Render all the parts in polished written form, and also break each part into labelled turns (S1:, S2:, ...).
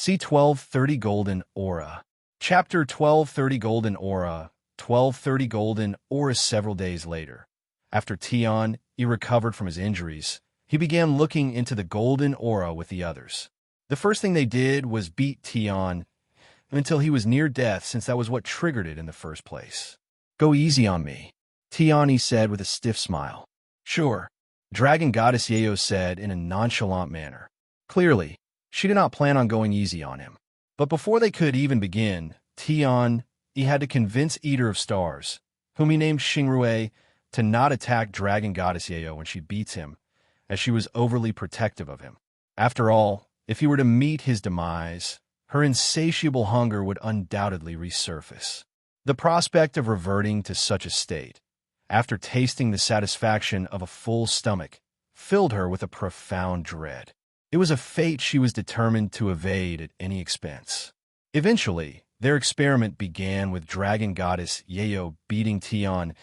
S1: C1230 Golden Aura. Chapter 1230 Golden Aura. 1230 Golden Aura. Several days later, after Tian recovered from his injuries, he began looking into the Golden Aura with the others. The first thing they did was beat Tian until he was near death, since that was what triggered it in the first place. "Go easy on me," Tian said with a stiff smile. "Sure," Dragon Goddess Yeyou said in a nonchalant manner. Clearly, she did not plan on going easy on him. But before they could even begin, Tian had to convince Eater of Stars, whom he named Xingrui, to not attack Dragon Goddess Yeyou when she beats him, as she was overly protective of him. After all, if he were to meet his demise, her insatiable hunger would undoubtedly resurface. The prospect of reverting to such a state, after tasting the satisfaction of a full stomach, filled her with a profound dread. It was a fate she was determined to evade at any expense. Eventually, their experiment began with Dragon Goddess Yeyou beating Tian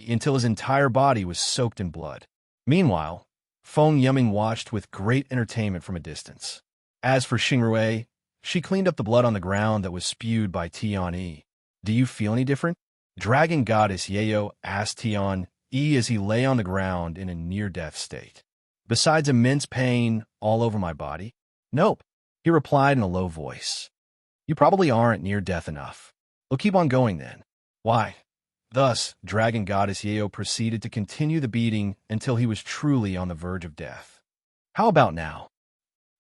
S1: until his entire body was soaked in blood. Meanwhile, Feng Yumming watched with great entertainment from a distance. As for Xingrui, she cleaned up the blood on the ground that was spewed by Tian. "Do you feel any different?" Dragon Goddess Yeyou asked Tian as he lay on the ground in a near-death state. "Besides immense pain all over my body?" "Nope," he replied in a low voice. "You probably aren't near death enough. We'll keep on going then." "Why?" Thus, Dragon Goddess Yeyou proceeded to continue the beating until he was truly on the verge of death. "How about now?"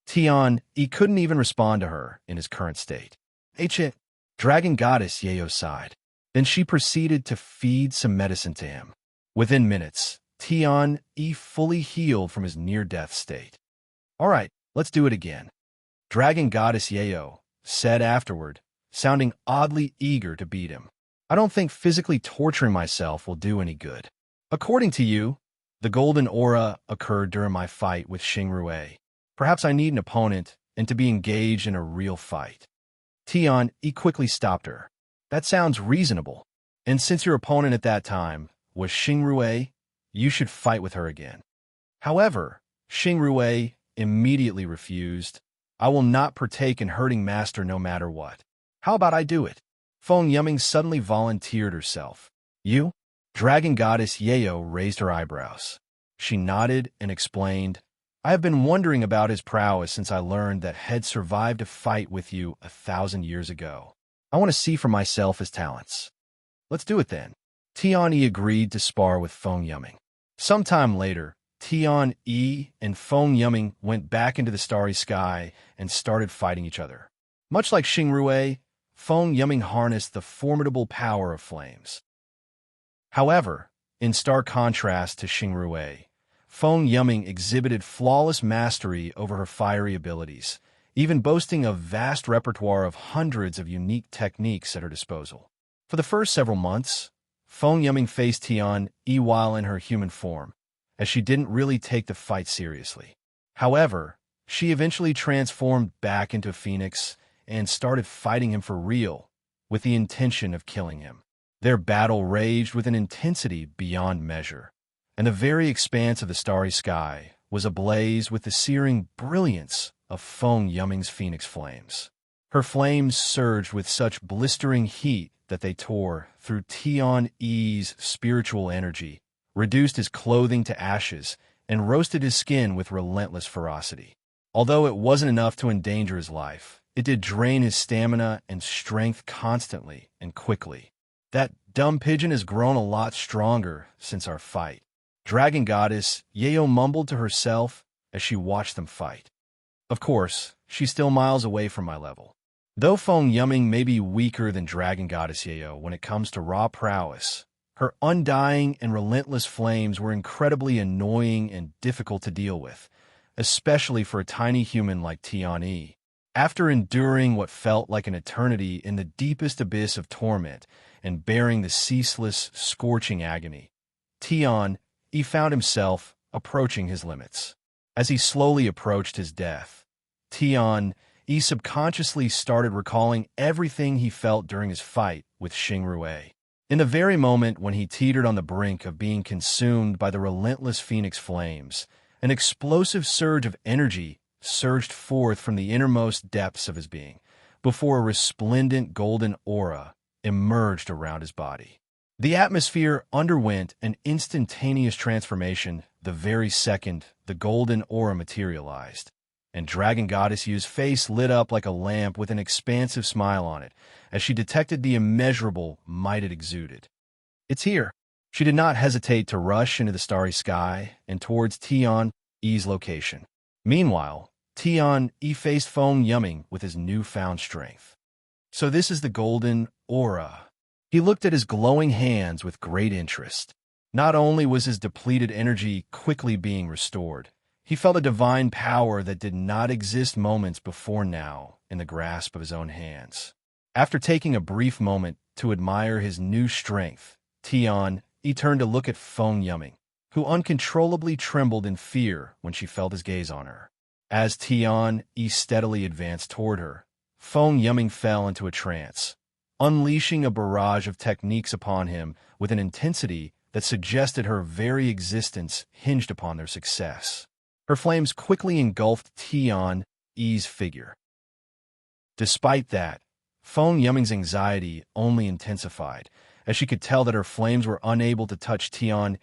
S1: Tian couldn't even respond to her in his current state. Dragon Goddess Yeyou sighed. Then she proceeded to feed some medicine to him. Within minutes, Tian fully healed from his near-death state. "All right, let's do it again," Dragon Goddess Yeyou said afterward, sounding oddly eager to beat him. "I don't think physically torturing myself will do any good. According to you, the Golden Aura occurred during my fight with Xingrui. Perhaps I need an opponent and to be engaged in a real fight." Tian quickly stopped her. "That sounds reasonable. And since your opponent at that time was Xingrui, you should fight with her again." However, Xingrui immediately refused. "I will not partake in hurting Master no matter what. How about I do it?" Feng Yumming suddenly volunteered herself. "You?" Dragon Goddess Yeyou raised her eyebrows. She nodded and explained, "I have been wondering about his prowess since I learned that Head survived a fight with you 1,000 years ago. I want to see for myself his talents." "Let's do it then." Tian agreed to spar with Feng Yumming. Sometime later, Tian and Feng Yumming went back into the starry sky and started fighting each other. Much like Xingrui, Feng Yumming harnessed the formidable power of flames. However, in stark contrast to Xingrui, Feng Yumming exhibited flawless mastery over her fiery abilities, even boasting a vast repertoire of hundreds of unique techniques at her disposal. For the first several months, Feng Yumming faced Tian while in her human form, as she didn't really take the fight seriously. However, she eventually transformed back into a phoenix and started fighting him for real, with the intention of killing him. Their battle raged with an intensity beyond measure, and the very expanse of the starry sky was ablaze with the searing brilliance of Feng Yumming's phoenix flames. Her flames surged with such blistering heat that they tore through Tian's spiritual energy, reduced his clothing to ashes, and roasted his skin with relentless ferocity. Although it wasn't enough to endanger his life, it did drain his stamina and strength constantly and quickly. "That dumb pigeon has grown a lot stronger since our fight," Dragon Goddess Yeyou mumbled to herself as she watched them fight. Of course, she's still miles away from my level. Though Feng Yumming may be weaker than Dragon Goddess Yeyou when it comes to raw prowess, her undying and relentless flames were incredibly annoying and difficult to deal with, especially for a tiny human like Tian. After enduring what felt like an eternity in the deepest abyss of torment and bearing the ceaseless, scorching agony, Tian found himself approaching his limits. As he slowly approached his death, Tian subconsciously started recalling everything he felt during his fight with Xingrui. In the very moment when he teetered on the brink of being consumed by the relentless phoenix flames, an explosive surge of energy surged forth from the innermost depths of his being, before a resplendent golden aura emerged around his body. The atmosphere underwent an instantaneous transformation the very second the golden aura materialized, and Dragon Goddess Yu's face lit up like a lamp with an expansive smile on it as she detected the immeasurable might it exuded. "It's here." She did not hesitate to rush into the starry sky and towards Tian's location. Meanwhile, Tian faced Feng Yumming with his newfound strength. "So this is the golden aura." He looked at his glowing hands with great interest. Not only was his depleted energy quickly being restored, he felt a divine power that did not exist moments before now in the grasp of his own hands. After taking a brief moment to admire his new strength, Tian turned to look at Feng Yumming, who uncontrollably trembled in fear when she felt his gaze on her. As Tian steadily advanced toward her, Feng Yumming fell into a trance, unleashing a barrage of techniques upon him with an intensity that suggested her very existence hinged upon their success. Her flames quickly engulfed Tian's figure. Despite that, Feng Yumming's anxiety only intensified, as she could tell that her flames were unable to touch Tian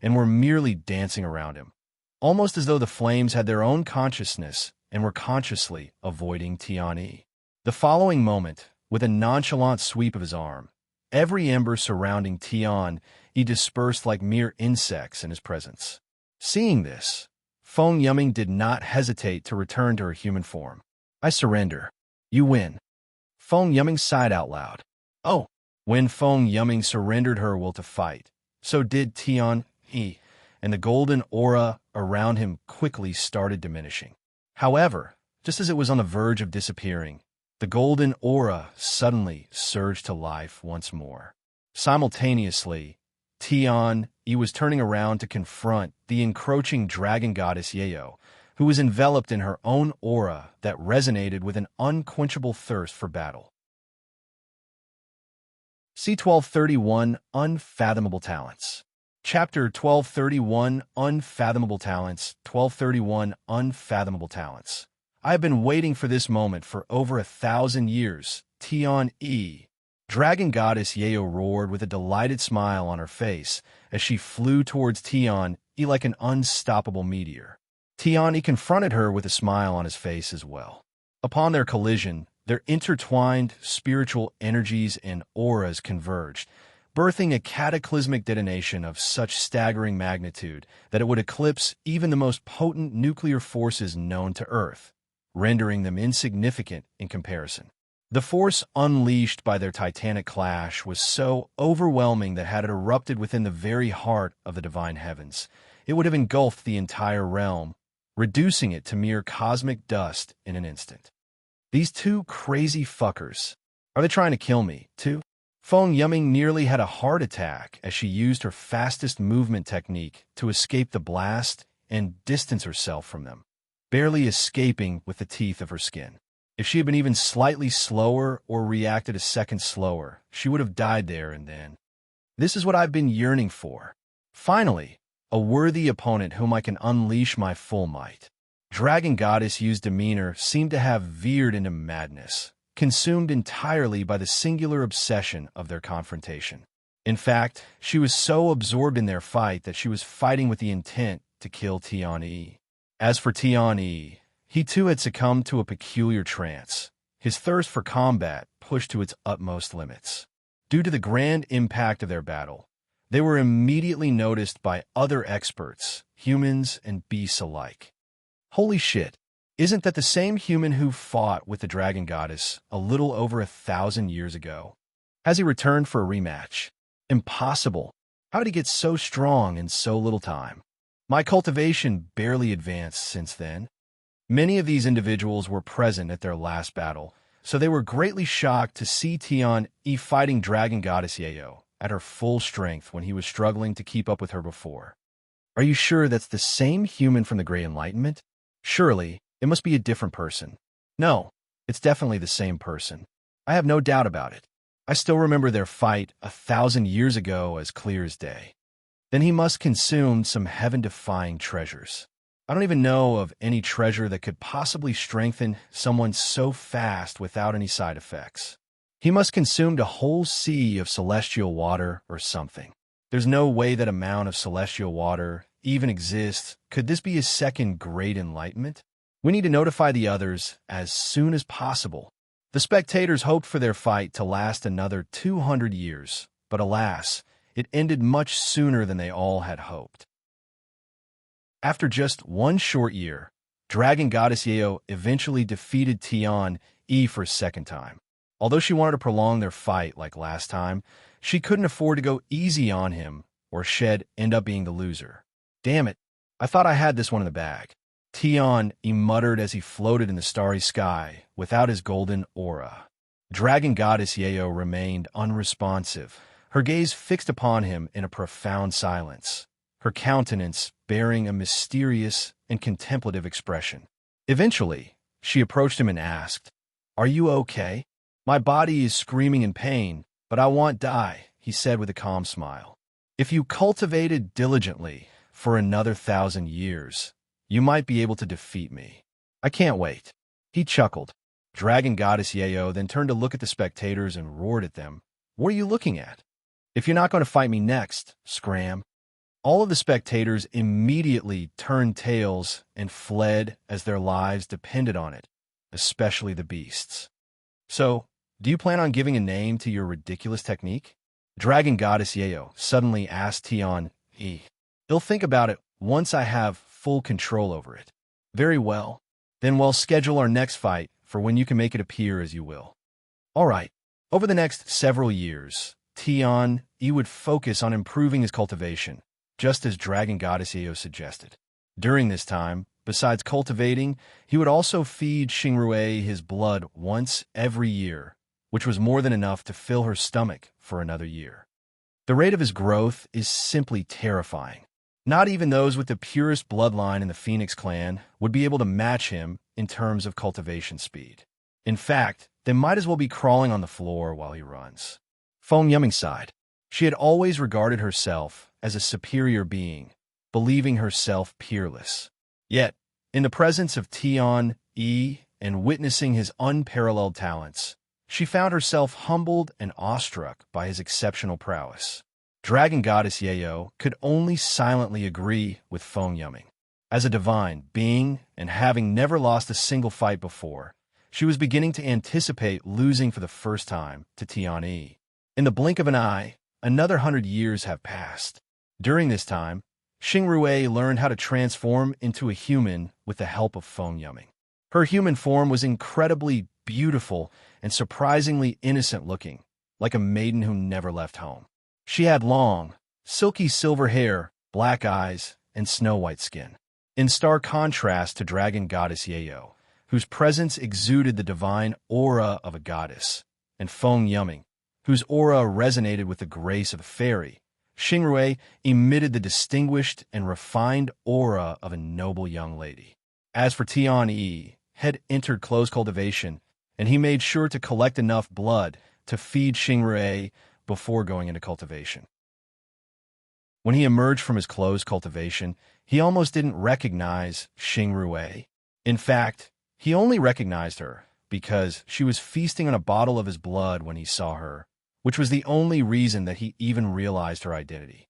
S1: and were merely dancing around him, almost as though the flames had their own consciousness and were consciously avoiding Tian. The following moment, with a nonchalant sweep of his arm, every ember surrounding Tian dispersed like mere insects in his presence. Seeing this, Feng Yumming did not hesitate to return to her human form. "I surrender. You win." Feng Yumming sighed out loud. "Oh." When Feng Yumming surrendered her will to fight, so did Tian, and the golden aura around him quickly started diminishing. However, just as it was on the verge of disappearing, the golden aura suddenly surged to life once more. Simultaneously, Tian was turning around to confront the encroaching dragon goddess Yeyou, who was enveloped in her own aura that resonated with an unquenchable thirst for battle. C1231 Unfathomable Talents. Chapter 1231 Unfathomable Talents. 1231 Unfathomable Talents. I have been waiting for this moment for over 1,000 years. Tian. Dragon Goddess Yeyou roared with a delighted smile on her face as she flew towards Tian like an unstoppable meteor. Tian confronted her with a smile on his face as well. Upon their collision, their intertwined spiritual energies and auras converged, birthing a cataclysmic detonation of such staggering magnitude that it would eclipse even the most potent nuclear forces known to Earth, rendering them insignificant in comparison. The force unleashed by their titanic clash was so overwhelming that had it erupted within the very heart of the divine heavens, it would have engulfed the entire realm, reducing it to mere cosmic dust in an instant. These two crazy fuckers. Are they trying to kill me, too? Feng Yumming nearly had a heart attack as she used her fastest movement technique to escape the blast and distance herself from them, barely escaping with the teeth of her skin. If she had been even slightly slower or reacted a second slower, she would have died there and then. This is what I've been yearning for. Finally, a worthy opponent whom I can unleash my full might. Dragon Goddess Yu's demeanor seemed to have veered into madness, consumed entirely by the singular obsession of their confrontation. In fact, she was so absorbed in their fight that she was fighting with the intent to kill Tian. As for Tian, he too had succumbed to a peculiar trance, his thirst for combat pushed to its utmost limits. Due to the grand impact of their battle, they were immediately noticed by other experts, humans and beasts alike. Holy shit, isn't that the same human who fought with the dragon goddess a little over 1,000 years ago? Has he returned for a rematch? Impossible. How did he get so strong in so little time? My cultivation barely advanced since then. Many of these individuals were present at their last battle, so they were greatly shocked to see Tian fighting dragon goddess Yeyou at her full strength when he was struggling to keep up with her before. Are you sure that's the same human from the Great Enlightenment? Surely, it must be a different person. No, it's definitely the same person. I have no doubt about it. I still remember their fight 1,000 years ago as clear as day. Then he must consume some heaven-defying treasures. I don't even know of any treasure that could possibly strengthen someone so fast without any side effects. He must consumed a whole sea of celestial water or something. There's no way that amount of celestial water even exists. Could this be his second great enlightenment? We need to notify the others as soon as possible. The spectators hoped for their fight to last another 200 years, but alas, it ended much sooner than they all had hoped. After just one short year, Dragon Goddess Yeyou eventually defeated Tian for a second time. Although she wanted to prolong their fight like last time, she couldn't afford to go easy on him or she'd end up being the loser. Damn it, I thought I had this one in the bag. Tian muttered as he floated in the starry sky without his golden aura. Dragon Goddess Yeyou remained unresponsive, her gaze fixed upon him in a profound silence, her countenance bearing a mysterious and contemplative expression. Eventually, she approached him and asked, "Are you okay?" "My body is screaming in pain, but I won't die," he said with a calm smile. "If you cultivated diligently for another 1,000 years, you might be able to defeat me. I can't wait." He chuckled. Dragon Goddess Yeyou then turned to look at the spectators and roared at them. "What are you looking at? If you're not going to fight me next, scram." All of the spectators immediately turned tails and fled as their lives depended on it, especially the beasts. "So, do you plan on giving a name to your ridiculous technique?" Dragon Goddess Yeyou suddenly asked Tian. "He'll think about it once I have full control over it." "Very well. Then we'll schedule our next fight for when you can make it appear as you will." All right. Over the next several years, Tian would focus on improving his cultivation, just as Dragon Goddess Yeyou suggested. During this time, besides cultivating, he would also feed Xingrui his blood once every year, which was more than enough to fill her stomach for another year. The rate of his growth is simply terrifying. Not even those with the purest bloodline in the Phoenix clan would be able to match him in terms of cultivation speed. In fact, they might as well be crawling on the floor while he runs. Feng Yuming sighed. She had always regarded herself as a superior being, believing herself peerless. Yet, in the presence of Tian and witnessing his unparalleled talents, she found herself humbled and awestruck by his exceptional prowess. Dragon Goddess Yeyou could only silently agree with Feng Yuming. As a divine being, and having never lost a single fight before, she was beginning to anticipate losing for the first time to Tian. In the blink of an eye, another 100 years have passed. During this time, Xingrui learned how to transform into a human with the help of Feng Yuming. Her human form was incredibly beautiful and surprisingly innocent-looking, like a maiden who never left home. She had long, silky silver hair, black eyes, and snow-white skin. In stark contrast to Dragon Goddess Yeyou, whose presence exuded the divine aura of a goddess, and Feng Yuming, whose aura resonated with the grace of a fairy, Xingrui emitted the distinguished and refined aura of a noble young lady. As for Tian had entered closed cultivation, and he made sure to collect enough blood to feed Xingrui before going into cultivation. When he emerged from his closed cultivation, he almost didn't recognize Xingrui. In fact, he only recognized her because she was feasting on a bottle of his blood when he saw her, which was the only reason that he even realized her identity.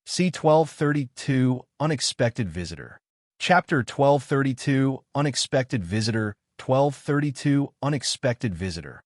S1: C1232 Unexpected Visitor. Chapter 1232 Unexpected Visitor. 1232 Unexpected Visitor.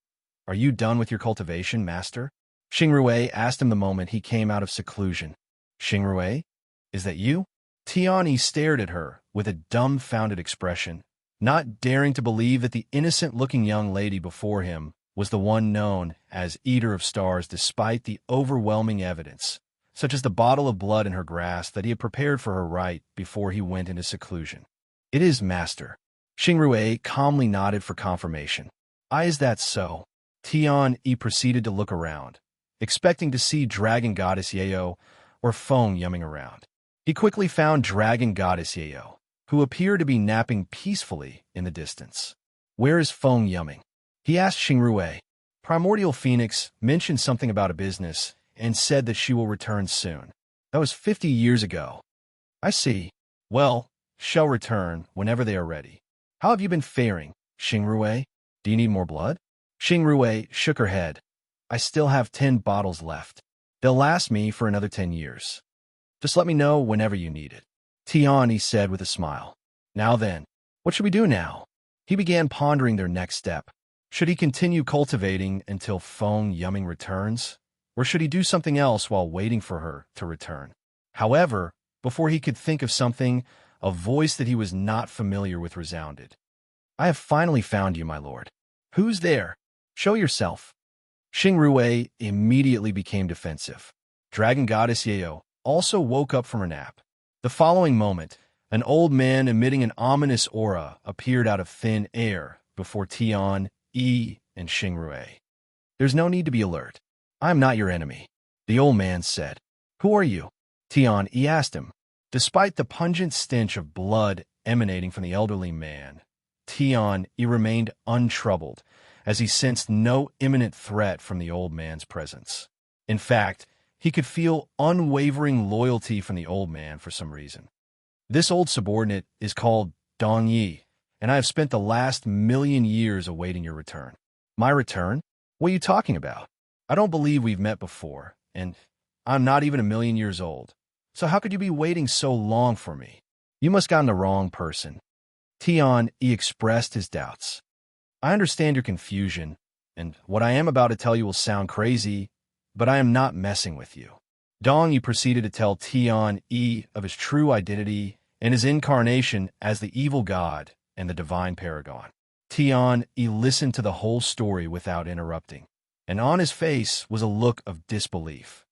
S1: "Are you done with your cultivation, master?" Xingrui asked him the moment he came out of seclusion. "Xingrui, is that you?" Tian stared at her with a dumbfounded expression, not daring to believe that the innocent-looking young lady before him was the one known as Eater of Stars despite the overwhelming evidence, such as the bottle of blood in her grasp that he had prepared for her right before he went into seclusion. "It is, master." Xingrui calmly nodded for confirmation. Is that so?" Tian proceeded to look around, expecting to see Dragon Goddess Yeyou or Feng Yuming around. He quickly found Dragon Goddess Yeyou, who appeared to be napping peacefully in the distance. "Where is Feng Yuming?" he asked Xingrui. "Primordial Phoenix mentioned something about a business and said that she will return soon. That was 50 years ago." I see. Well, shall return whenever they are ready. How have you been faring, Xingrue? Do you need more blood? Xingrue shook her head. I still have 10 bottles left. They'll last me for another 10 years. Just let me know whenever you need it. Tian, he said with a smile. Now then, what should we do now? He began pondering their next step. Should he continue cultivating until Feng Yumming returns? Or should he do something else while waiting for her to return? However, before he could think of something, a voice that he was not familiar with resounded. I have finally found you, my lord. Who's there? Show yourself. Xingrue immediately became defensive. Dragon Goddess Yeyou also woke up from her nap. The following moment, an old man emitting an ominous aura appeared out of thin air before Tian, Yi, and Xingrue. There's no need to be alert. I'm not your enemy, the old man said. Who are you? Tian, Yi asked him. Despite the pungent stench of blood emanating from the elderly man, Tian, Yi remained untroubled as he sensed no imminent threat from the old man's presence. In fact, he could feel unwavering loyalty from the old man for some reason. This old subordinate is called Dong Yi, and I have spent the last 1,000,000 years awaiting your return. My return? What are you talking about? I don't believe we've met before, and I'm not even 1,000,000 years old. So how could you be waiting so long for me? You must have gotten the wrong person. Tian, he expressed his doubts. I understand your confusion, and what I am about to tell you will sound crazy, but I am not messing with you. Dong Yi proceeded to tell Tian Yi of his true identity and his incarnation as the evil god and the divine paragon. Tian Yi listened to the whole story without interrupting, and on his face was a look of disbelief.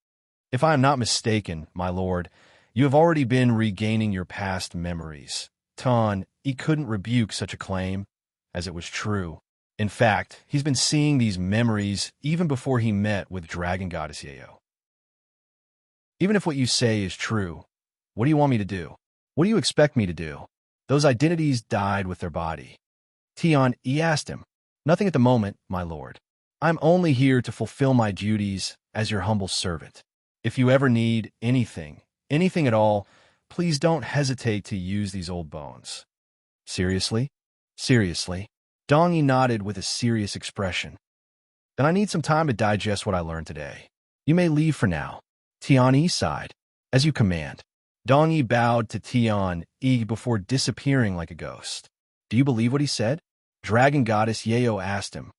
S1: If I am not mistaken, my lord, you have already been regaining your past memories. Tian Yi couldn't rebuke such a claim, as it was true. In fact, he's been seeing these memories even before he met with Dragon Goddess Yeyou. Even if what you say is true, what do you want me to do? What do you expect me to do? Those identities died with their body. Tian, he asked him. Nothing at the moment, my lord. I'm only here to fulfill my duties as your humble servant. If you ever need anything at all, please don't hesitate to use these old bones. Seriously? Seriously? Dong Yi nodded with a serious expression. Then I need some time to digest what I learned today. You may leave for now. Tian Yi sighed. As you command. Dong Yi bowed to Tian Yi before disappearing like a ghost. Do you believe what he said? Dragon Goddess Yeyou asked him.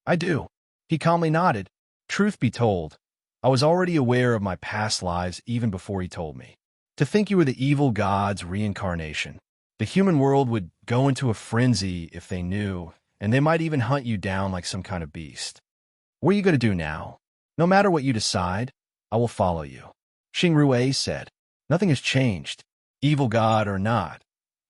S1: I do. He calmly nodded. Truth be told, I was already aware of my past lives even before he told me. To think you were the evil god's reincarnation. The human world would go into a frenzy if they knew, and they might even hunt you down like some kind of beast. What are you going to do now? No matter what you decide, I will follow you. Xingrue said. Nothing has changed, evil god or not.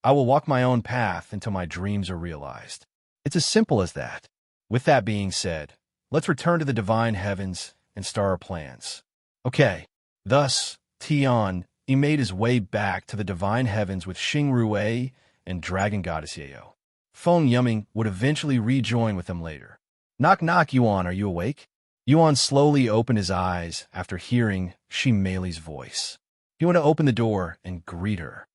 S1: I will walk my own path until my dreams are realized. It's as simple as that. With that being said, let's return to the divine heavens and start our plans. Okay. Thus, Tian, he made his way back to the divine heavens with Xingrue and Dragon Goddess Yeyou. Feng Yumming would eventually rejoin with them later. Knock knock, Yuan, are you awake? Yuan slowly opened his eyes after hearing Ximei's voice. He went to open the door and greet her.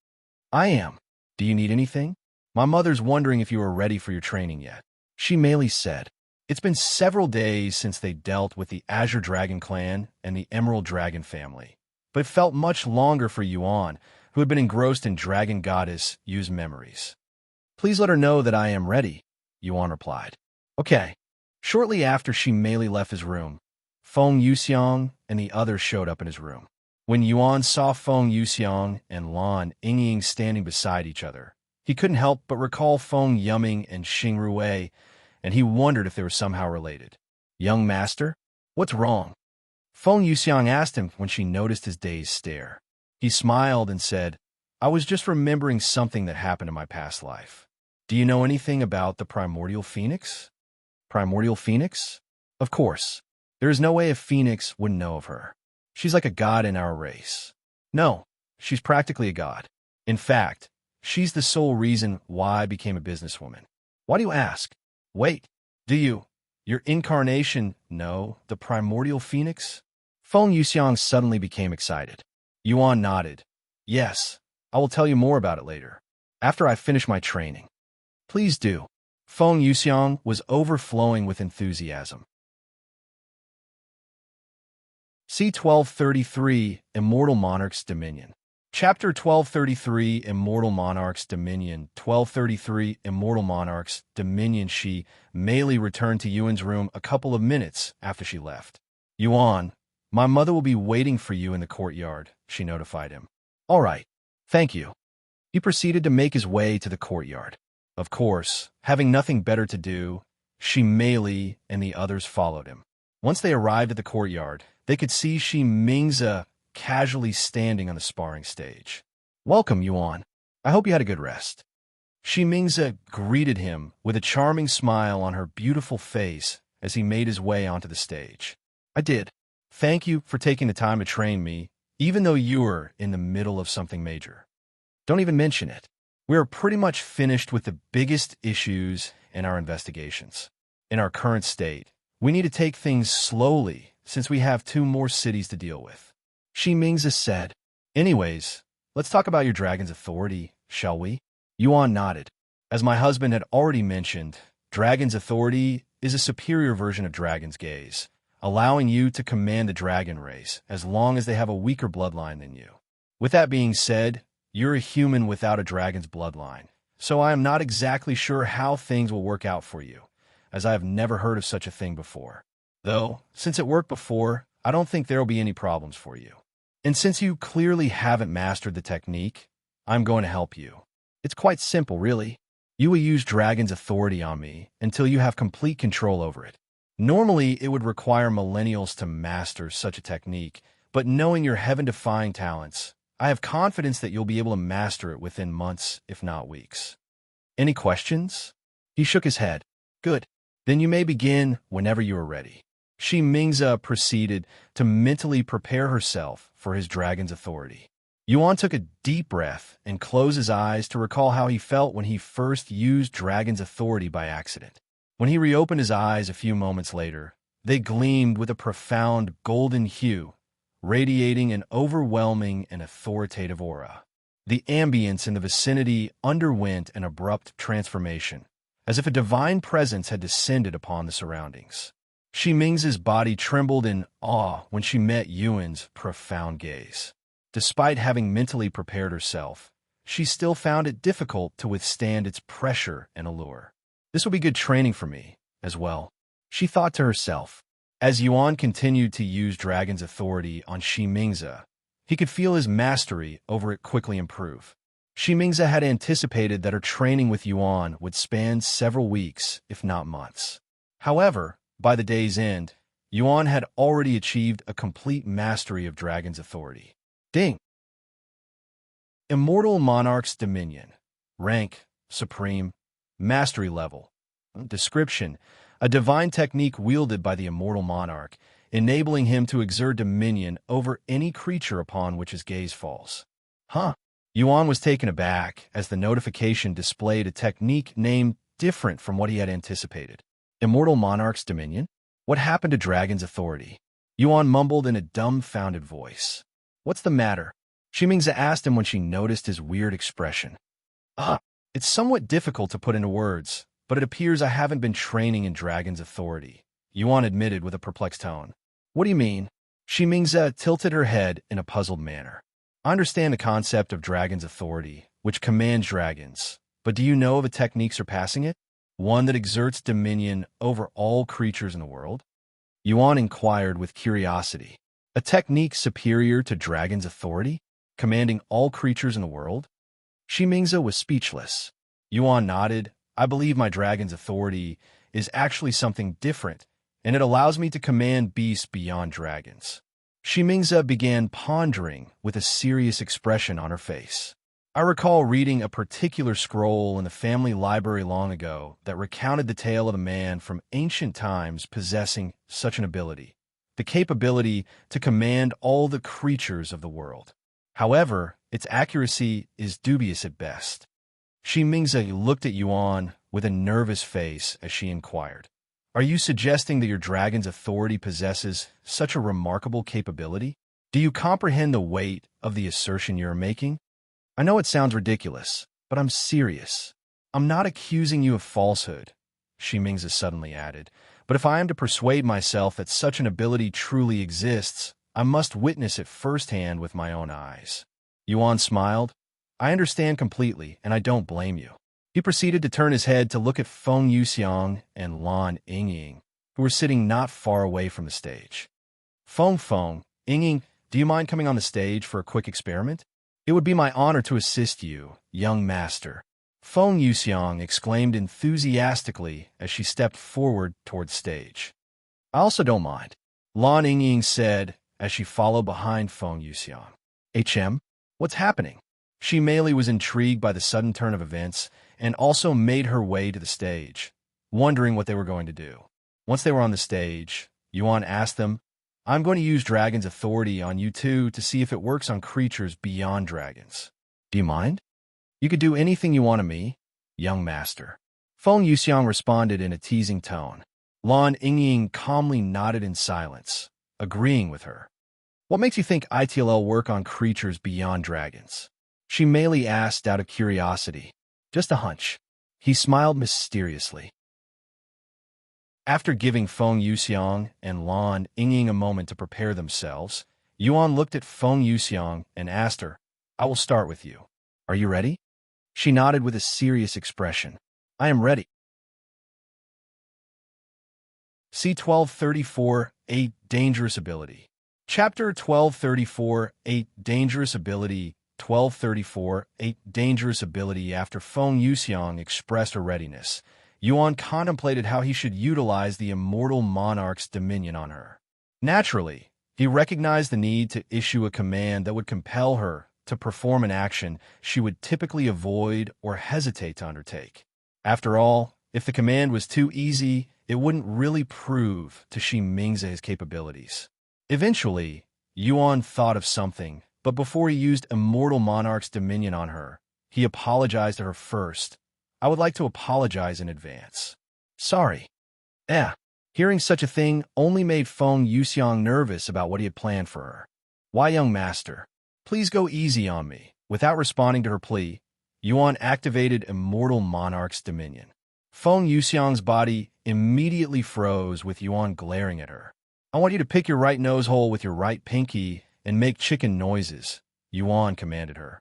S1: I am. Do you need anything? My mother's wondering if you are ready for your training yet. Ximei said. It's been several days since they dealt with the Azure Dragon clan and the Emerald Dragon family, but it felt much longer for Yuan, who had been engrossed in Dragon Goddess Yu's memories. Please let her know that I am ready, Yuan replied. Okay. Shortly after Ximei left his room, Feng Yuxiang and the others showed up in his room. When Yuan saw Feng Yuxiang and Lan Yingying standing beside each other, he couldn't help but recall Feng Yumming and Xingrue, and he wondered if they were somehow related. Young master, what's wrong? Feng Yuxiang asked him when she noticed his dazed stare. He smiled and said, I was just remembering something that happened in my past life. Do you know anything about the Primordial Phoenix? Primordial Phoenix? Of course. There is no way a phoenix wouldn't know of her. She's like a god in our race. No, she's practically a god. In fact, she's the sole reason why I became a businesswoman. Why do you ask? Wait, do you? Your incarnation know the Primordial Phoenix? Feng Yuxiang suddenly became excited. Yuan nodded. Yes, I will tell you more about it later, after I finish my training. Please do. Feng Yuxiang was overflowing with enthusiasm. C1233 Immortal Monarch's Dominion. Chapter 1233 Immortal Monarch's Dominion. 1233 Immortal Monarch's Dominion. She merely returned to Yuan's room a couple of minutes after she left. Yuan, my mother will be waiting for you in the courtyard, she notified him. All right, thank you. He proceeded to make his way to the courtyard. Of course, having nothing better to do, Shi Meili and the others followed him. Once they arrived at the courtyard, they could see Shi Mingze casually standing on the sparring stage. Welcome, Yuan. I hope you had a good rest. Shi Mingze greeted him with a charming smile on her beautiful face as he made his way onto the stage. I did. Thank you for taking the time to train me, even though you were in the middle of something major. Don't even mention it. We are pretty much finished with the biggest issues in our investigations. In our current state, we need to take things slowly since we have 2 more cities to deal with. Shi Mingze said. Anyways, let's talk about your dragon's authority, shall we? Yuan nodded. As my husband had already mentioned, dragon's authority is a superior version of dragon's gaze, allowing you to command the dragon race as long as they have a weaker bloodline than you. With that being said, you're a human without a dragon's bloodline, so I am not exactly sure how things will work out for you, as I have never heard of such a thing before. Though, since it worked before, I don't think there will be any problems for you. And since you clearly haven't mastered the technique, I'm going to help you. It's quite simple, really. You will use dragon's authority on me until you have complete control over it. Normally, it would require millennials to master such a technique, but knowing your heaven-defying talents, I have confidence that you'll be able to master it within months, if not weeks. Any questions? He shook his head. Good. Then you may begin whenever you are ready. Shi Mingze proceeded to mentally prepare herself for his dragon's authority. Yuan took a deep breath and closed his eyes to recall how he felt when he first used dragon's authority by accident. When he reopened his eyes a few moments later, they gleamed with a profound golden hue, radiating an overwhelming and authoritative aura. The ambience in the vicinity underwent an abrupt transformation, as if a divine presence had descended upon the surroundings. Shi Mingze's body trembled in awe when she met Yuan's profound gaze. Despite having mentally prepared herself, she still found it difficult to withstand its pressure and allure. This will be good training for me, as well, she thought to herself. As Yuan continued to use dragon's authority on Shi Mingze, he could feel his mastery over it quickly improve. Shi Mingze had anticipated that her training with Yuan would span several weeks, if not months. However, by the day's end, Yuan had already achieved a complete mastery of dragon's authority. Ding! Immortal Monarch's Dominion. Rank, Supreme, Mastery Level. Description: a divine technique wielded by the Immortal Monarch, enabling him to exert dominion over any creature upon which his gaze falls. Huh? Yuan was taken aback as the notification displayed a technique named different from what he had anticipated. Immortal Monarch's Dominion? What happened to dragon's authority? Yuan mumbled in a dumbfounded voice. What's the matter? Shi Mingze asked him when she noticed his weird expression. It's somewhat difficult to put into words, but it appears I haven't been training in dragon's authority, Yuan admitted with a perplexed tone. What do you mean? Shi Mingze tilted her head in a puzzled manner. I understand the concept of dragon's authority, which commands dragons, but do you know of a technique surpassing it? One that exerts dominion over all creatures in the world? Yuan inquired with curiosity. A technique superior to dragon's authority, commanding all creatures in the world? Shi Mingze was speechless. Yuan nodded. I believe my dragon's authority is actually something different, and it allows me to command beasts beyond dragons. Shi Mingze began pondering with a serious expression on her face. I recall reading a particular scroll in the family library long ago that recounted the tale of a man from ancient times possessing such an ability, the capability to command all the creatures of the world. However, its accuracy is dubious at best. Shi Mingze looked at Yuan with a nervous face as she inquired, Are you suggesting that your dragon's authority possesses such a remarkable capability? Do you comprehend the weight of the assertion you are making? I know it sounds ridiculous, but I'm serious. I'm not accusing you of falsehood, Ximingzi suddenly added. But if I am to persuade myself that such an ability truly exists, I must witness it firsthand with my own eyes. Yuan smiled. I understand completely, and I don't blame you. He proceeded to turn his head to look at Feng Yuxiang and Lan Yingying, who were sitting not far away from the stage. Feng, Yingying, do you mind coming on the stage for a quick experiment? It would be my honor to assist you, young master. Feng Yuxiang exclaimed enthusiastically as she stepped forward toward the stage. I also don't mind, Lan Yingying said as she followed behind Feng Yuxiang. What's happening? Ximingzi was intrigued by the sudden turn of events and also made her way to the stage, wondering what they were going to do. Once they were on the stage, Yuan asked them, I'm going to use Dragon's authority on you two to see if it works on creatures beyond dragons. Do you mind? You could do anything you want of me, young master. Feng Yuxiang responded in a teasing tone. Lan Yingying calmly nodded in silence, agreeing with her. What makes you think ITLL work on creatures beyond dragons? Ximingzi asked out of curiosity. Just a hunch. He smiled mysteriously. After giving Feng Yuxiang and Lan Yingying a moment to prepare themselves, Yuan looked at Feng Yuxiang and asked her, I will start with you. Are you ready? She nodded with a serious expression. I am ready. C1234 8 Dangerous Ability. Chapter 1234 8 Dangerous Ability. 1234 8 Dangerous Ability. After Feng Yuxiang expressed her readiness, Yuan contemplated how he should utilize the Immortal Monarch's dominion on her. Naturally, he recognized the need to issue a command that would compel her to perform an action she would typically avoid or hesitate to undertake. After all, if the command was too easy, it wouldn't really prove to Ximingzi his capabilities. Eventually, Yuan thought of something, but before he used Immortal Monarch's dominion on her, he apologized to her first. I would like to apologize in advance. Sorry. Hearing such a thing only made Feng Yuxiang nervous about what he had planned for her. Why, young master? Please go easy on me. Without responding to her plea, Yuan activated Immortal Monarch's dominion. Feng Yuxiang's body immediately froze with Yuan glaring at her. I want you to pick your right nose hole with your right pinky and make chicken noises, Yuan commanded her.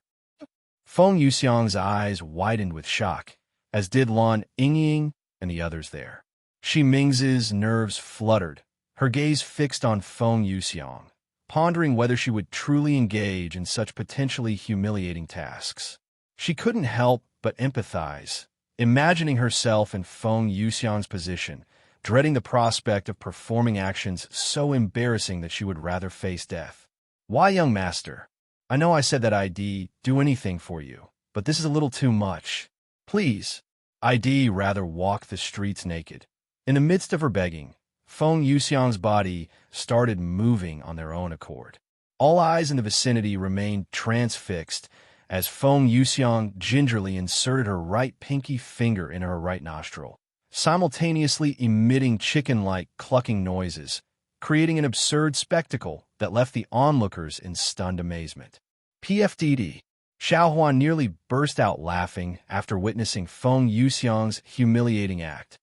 S1: Feng Yuxiang's eyes widened with shock, as did Lan Yingying and the others there. Ximingzi's nerves fluttered, her gaze fixed on Feng Yuxiang, pondering whether she would truly engage in such potentially humiliating tasks. She couldn't help but empathize, imagining herself in Feng Yuxiang's position, dreading the prospect of performing actions so embarrassing that she would rather face death. Why, young master? I know I said that I'd do anything for you, but this is a little too much. Please. I'd rather walk the streets naked. In the midst of her begging, Feng Yuxiang's body started moving on their own accord. All eyes in the vicinity remained transfixed as Feng Yuxiang gingerly inserted her right pinky finger in her right nostril, simultaneously emitting chicken-like clucking noises, creating an absurd spectacle that left the onlookers in stunned amazement. PFDD. Xiao Hua nearly burst out laughing after witnessing Feng Yuxiang's humiliating act.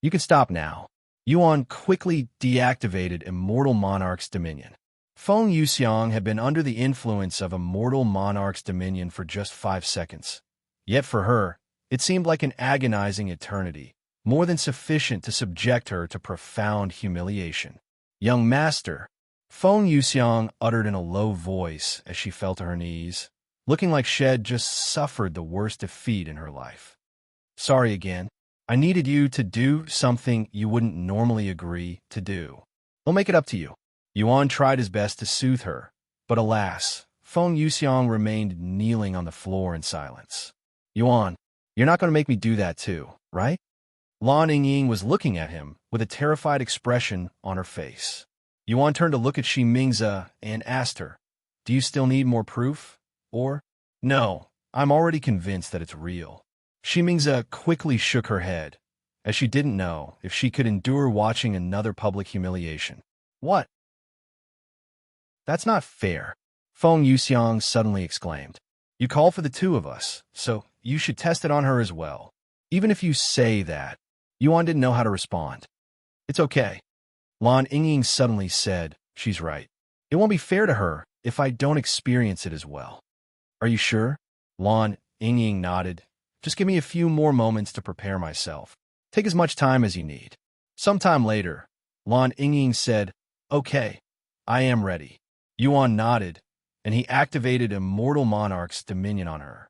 S1: You can stop now. Yuan quickly deactivated Immortal Monarch's dominion. Feng Yuxiang had been under the influence of Immortal Monarch's dominion for just 5 seconds. Yet for her, it seemed like an agonizing eternity, more than sufficient to subject her to profound humiliation. Young master, Feng Yuxiang uttered in a low voice as she fell to her knees, looking like she had just suffered the worst defeat in her life. Sorry again. I needed you to do something you wouldn't normally agree to do. I'll make it up to you. Yuan tried his best to soothe her, but alas, Feng Yuxiang remained kneeling on the floor in silence. Yuan, you're not going to make me do that too, right? Lan Yingying was looking at him with a terrified expression on her face. Yuan turned to look at Ximingzi and asked her, Do you still need more proof? Or, no, I'm already convinced that it's real. Ximingzi quickly shook her head, as she didn't know if she could endure watching another public humiliation. What? That's not fair, Feng Yuxiang suddenly exclaimed. You call for the two of us, so you should test it on her as well. Even if you say that. Yuan didn't know how to respond. It's okay. Lan Yingying suddenly said, she's right. It won't be fair to her if I don't experience it as well. Are you sure? Lan Yingying nodded. Just give me a few more moments to prepare myself. Take as much time as you need. Sometime later, Lan Yingying said, okay, I am ready. Yuan nodded, and he activated Immortal Monarch's dominion on her.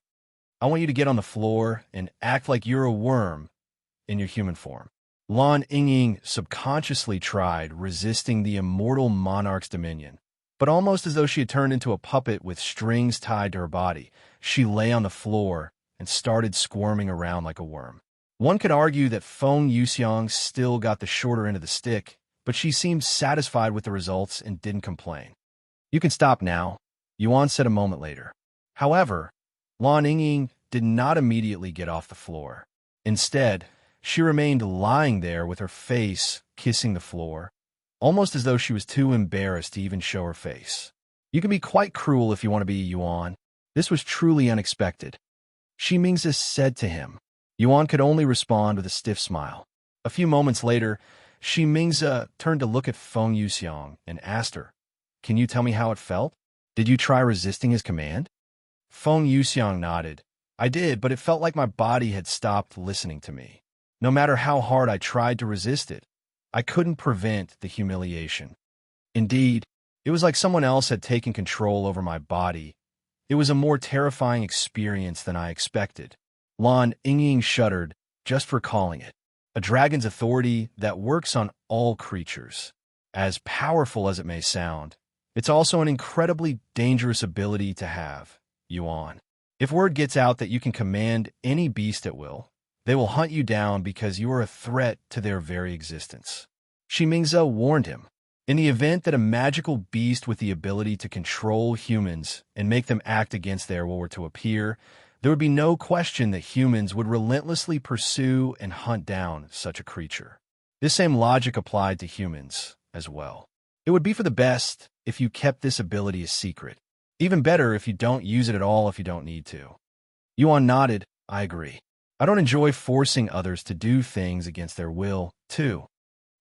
S1: I want you to get on the floor and act like you're a worm in your human form. Lan Yingying subconsciously tried resisting the Immortal Monarch's dominion, but almost as though she had turned into a puppet with strings tied to her body, she lay on the floor and started squirming around like a worm. One could argue that Feng Yuxiang still got the shorter end of the stick, but she seemed satisfied with the results and didn't complain. You can stop now, Yuan said a moment later. However, Lan Yingying did not immediately get off the floor. Instead, she remained lying there with her face kissing the floor, almost as though she was too embarrassed to even show her face. You can be quite cruel if you want to be, Yuan. This was truly unexpected. Shi Mingzi said to him. Yuan could only respond with a stiff smile. A few moments later, Shi Mingzi turned to look at Feng Yuxiang and asked her, can you tell me how it felt? Did you try resisting his command? Feng Yuxiang nodded. I did, but it felt like my body had stopped listening to me. No matter how hard I tried to resist it, I couldn't prevent the humiliation. Indeed, it was like someone else had taken control over my body. It was a more terrifying experience than I expected. Lan Yingying shuddered just recalling it. A dragon's authority that works on all creatures. As powerful as it may sound, it's also an incredibly dangerous ability to have, Yuan. If word gets out that you can command any beast at will, they will hunt you down because you are a threat to their very existence. Shi Mingzi warned him. In the event that a magical beast with the ability to control humans and make them act against their will were to appear, there would be no question that humans would relentlessly pursue and hunt down such a creature. This same logic applied to humans as well. It would be for the best if you kept this ability a secret. Even better if you don't use it at all if you don't need to. Yuan nodded. I agree. I don't enjoy forcing others to do things against their will, too.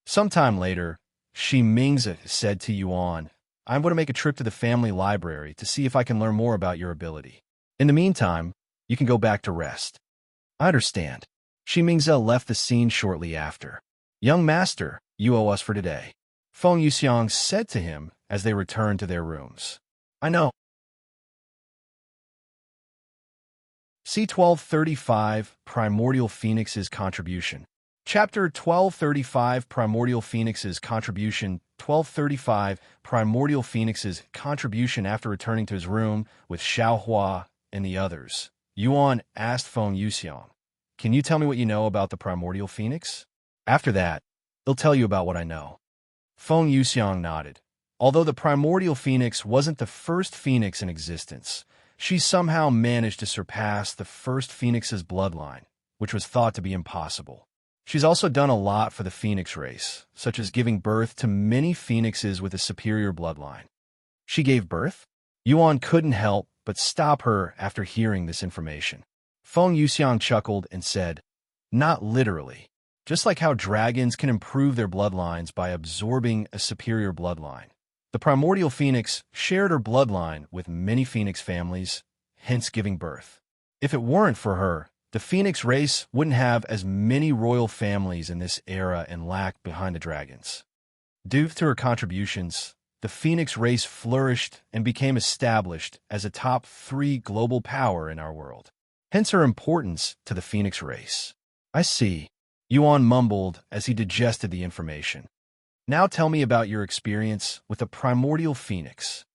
S1: Sometime later, Shi Mingzi said to Yuan, I'm going to make a trip to the family library to see if I can learn more about your ability. In the meantime, you can go back to rest. I understand. Shi Mingzi left the scene shortly after. Young master, you owe us for today. Feng Yuxiang said to him as they returned to their rooms. I know. C1235 Primordial Phoenix's Contribution. Chapter 1235 Primordial Phoenix's Contribution. 1235 Primordial Phoenix's Contribution. After returning to his room with Xiao Hua and the others, Yuan asked Feng Yuxiang, can you tell me what you know about the Primordial Phoenix? After that, he'll tell you about what I know. Feng Yuxiang nodded. Although the Primordial Phoenix wasn't the first phoenix in existence, she somehow managed to surpass the first phoenix's bloodline, which was thought to be impossible. She's also done a lot for the phoenix race, such as giving birth to many phoenixes with a superior bloodline. She gave birth? Yuan couldn't help but stop her after hearing this information. Feng Yuxiang chuckled and said, not literally. Just like how dragons can improve their bloodlines by absorbing a superior bloodline. The Primordial Phoenix shared her bloodline with many phoenix families, hence giving birth. If it weren't for her, the phoenix race wouldn't have as many royal families in this era and lack behind the dragons. Due to her contributions, the phoenix race flourished and became established as a top 3 global power in our world. Hence her importance to the phoenix race. I see. Yuan mumbled as he digested the information. Now tell me about your experience with the Primordial Phoenix.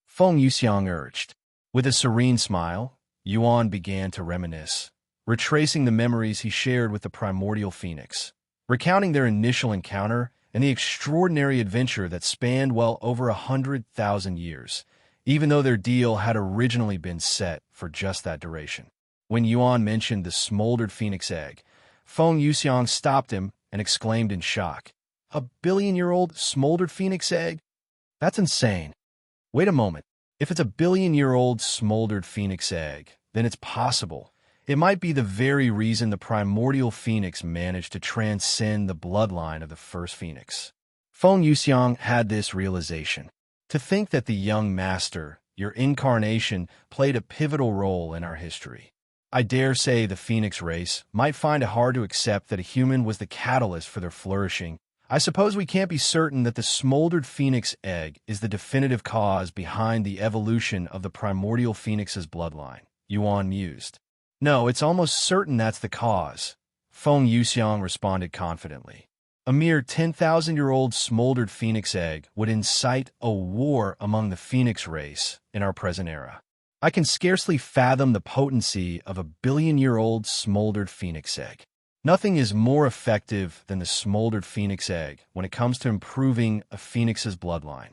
S1: Feng Yuxiang urged. With a serene smile, Yuan began to reminisce, retracing the memories he shared with the Primordial Phoenix, recounting their initial encounter and the extraordinary adventure that spanned well over 100,000 years, even though their deal had originally been set for just that duration. When Yuan mentioned the smoldered phoenix egg, Feng Yuxiang stopped him and exclaimed in shock. A billion-year-old smoldered phoenix egg? That's insane. Wait a moment. If it's a billion-year-old smoldered phoenix egg, then it's possible. It might be the very reason the primordial phoenix managed to transcend the bloodline of the first phoenix. Feng Yuxiang had this realization. To think that the young master, your incarnation, played a pivotal role in our history. I dare say the phoenix race might find it hard to accept that a human was the catalyst for their flourishing. I suppose we can't be certain that the smoldered phoenix egg is the definitive cause behind the evolution of the primordial phoenix's bloodline, Yuan mused. No, it's almost certain that's the cause, Feng Yuxiang responded confidently. A mere 10,000-year-old smoldered phoenix egg would incite a war among the phoenix race in our present era. I can scarcely fathom the potency of a billion-year-old smoldered phoenix egg. Nothing is more effective than the smoldered phoenix egg when it comes to improving a phoenix's bloodline.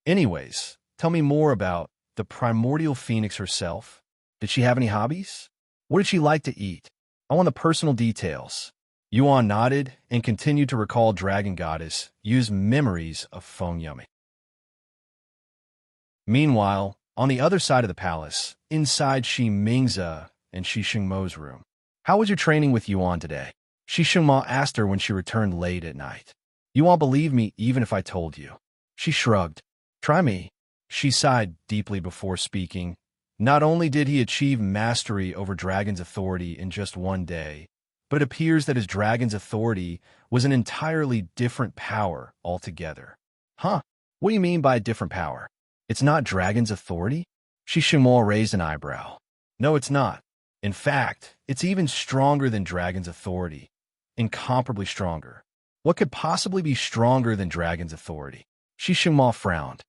S1: Anyways, tell me more about the primordial phoenix herself. Did she have any hobbies? What did she like to eat? I want the personal details. Yuan nodded and continued to recall Dragon Goddess Yu's memories of Feng Yummy. Meanwhile, on the other side of the palace, inside Shi Mingze and Shi Shengmo's room. How was your training with Yuan today? Shi Shengmo asked her when she returned late at night. You won't believe me even if I told you. She shrugged. Try me. She sighed deeply before speaking. Not only did he achieve mastery over Dragon's authority in just one day, but it appears that his Dragon's authority was an entirely different power altogether. Huh? What do you mean by a different power? It's not Dragon's authority? Shi Shengmo raised an eyebrow. No, it's not. In fact, it's even stronger than Dragon's authority. Incomparably stronger. What could possibly be stronger than Dragon's authority? Shi Shengmo frowned.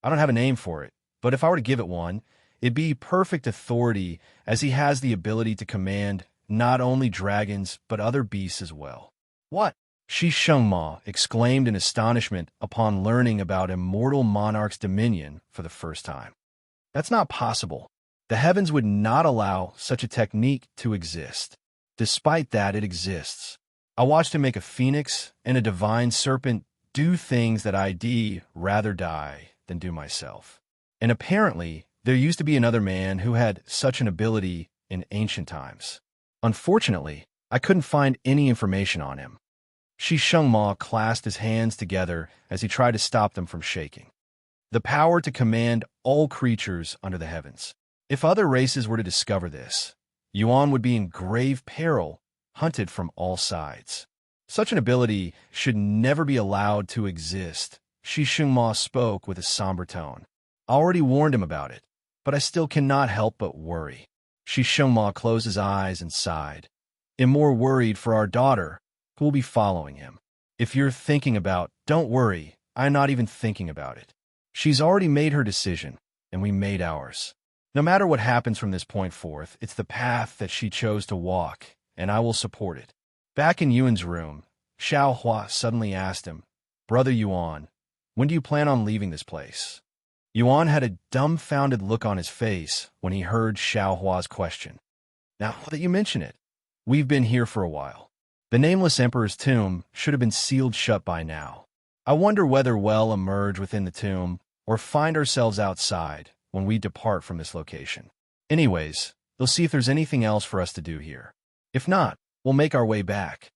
S1: I don't have a name for it, but if I were to give it one, it'd be perfect authority, as he has the ability to command not only dragons, but other beasts as well. What? Shi Shengmo exclaimed in astonishment upon learning about Immortal Monarch's dominion for the first time. That's not possible. The heavens would not allow such a technique to exist. Despite that, it exists. I watched him make a phoenix and a divine serpent do things that I'd rather die than do myself. And apparently, there used to be another man who had such an ability in ancient times. Unfortunately, I couldn't find any information on him. Shi Shengmo clasped his hands together as he tried to stop them from shaking. The power to command all creatures under the heavens. If other races were to discover this, Yuan would be in grave peril, hunted from all sides. Such an ability should never be allowed to exist. Shi Shengmo spoke with a somber tone. I already warned him about it, but I still cannot help but worry. Shi Shengmo closed his eyes and sighed. I'm more worried for our daughter, who will be following him. If you're thinking about, don't worry, I'm not even thinking about it. She's already made her decision, and we made ours. No matter what happens from this point forth, it's the path that she chose to walk, and I will support it. Back in Yuan's room, Xiao Hua suddenly asked him, Brother Yuan, when do you plan on leaving this place? Yuan had a dumbfounded look on his face when he heard Xiao Hua's question. Now that you mention it, we've been here for a while. The Nameless Emperor's tomb should have been sealed shut by now. I wonder whether we'll emerge within the tomb or find ourselves outside when we depart from this location. Anyways, they'll see if there's anything else for us to do here. If not, we'll make our way back.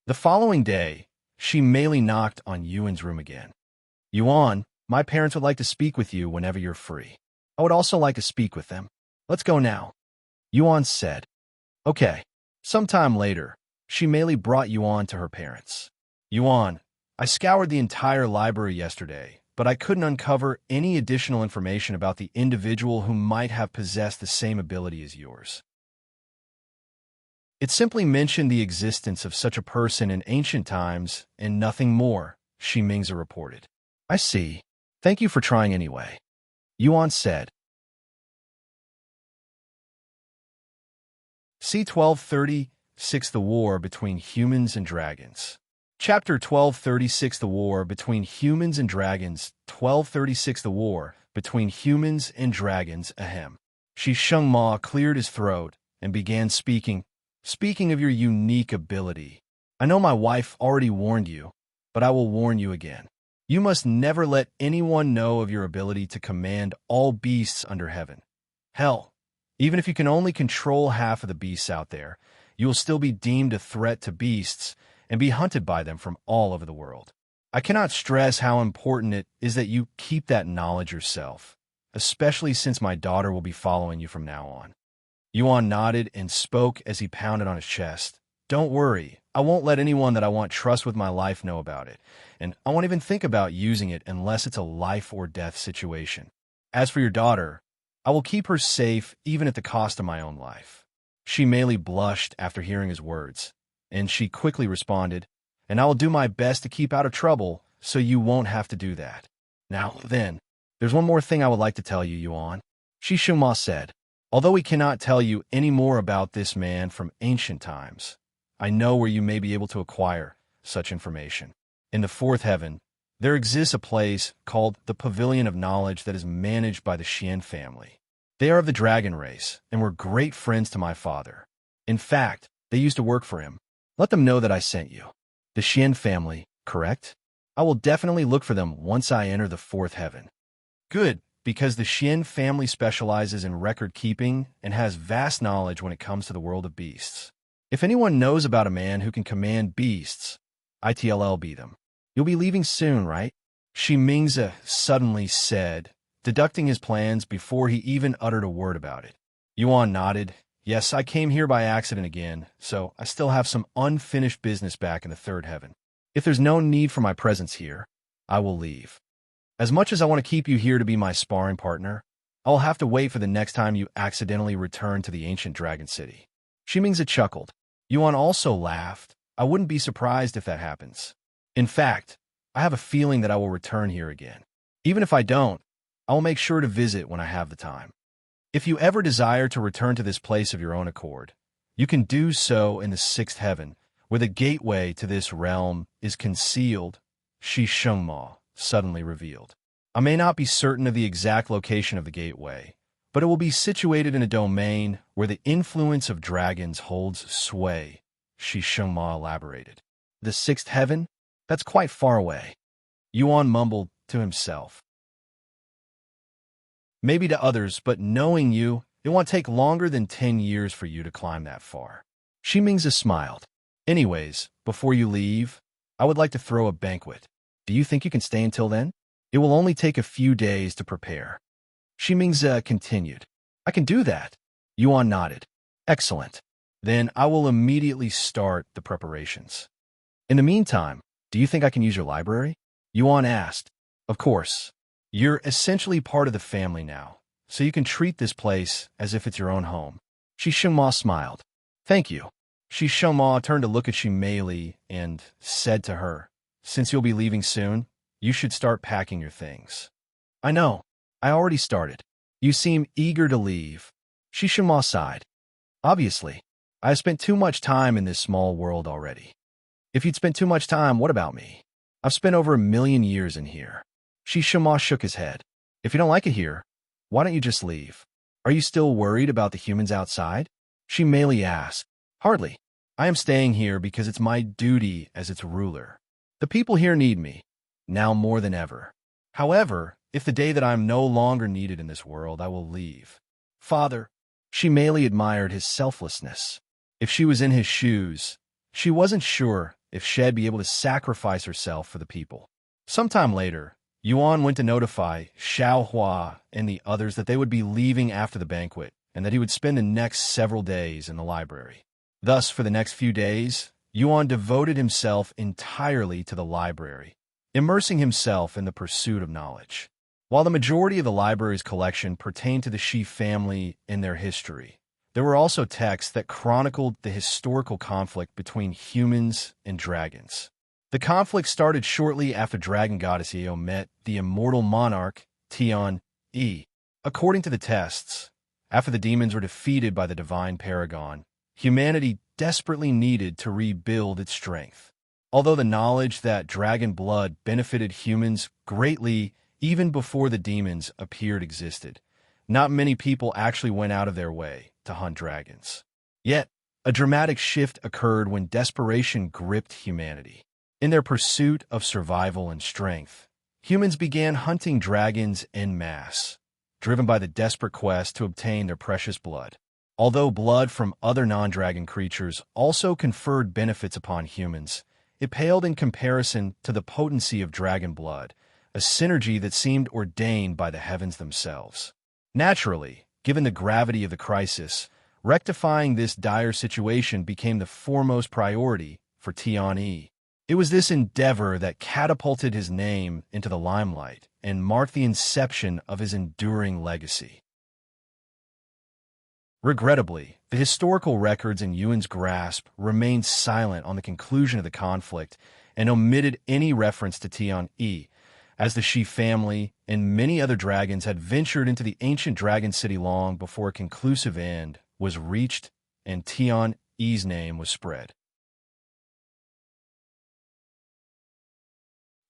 S1: The following day, she merely knocked on Yuan's room again. Yuan, my parents would like to speak with you whenever you're free. I would also like to speak with them. Let's go now. Yuan said. Okay. Sometime later, she merely brought Yuan to her parents. Yuan, I scoured the entire library yesterday, but I couldn't uncover any additional information about the individual who might have possessed the same ability as yours. It simply mentioned the existence of such a person in ancient times and nothing more, Shi Mingze reported. I see. Thank you for trying anyway. Yuan said. C1236 The War Between Humans and Dragons. Chapter 1236 The War Between Humans and Dragons. 1236 The War Between Humans and Dragons. Ahem. Shi Shengmo cleared his throat and began speaking. Speaking of your unique ability, I know my wife already warned you, but I will warn you again. You must never let anyone know of your ability to command all beasts under heaven. Hell, even if you can only control half of the beasts out there, you will still be deemed a threat to beasts and be hunted by them from all over the world. I cannot stress how important it is that you keep that knowledge yourself, especially since my daughter will be following you from now on. Yuan nodded and spoke as he pounded on his chest. Don't worry, I won't let anyone that I want trust with my life know about it, and I won't even think about using it unless it's a life or death situation. As for your daughter, I will keep her safe even at the cost of my own life. She merely blushed after hearing his words, and she quickly responded, and I will do my best to keep out of trouble so you won't have to do that. Now then, there's one more thing I would like to tell you, Yuan. C1259 Hua said, although we cannot tell you any more about this man from ancient times, I know where you may be able to acquire such information. In the fourth heaven, there exists a place called the Pavilion of Knowledge that is managed by the Tian family. They are of the dragon race and were great friends to my father. In fact, they used to work for him. Let them know that I sent you. The Tian family, correct? I will definitely look for them once I enter the fourth heaven. Good, because the Tian family specializes in record keeping and has vast knowledge when it comes to the world of beasts. If anyone knows about a man who can command beasts, it'll be them. You'll be leaving soon, right? Mingze suddenly said, deducting his plans before he even uttered a word about it. Yuan nodded. Yes, I came here by accident again, so I still have some unfinished business back in the third heaven. If there's no need for my presence here, I will leave. As much as I want to keep you here to be my sparring partner, I will have to wait for the next time you accidentally return to the ancient dragon city. Mingze chuckled. Yuan also laughed. I wouldn't be surprised if that happens. In fact, I have a feeling that I will return here again. Even if I don't, I will make sure to visit when I have the time. If you ever desire to return to this place of your own accord, you can do so in the sixth heaven, where the gateway to this realm is concealed, C1259 suddenly revealed. I may not be certain of the exact location of the gateway, but it will be situated in a domain where the influence of dragons holds sway, C1259 elaborated. The sixth heaven? That's quite far away. Yuan mumbled to himself. Maybe to others, but knowing you, it won't take longer than 10 years for you to climb that far. Mingze smiled. Anyways, before you leave, I would like to throw a banquet. Do you think you can stay until then? It will only take a few days to prepare. Mingze continued. I can do that. Yuan nodded. Excellent. Then I will immediately start the preparations. In the meantime, do you think I can use your library? Yuan asked. Of course. You're essentially part of the family now, so you can treat this place as if it's your own home. C1259 smiled. Thank you. C1259 turned to look at Mei and said to her, since you'll be leaving soon, you should start packing your things. I know. I already started. You seem eager to leave. C1259 sighed. Obviously, I have spent too much time in this small world already. If you'd spent too much time, what about me? I've spent over 1,000,000 years in here. C1259 shook his head. If you don't like it here, why don't you just leave? Are you still worried about the humans outside? Mei asked. Hardly. I am staying here because it's my duty as its ruler. The people here need me, now more than ever. However, if the day that I am no longer needed in this world, I will leave. Father, Mei admired his selflessness. If she was in his shoes, she wasn't sure if she'd be able to sacrifice herself for the people. Sometime later, Yuan went to notify Xiao Hua and the others that they would be leaving after the banquet and that he would spend the next several days in the library. Thus, for the next few days, Yuan devoted himself entirely to the library, immersing himself in the pursuit of knowledge. While the majority of the library's collection pertained to the Shi family and their history, there were also texts that chronicled the historical conflict between humans and dragons. The conflict started shortly after dragon goddess Yeyou met the immortal monarch, Tian. According to the texts, after the demons were defeated by the divine paragon, humanity desperately needed to rebuild its strength. Although the knowledge that dragon blood benefited humans greatly even before the demons appeared existed, not many people actually went out of their way to hunt dragons. Yet, a dramatic shift occurred when desperation gripped humanity. In their pursuit of survival and strength, humans began hunting dragons en masse, driven by the desperate quest to obtain their precious blood. Although blood from other non-dragon creatures also conferred benefits upon humans, it paled in comparison to the potency of dragon blood, a synergy that seemed ordained by the heavens themselves. Naturally, given the gravity of the crisis, rectifying this dire situation became the foremost priority for Tian. It was this endeavor that catapulted his name into the limelight and marked the inception of his enduring legacy. Regrettably, the historical records in Yuan's grasp remained silent on the conclusion of the conflict and omitted any reference to Tian, as the Shi family and many other dragons had ventured into the ancient dragon city long before a conclusive end was reached and Tian's name was spread.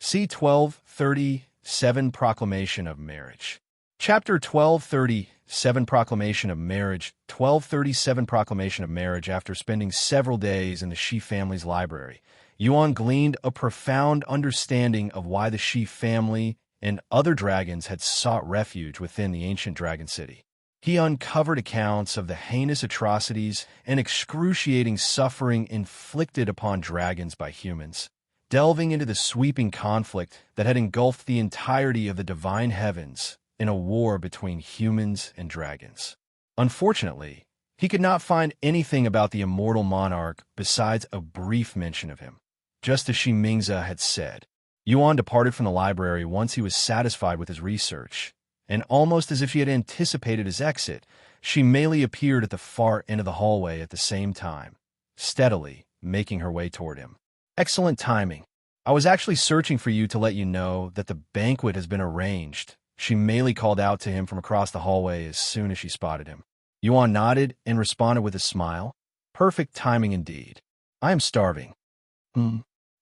S1: C1237 Proclamation of Marriage. Chapter 1237 Proclamation of Marriage. 1237 Proclamation of Marriage. After spending several days in the Shi family's library, Yuan gleaned a profound understanding of why the Shi family and other dragons had sought refuge within the ancient dragon city. He uncovered accounts of the heinous atrocities and excruciating suffering inflicted upon dragons by humans, delving into the sweeping conflict that had engulfed the entirety of the divine heavens in a war between humans and dragons. Unfortunately, he could not find anything about the immortal monarch besides a brief mention of him. Just as Shi Mingze had said, Yuan departed from the library once he was satisfied with his research, and almost as if she had anticipated his exit, she merely appeared at the far end of the hallway at the same time, steadily making her way toward him. Excellent timing. I was actually searching for you to let you know that the banquet has been arranged. She merely called out to him from across the hallway as soon as she spotted him. Yuan nodded and responded with a smile. Perfect timing indeed. I am starving.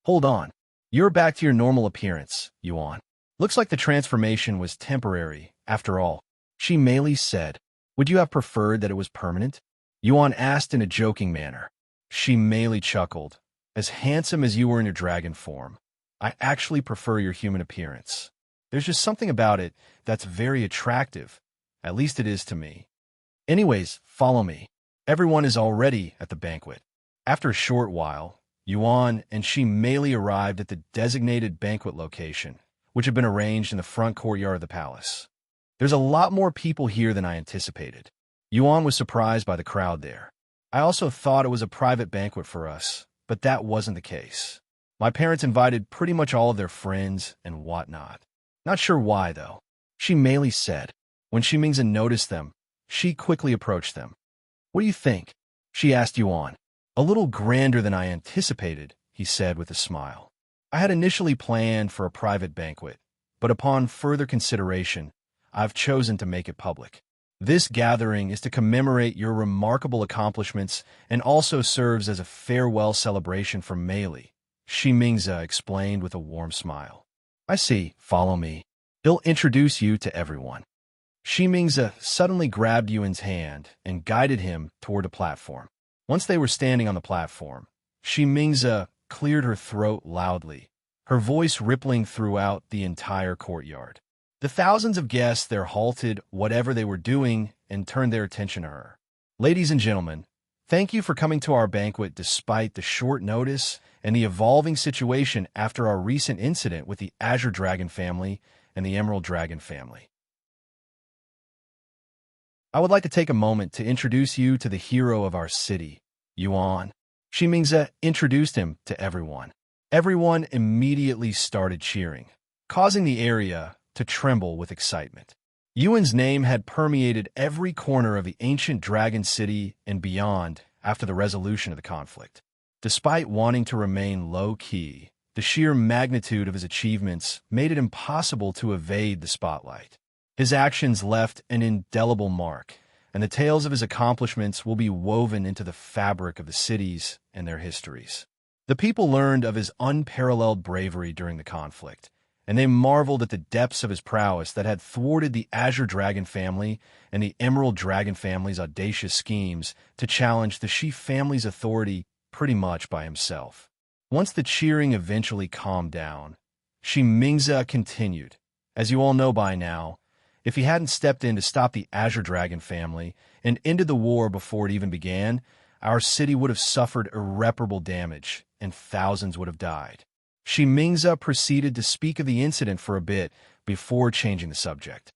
S1: Hold on. You're back to your normal appearance, Yuan. Looks like the transformation was temporary, after all. She merely said, would you have preferred that it was permanent? Yuan asked in a joking manner. She merely chuckled. As handsome as you were in your dragon form, I actually prefer your human appearance. There's just something about it that's very attractive. At least it is to me. Anyways, follow me. Everyone is already at the banquet. After a short while, Yuan and Shi merely arrived at the designated banquet location, which had been arranged in the front courtyard of the palace. There's a lot more people here than I anticipated. Yuan was surprised by the crowd there. I also thought it was a private banquet for us, but that wasn't the case. My parents invited pretty much all of their friends and whatnot. Not sure why, though. She merely said. When Shi Mingze noticed them, she quickly approached them. What do you think? She asked Yuan. A little grander than I anticipated, he said with a smile. I had initially planned for a private banquet, but upon further consideration, I've chosen to make it public. This gathering is to commemorate your remarkable accomplishments and also serves as a farewell celebration for Meili, Shi Mingze explained with a warm smile. I see, follow me. He'll introduce you to everyone. Shi Mingze suddenly grabbed Yuan's hand and guided him toward a platform. Once they were standing on the platform, Shi Mingze cleared her throat loudly, her voice rippling throughout the entire courtyard. The thousands of guests there halted whatever they were doing and turned their attention to her. Ladies and gentlemen, thank you for coming to our banquet despite the short notice and the evolving situation after our recent incident with the Azure Dragon family and the Emerald Dragon family. I would like to take a moment to introduce you to the hero of our city, Yuan. Shi Mingze introduced him to everyone. Everyone immediately started cheering, causing the area to tremble with excitement. Yuan's name had permeated every corner of the ancient dragon city and beyond after the resolution of the conflict. Despite wanting to remain low-key, the sheer magnitude of his achievements made it impossible to evade the spotlight. His actions left an indelible mark, and the tales of his accomplishments will be woven into the fabric of the cities and their histories. The people learned of his unparalleled bravery during the conflict, and they marveled at the depths of his prowess that had thwarted the Azure Dragon family and the Emerald Dragon family's audacious schemes to challenge the Shi family's authority pretty much by himself. Once the cheering eventually calmed down, Shi Mingze continued. As you all know by now, if he hadn't stepped in to stop the Azure Dragon family and ended the war before it even began, our city would have suffered irreparable damage, and thousands would have died. Shi Mingze proceeded to speak of the incident for a bit before changing the subject.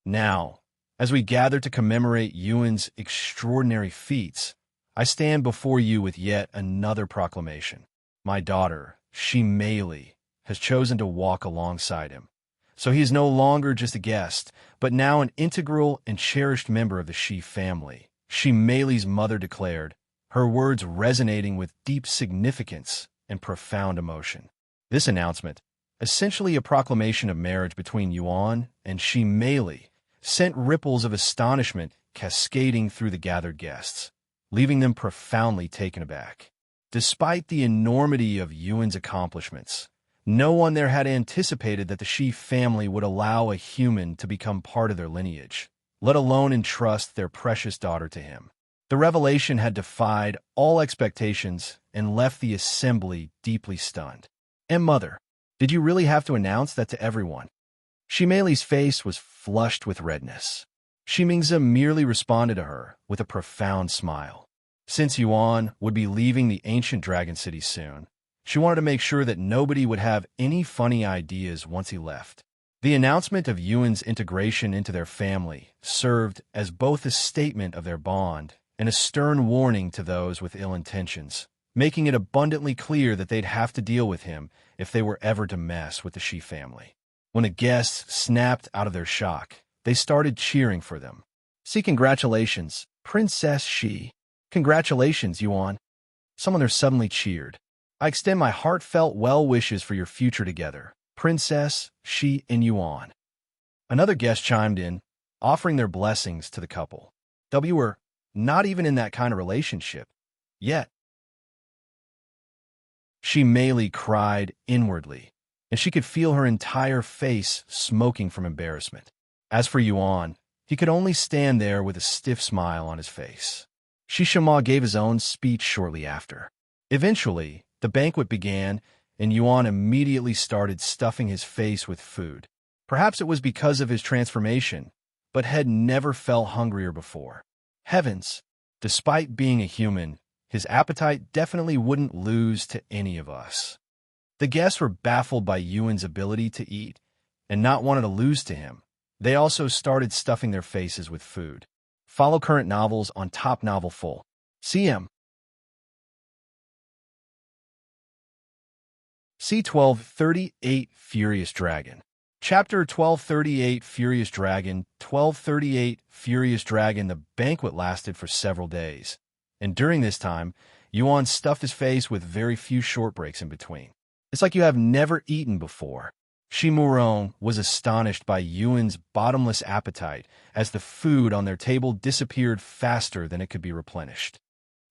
S1: Now, as we gather to commemorate Yuan's extraordinary feats, I stand before you with yet another proclamation. My daughter, Shi Mei, has chosen to walk alongside him. So he is no longer just a guest, but now an integral and cherished member of the Shi family, Shi Mei's mother declared, her words resonating with deep significance and profound emotion. This announcement, essentially a proclamation of marriage between Yuan and Shi Mei, sent ripples of astonishment cascading through the gathered guests, leaving them profoundly taken aback. Despite the enormity of Yuan's accomplishments, no one there had anticipated that the Shi family would allow a human to become part of their lineage, let alone entrust their precious daughter to him. The revelation had defied all expectations and left the assembly deeply stunned. And mother, did you really have to announce that to everyone? Shi Mei's face was flushed with redness. Shi Mingze merely responded to her with a profound smile. Since Yuan would be leaving the ancient dragon city soon, she wanted to make sure that nobody would have any funny ideas once he left. The announcement of Yuan's integration into their family served as both a statement of their bond and a stern warning to those with ill intentions, making it abundantly clear that they'd have to deal with him if they were ever to mess with the Shi family. When the guests snapped out of their shock, they started cheering for them. "See, congratulations, Princess Shi. Congratulations, Yuan." Someone there suddenly cheered. "I extend my heartfelt well wishes for your future together, Princess Shi and Yuan." Another guest chimed in, offering their blessings to the couple. "We were not even in that kind of relationship yet." Shi Mei cried inwardly, and she could feel her entire face smoking from embarrassment. As for Yuan, he could only stand there with a stiff smile on his face. Shi Shima gave his own speech shortly after. Eventually, the banquet began, and Yuan immediately started stuffing his face with food. Perhaps it was because of his transformation, but had never felt hungrier before. Heavens, despite being a human, his appetite definitely wouldn't lose to any of us. The guests were baffled by Yuan's ability to eat and not wanting to lose to him. They also started stuffing their faces with food. Follow current novels on Top Novel Full. CM. C1238 Furious Dragon. Chapter 1238 Furious Dragon. 1238 Furious Dragon. The banquet lasted for several days, and during this time, Yuan stuffed his face with very few short breaks in between. "It's like you have never eaten before." Shi Murong was astonished by Yuan's bottomless appetite as the food on their table disappeared faster than it could be replenished.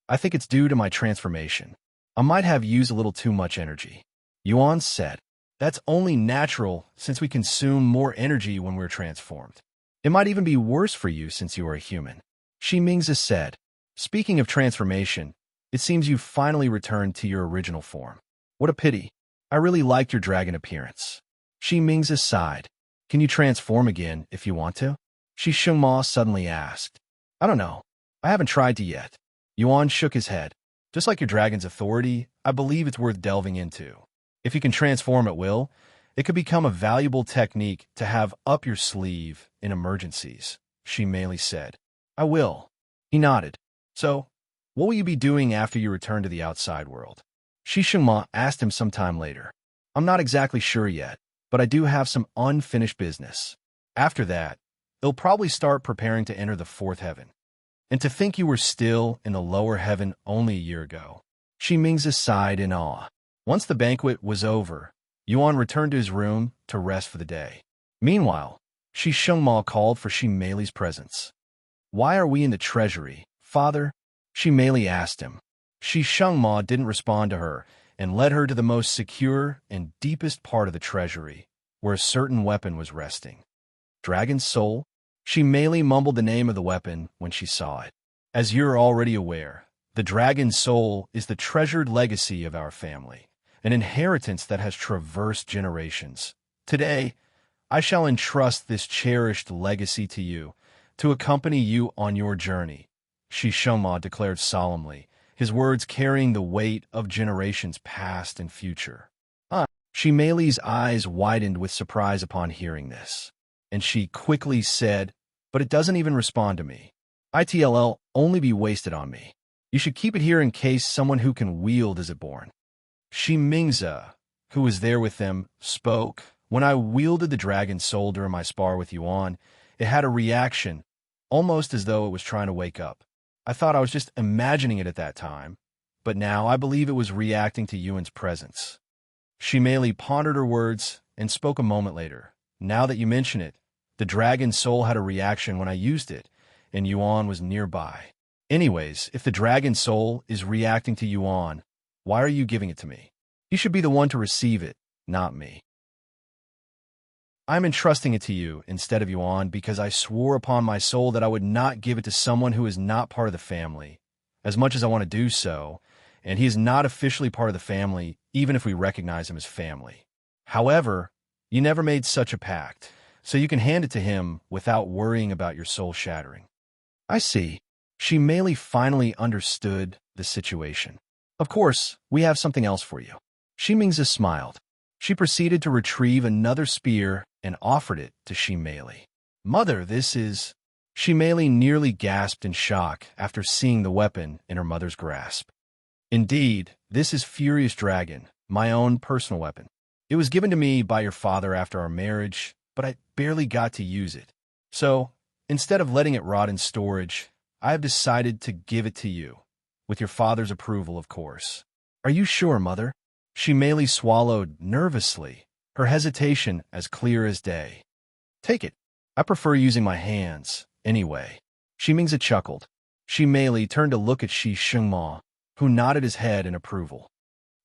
S1: "I think it's due to my transformation. I might have used a little too much energy," Yuan said. "That's only natural since we consume more energy when we're transformed. It might even be worse for you since you are a human," Shi Mingze said. "Speaking of transformation, it seems you've finally returned to your original form. What a pity. I really liked your dragon appearance." Shi Mingze sighed. "Can you transform again if you want to?" Shi Shengma suddenly asked. "I don't know. I haven't tried to yet." Yuan shook his head. "Just like your dragon's authority, I believe it's worth delving into. If you can transform at will, it could become a valuable technique to have up your sleeve in emergencies," Shi Mei said. "I will." He nodded. "So, what will you be doing after you return to the outside world?" Shi Shengma asked him sometime later. "I'm not exactly sure yet, but I do have some unfinished business. After that, it'll probably start preparing to enter the fourth heaven. And to think you were still in the lower heaven only a year ago." Shi Mingze sighed in awe. Once the banquet was over, Yuan returned to his room to rest for the day. Meanwhile, Shi Shengma called for Shi Mei's presence. "Why are we in the treasury, father?" Shi Mei asked him. Shi Shengma didn't respond to her and led her to the most secure and deepest part of the treasury, where a certain weapon was resting. "Dragon's Soul?" Shi Mei mumbled the name of the weapon when she saw it. "As you're already aware, the Dragon's Soul is the treasured legacy of our family, an inheritance that has traversed generations. Today, I shall entrust this cherished legacy to you, to accompany you on your journey, Hua declared solemnly, his words carrying the weight of generations past and future. Shimei's eyes widened with surprise upon hearing this, and she quickly said, "But it doesn't even respond to me. It'll only be wasted on me. You should keep it here in case someone who can wield is born." Shimingza, who was there with them, spoke. "When I wielded the dragon soul during my spar with Yuan, it had a reaction, almost as though it was trying to wake up. I thought I was just imagining it at that time, but now I believe it was reacting to Yuan's presence." Shimei pondered her words and spoke a moment later. "Now that you mention it, the dragon soul had a reaction when I used it, and Yuan was nearby. Anyways, if the dragon soul is reacting to Yuan, why are you giving it to me? You should be the one to receive it, not me. I'm entrusting it to you instead of Yuan because I swore upon my soul that I would not give it to someone who is not part of the family, as much as I want to do so, and he is not officially part of the family, even if we recognize him as family. However, you never made such a pact, so you can hand it to him without worrying about your soul shattering." "I see." Shimei finally understood the situation. "Of course, we have something else for you." Shimingza smiled. She proceeded to retrieve another spear and offered it to Shimei. "Mother, this is—" Shimei nearly gasped in shock after seeing the weapon in her mother's grasp. "Indeed, this is Furious Dragon, my own personal weapon. It was given to me by your father after our marriage, but I barely got to use it. So, instead of letting it rot in storage, I have decided to give it to you, with your father's approval, of course." "Are you sure, Mother?" Shimei swallowed nervously, her hesitation as clear as day. "Take it. I prefer using my hands, anyway." Shimingza chuckled. Shimei turned to look at Shima, who nodded his head in approval.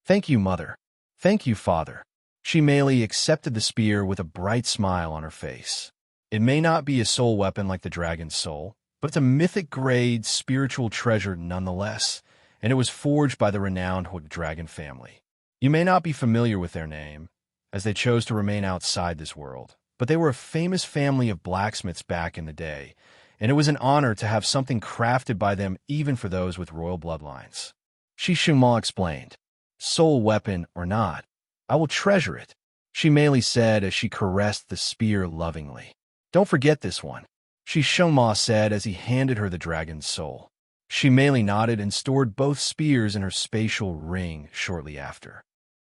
S1: "Thank you, Mother. Thank you, Father." Shimei accepted the spear with a bright smile on her face. It may not be a soul weapon like the dragon's soul, but it's a mythic-grade spiritual treasure nonetheless, and it was forged by the renowned dragon family. You may not be familiar with their name, as they chose to remain outside this world, but they were a famous family of blacksmiths back in the day, and it was an honor to have something crafted by them even for those with royal bloodlines. Shima explained. "Soul weapon or not, I will treasure it," Shimei said as she caressed the spear lovingly. "Don't forget this one," Shima said as he handed her the dragon's soul. Shimei nodded and stored both spears in her spatial ring shortly after.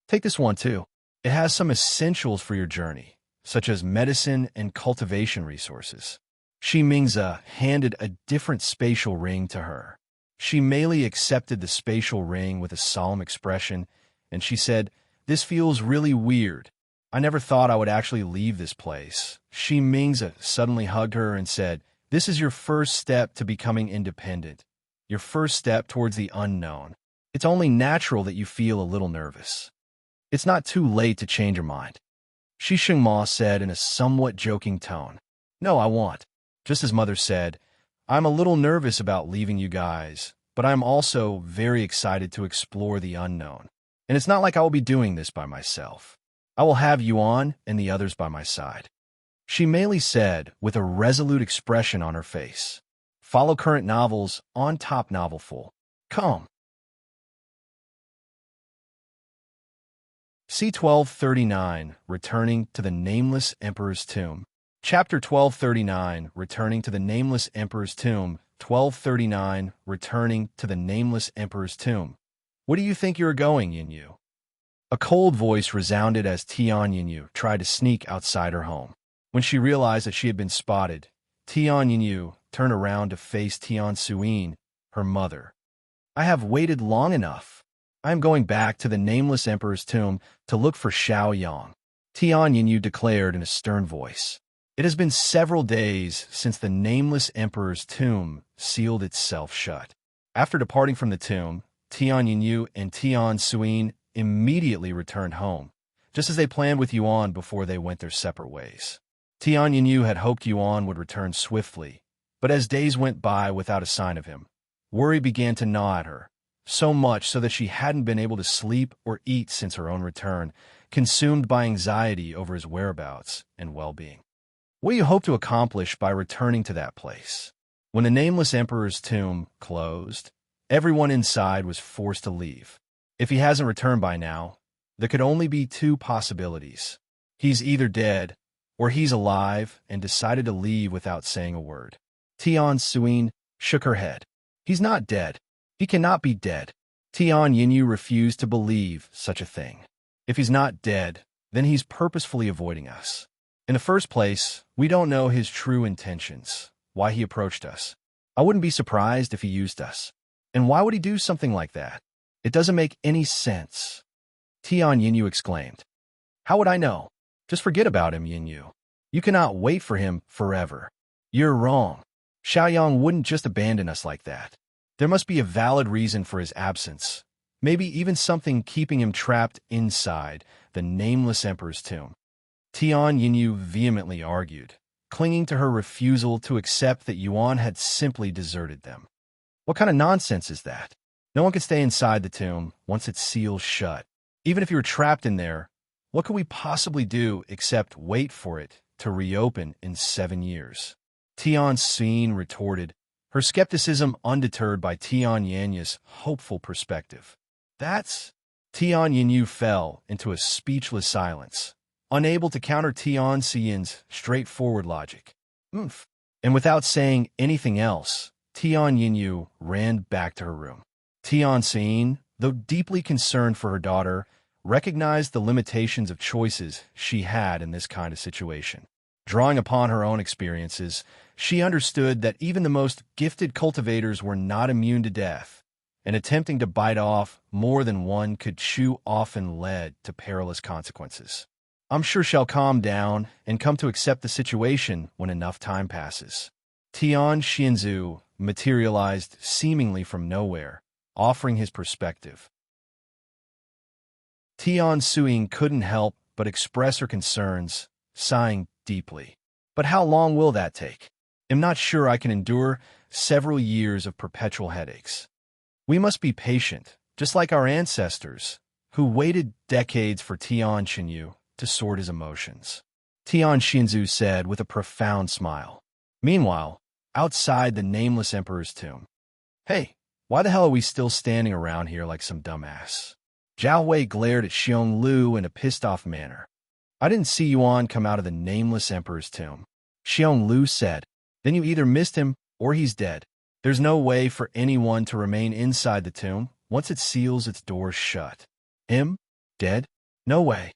S1: "Take this one too. It has some essentials for your journey, such as medicine and cultivation resources." Shimingza handed a different spatial ring to her. Shimei accepted the spatial ring with a solemn expression, and she said, "This feels really weird. I never thought I would actually leave this place." Shimingza suddenly hugged her and said, "This is your first step to becoming independent, your first step towards the unknown. It's only natural that you feel a little nervous. It's not too late to change your mind." Shima said in a somewhat joking tone. "No, I won't." Just as Mother said, "I'm a little nervous about leaving you guys, but I'm also very excited to explore the unknown. And it's not like I will be doing this by myself. I will have Yuan and the others by my side," Shimei said with a resolute expression on her face. Follow current novels on topnovelful.com. C1239, Returning to the Nameless Emperor's Tomb. Chapter 1239, Returning to the Nameless Emperor's Tomb. 1239, Returning to the Nameless Emperor's Tomb. "Where do you think you're going, Yanyu?" A cold voice resounded as Yanyu tried to sneak outside her home. When she realized that she had been spotted, Yanyu turned around to face Tian Suyin, her mother. "I have waited long enough. I am going back to the Nameless Emperor's tomb to look for Xiao Yang," Yanyu declared in a stern voice. It has been several days since the Nameless Emperor's tomb sealed itself shut. After departing from the tomb, Yanyu and Tian Suyin immediately returned home, just as they planned with Yuan before they went their separate ways. Yanyu had hoped Yuan would return swiftly, but as days went by without a sign of him, worry began to gnaw at her, so much so that she hadn't been able to sleep or eat since her own return, consumed by anxiety over his whereabouts and well-being. What do you hope to accomplish by returning to that place? When the Nameless Emperor's tomb closed, everyone inside was forced to leave. If he hasn't returned by now, there could only be two possibilities. He's either dead, or he's alive and decided to leave without saying a word. Tian Suyin shook her head. He's not dead. He cannot be dead. Tian Yanyu refused to believe such a thing. If he's not dead, then he's purposefully avoiding us. In the first place, we don't know his true intentions, why he approached us. I wouldn't be surprised if he used us. And why would he do something like that? It doesn't make any sense. Tian Yanyu exclaimed. How would I know? Just forget about him, Yanyu. You cannot wait for him forever. You're wrong. Xiaoyang wouldn't just abandon us like that. There must be a valid reason for his absence. Maybe even something keeping him trapped inside the Nameless Emperor's tomb. Tian Yanyu vehemently argued, clinging to her refusal to accept that Yuan had simply deserted them. What kind of nonsense is that? No one can stay inside the tomb once it's sealed shut. Even if you were trapped in there, what could we possibly do except wait for it to reopen in 7 years? Tian Suyin retorted, her skepticism undeterred by Tian Yanyu's hopeful perspective. That's... Tian Yanyu fell into a speechless silence, unable to counter Tian Suyin's straightforward logic. Oomph. And without saying anything else, Tian Yanyu ran back to her room. Tian Suyin, though deeply concerned for her daughter, recognized the limitations of choices she had in this kind of situation. Drawing upon her own experiences, she understood that even the most gifted cultivators were not immune to death, and attempting to bite off more than one could chew often led to perilous consequences. I'm sure she'll calm down and come to accept the situation when enough time passes. Tian Xianzu materialized seemingly from nowhere, offering his perspective. Tian Suyin couldn't help but express her concerns, sighing deeply. But how long will that take? I'm not sure I can endure several years of perpetual headaches. We must be patient, just like our ancestors, who waited decades for Tian Xinyu to sort his emotions. Tian Xinzu said with a profound smile. Meanwhile, outside the Nameless Emperor's tomb. Hey, why the hell are we still standing around here like some dumbass? Zhao Hui glared at Xiong Lu in a pissed-off manner. I didn't see Yuan come out of the Nameless Emperor's tomb. Xiong Lu said, then you either missed him or he's dead. There's no way for anyone to remain inside the tomb once it seals its doors shut. Him? Dead? No way.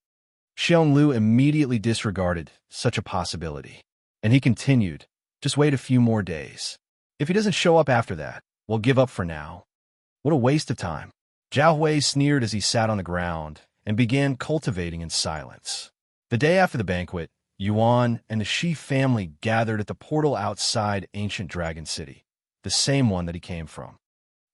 S1: Xiong Lu immediately disregarded such a possibility. And he continued, just wait a few more days. If he doesn't show up after that, we'll give up for now. What a waste of time. Zhao Hui sneered as he sat on the ground and began cultivating in silence. The day after the banquet, Yuan and the Shi family gathered at the portal outside Ancient Dragon City, the same one that he came from.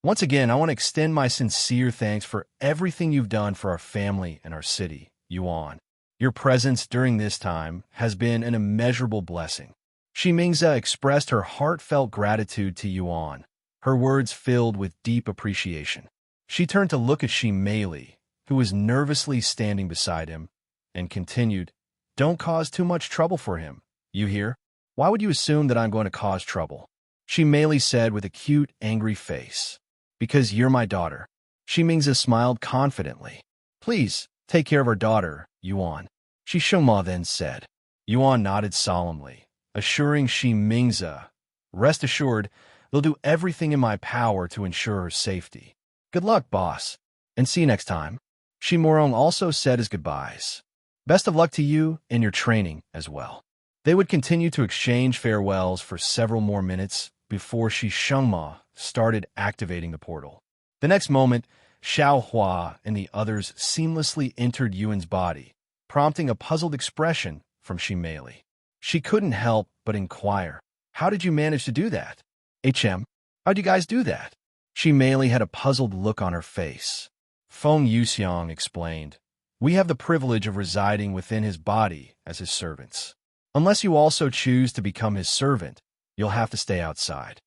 S1: Once again, I want to extend my sincere thanks for everything you've done for our family and our city, Yuan. Your presence during this time has been an immeasurable blessing. Shi Mingze expressed her heartfelt gratitude to Yuan, her words filled with deep appreciation. She turned to look at Shi Meili, who was nervously standing beside him, and continued, don't cause too much trouble for him. You hear? Why would you assume that I'm going to cause trouble? Shi Meili said with a cute, angry face. Because you're my daughter. Shi Mingze smiled confidently. Please, take care of our daughter, Yuan. Shi Shengma then said. Yuan nodded solemnly, assuring Shi Mingze, rest assured, they'll do everything in my power to ensure her safety. Good luck, boss, and see you next time. Shi Morong also said his goodbyes. Best of luck to you in your training as well. They would continue to exchange farewells for several more minutes before Shi Shengma started activating the portal. The next moment, Xiao Hua and the others seamlessly entered Yuan's body, prompting a puzzled expression from Shi Meili. She couldn't help but inquire, how did you manage to do that? How'd you guys do that? Shi Meili had a puzzled look on her face. Feng Yuxiang explained, we have the privilege of residing within his body as his servants. Unless you also choose to become his servant, you'll have to stay outside.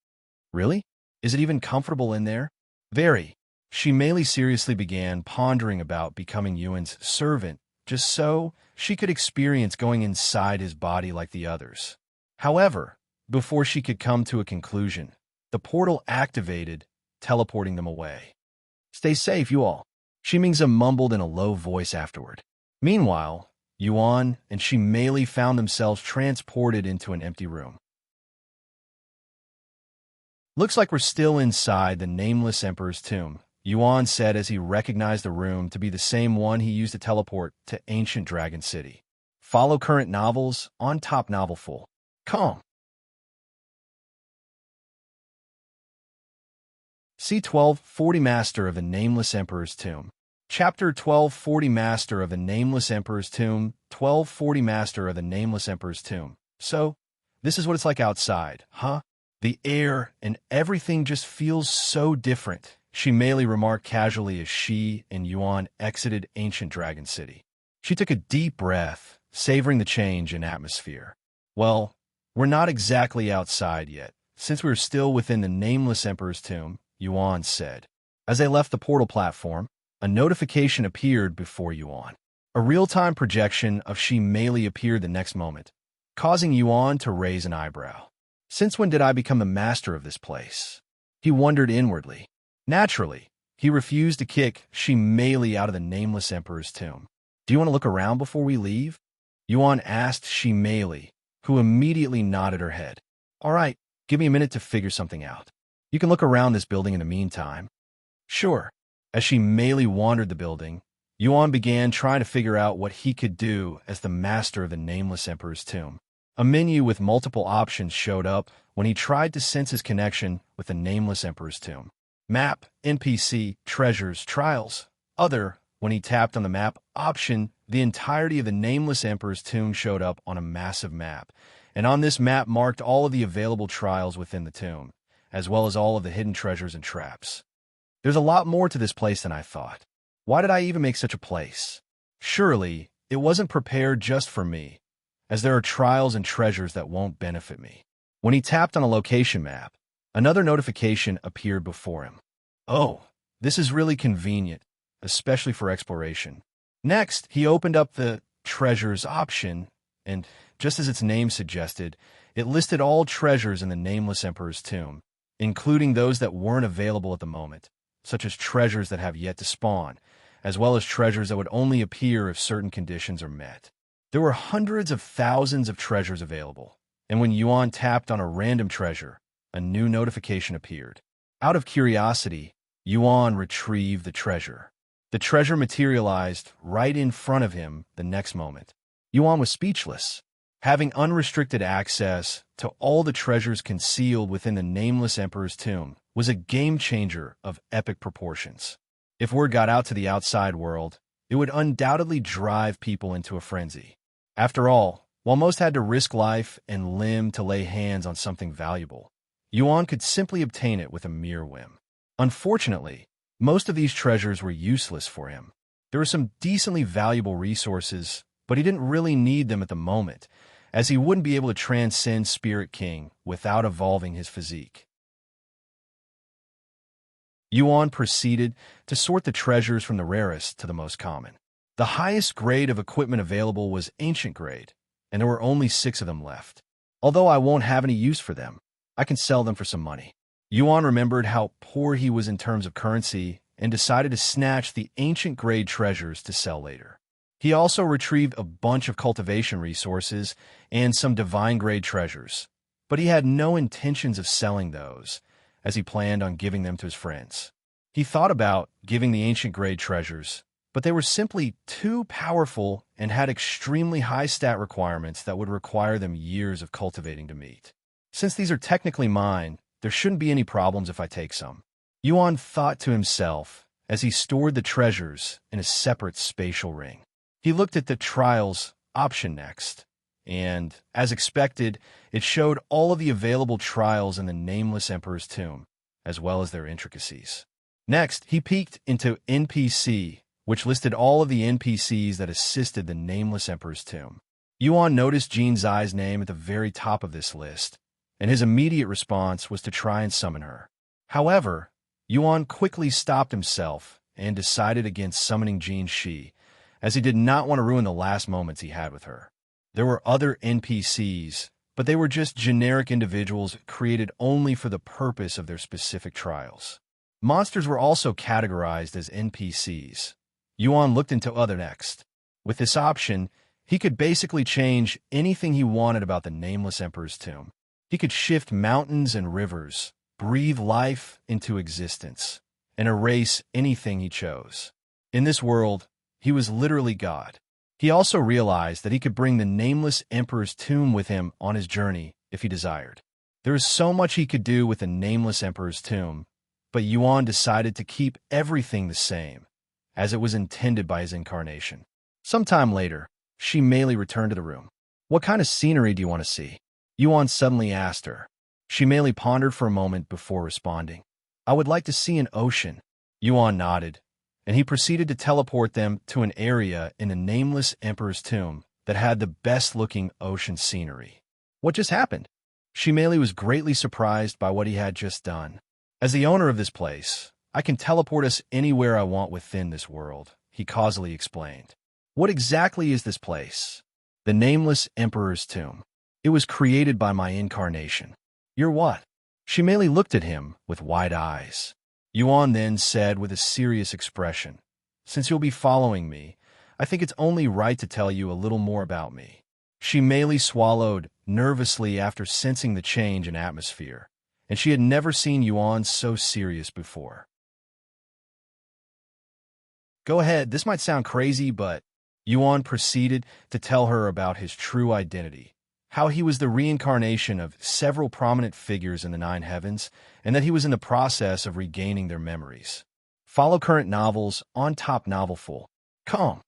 S1: Really? Is it even comfortable in there? Very. She merely seriously began pondering about becoming Yuan's servant, just so she could experience going inside his body like the others. However, before she could come to a conclusion, the portal activated, teleporting them away. "Stay safe, you all," Shimingza mumbled in a low voice afterward. Meanwhile, Yuan and she merely found themselves transported into an empty room. "Looks like we're still inside the Nameless Emperor's tomb," Yuan said as he recognized the room to be the same one he used to teleport to ancient Dragon City. Follow current novels on Top Novel Full. Calm. C1240 Master of the Nameless Emperor's Tomb. Chapter 1240 Master of the Nameless Emperor's Tomb. 1240 Master of the Nameless Emperor's Tomb. "So, this is what it's like outside, huh? The air and everything just feels so different," she merely remarked casually as she and Yuan exited ancient Dragon City. She took a deep breath, savoring the change in atmosphere. "Well, we're not exactly outside yet, since we're still within the Nameless Emperor's Tomb," Yuan said. As they left the portal platform, a notification appeared before Yuan. A real-time projection of she merely appeared the next moment, causing Yuan to raise an eyebrow. "Since when did I become the master of this place?" He wondered inwardly. Naturally, he refused to kick she merely out of the Nameless Emperor's tomb. "Do you want to look around before we leave?" Yuan asked she merely, who immediately nodded her head. "All right, give me a minute to figure something out. You can look around this building in the meantime." "Sure." As she merely wandered the building, Yuan began trying to figure out what he could do as the master of the Nameless Emperor's tomb. A menu with multiple options showed up when he tried to sense his connection with the Nameless Emperor's tomb. Map, NPC, treasures, trials, other. When he tapped on the map option, the entirety of the Nameless Emperor's tomb showed up on a massive map, and on this map marked all of the available trials within the tomb, as well as all of the hidden treasures and traps. "There's a lot more to this place than I thought. Why did I even make such a place? Surely, it wasn't prepared just for me, as there are trials and treasures that won't benefit me." When he tapped on a location map, another notification appeared before him. "Oh, this is really convenient, especially for exploration." Next, he opened up the treasures option, and just as its name suggested, it listed all treasures in the Nameless Emperor's tomb, including those that weren't available at the moment, such as treasures that have yet to spawn, as well as treasures that would only appear if certain conditions are met. There were hundreds of thousands of treasures available, and when Yuan tapped on a random treasure, a new notification appeared. Out of curiosity, Yuan retrieved the treasure. The treasure materialized right in front of him the next moment. Yuan was speechless. Having unrestricted access to all the treasures concealed within the Nameless Emperor's tomb was a game-changer of epic proportions. If word got out to the outside world, it would undoubtedly drive people into a frenzy. After all, while most had to risk life and limb to lay hands on something valuable, Yuan could simply obtain it with a mere whim. Unfortunately, most of these treasures were useless for him. There were some decently valuable resources, but he didn't really need them at the moment, as he wouldn't be able to transcend Spirit King without evolving his physique. Yuan proceeded to sort the treasures from the rarest to the most common. The highest grade of equipment available was Ancient Grade, and there were only 6 of them left. Although I won't have any use for them, I can sell them for some money. Yuan remembered how poor he was in terms of currency and decided to snatch the Ancient Grade treasures to sell later. He also retrieved a bunch of cultivation resources and some Divine Grade treasures, but he had no intentions of selling those, as he planned on giving them to his friends. He thought about giving the Ancient Grade treasures, but they were simply too powerful and had extremely high stat requirements that would require them years of cultivating to meet. Since these are technically mine, there shouldn't be any problems if I take some. Yuan thought to himself as he stored the treasures in a separate spatial ring. He looked at the Trials option next, and, as expected, it showed all of the available trials in the Nameless Emperor's tomb, as well as their intricacies. Next, he peeked into NPC, which listed all of the NPCs that assisted the Nameless Emperor's tomb. Yuan noticed Jean Zai's name at the very top of this list, and his immediate response was to try and summon her. However, Yuan quickly stopped himself and decided against summoning Jin Shi, as he did not want to ruin the last moments he had with her. There were other NPCs, but they were just generic individuals created only for the purpose of their specific trials. Monsters were also categorized as NPCs. Yuan looked into other next. With this option, he could basically change anything he wanted about the Nameless Emperor's tomb. He could shift mountains and rivers, breathe life into existence, and erase anything he chose. In this world, he was literally God. He also realized that he could bring the Nameless Emperor's tomb with him on his journey if he desired. There is so much he could do with the Nameless Emperor's tomb, but Yuan decided to keep everything the same, as it was intended by his incarnation. Sometime later, she Meili returned to the room. "What kind of scenery do you want to see?" Yuan suddenly asked her. She Meili pondered for a moment before responding. "I would like to see an ocean." Yuan nodded, and he proceeded to teleport them to an area in the Nameless Emperor's tomb that had the best-looking ocean scenery. What just happened? She Meili was greatly surprised by what he had just done. "As the owner of this place, I can teleport us anywhere I want within this world," he causally explained. "What exactly is this place?" "The Nameless Emperor's tomb. It was created by my incarnation." "You're what?" She Meili looked at him with wide eyes. Yuan then said with a serious expression, "Since you'll be following me, I think it's only right to tell you a little more about me." She Meili swallowed nervously after sensing the change in atmosphere, and she had never seen Yuan so serious before. "Go ahead, this might sound crazy, but..." Yuan proceeded to tell her about his true identity, how he was the reincarnation of several prominent figures in the Nine Heavens, and that he was in the process of regaining their memories. Follow current novels on Top Novelful. Come.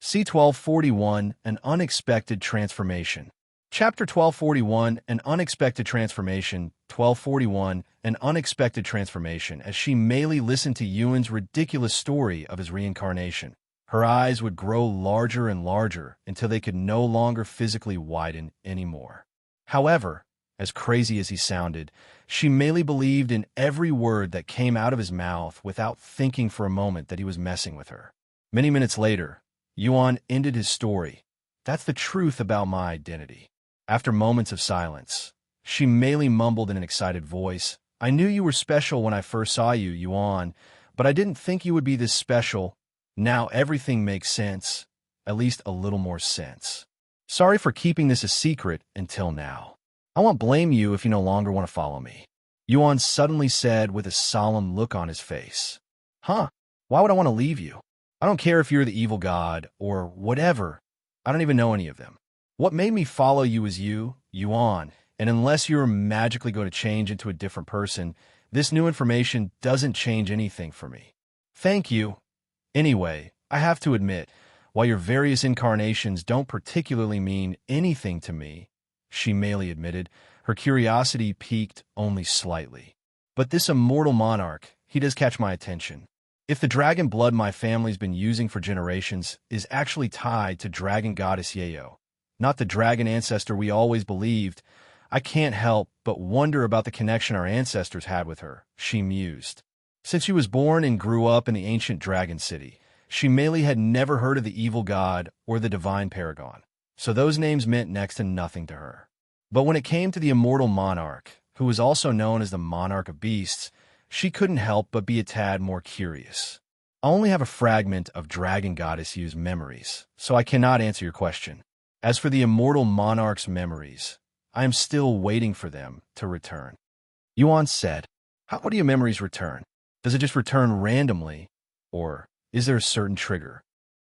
S1: C1241, An Unexpected Transformation. Chapter 1241, An Unexpected Transformation. 1241, An Unexpected Transformation. As she Meili listened to Yuan's ridiculous story of his reincarnation, her eyes would grow larger and larger until they could no longer physically widen anymore. However, as crazy as he sounded, she Meili believed in every word that came out of his mouth without thinking for a moment that he was messing with her. Many minutes later, Yuan ended his story. "That's the truth about my identity." After moments of silence, she Meili mumbled in an excited voice, "I knew you were special when I first saw you, Yuan, but I didn't think you would be this special. Now everything makes sense, at least a little more sense. Sorry for keeping this a secret until now. I won't blame you if you no longer want to follow me," Yuan suddenly said with a solemn look on his face. "Huh? Why would I want to leave you? I don't care if you're the evil god or whatever. I don't even know any of them. What made me follow you is you, Yuan, and unless you're magically going to change into a different person, this new information doesn't change anything for me." "Thank you. Anyway, I have to admit, while your various incarnations don't particularly mean anything to me," she Meili admitted, her curiosity piqued only slightly. "But this immortal monarch, he does catch my attention. If the dragon blood my family's been using for generations is actually tied to dragon goddess Yeyou, not the dragon ancestor we always believed, I can't help but wonder about the connection our ancestors had with her," she mused. Since she was born and grew up in the ancient dragon city, she Meili had never heard of the evil god or the divine paragon, so those names meant next to nothing to her. But when it came to the immortal monarch, who was also known as the monarch of beasts, she couldn't help but be a tad more curious. "I only have a fragment of dragon goddess Yu's memories, so I cannot answer your question. As for the immortal monarch's memories, I am still waiting for them to return." Yuan said, "How do your memories return? Does it just return randomly, or is there a certain trigger?"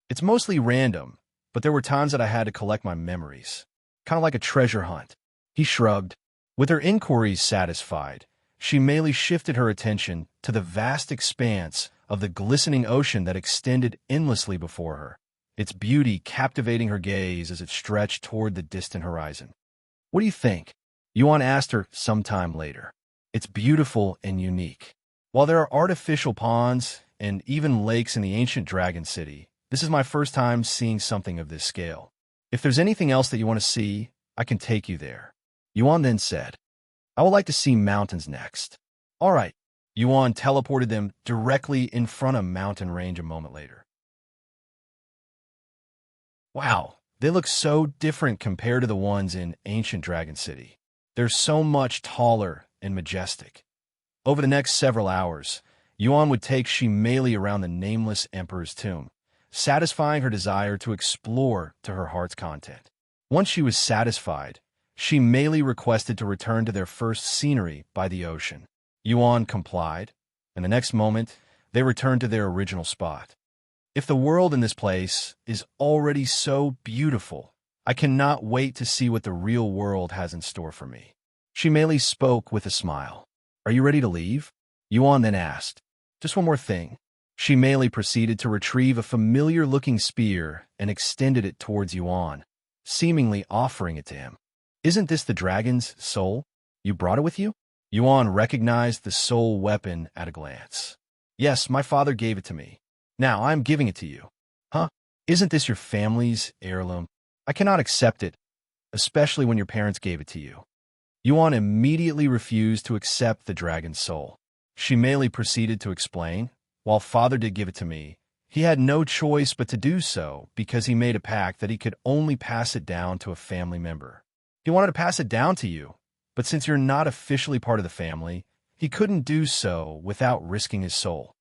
S1: "It's mostly random, but there were times that I had to collect my memories. Kind of like a treasure hunt." He shrugged. With her inquiries satisfied, she Meili shifted her attention to the vast expanse of the glistening ocean that extended endlessly before her, its beauty captivating her gaze as it stretched toward the distant horizon. "What do you think?" Yuan asked her sometime later. "It's beautiful and unique. While there are artificial ponds and even lakes in the ancient dragon city, this is my first time seeing something of this scale. If there's anything else that you want to see, I can take you there." Yuan then said, I would like to see mountains next. All right. Yuan teleported them directly in front of mountain range a moment later. Wow, they look so different compared to the ones in ancient Dragon City. They're so much taller and majestic. Over the next several hours, Yuan would take Shimeli around the Nameless Emperor's tomb, satisfying her desire to explore to her heart's content. Once she was satisfied, Shimeli requested to return to their first scenery by the ocean. Yuan complied, and the next moment, they returned to their original spot. If the world in this place is already so beautiful, I cannot wait to see what the real world has in store for me. Shimeli spoke with a smile. Are you ready to leave? Yuan then asked. Just one more thing. Shimeli proceeded to retrieve a familiar-looking spear and extended it towards Yuan, seemingly offering it to him. Isn't this the dragon's soul? You brought it with you? Yuan recognized the soul weapon at a glance. Yes, my father gave it to me. Now I'm giving it to you. Huh? Isn't this your family's heirloom? I cannot accept it, especially when your parents gave it to you. Yuan immediately refused to accept the dragon's soul. Shimeli proceeded to explain, while father did give it to me, he had no choice but to do so because he made a pact that he could only pass it down to a family member. He wanted to pass it down to you, but since you're not officially part of the family, he couldn't do so without risking his soul.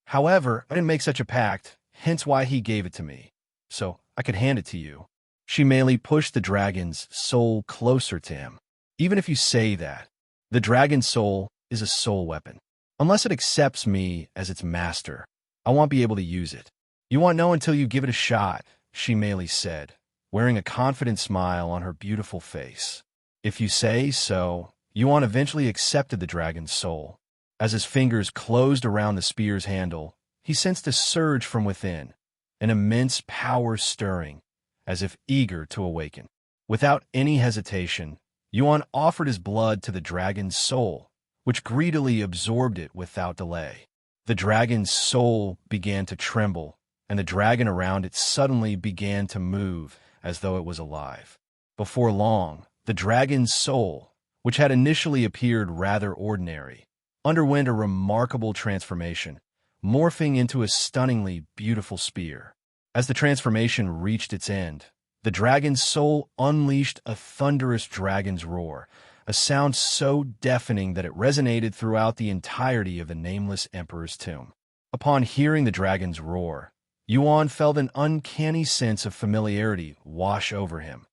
S1: However, I didn't make such a pact, hence why he gave it to me, so I could hand it to you. Shimeli pushed the dragon's soul closer to him. Even if you say that, the dragon's soul is a soul weapon. Unless it accepts me as its master, I won't be able to use it. You won't know until you give it a shot, Shimeli said, wearing a confident smile on her beautiful face. If you say so, Yuan eventually accepted the dragon's soul. As his fingers closed around the spear's handle, he sensed a surge from within, an immense power stirring, as if eager to awaken. Without any hesitation, Yuan offered his blood to the dragon's soul, which greedily absorbed it without delay. The dragon's soul began to tremble, and the dragon around it suddenly began to move as though it was alive. Before long, the dragon's soul, which had initially appeared rather ordinary, underwent a remarkable transformation, morphing into a stunningly beautiful spear. As the transformation reached its end, the dragon's soul unleashed a thunderous dragon's roar, a sound so deafening that it resonated throughout the entirety of the Nameless Emperor's tomb. Upon hearing the dragon's roar, Yuan felt an uncanny sense of familiarity wash over him,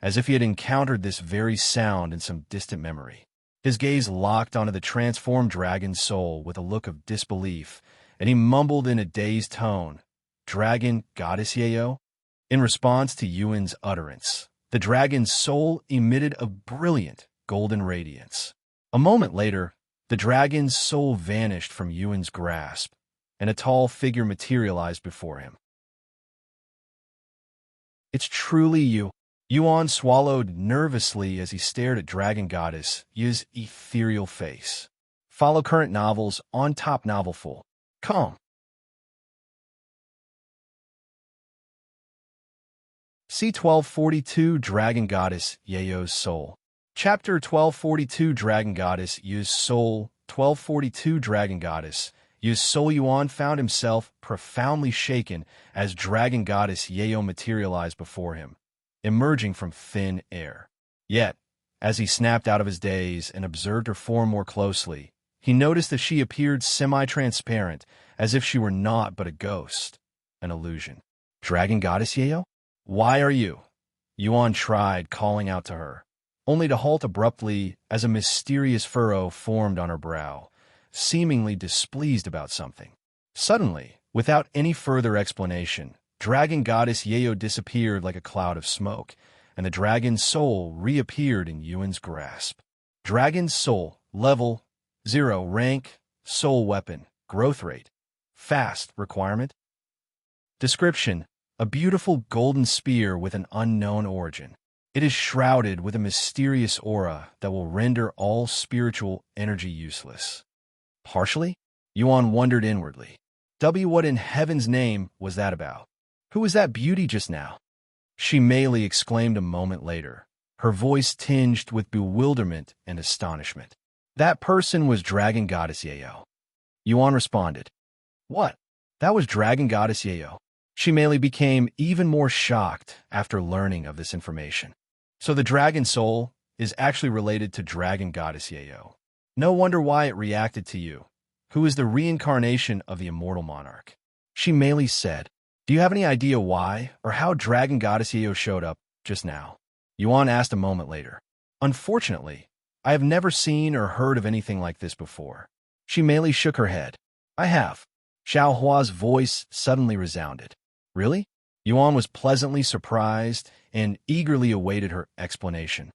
S1: as if he had encountered this very sound in some distant memory. His gaze locked onto the transformed dragon's soul with a look of disbelief, and he mumbled in a dazed tone, "Dragon Goddess Yeyou?" In response to Yuan's utterance, the dragon's soul emitted a brilliant golden radiance. A moment later, the dragon's soul vanished from Yuan's grasp, and a tall figure materialized before him. It's truly you. Yuan swallowed nervously as he stared at Dragon Goddess Yeyou's ethereal face. Follow current novels on Top Novelful. Come. C1242 Dragon Goddess Yeyou's Soul. Chapter 1242 Dragon Goddess Yeyou's Soul. 1242 Dragon Goddess Yeyou's Soul. Yuan found himself profoundly shaken as Dragon Goddess Yeyou materialized before him, emerging from thin air. Yet, as he snapped out of his daze and observed her form more closely, he noticed that she appeared semi-transparent, as if she were naught but a ghost, an illusion. Dragon Goddess Yeyou? Why are you? Yuan tried calling out to her, only to halt abruptly as a mysterious furrow formed on her brow, seemingly displeased about something. Suddenly, without any further explanation, Dragon Goddess Yeyou disappeared like a cloud of smoke, and the dragon's soul reappeared in Yuan's grasp. Dragon's Soul, Level 0, Rank, Soul Weapon, Growth Rate, Fast Requirement. Description: a beautiful golden spear with an unknown origin. It is shrouded with a mysterious aura that will render all spiritual energy useless. Partially? Yuan wondered inwardly. What in heaven's name was that about? Who was that beauty just now? Shimeli exclaimed a moment later, her voice tinged with bewilderment and astonishment. That person was Dragon Goddess Yeyou. Yuan responded. What? That was Dragon Goddess Yeyou. She immediately became even more shocked after learning of this information. So the dragon soul is actually related to Dragon Goddess Yeyou. No wonder why it reacted to you, who is the reincarnation of the Immortal Monarch. She immediately said, do you have any idea why or how Dragon Goddess Yeyou showed up just now? Yuan asked a moment later. Unfortunately, I have never seen or heard of anything like this before. She immediately shook her head. I have. Xiao Hua's voice suddenly resounded. Really? Yuan was pleasantly surprised and eagerly awaited her explanation.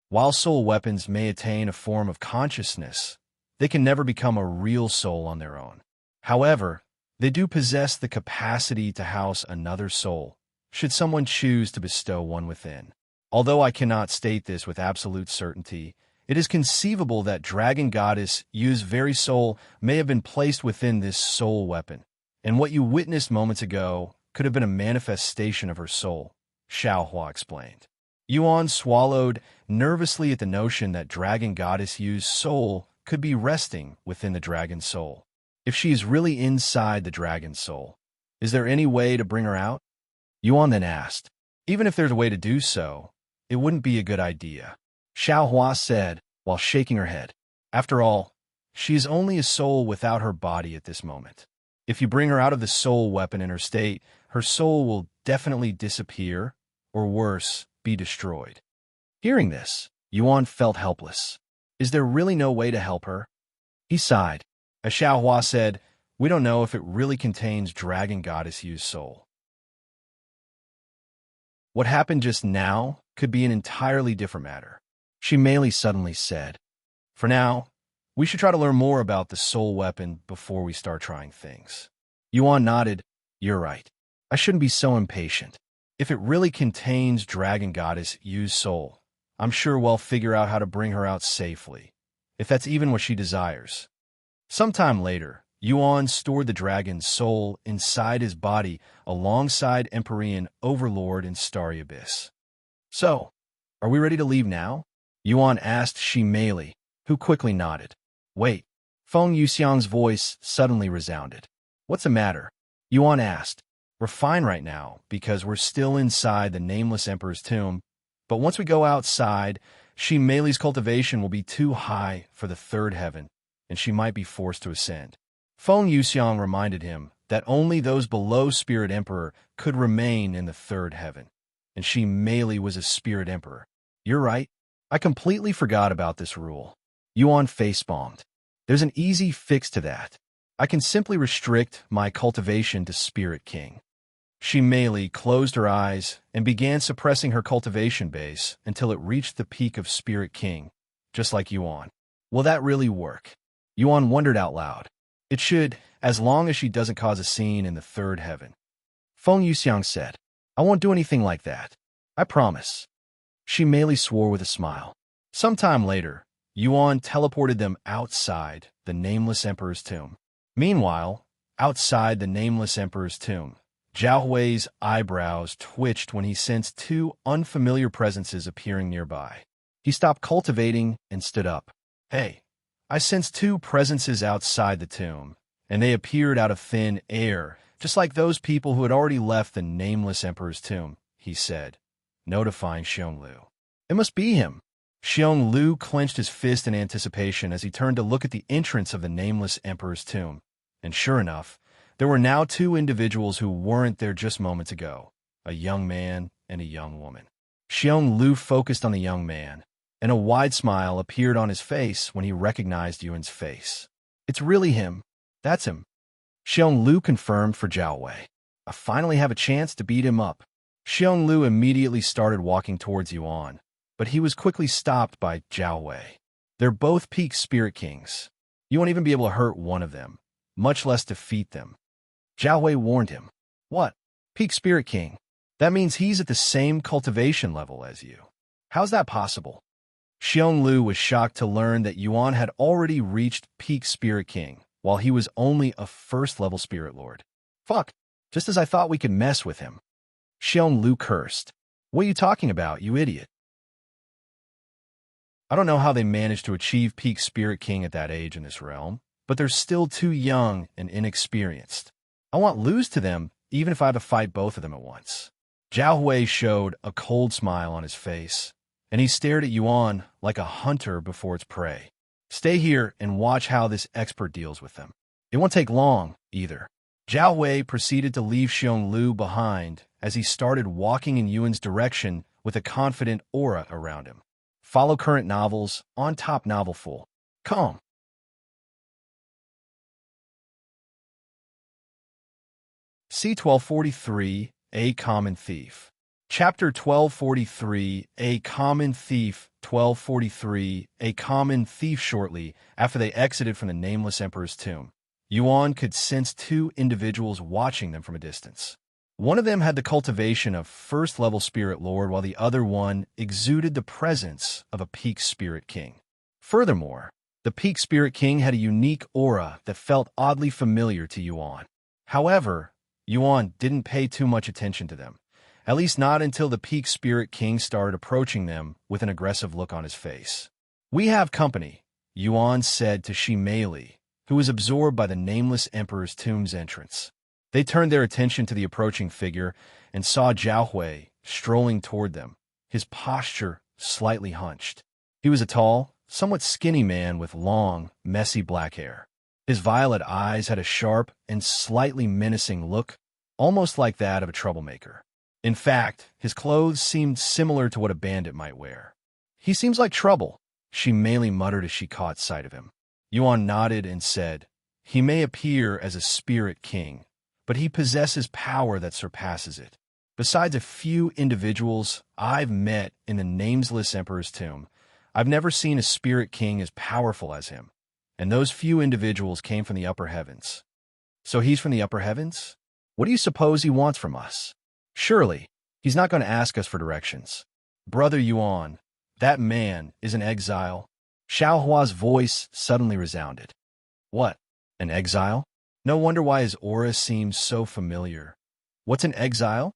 S1: While soul weapons may attain a form of consciousness, they can never become a real soul on their own. However, they do possess the capacity to house another soul, should someone choose to bestow one within. Although I cannot state this with absolute certainty, it is conceivable that Dragon Goddess Yu's very soul may have been placed within this soul weapon, and what you witnessed moments ago could have been a manifestation of her soul, Xiao Hua explained. Yuan swallowed nervously at the notion that Dragon Goddess Yu's soul could be resting within the dragon soul. If she is really inside the dragon soul, is there any way to bring her out? Yuan then asked. Even if there's a way to do so, it wouldn't be a good idea, Xiao Hua said while shaking her head. After all, she is only a soul without her body at this moment. If you bring her out of the soul weapon in her state, her soul will definitely disappear, or worse, be destroyed. Hearing this, Yuan felt helpless. Is there really no way to help her? He sighed. As Xiao Hua said, we don't know if it really contains Dragon Goddess Yu's soul. What happened just now could be an entirely different matter, she immediately suddenly said. For now, we should try to learn more about the soul weapon before we start trying things. Yuan nodded. You're right. I shouldn't be so impatient. If it really contains Dragon Goddess Yu's soul, I'm sure we'll figure out how to bring her out safely, if that's even what she desires. Sometime later, Yuan stored the dragon's soul inside his body alongside Empyrean Overlord and Starry Abyss. So, are we ready to leave now? Yuan asked Shi Meili, who quickly nodded. Wait. Feng Yuxiang's voice suddenly resounded. What's the matter? Yuan asked. We're fine right now because we're still inside the Nameless Emperor's tomb, but once we go outside, Shi Meili's cultivation will be too high for the third heaven, and she might be forced to ascend. Feng Yuxiang reminded him that only those below Spirit Emperor could remain in the third heaven, and Shi Meili was a Spirit Emperor. You're right. I completely forgot about this rule. Yuan facepalmed. There's an easy fix to that. I can simply restrict my cultivation to Spirit King. Shi Meili closed her eyes and began suppressing her cultivation base until it reached the peak of Spirit King, just like Yuan. Will that really work? Yuan wondered out loud. It should, as long as she doesn't cause a scene in the third heaven. Feng Yuxiang said, I won't do anything like that. I promise. Shi Meili swore with a smile. Sometime later, Yuan teleported them outside the Nameless Emperor's tomb. Meanwhile, outside the Nameless Emperor's tomb, Zhao Hui's eyebrows twitched when he sensed two unfamiliar presences appearing nearby. He stopped cultivating and stood up. Hey, I sensed two presences outside the tomb, and they appeared out of thin air, just like those people who had already left the Nameless Emperor's tomb, he said, notifying Xionglu. It must be him. Xionglu clenched his fist in anticipation as he turned to look at the entrance of the Nameless Emperor's tomb, and sure enough, there were now two individuals who weren't there just moments ago, a young man and a young woman. Xionglu focused on the young man, and a wide smile appeared on his face when he recognized Yuan's face. It's really him. That's him. Xionglu confirmed for Zhao Hui. I finally have a chance to beat him up. Xionglu immediately started walking towards Yuan, but he was quickly stopped by Zhao Hui. They're both peak Spirit Kings. You won't even be able to hurt one of them, much less defeat them. Zhao Hui warned him. What? Peak Spirit King? That means he's at the same cultivation level as you. How's that possible? Xionglu was shocked to learn that Yuan had already reached peak Spirit King, while he was only a first-level Spirit Lord. Fuck, just as I thought we could mess with him. Xionglu cursed. What are you talking about, you idiot? I don't know how they managed to achieve peak Spirit King at that age in this realm, but they're still too young and inexperienced. I won't lose to them, even if I have to fight both of them at once." Xiao Hua showed a cold smile on his face, and he stared at Yuan like a hunter before its prey. "Stay here and watch how this expert deals with them. It won't take long, either." Xiao Hua proceeded to leave Xiong Lu behind as he started walking in Yuan's direction with a confident aura around him. Follow current novels on Top Novel Full. Calm. C1243, A Common Thief. Chapter 1243, A Common Thief. 1243, A Common Thief. Shortly after they exited from the Nameless Emperor's tomb, Yuan could sense two individuals watching them from a distance. One of them had the cultivation of first-level Spirit Lord, while the other one exuded the presence of a peak Spirit King. Furthermore, the peak Spirit King had a unique aura that felt oddly familiar to Yuan. However, Yuan didn't pay too much attention to them, at least not until the peak Spirit King started approaching them with an aggressive look on his face. "We have company," Yuan said to Shimei, who was absorbed by the Nameless Emperor's tomb's entrance. They turned their attention to the approaching figure and saw Xiao Hua strolling toward them, his posture slightly hunched. He was a tall, somewhat skinny man with long, messy black hair. His violet eyes had a sharp and slightly menacing look, almost like that of a troublemaker. In fact, his clothes seemed similar to what a bandit might wear. "He seems like trouble," Shimei muttered as she caught sight of him. Yuan nodded and said, "He may appear as a Spirit King, but he possesses power that surpasses it. Besides a few individuals I've met in the Nameless Emperor's tomb, I've never seen a Spirit King as powerful as him, and those few individuals came from the upper heavens." "So he's from the upper heavens? What do you suppose he wants from us? Surely, he's not going to ask us for directions." "Brother Yuan, that man is an exile." Xiao Hua's voice suddenly resounded. "What? An exile? No wonder why his aura seems so familiar." "What's an exile?"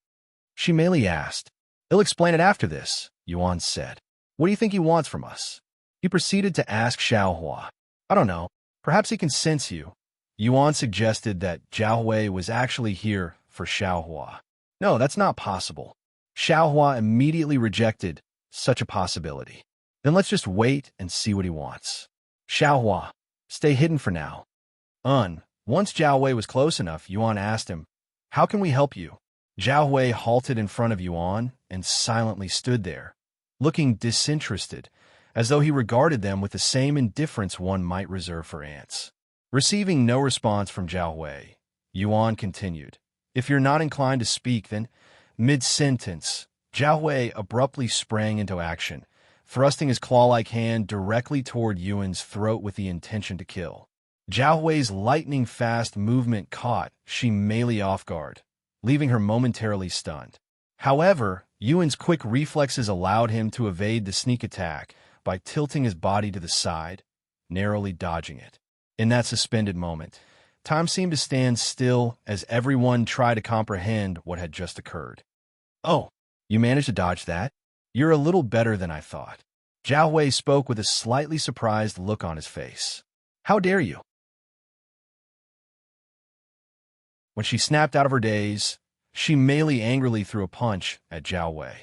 S1: Shimei asked. "He'll explain it after this," Yuan said. "What do you think he wants from us?" He proceeded to ask Xiao Hua. "I don't know. Perhaps he can sense you." Yuan suggested that Xiao Hua was actually here for Xiao Hua. "No, that's not possible." Xiao Hua immediately rejected such a possibility. "Then let's just wait and see what he wants." "Xiao Hua, stay hidden for now." Once Xiao Hua was close enough, Yuan asked him, "How can we help you?" Xiao Hua halted in front of Yuan and silently stood there, looking disinterested, as though he regarded them with the same indifference one might reserve for ants. Receiving no response from Xiao Hua, Yuan continued, "If you're not inclined to speak, then..." Mid-sentence, Xiao Hua abruptly sprang into action, thrusting his claw-like hand directly toward Yuan's throat with the intention to kill. Xiao Hua's lightning-fast movement caught Shimei off guard, leaving her momentarily stunned. However, Yuan's quick reflexes allowed him to evade the sneak attack by tilting his body to the side, narrowly dodging it. In that suspended moment, time seemed to stand still as everyone tried to comprehend what had just occurred. "Oh, you managed to dodge that? You're a little better than I thought." Xiao Hua spoke with a slightly surprised look on his face. "How dare you?" When she snapped out of her daze, Shimei angrily threw a punch at Xiao Hua.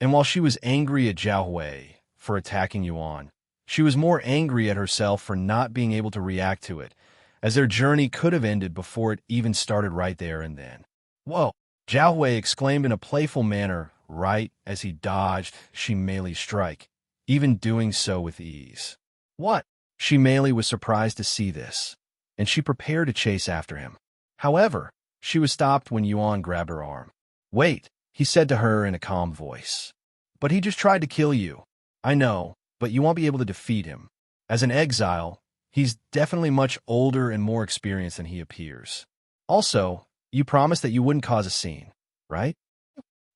S1: And while she was angry at Xiao Hua for attacking Yuan, she was more angry at herself for not being able to react to it, as their journey could have ended before it even started right there and then. "Whoa!" Xiao Hua exclaimed in a playful manner right as he dodged Shimei's strike, even doing so with ease. "What?" Shimei was surprised to see this, and she prepared to chase after him. However, she was stopped when Yuan grabbed her arm. "Wait," he said to her in a calm voice. "But he just tried to kill you." "I know, but you won't be able to defeat him. As an exile, he's definitely much older and more experienced than he appears. Also, you promised that you wouldn't cause a scene, right?"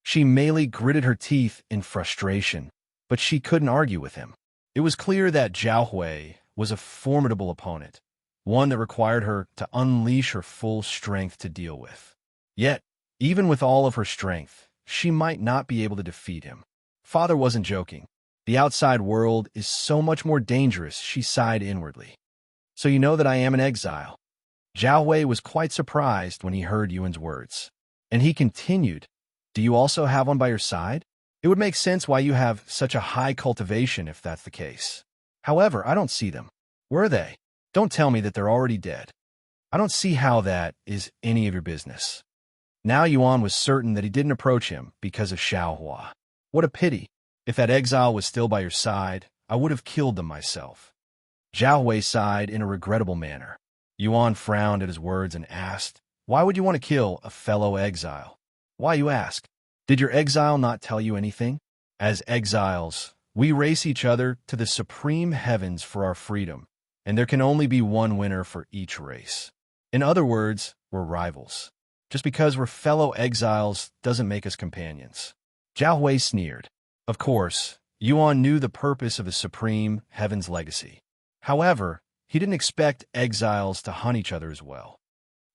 S1: Shimei gritted her teeth in frustration, but she couldn't argue with him. It was clear that Xiao Hua was a formidable opponent, one that required her to unleash her full strength to deal with. Yet, even with all of her strength, she might not be able to defeat him. Father wasn't joking. The outside world is so much more dangerous, she sighed inwardly. So you know that I am an exile. Xiao Hua was quite surprised when he heard Yuan's words. And he continued, do you also have one by your side? It would make sense why you have such a high cultivation if that's the case. However, I don't see them. Where are they? Don't tell me that they're already dead. I don't see how that is any of your business. Now Yuan was certain that he didn't approach him because of Xiao Hua. What a pity. If that exile was still by your side, I would have killed them myself. Xiao Hua sighed in a regrettable manner. Yuan frowned at his words and asked, why would you want to kill a fellow exile? Why, you ask? Did your exile not tell you anything? As exiles, we race each other to the supreme heavens for our freedom, and there can only be one winner for each race. In other words, we're rivals. Just because we're fellow exiles doesn't make us companions. Xiao Hua sneered. Of course, Yuan knew the purpose of the supreme heaven's legacy. However, he didn't expect exiles to hunt each other as well.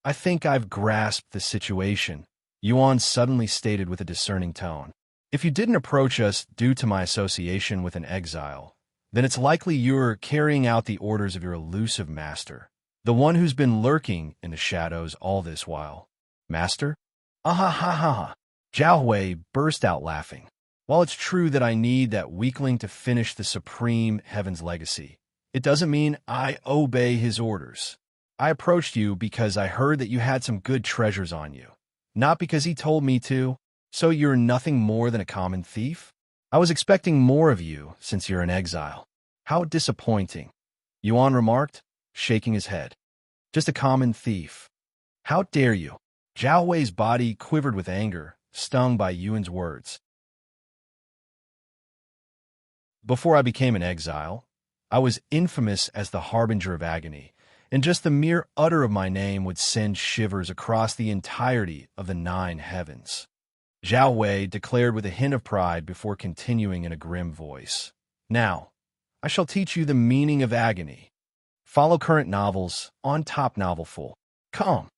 S1: I think I've grasped the situation, Yuan suddenly stated with a discerning tone. If you didn't approach us due to my association with an exile, then it's likely you're carrying out the orders of your elusive master, the one who's been lurking in the shadows all this while. Master? Ah ha ha ha ha. Xiao Hua burst out laughing. While it's true that I need that weakling to finish the supreme heaven's legacy, it doesn't mean I obey his orders. I approached you because I heard that you had some good treasures on you, not because he told me to. So you're nothing more than a common thief? I was expecting more of you since you're in exile. How disappointing, Yuan remarked, shaking his head. Just a common thief. How dare you? Xiao Hua's body quivered with anger, stung by Yuan's words. Before I became an exile, I was infamous as the harbinger of agony, and just the mere utter of my name would send shivers across the entirety of the 9 heavens. Xiao Hua declared with a hint of pride before continuing in a grim voice. Now, I shall teach you the meaning of agony. Follow current novels on Top Novel Full. Come.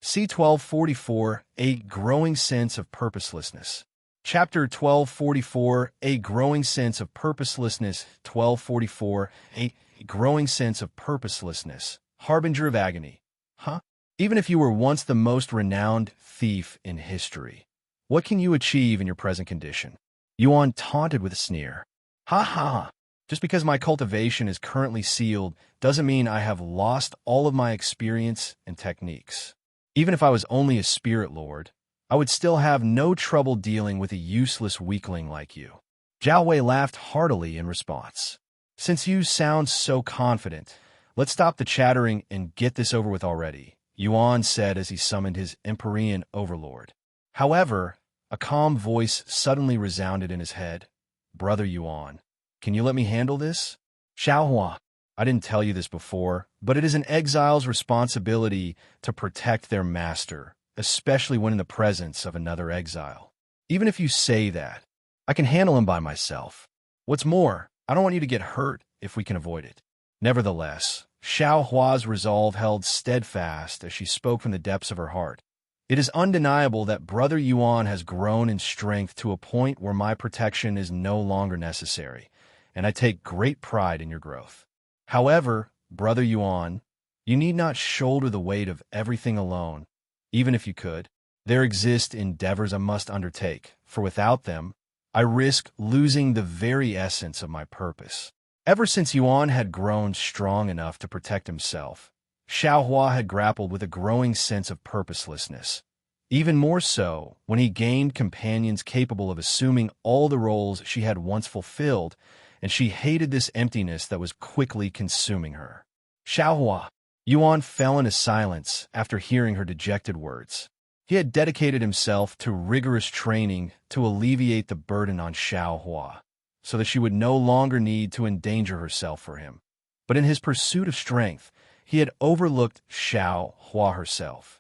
S1: C1244, A Growing Sense of Purposelessness. Chapter 1244, A Growing Sense of Purposelessness. 1244, A Growing Sense of Purposelessness. Harbinger of Agony. Huh? Even if you were once the most renowned thief in history, what can you achieve in your present condition? Yuan taunted with a sneer. Ha ha! Just because my cultivation is currently sealed doesn't mean I have lost all of my experience and techniques. Even if I was only a spirit lord, I would still have no trouble dealing with a useless weakling like you. Xiao Hua laughed heartily in response. Since you sound so confident, let's stop the chattering and get this over with already, Yuan said as he summoned his Empyrean overlord. However, a calm voice suddenly resounded in his head. Brother Yuan, can you let me handle this? Xiao Hua, I didn't tell you this before, but it is an exile's responsibility to protect their master, especially when in the presence of another exile. Even if you say that, I can handle him by myself. What's more, I don't want you to get hurt if we can avoid it. Nevertheless, Xiao Hua's resolve held steadfast as she spoke from the depths of her heart. It is undeniable that Brother Yuan has grown in strength to a point where my protection is no longer necessary, and I take great pride in your growth. However, Brother Yuan, you need not shoulder the weight of everything alone. Even if you could, there exist endeavors I must undertake, for without them, I risk losing the very essence of my purpose. Ever since Yuan had grown strong enough to protect himself, Xiao Hua had grappled with a growing sense of purposelessness. Even more so when he gained companions capable of assuming all the roles she had once fulfilled, and she hated this emptiness that was quickly consuming her. Xiao Hua. Yuan fell into silence after hearing her dejected words. He had dedicated himself to rigorous training to alleviate the burden on Xiao Hua, so that she would no longer need to endanger herself for him. But in his pursuit of strength, he had overlooked Xiao Hua herself.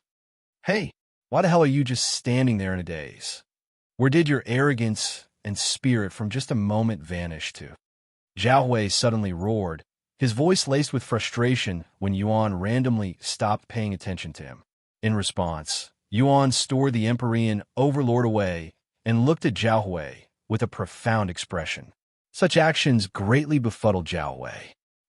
S1: Hey, why the hell are you just standing there in a daze? Where did your arrogance and spirit from just a moment vanish to? Xiao Hua suddenly roared, his voice laced with frustration when Yuan randomly stopped paying attention to him. In response, Yuan stored the Empyrean overlord away and looked at Xiao Hua with a profound expression. Such actions greatly befuddled Xiao Hua.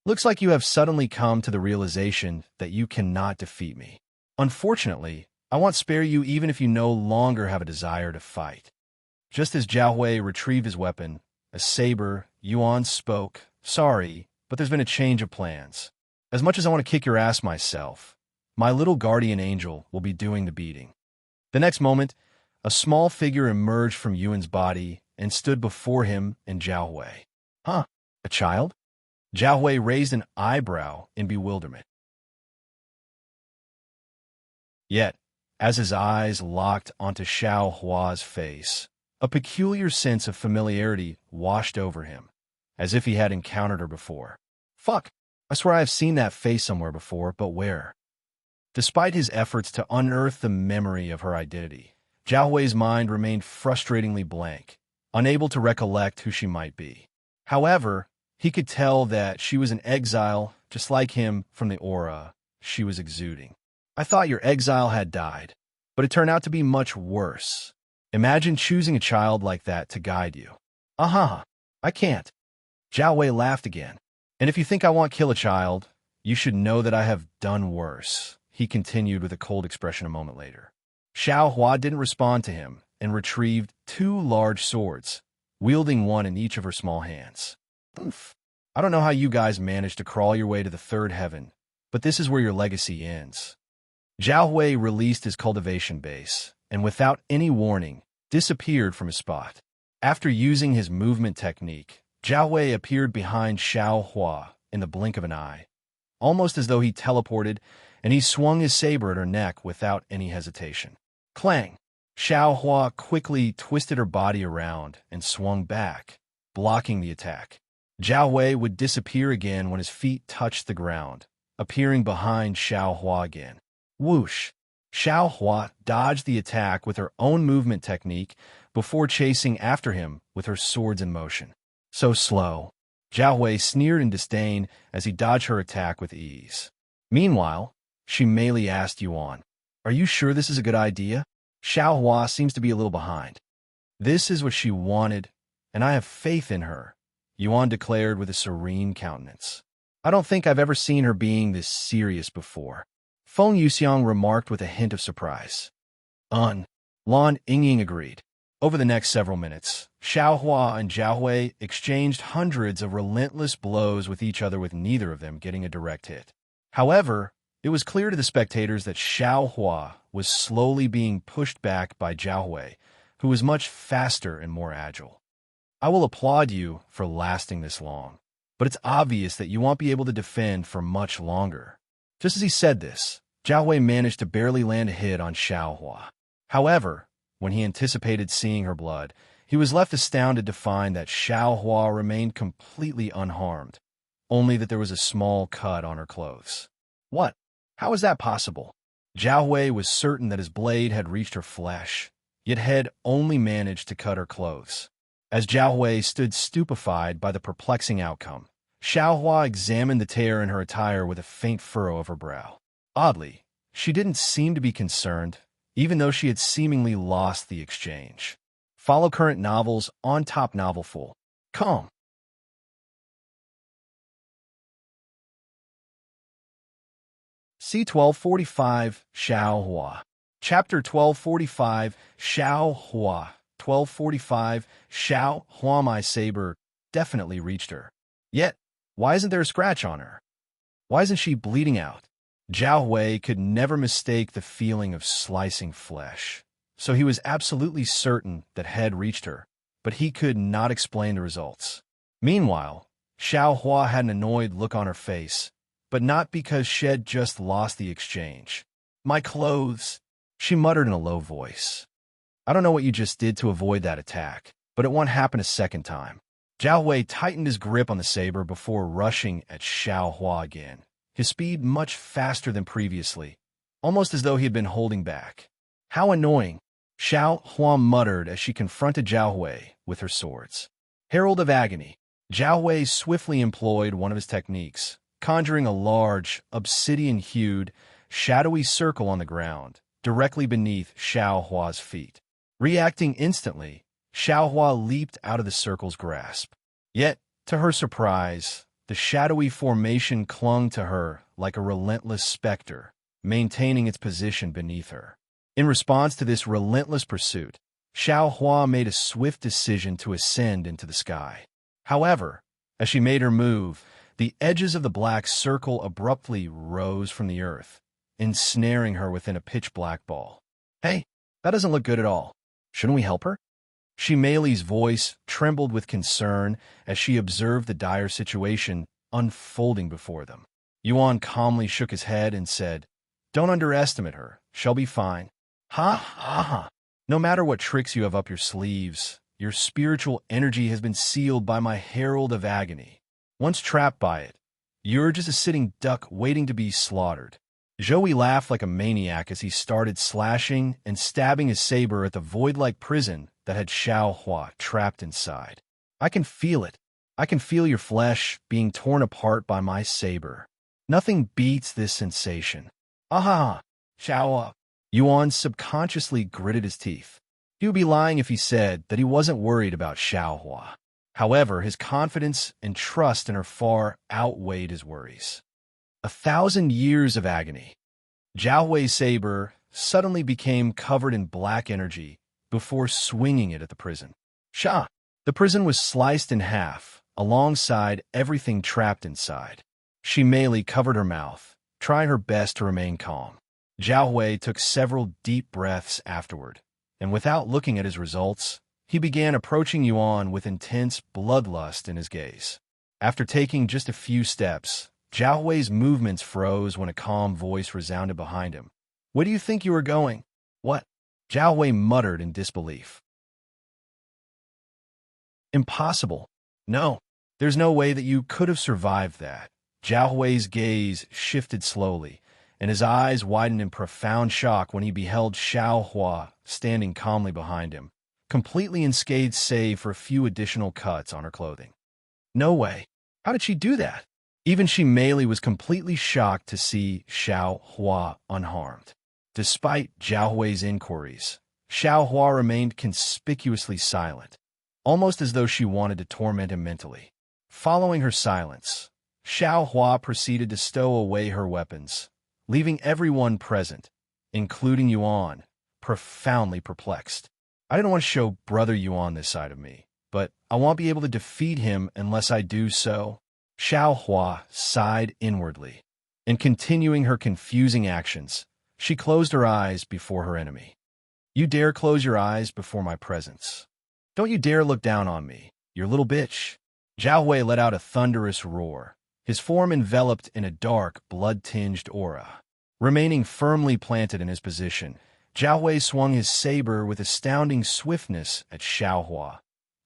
S1: Looks like you have suddenly come to the realization that you cannot defeat me. Unfortunately, I won't spare you even if you no longer have a desire to fight. Just as Xiao Hua retrieved his weapon, a saber, Yuan spoke, "Sorry, but there's been a change of plans. As much as I want to kick your ass myself, my little guardian angel will be doing the beating." The next moment, a small figure emerged from Yuan's body and stood before him and Xiao Hua. Huh? A child? Xiao Hua raised an eyebrow in bewilderment. Yet, as his eyes locked onto Xiao Hua's face, a peculiar sense of familiarity washed over him, as if he had encountered her before. Fuck, I swear I've seen that face somewhere before, but where? Despite his efforts to unearth the memory of her identity, Xiao Hua's mind remained frustratingly blank, unable to recollect who she might be. However, he could tell that she was an exile, just like him, from the aura she was exuding. I thought your exile had died, but it turned out to be much worse. Imagine choosing a child like that to guide you. I can't. Xiao Hua laughed again. And if you think I won't kill a child, you should know that I have done worse, he continued with a cold expression a moment later. Xiao Hua didn't respond to him and retrieved 2 large swords, wielding one in each of her small hands. Oof. I don't know how you guys managed to crawl your way to the 3rd heaven, but this is where your legacy ends. Xiao Hua released his cultivation base, and without any warning, disappeared from his spot. After using his movement technique, Xiao Hua appeared behind Xiao Hua in the blink of an eye, almost as though he teleported, and he swung his saber at her neck without any hesitation. Clang! Xiao Hua quickly twisted her body around and swung back, blocking the attack. Xiao Hua would disappear again when his feet touched the ground, appearing behind Xiao Hua again. Whoosh! Xiao Hua dodged the attack with her own movement technique before chasing after him with her swords in motion. So slow. Xiao Hua sneered in disdain as he dodged her attack with ease. Meanwhile, she merely asked Yuan, "Are you sure this is a good idea? Xiao Hua seems to be a little behind." "This is what she wanted, and I have faith in her," Yuan declared with a serene countenance. "I don't think I've ever seen her being this serious before." Feng Yuxiang remarked with a hint of surprise. Lan Yingying agreed. Over the next several minutes, Xiao Hua and Xiao Hua exchanged hundreds of relentless blows with each other with neither of them getting a direct hit. However, it was clear to the spectators that Xiao Hua was slowly being pushed back by Xiao Hua, who was much faster and more agile. "I will applaud you for lasting this long, but it's obvious that you won't be able to defend for much longer." Just as he said this, Xiao Hua managed to barely land a hit on Xiao Hua. However, when he anticipated seeing her blood, he was left astounded to find that Xiao Hua remained completely unharmed, only that there was a small cut on her clothes. What? How is that possible? Xiao Hua was certain that his blade had reached her flesh, yet had only managed to cut her clothes. As Xiao Hua stood stupefied by the perplexing outcome, Xiao Hua examined the tear in her attire with a faint furrow of her brow. Oddly, she didn't seem to be concerned, even though she had seemingly lost the exchange. Follow current novels on Top Novel Full. Calm. C1245 Xiao Hua. Chapter 1245 Xiao Hua. 1245 Xiao Hua. My saber definitely reached her. Yet, why isn't there a scratch on her? Why isn't she bleeding out? Xiao Hua could never mistake the feeling of slicing flesh, so he was absolutely certain that had reached her, but he could not explain the results. Meanwhile, Xiao Hua had an annoyed look on her face, but not because she had just lost the exchange. "My clothes," she muttered in a low voice. "I don't know what you just did to avoid that attack, but it won't happen a second time." Xiao Hua tightened his grip on the saber before rushing at Xiao Hua again, his speed much faster than previously, almost as though he had been holding back. "How annoying," Xiao Hua muttered as she confronted Xiao Hua with her swords. Herald of Agony. Xiao Hua swiftly employed one of his techniques, conjuring a large, obsidian-hued, shadowy circle on the ground, directly beneath Xiao Hua's feet. Reacting instantly, Xiao Hua leaped out of the circle's grasp. Yet, to her surprise, the shadowy formation clung to her like a relentless specter, maintaining its position beneath her. In response to this relentless pursuit, Xiao Hua made a swift decision to ascend into the sky. However, as she made her move, the edges of the black circle abruptly rose from the earth, ensnaring her within a pitch-black ball. "Hey, that doesn't look good at all. Shouldn't we help her?" Shimeli's voice trembled with concern as she observed the dire situation unfolding before them. Yuan calmly shook his head and said, "Don't underestimate her. She'll be fine." "Ha ha ha. No matter what tricks you have up your sleeves, your spiritual energy has been sealed by my Herald of Agony. Once trapped by it, you're just a sitting duck waiting to be slaughtered." Zhou laughed like a maniac as he started slashing and stabbing his saber at the void-like prison that had Xiao Hua trapped inside. "I can feel it. I can feel your flesh being torn apart by my saber. Nothing beats this sensation." "Aha, Xiao Hua." Yuan subconsciously gritted his teeth. He would be lying if he said that he wasn't worried about Xiao Hua. However, his confidence and trust in her far outweighed his worries. 1,000 years of agony. Zhao Hui's saber suddenly became covered in black energy before swinging it at the prison. Sha! The prison was sliced in half, alongside everything trapped inside. She merely covered her mouth, trying her best to remain calm. Zhao Hui took several deep breaths afterward, and without looking at his results, he began approaching Yuan with intense bloodlust in his gaze. After taking just a few steps, Zhao Hui's movements froze when a calm voice resounded behind him. "Where do you think you are going?" "What?" Zhao Hui muttered in disbelief. "Impossible. No, there's no way that you could have survived that." Zhao Hui's gaze shifted slowly, and his eyes widened in profound shock when he beheld Xiao Hua standing calmly behind him, completely unscathed save for a few additional cuts on her clothing. "No way. How did she do that?" Even Shimeli was completely shocked to see Xiao Hua unharmed. Despite Zhao Hui's inquiries, Xiao Hua remained conspicuously silent, almost as though she wanted to torment him mentally. Following her silence, Xiao Hua proceeded to stow away her weapons, leaving everyone present, including Yuan, profoundly perplexed. "I didn't want to show Brother Yuan this side of me, but I won't be able to defeat him unless I do so." Xiao Hua sighed inwardly, and continuing her confusing actions, she closed her eyes before her enemy. "You dare close your eyes before my presence? Don't you dare look down on me, you little bitch." Zhao Hui let out a thunderous roar, his form enveloped in a dark, blood-tinged aura. Remaining firmly planted in his position, Zhao Hui swung his saber with astounding swiftness at Xiao Hua,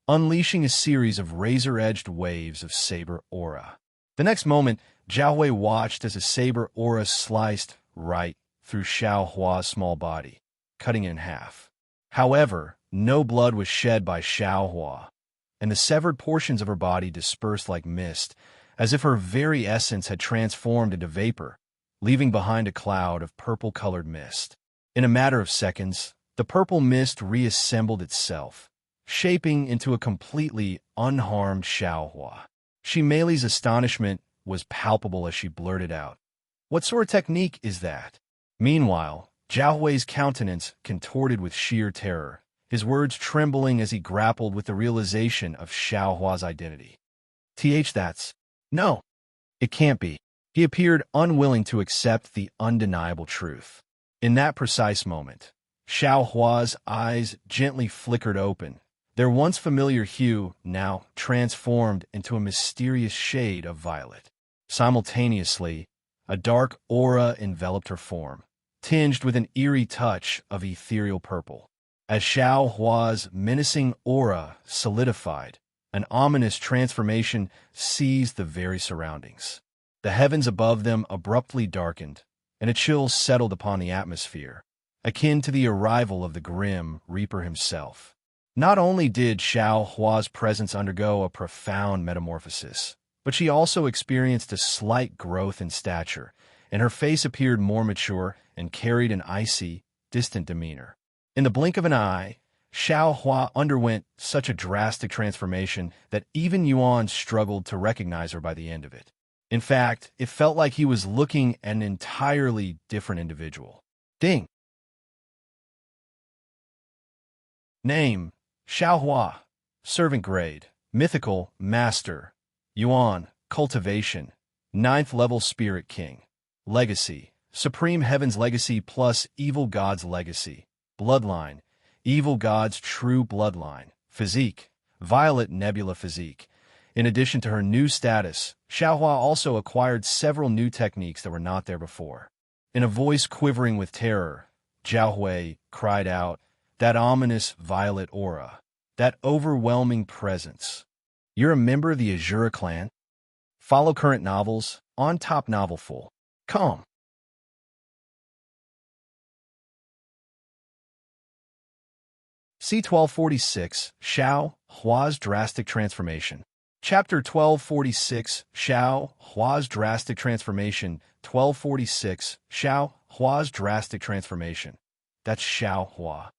S1: unleashing a series of razor-edged waves of saber aura. The next moment, Zhao Hui watched as a saber aura sliced right through Xiao Hua's small body, cutting it in half. However, no blood was shed by Xiao Hua, and the severed portions of her body dispersed like mist, as if her very essence had transformed into vapor, leaving behind a cloud of purple-colored mist. In a matter of seconds, the purple mist reassembled itself, shaping into a completely unharmed Xiao Hua. Shimeli's astonishment was palpable as she blurted out, "What sort of technique is that?" Meanwhile, Zhao Hui's countenance contorted with sheer terror, his words trembling as he grappled with the realization of Xiao Hua's identity. That's... No, it can't be." He appeared unwilling to accept the undeniable truth. In that precise moment, Xiao Hua's eyes gently flickered open, their once familiar hue now transformed into a mysterious shade of violet. Simultaneously, a dark aura enveloped her form, tinged with an eerie touch of ethereal purple. As Xiao Hua's menacing aura solidified, an ominous transformation seized the very surroundings. The heavens above them abruptly darkened, and a chill settled upon the atmosphere, akin to the arrival of the grim Reaper himself. Not only did Xiao Hua's presence undergo a profound metamorphosis, but she also experienced a slight growth in stature, and her face appeared more mature and carried an icy, distant demeanor. In the blink of an eye, Xiao Hua underwent such a drastic transformation that even Yuan struggled to recognize her by the end of it. In fact, it felt like he was looking at an entirely different individual. Ding. Name: Xiao Hua. Servant grade: Mythical Master. Yuan: Cultivation. 9th level Spirit King. Legacy: Supreme Heaven's Legacy plus Evil God's Legacy. Bloodline: Evil God's True Bloodline. Physique: Violet Nebula Physique. In addition to her new status, Xiao Hua also acquired several new techniques that were not there before. In a voice quivering with terror, Zhao Hui cried out, "That ominous violet aura. That overwhelming presence. You're a member of the Azura clan? Follow current novels on Top Novel Full. Com." C1246 Xiao Hua's Drastic Transformation. Chapter 1246 Xiao Hua's Drastic Transformation. 1246 Xiao Hua's Drastic Transformation. That's Xiao Hua.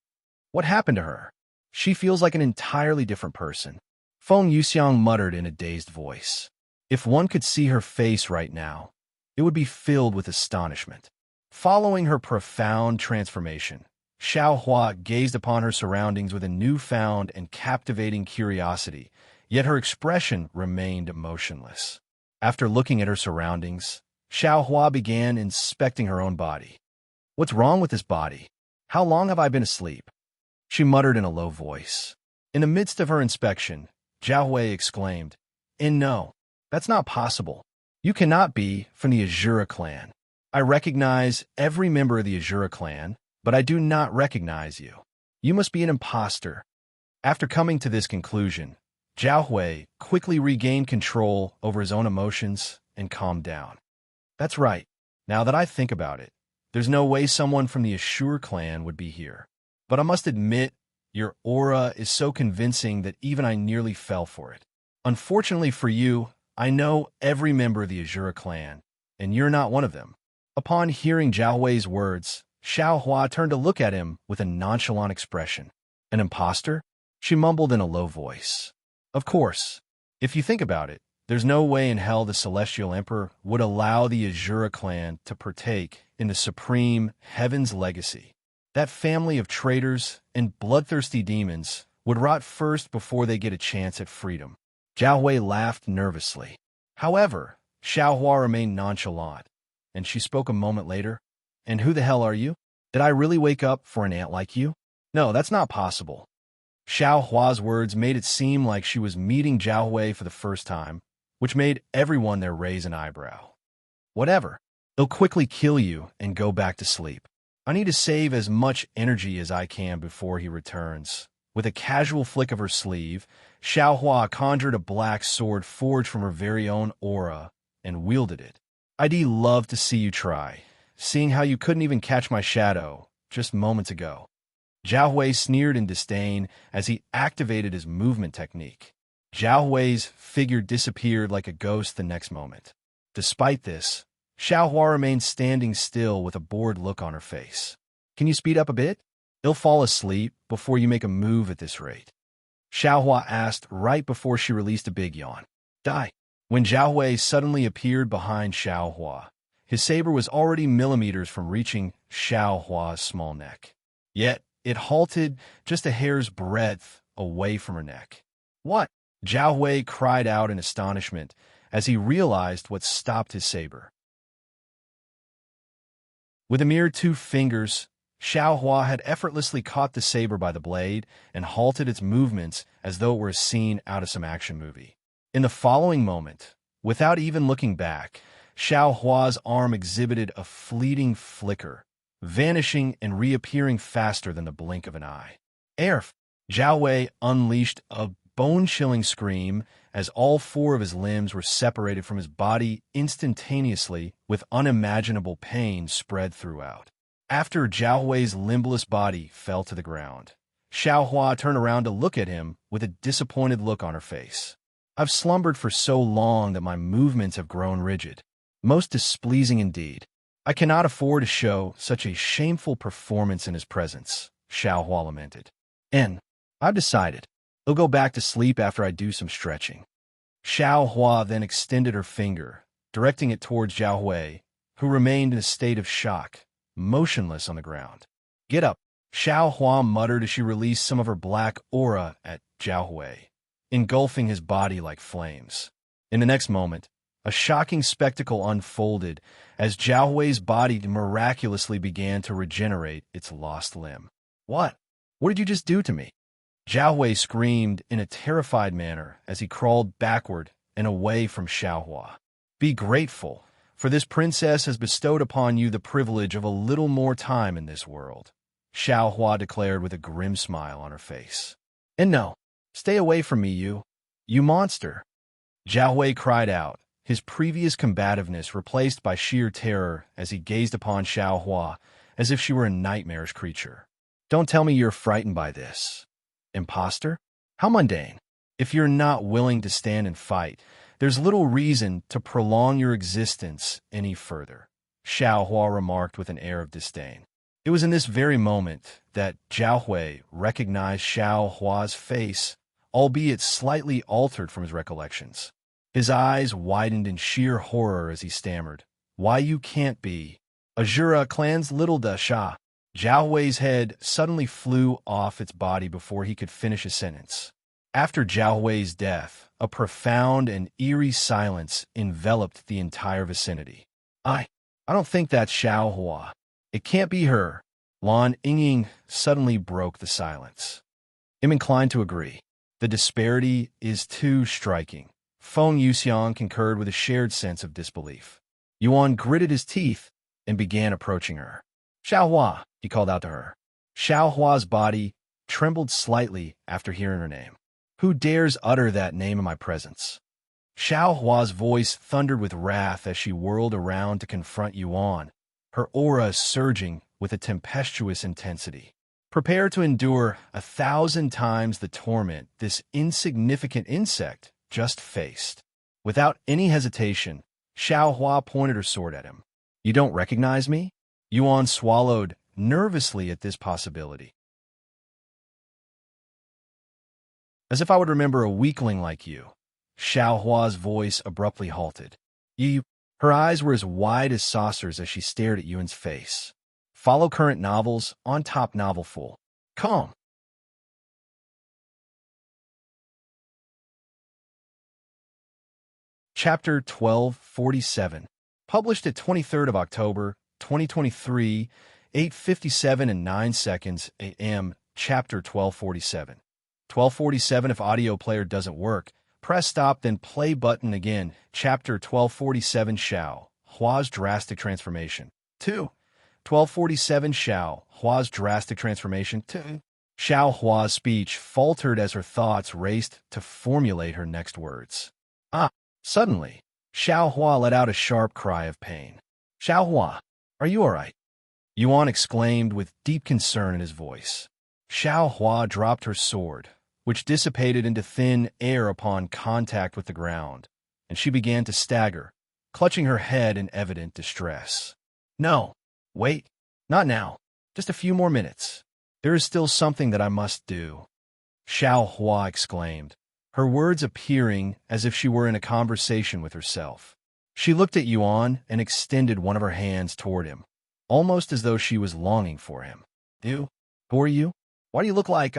S1: What happened to her? She feels like an entirely different person. Feng Yuxiang muttered in a dazed voice. If one could see her face right now, it would be filled with astonishment. Following her profound transformation, Xiao Hua gazed upon her surroundings with a newfound and captivating curiosity, yet her expression remained motionless. After looking at her surroundings, Xiao Hua began inspecting her own body. What's wrong with this body? How long have I been asleep? She muttered in a low voice. In the midst of her inspection, Zhao Hui exclaimed, "And no, that's not possible. You cannot be from the Azura clan. I recognize every member of the Azura clan, but I do not recognize you. You must be an imposter." After coming to this conclusion, Zhao Hui quickly regained control over his own emotions and calmed down. That's right. Now that I think about it, there's no way someone from the Azura clan would be here. But I must admit, your aura is so convincing that even I nearly fell for it. Unfortunately for you, I know every member of the Azura clan, and you're not one of them. Upon hearing Zhao Hui's words, Xiao Hua turned to look at him with a nonchalant expression. An imposter? She mumbled in a low voice. Of course. If you think about it, there's no way in hell the Celestial Emperor would allow the Azura clan to partake in the Supreme Heaven's Legacy. That family of traitors and bloodthirsty demons would rot first before they get a chance at freedom. Zhao Hui laughed nervously. However, Xiao Hua remained nonchalant, and she spoke a moment later. "And who the hell are you? Did I really wake up for an ant like you? No, that's not possible." Xiao Hua's words made it seem like she was meeting Zhao Hui for the first time, which made everyone there raise an eyebrow. "Whatever. They'll quickly kill you and go back to sleep. I need to save as much energy as I can before he returns." With a casual flick of her sleeve, Xiao Hua conjured a black sword forged from her very own aura and wielded it. "I'd love to see you try, seeing how you couldn't even catch my shadow just moments ago." Zhao Hui sneered in disdain as he activated his movement technique. Zhao Hui's figure disappeared like a ghost the next moment. Despite this, Xiao Hua remained standing still with a bored look on her face. "Can you speed up a bit? You'll fall asleep before you make a move at this rate." Xiao Hua asked right before she released a big yawn. "Die." When Zhao Hui suddenly appeared behind Xiao Hua, his saber was already millimeters from reaching Xiao Hua's small neck. Yet, it halted just a hair's breadth away from her neck. "What?" Zhao Hui cried out in astonishment as he realized what stopped his saber. With a mere 2 fingers, Xiao Hua had effortlessly caught the saber by the blade and halted its movements as though it were a scene out of some action movie. In the following moment, without even looking back, Xiao Hua's arm exhibited a fleeting flicker, vanishing and reappearing faster than the blink of an eye. "Erf!" Zhao Hui unleashed a bone-chilling scream as all 4 of his limbs were separated from his body instantaneously with unimaginable pain spread throughout. After Zhao Hui's limbless body fell to the ground, Xiao Hua turned around to look at him with a disappointed look on her face. "I've slumbered for so long that my movements have grown rigid. Most displeasing indeed." I cannot afford to show such a shameful performance in his presence, Xiao Hua lamented. And I've decided. He'll go back to sleep after I do some stretching. Xiao Hua then extended her finger, directing it towards Zhao Hui, who remained in a state of shock, motionless on the ground. Get up, Xiao Hua muttered as she released some of her black aura at Zhao Hui, engulfing his body like flames. In the next moment, a shocking spectacle unfolded as Zhao Hui's body miraculously began to regenerate its lost limb. What? What did you just do to me? Zhao Hui screamed in a terrified manner as he crawled backward and away from Xiao Hua. Be grateful, for this princess has bestowed upon you the privilege of a little more time in this world, Xiao Hua declared with a grim smile on her face. And no, stay away from me, you monster. Zhao Hui cried out, his previous combativeness replaced by sheer terror as he gazed upon Xiao Hua as if she were a nightmarish creature. Don't tell me you're frightened by this. Imposter? How mundane. If you're not willing to stand and fight, there's little reason to prolong your existence any further, Xiao Hua remarked with an air of disdain. It was in this very moment that Zhao Hui recognized Xiao Hua's face, albeit slightly altered from his recollections. His eyes widened in sheer horror as he stammered, Why you can't be? Azura clan's little da sha. Zhao Hui's head suddenly flew off its body before he could finish his sentence. After Zhao Hui's death, a profound and eerie silence enveloped the entire vicinity. I don't think that's Xiao Hua. It can't be her. Lan Yingying suddenly broke the silence. I'm inclined to agree. The disparity is too striking. Feng Yuxiang concurred with a shared sense of disbelief. Yuan gritted his teeth and began approaching her. Xiao Hua, he called out to her. Xiao Hua's body trembled slightly after hearing her name. Who dares utter that name in my presence? Xiao Hua's voice thundered with wrath as she whirled around to confront Yuan, her aura surging with a tempestuous intensity. Prepare to endure 1,000 times the torment this insignificant insect just faced. Without any hesitation, Xiao Hua pointed her sword at him. You don't recognize me? Yuan swallowed nervously at this possibility. As if I would remember a weakling like you. Xiao Hua's voice abruptly halted. Yeyou. Her eyes were as wide as saucers as she stared at Yuan's face. Follow current novels on top novel full. Calm. Chapter 1247. Published at 23rd of October, 2023, 8:57 and 9 seconds a.m. Chapter 1247. 1247 if audio player doesn't work. Press stop then play button again. Chapter 1247 Xiao Hua's Drastic Transformation. 2. 1247 Xiao Hua's Drastic Transformation. 2. Xiao Hua's speech faltered as her thoughts raced to formulate her next words. Suddenly, Xiao Hua let out a sharp cry of pain. Xiao Hua, are you all right? Yuan exclaimed with deep concern in his voice. Xiao Hua dropped her sword, which dissipated into thin air upon contact with the ground, and she began to stagger, clutching her head in evident distress. No, wait, not now. Just a few more minutes. There is still something that I must do, Xiao Hua exclaimed, her words appearing as if she were in a conversation with herself. She looked at Yuan and extended one of her hands toward him, almost as though she was longing for him. Who are you? Why do you look like,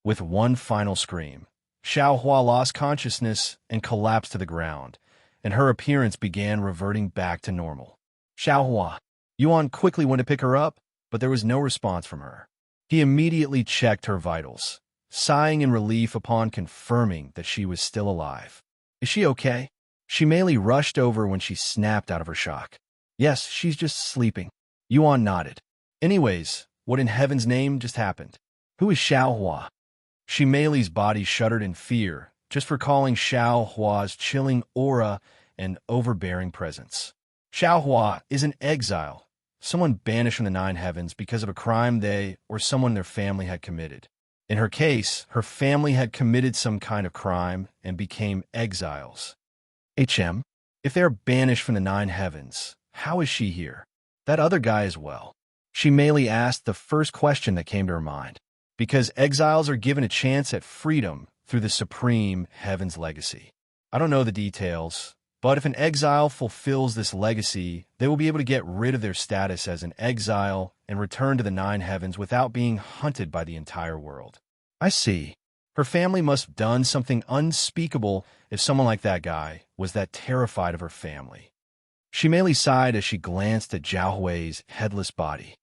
S1: With one final scream, Xiao Hua lost consciousness and collapsed to the ground, and her appearance began reverting back to normal. Xiao Hua. Yuan quickly went to pick her up, but there was no response from her. He immediately checked her vitals, sighing in relief upon confirming that she was still alive. Is she okay? She merely rushed over when she snapped out of her shock. Yes, she's just sleeping. Yuan nodded. Anyways, what in heaven's name just happened? Who is Xiao Hua? Shimeli's body shuddered in fear, just for calling Xiao Hua's chilling aura and overbearing presence. Xiao Hua is an exile, someone banished from the nine heavens because of a crime they or someone their family had committed. In her case, her family had committed some kind of crime and became exiles. If they are banished from the nine heavens, how is she here? That other guy as well. She merely asked the first question that came to her mind. Because exiles are given a chance at freedom through the supreme heaven's legacy. I don't know the details, but if an exile fulfills this legacy, they will be able to get rid of their status as an exile and return to the nine heavens without being hunted by the entire world. I see. Her family must have done something unspeakable if someone like that guy was that terrified of her family. She merely sighed as she glanced at Xiao Hua's headless body.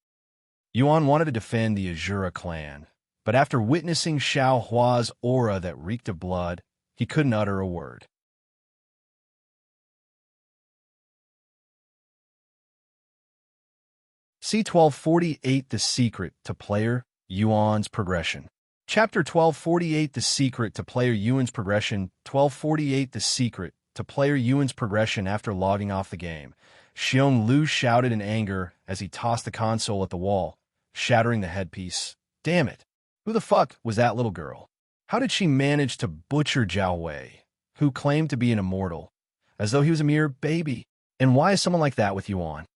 S1: Yuan wanted to defend the Azura clan, but after witnessing Xiao Hua's aura that reeked of blood, he couldn't utter a word. C1248 The Secret to Player Yuan's Progression. Chapter 1248 The Secret to Player Yuan's Progression. 1248 The Secret to Player Yuan's Progression. After logging off the game, Xiong Lu shouted in anger as he tossed the console at the wall, shattering the headpiece. Damn it! Who the fuck was that little girl? How did she manage to butcher Xiao Hua, who claimed to be an immortal, as though he was a mere baby? And why is someone like that with Yuan?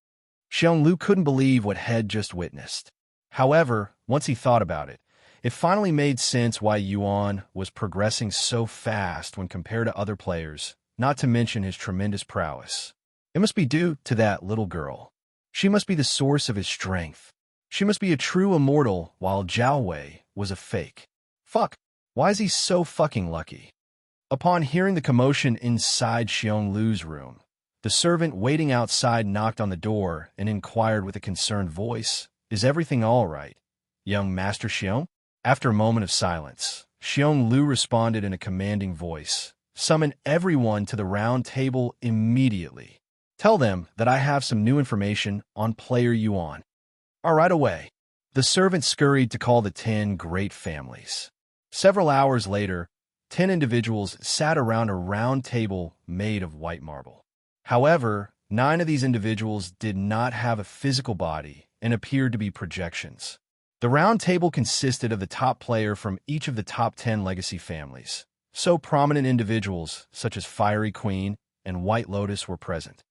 S1: Xiong Lu couldn't believe what Head just witnessed. However, once he thought about it, it finally made sense why Yuan was progressing so fast when compared to other players, not to mention his tremendous prowess. It must be due to that little girl. She must be the source of his strength. She must be a true immortal, while Xiao Hua was a fake. Fuck, why is he so fucking lucky? Upon hearing the commotion inside Xiong Lu's room, the servant waiting outside knocked on the door and inquired with a concerned voice, "Is everything all right, young Master Xiong?" After a moment of silence, Xiong Lu responded in a commanding voice, "Summon everyone to the round table immediately. Tell them that I have some new information on player Yuan." All right, away. The servant scurried to call the 10 great families. Several hours later, 10 individuals sat around a round table made of white marble. However, 9 of these individuals did not have a physical body and appeared to be projections. The round table consisted of the top player from each of the top 10 legacy families. So prominent individuals such as Fiery Queen and White Lotus were present.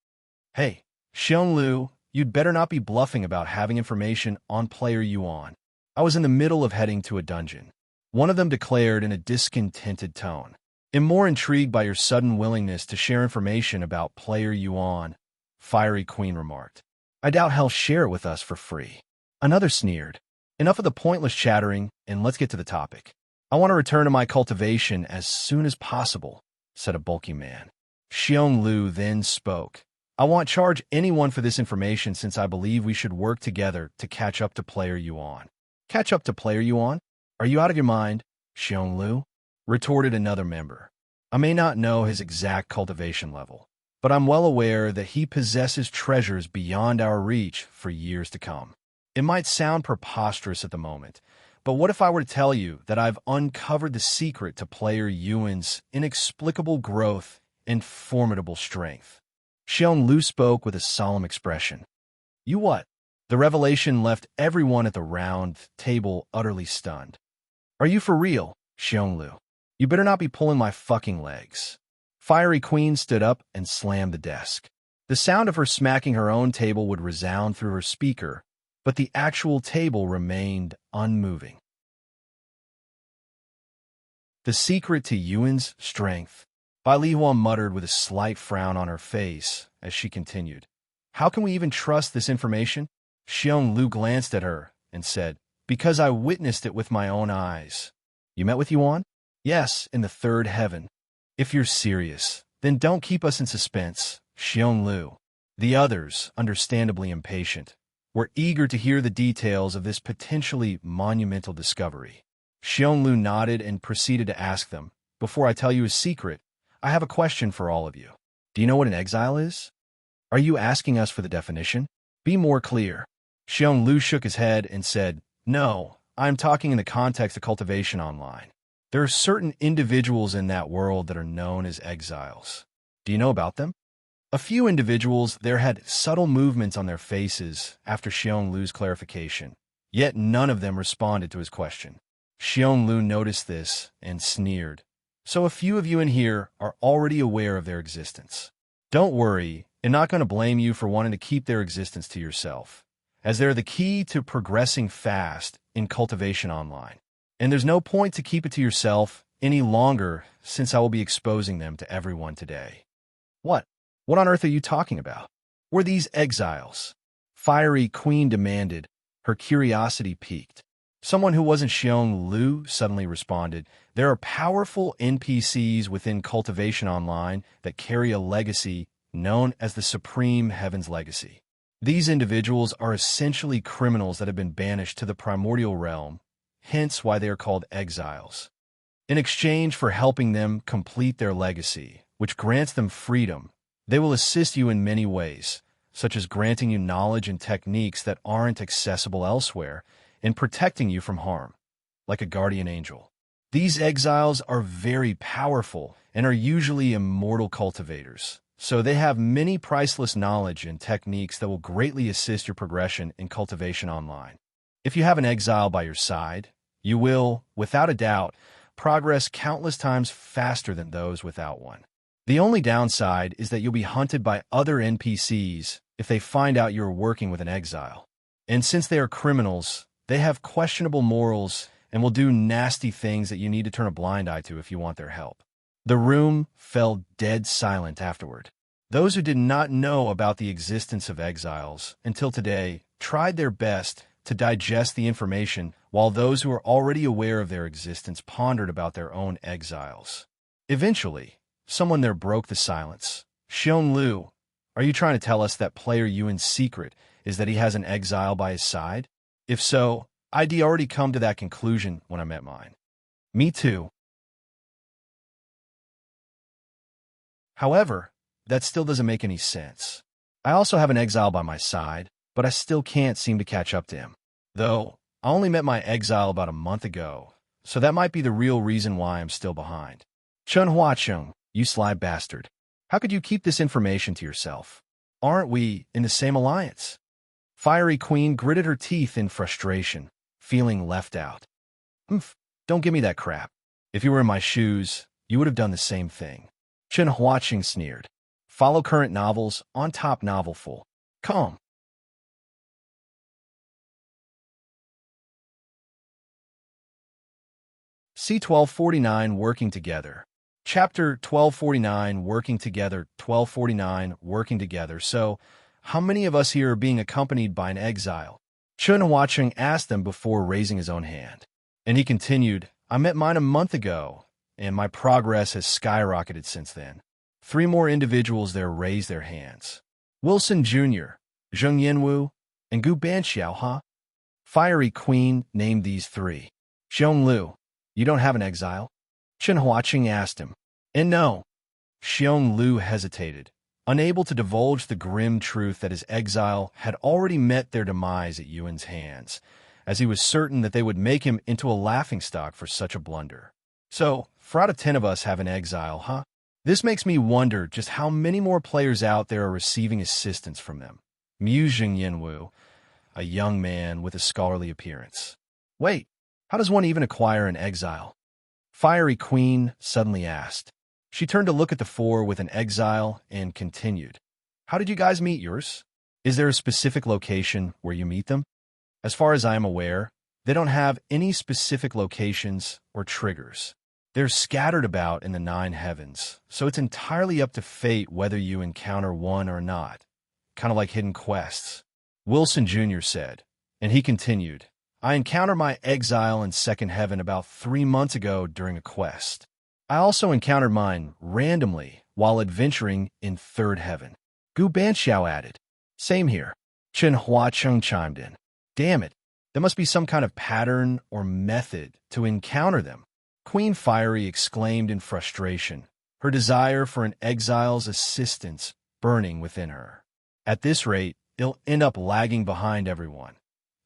S1: Hey, Xiong Lu, you'd better not be bluffing about having information on player Yuan. I was in the middle of heading to a dungeon. One of them declared in a discontented tone. "I'm more intrigued by your sudden willingness to share information about player Yuan," Fiery Queen remarked. "I doubt he'll share it with us for free." Another sneered. "Enough of the pointless chattering, and let's get to the topic. I want to return to my cultivation as soon as possible," said a bulky man. Xiong Lu then spoke. "I won't charge anyone for this information since I believe we should work together to catch up to player Yuan." "Catch up to player Yuan? Are you out of your mind, Xiong Lu?" retorted another member. "I may not know his exact cultivation level, but I'm well aware that he possesses treasures beyond our reach for years to come. It might sound preposterous at the moment, but what if I were to tell you that I've uncovered the secret to player Yuan's inexplicable growth and formidable strength?" Xiong Lu spoke with a solemn expression. "You what?" The revelation left everyone at the round table utterly stunned. "Are you for real, Xiong Lu? You better not be pulling my fucking legs." Fiery Queen stood up and slammed the desk. The sound of her smacking her own table would resound through her speaker, but the actual table remained unmoving. The Secret to Yuan's Strength by Liya muttered with a slight frown on her face as she continued. "How can we even trust this information?" Xiong Lu glanced at her and said, "Because I witnessed it with my own eyes." "You met with Yuan?" "Yes, in the third heaven." "If you're serious, then don't keep us in suspense, Xiong Lu." The others, understandably impatient, were eager to hear the details of this potentially monumental discovery. Xiong Lu nodded and proceeded to ask them, "Before I tell you a secret, I have a question for all of you. Do you know what an exile is? Are you asking us for the definition? Be more clear." Xiong Lu shook his head and said, "No, I'm talking in the context of cultivation online. There are certain individuals in that world that are known as exiles. Do you know about them?" A few individuals there had subtle movements on their faces after Xiong Lu's clarification, yet none of them responded to his question. Xiong Lu noticed this and sneered. "So a few of you in here are already aware of their existence. Don't worry, and not going to blame you for wanting to keep their existence to yourself, as they're the key to progressing fast in Cultivation Online. And there's no point to keep it to yourself any longer, since I will be exposing them to everyone today. What? What on earth are you talking about? Were these exiles? Fiery Queen demanded, her curiosity piqued. Someone who wasn't Xiong Lu suddenly responded, there are powerful NPCs within Cultivation Online that carry a legacy known as the Supreme Heaven's Legacy. These individuals are essentially criminals that have been banished to the Primordial realm, hence why they are called exiles. In exchange for helping them complete their legacy, which grants them freedom, they will assist you in many ways, such as granting you knowledge and techniques that aren't accessible elsewhere, and protecting you from harm, like a guardian angel. These exiles are very powerful and are usually immortal cultivators, so they have many priceless knowledge and techniques that will greatly assist your progression in Cultivation Online. If you have an exile by your side, you will, without a doubt, progress countless times faster than those without one. The only downside is that you'll be hunted by other NPCs if they find out you're working with an exile. And since they are criminals, they have questionable morals and will do nasty things that you need to turn a blind eye to if you want their help. The room fell dead silent afterward. Those who did not know about the existence of exiles until today tried their best to digest the information, while those who were already aware of their existence pondered about their own exiles. Eventually, someone there broke the silence. Xiong Lu, are you trying to tell us that player Yuan's secret is that he has an exile by his side? If so, I'd already come to that conclusion when I met mine. Me too. However, that still doesn't make any sense. I also have an exile by my side, but I still can't seem to catch up to him. Though, I only met my exile about a month ago, so that might be the real reason why I'm still behind. Chun Hua Chung, you sly bastard. How could you keep this information to yourself? Aren't we in the same alliance? Fiery Queen gritted her teeth in frustration, feeling left out. Don't give me that crap. If you were in my shoes, you would have done the same thing. Chun Hua Chung sneered. Follow current novels on top novelful. Calm. C1249 Working Together. Chapter 1249 Working Together, 1249 Working Together. So, how many of us here are being accompanied by an exile? Chun Huacheng asked them before raising his own hand. And he continued, I met mine a month ago, and my progress has skyrocketed since then. 3 more individuals there raised their hands. Wilson Jr., Zheng Yanyu, and Gu Ban Xiao Hua. Fiery Queen named these 3. Xiong Lu, you don't have an exile? Chun Huacheng asked him. And no. Xiong Lu hesitated, unable to divulge the grim truth that his exile had already met their demise at Yuan's hands, as he was certain that they would make him into a laughingstock for such a blunder. So, 4 out of 10 of us have an exile, huh? This makes me wonder just how many more players out there are receiving assistance from them. Mused Zheng Yanyu, a young man with a scholarly appearance. Wait, how does one even acquire an exile? Fiery Queen suddenly asked. She turned to look at the 4 with an exile and continued. How did you guys meet yours? Is there a specific location where you meet them? As far as I am aware, they don't have any specific locations or triggers. They're scattered about in the 9 heavens, so it's entirely up to fate whether you encounter one or not. Kind of like hidden quests. Wilson Jr. said, and he continued, I encountered my exile in 2nd heaven about 3 months ago during a quest. I also encountered mine randomly while adventuring in 3rd heaven. Gu Banxiao added. Same here. Chun Hua Chung chimed in. Damn it, there must be some kind of pattern or method to encounter them. Queen Fiery exclaimed in frustration, her desire for an exile's assistance burning within her. At this rate, they'll end up lagging behind everyone,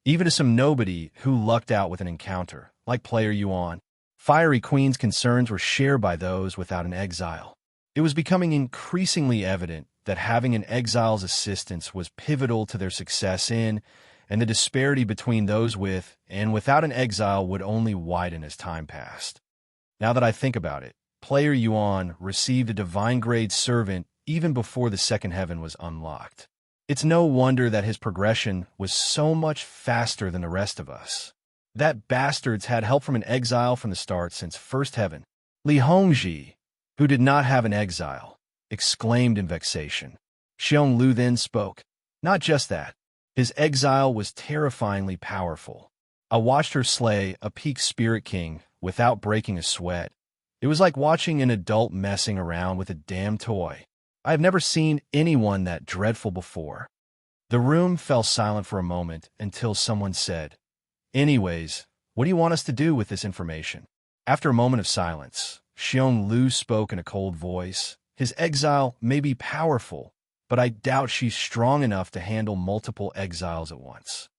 S1: even to some nobody who lucked out with an encounter, like player Yuan. Fiery Queen's concerns were shared by those without an exile. It was becoming increasingly evident that having an exile's assistance was pivotal to their success in, and the disparity between those with and without an exile would only widen as time passed. Now that I think about it, player Yuan received a divine grade servant even before the second heaven was unlocked. It's no wonder that his progression was so much faster than the rest of us. That bastard's had help from an exile from the start since first heaven. Li Hongji, who did not have an exile, exclaimed in vexation. Xionglu then spoke. Not just that. His exile was terrifyingly powerful. I watched her slay a peak spirit king without breaking a sweat. It was like watching an adult messing around with a damn toy. I have never seen anyone that dreadful before. The room fell silent for a moment until someone said, "Anyways, what do you want us to do with this information?" After a moment of silence, Xionglu spoke in a cold voice. His exile may be powerful, but I doubt she's strong enough to handle multiple exiles at once.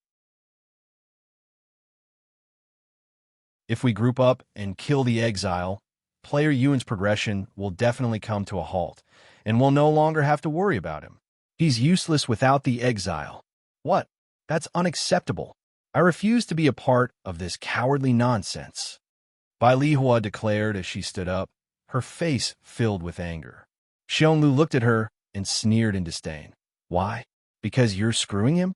S1: If we group up and kill the exile, player Yuan's progression will definitely come to a halt, and we'll no longer have to worry about him. He's useless without the exile. What? That's unacceptable. I refuse to be a part of this cowardly nonsense. Bai Lihua declared as she stood up, her face filled with anger. Xionglu looked at her and sneered in disdain. Why? Because you're screwing him?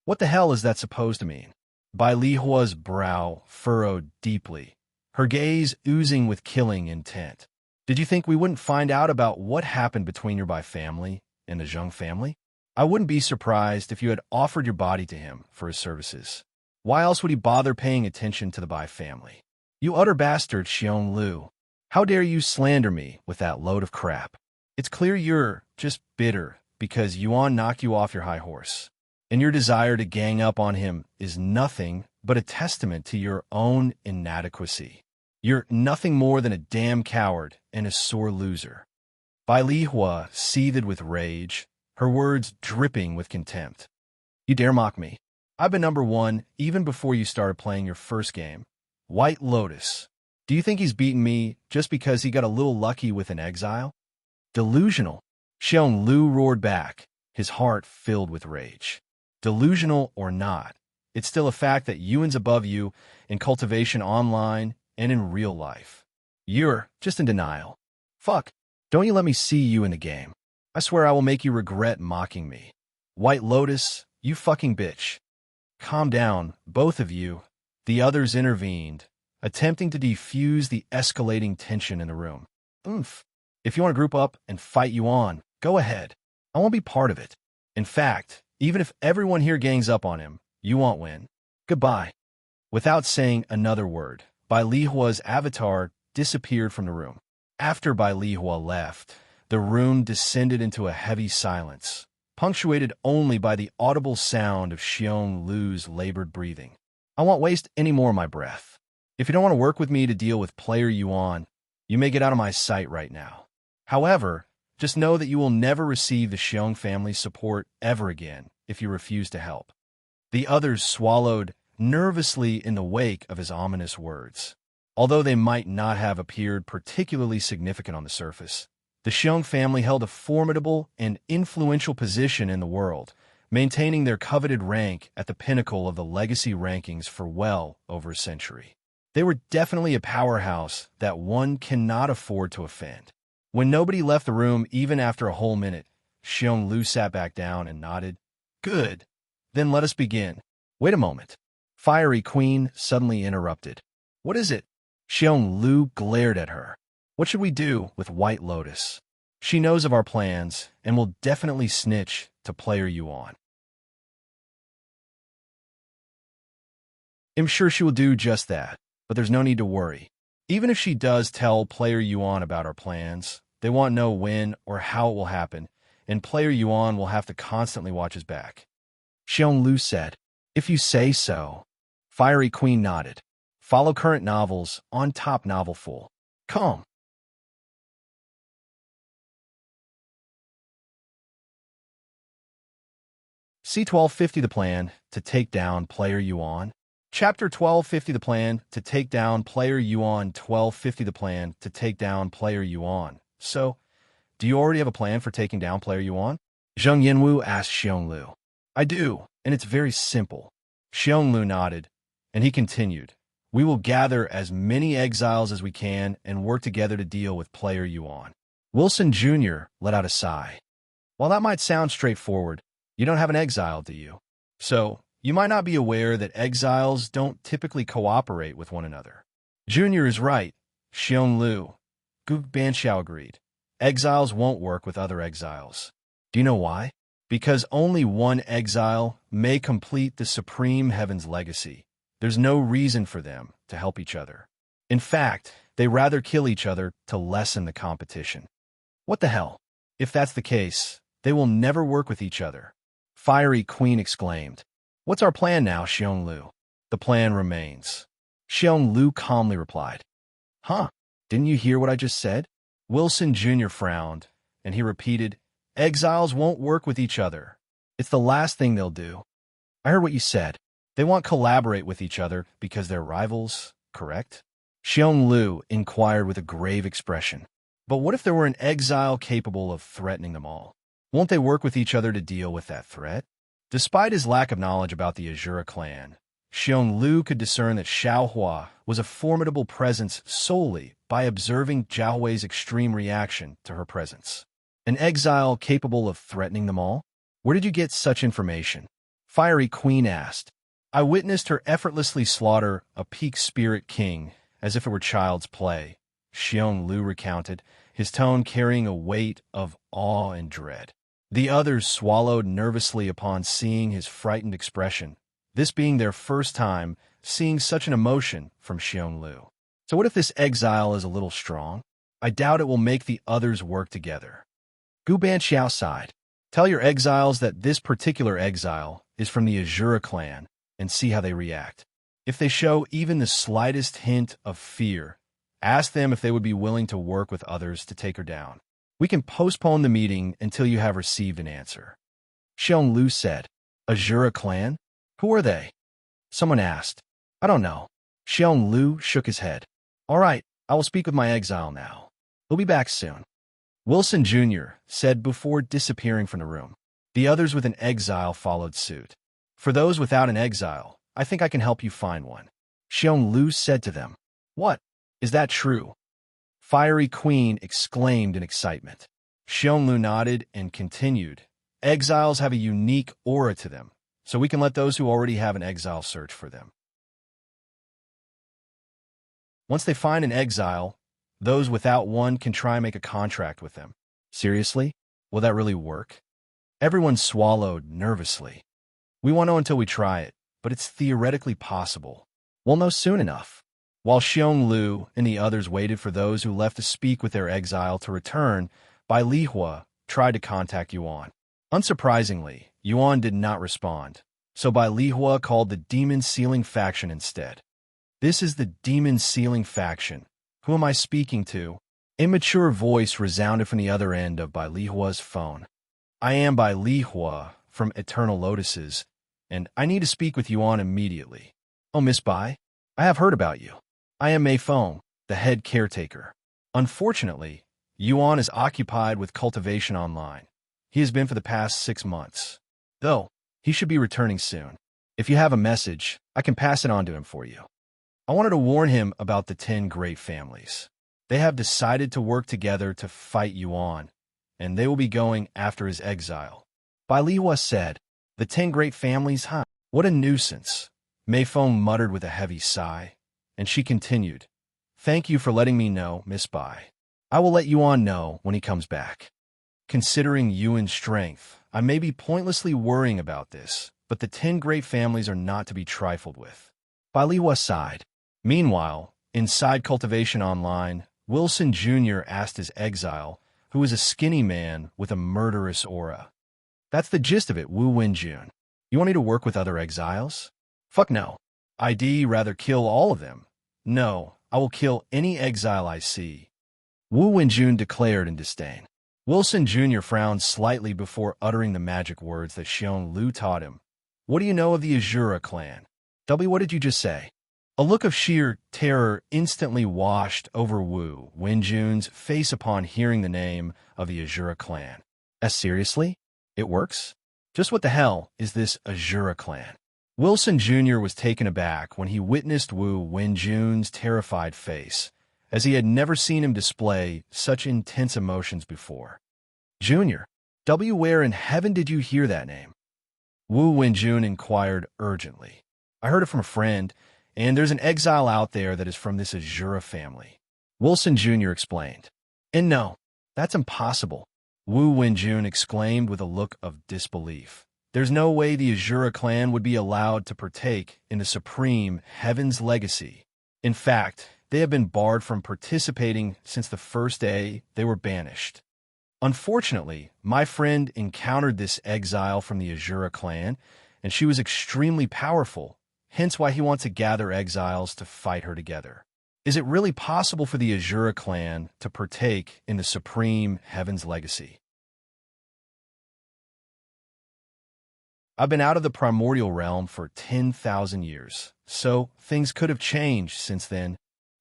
S1: What the hell is that supposed to mean? Bai Lihua's brow furrowed deeply, her gaze oozing with killing intent. Did you think we wouldn't find out about what happened between your Bai family and the Zheng family? I wouldn't be surprised if you had offered your body to him for his services. Why else would he bother paying attention to the Bai family? You utter bastard, Xionglu. How dare you slander me with that load of crap? It's clear you're just bitter because Yuan knocked you off your high horse, and your desire to gang up on him is nothing but a testament to your own inadequacy. You're nothing more than a damn coward and a sore loser. Bai Lihua seethed with rage, her words dripping with contempt. You dare mock me? I've been number one even before you started playing your first game. White Lotus. Do you think he's beaten me just because he got a little lucky with an exile? Delusional. Xionglu roared back, his heart filled with rage. Delusional or not, it's still a fact that Yuan's above you in Cultivation online and in real life. You're just in denial. Fuck, don't you let me see you in the game. I swear I will make you regret mocking me. White Lotus, you fucking bitch. Calm down, both of you. The others intervened, attempting to defuse the escalating tension in the room. Oomph. If you want to group up and fight Yuan, go ahead. I won't be part of it. In fact, even if everyone here gangs up on him, you won't win. Goodbye. Without saying another word, Bai Lihua's avatar disappeared from the room. After Bai Lihua left, the room descended into a heavy silence, punctuated only by the audible sound of Xionglu's labored breathing. I won't waste any more of my breath. If you don't want to work with me to deal with player Yuan, you may get out of my sight right now. However, just know that you will never receive the Xiong family's support ever again if you refuse to help. The others swallowed nervously in the wake of his ominous words. Although they might not have appeared particularly significant on the surface, the Xiong family held a formidable and influential position in the world, maintaining their coveted rank at the pinnacle of the legacy rankings for well over a century. They were definitely a powerhouse that one cannot afford to offend. When nobody left the room even after a whole minute, Xionglu sat back down and nodded. Good. Then let us begin. Wait a moment. Fiery Queen suddenly interrupted. What is it? Xionglu glared at her. What should we do with White Lotus? She knows of our plans and will definitely snitch to player Yuan. I'm sure she will do just that, but there's no need to worry. Even if she does tell player Yuan about our plans, they won't know when or how it will happen, and player Yuan will have to constantly watch his back. Xionglu said, If you say so. Fiery Queen nodded. Follow current novels on Top Novel Full. Come. C1250 The Plan to Take Down Player Yuan. Chapter 1250 The Plan to Take Down Player Yuan. 1250 The Plan to Take Down Player Yuan. So, do you already have a plan for taking down player Yuan? Zheng Yanwu asked Xionglu. I do, and it's very simple. Xionglu nodded, and he continued. We will gather as many exiles as we can and work together to deal with player Yuan. Wilson Jr. let out a sigh. While that might sound straightforward, you don't have an exile, do you? So, you might not be aware that exiles don't typically cooperate with one another. Junior is right. Xiong Lu. Gu Banxiao agreed. Exiles won't work with other exiles. Do you know why? Because only one exile may complete the Supreme Heaven's legacy. There's no reason for them to help each other. In fact, they rather kill each other to lessen the competition. What the hell? If that's the case, they will never work with each other. Fiery Queen exclaimed. What's our plan now, Xiong Lu? The plan remains. Xiong Lu calmly replied. Huh? Didn't you hear what I just said? Wilson Jr. frowned, and he repeated, Exiles won't work with each other. It's the last thing they'll do. I heard what you said. They won't collaborate with each other because they're rivals, correct? Xiong Lu inquired with a grave expression. But what if there were an exile capable of threatening them all? Won't they work with each other to deal with that threat? Despite his lack of knowledge about the Azura clan, Xiong Lu could discern that Xiao Hua was a formidable presence solely by observing Jiao Hui's extreme reaction to her presence. An exile capable of threatening them all? Where did you get such information? Fiery Queen asked. I witnessed her effortlessly slaughter a peak spirit king as if it were child's play, Xiong Lu recounted, his tone carrying a weight of awe and dread. The others swallowed nervously upon seeing his frightened expression, this being their first time seeing such an emotion from Xiong Lu. So what if this exile is a little strong? I doubt it will make the others work together. Gu Banxiao sighed. Tell your exiles that this particular exile is from the Azura clan and see how they react. If they show even the slightest hint of fear, ask them if they would be willing to work with others to take her down. We can postpone the meeting until you have received an answer. Xiong Lu said. Azura clan? Who are they? Someone asked. I don't know. Xiong Lu shook his head. All right, I will speak with my exile now. He'll be back soon. Wilson Jr. said before disappearing from the room. The others with an exile followed suit. For those without an exile, I think I can help you find one. Xiong Lu said to them. What? Is that true? Fiery Queen exclaimed in excitement. Xiong Lu nodded and continued. Exiles have a unique aura to them, so we can let those who already have an exile search for them. Once they find an exile, those without one can try and make a contract with them. Seriously? Will that really work? Everyone swallowed nervously. We won't know until we try it, but it's theoretically possible. We'll know soon enough. While Xiong Lu and the others waited for those who left to speak with their exile to return, Liya tried to contact Yuan. Unsurprisingly, Yuan did not respond, so Liya called the Demon Sealing faction instead. This is the Demon Sealing faction. Who am I speaking to? A mature voice resounded from the other end of Liya's phone. I am Liya from Eternal Lotuses, and I need to speak with Yuan immediately. Oh, Miss Bai, I have heard about you. I am Mei Feng, the head caretaker. Unfortunately, Yuan is occupied with Cultivation Online. He has been for the past 6 months. Though, he should be returning soon. If you have a message, I can pass it on to him for you. I wanted to warn him about the 10 great families. They have decided to work together to fight Yuan, and they will be going after his exile. Liya said, the 10 great families, huh? What a nuisance. Mei Feng muttered with a heavy sigh, and she continued, Thank you for letting me know, Miss Bai. I will let Yuan know when he comes back. Considering Yuan's strength, I may be pointlessly worrying about this, but the 10 great families are not to be trifled with. Liya sighed. Meanwhile, inside Cultivation Online, Wilson Jr. asked his exile, who was a skinny man with a murderous aura. That's the gist of it, Wu Wenjun. You want me to work with other exiles? Fuck no. I'd rather kill all of them. No, I will kill any exile I see. Wu Wenjun declared in disdain. Wilson Jr. frowned slightly before uttering the magic words that Xiong Lu taught him. What do you know of the Azura clan? What did you just say? A look of sheer terror instantly washed over Wu Wenjun's face upon hearing the name of the Azura clan. Seriously? It works? Just what the hell is this Azura clan? Wilson Jr. was taken aback when he witnessed Wu Wenjun's terrified face, as he had never seen him display such intense emotions before. Junior, where in heaven did you hear that name? Wu Wenjun inquired urgently. I heard it from a friend, and there's an exile out there that is from this Azura family. Wilson Jr. explained. And no, that's impossible, Wu Wenjun exclaimed with a look of disbelief. There's no way the Azura clan would be allowed to partake in the supreme Heaven's legacy. In fact, they have been barred from participating since the first day they were banished. Unfortunately, my friend encountered this exile from the Azura clan, and she was extremely powerful, hence why he wants to gather exiles to fight her together. Is it really possible for the Azura clan to partake in the supreme Heaven's legacy? I've been out of the Primordial realm for 10,000 years, so things could have changed since then.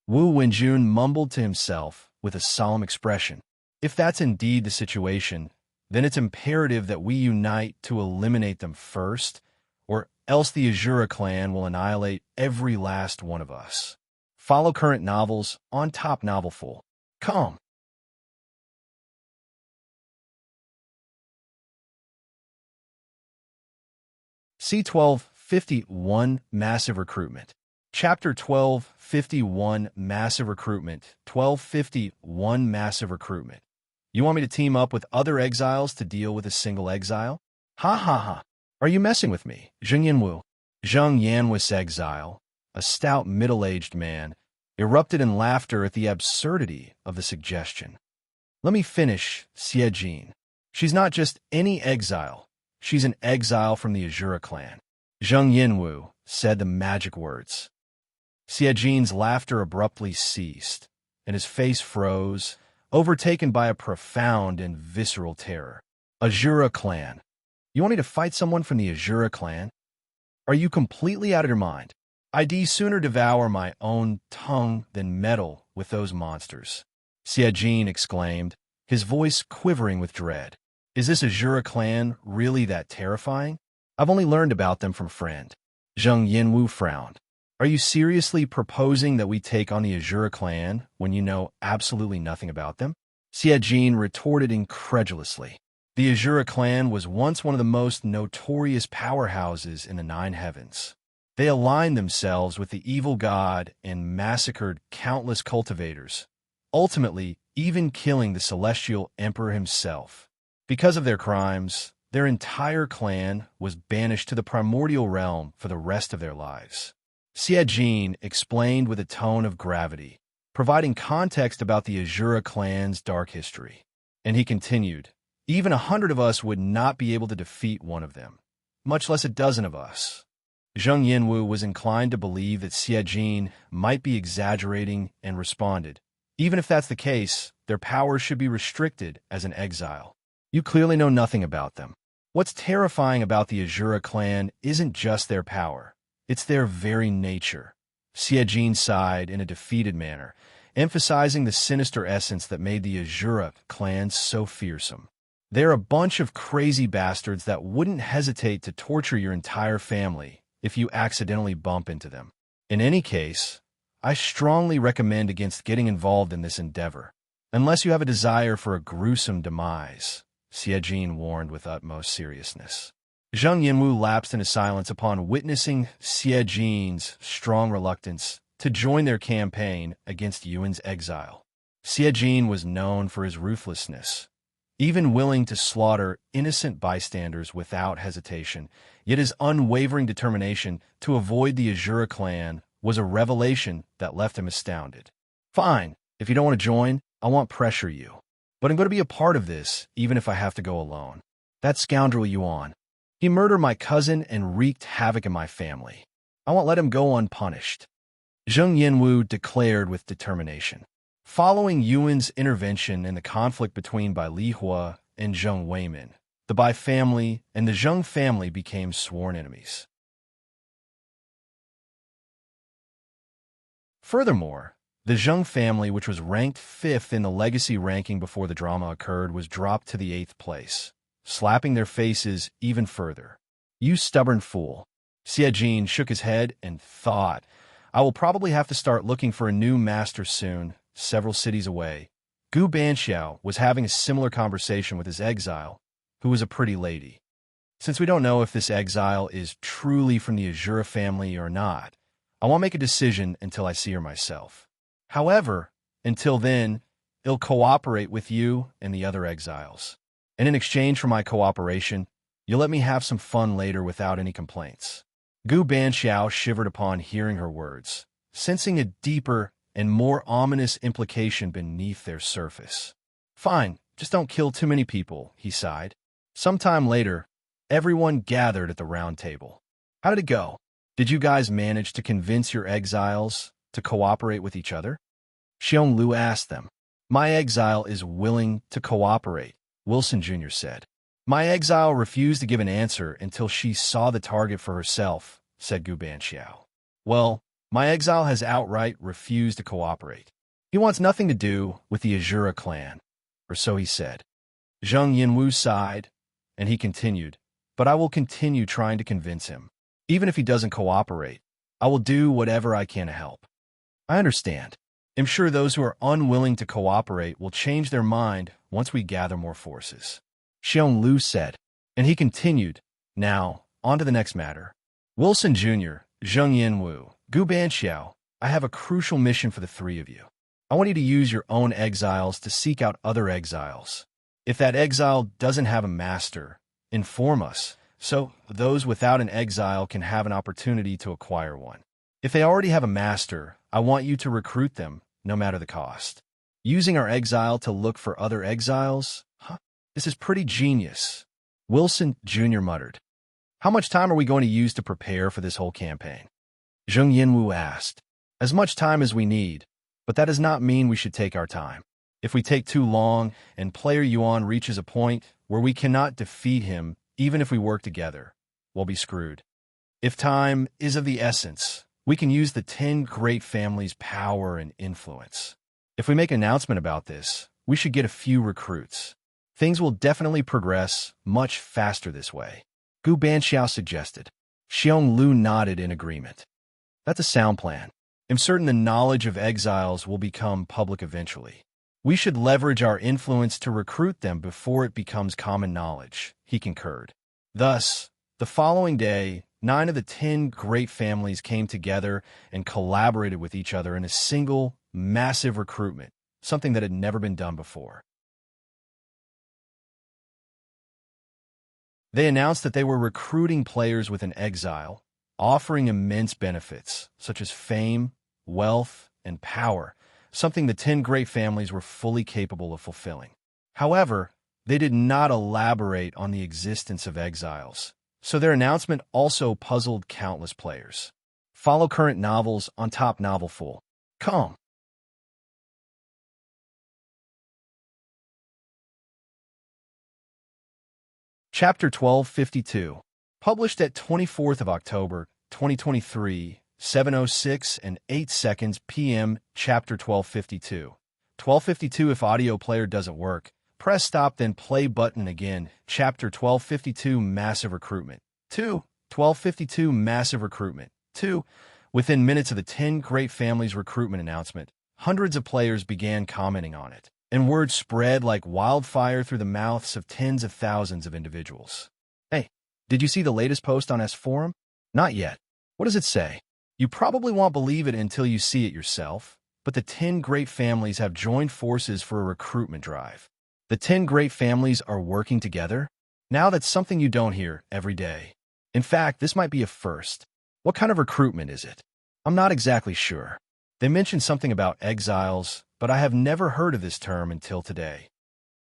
S1: Wu Wenjun mumbled to himself with a solemn expression. If that's indeed the situation, then it's imperative that we unite to eliminate them first, or else the Azura clan will annihilate every last one of us. Follow current novels on Top Novelful. Come. C1251 Massive Recruitment. Chapter 1251 Massive Recruitment. 1251 Massive Recruitment. You want me to team up with other exiles to deal with a single exile? Ha ha ha. Are you messing with me? Zheng Yanwu. Zheng Yanwu's exile, a stout middle-aged man, erupted in laughter at the absurdity of the suggestion. Let me finish, Xie. She's not just any exile. She's an exile from the Azura clan. Zheng Yanwu said the magic words. Xie laughter abruptly ceased, and his face froze, overtaken by a profound and visceral terror. Azura clan. You want me to fight someone from the Azura clan? Are you completely out of your mind? I'd sooner devour my own tongue than meddle with those monsters. Xie exclaimed, his voice quivering with dread. Is this Azura clan really that terrifying? I've only learned about them from a friend. Zheng Yanwu frowned. Are you seriously proposing that we take on the Azura clan when you know absolutely nothing about them? Xie retorted incredulously. The Azura clan was once one of the most notorious powerhouses in the Nine Heavens. They aligned themselves with the evil god and massacred countless cultivators, ultimately even killing the celestial emperor himself. Because of their crimes, their entire clan was banished to the primordial realm for the rest of their lives. Xie explained with a tone of gravity, providing context about the Azura clan's dark history. And he continued, even 100 of us would not be able to defeat one of them, much less a dozen of us. Zheng Yanwu was inclined to believe that Xie might be exaggerating and responded, even if that's the case, their powers should be restricted as an exile. You clearly know nothing about them. What's terrifying about the Azura clan isn't just their power, it's their very nature. Xie sighed in a defeated manner, emphasizing the sinister essence that made the Azura clan so fearsome. They're a bunch of crazy bastards that wouldn't hesitate to torture your entire family if you accidentally bump into them. In any case, I strongly recommend against getting involved in this endeavor, unless you have a desire for a gruesome demise, Xie warned with utmost seriousness. Zheng Yanwu lapsed into silence upon witnessing Xie strong reluctance to join their campaign against Yuan's exile. Xie was known for his ruthlessness, even willing to slaughter innocent bystanders without hesitation, yet his unwavering determination to avoid the Azura clan was a revelation that left him astounded. Fine, if you don't want to join, I won't pressure you. But I'm going to be a part of this, even if I have to go alone. That scoundrel Yuan. He murdered my cousin and wreaked havoc in my family. I won't let him go unpunished. Zheng Yanwu declared with determination. Following Yuan's intervention in the conflict between Bai Lihua and Zheng Weimin, the Bai family and the Zheng family became sworn enemies. Furthermore, the Zheng family, which was ranked 5th in the legacy ranking before the drama occurred, was dropped to the 8th place, slapping their faces even further. You stubborn fool. Xie shook his head and thought, I will probably have to start looking for a new master soon, several cities away, Gu Banxiao was having a similar conversation with his exile, who was a pretty lady. Since we don't know if this exile is truly from the Azura family or not, I won't make a decision until I see her myself. However, until then, I'll cooperate with you and the other exiles. And in exchange for my cooperation, you'll let me have some fun later without any complaints. Gu Banxiao shivered upon hearing her words, sensing a deeper and more ominous implication beneath their surface. Fine, just don't kill too many people, he sighed. Sometime later, everyone gathered at the round table. How did it go? Did you guys manage to convince your exiles to cooperate with each other? Xiong Lu asked them. My exile is willing to cooperate, Wilson Jr. said. My exile refused to give an answer until she saw the target for herself, said Gu Banxiao. Well, my exile has outright refused to cooperate. He wants nothing to do with the Azura clan, or so he said. Zheng Yinwu sighed, and he continued, but I will continue trying to convince him. Even if he doesn't cooperate, I will do whatever I can to help. I understand. I'm sure those who are unwilling to cooperate will change their mind once we gather more forces. Xiong Lu said, and he continued, now, on to the next matter. Wilson Jr., Zheng Yinwu, Gu Banxiao, I have a crucial mission for the three of you. I want you to use your own exiles to seek out other exiles. If that exile doesn't have a master, inform us, so those without an exile can have an opportunity to acquire one. If they already have a master, I want you to recruit them, no matter the cost. Using our exile to look for other exiles? This is pretty genius, Wilson Jr. muttered. How much time are we going to use to prepare for this whole campaign? Zheng Yinwu asked. As much time as we need, but that does not mean we should take our time. If we take too long and player Yuan reaches a point where we cannot defeat him, even if we work together, we'll be screwed. If time is of the essence, we can use the 10 great families' power and influence. If we make an announcement about this, we should get a few recruits. Things will definitely progress much faster this way, Gu Banxiao suggested. Xiong Lu nodded in agreement. That's a sound plan. I'm certain the knowledge of exiles will become public eventually. We should leverage our influence to recruit them before it becomes common knowledge, he concurred. Thus, the following day, 9 of the 10 great families came together and collaborated with each other in a single, massive recruitment, something that had never been done before. They announced that they were recruiting players with an exile, offering immense benefits, such as fame, wealth, and power, something the 10 great families were fully capable of fulfilling. However, they did not elaborate on the existence of exiles, so their announcement also puzzled countless players. Follow current novels on Top Novel.com. Chapter 1252, published at 24th of October, 2023, 7:06 and 8 seconds p.m. Chapter 1252. 1252 if audio player doesn't work, press stop then play button again. Chapter 1252 Massive Recruitment. 2. 1252 Massive Recruitment. 2. Within minutes of the 10 Great Families recruitment announcement, hundreds of players began commenting on it, and word spread like wildfire through the mouths of tens of thousands of individuals. Hey, did you see the latest post on S Forum? Not yet. What does it say? You probably won't believe it until you see it yourself, but the 10 great families have joined forces for a recruitment drive. The 10 great families are working together? Now that's something you don't hear every day. In fact, this might be a first. What kind of recruitment is it? I'm not exactly sure. They mentioned something about exiles, but I have never heard of this term until today.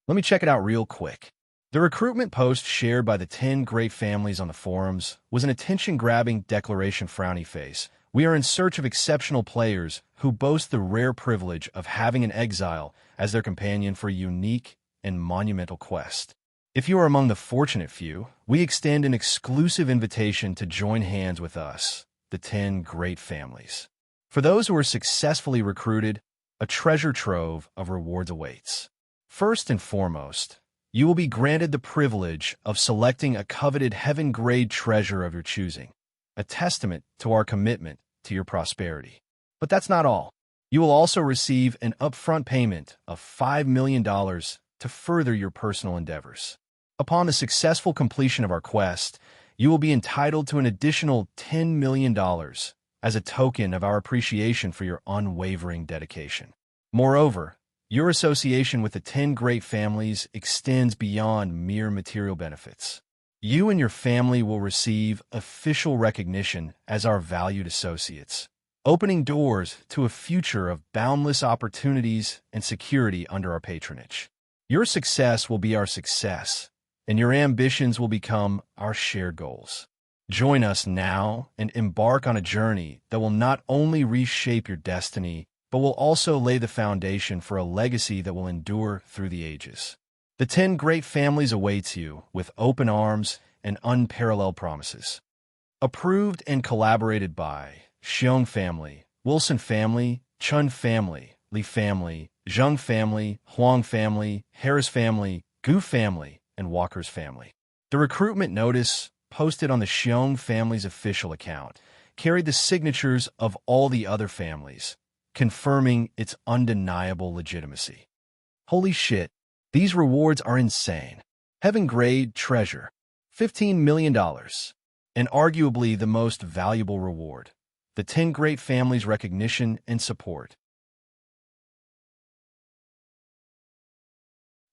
S1: Let me check it out real quick. The recruitment post shared by the 10 great families on the forums was an attention-grabbing declaration frowny face. We are in search of exceptional players who boast the rare privilege of having an exile as their companion for a unique and monumental quest. If you are among the fortunate few, we extend an exclusive invitation to join hands with us, the 10 great families. For those who are successfully recruited, a treasure trove of rewards awaits. First and foremost, you will be granted the privilege of selecting a coveted heaven-grade treasure of your choosing, a testament to our commitment to your prosperity. But that's not all. You will also receive an upfront payment of $5 million to further your personal endeavors. Upon the successful completion of our quest, you will be entitled to an additional $10 million as a token of our appreciation for your unwavering dedication. Moreover, your association with the 10 great families extends beyond mere material benefits. You and your family will receive official recognition as our valued associates, opening doors to a future of boundless opportunities and security under our patronage. Your success will be our success, and your ambitions will become our shared goals. Join us now and embark on a journey that will not only reshape your destiny, but will also lay the foundation for a legacy that will endure through the ages. The 10 great families awaits you with open arms and unparalleled promises. Approved and collaborated by Xiong family, Wilson family, Chun family, Li family, Zheng family, Huang family, Harris family, Gu family, and Walker's family. The recruitment notice, posted on the Xiong family's official account, carried the signatures of all the other families, confirming its undeniable legitimacy. Holy shit, these rewards are insane. Heaven grade treasure, $15 million, and arguably the most valuable reward, the 10 great families' recognition and support.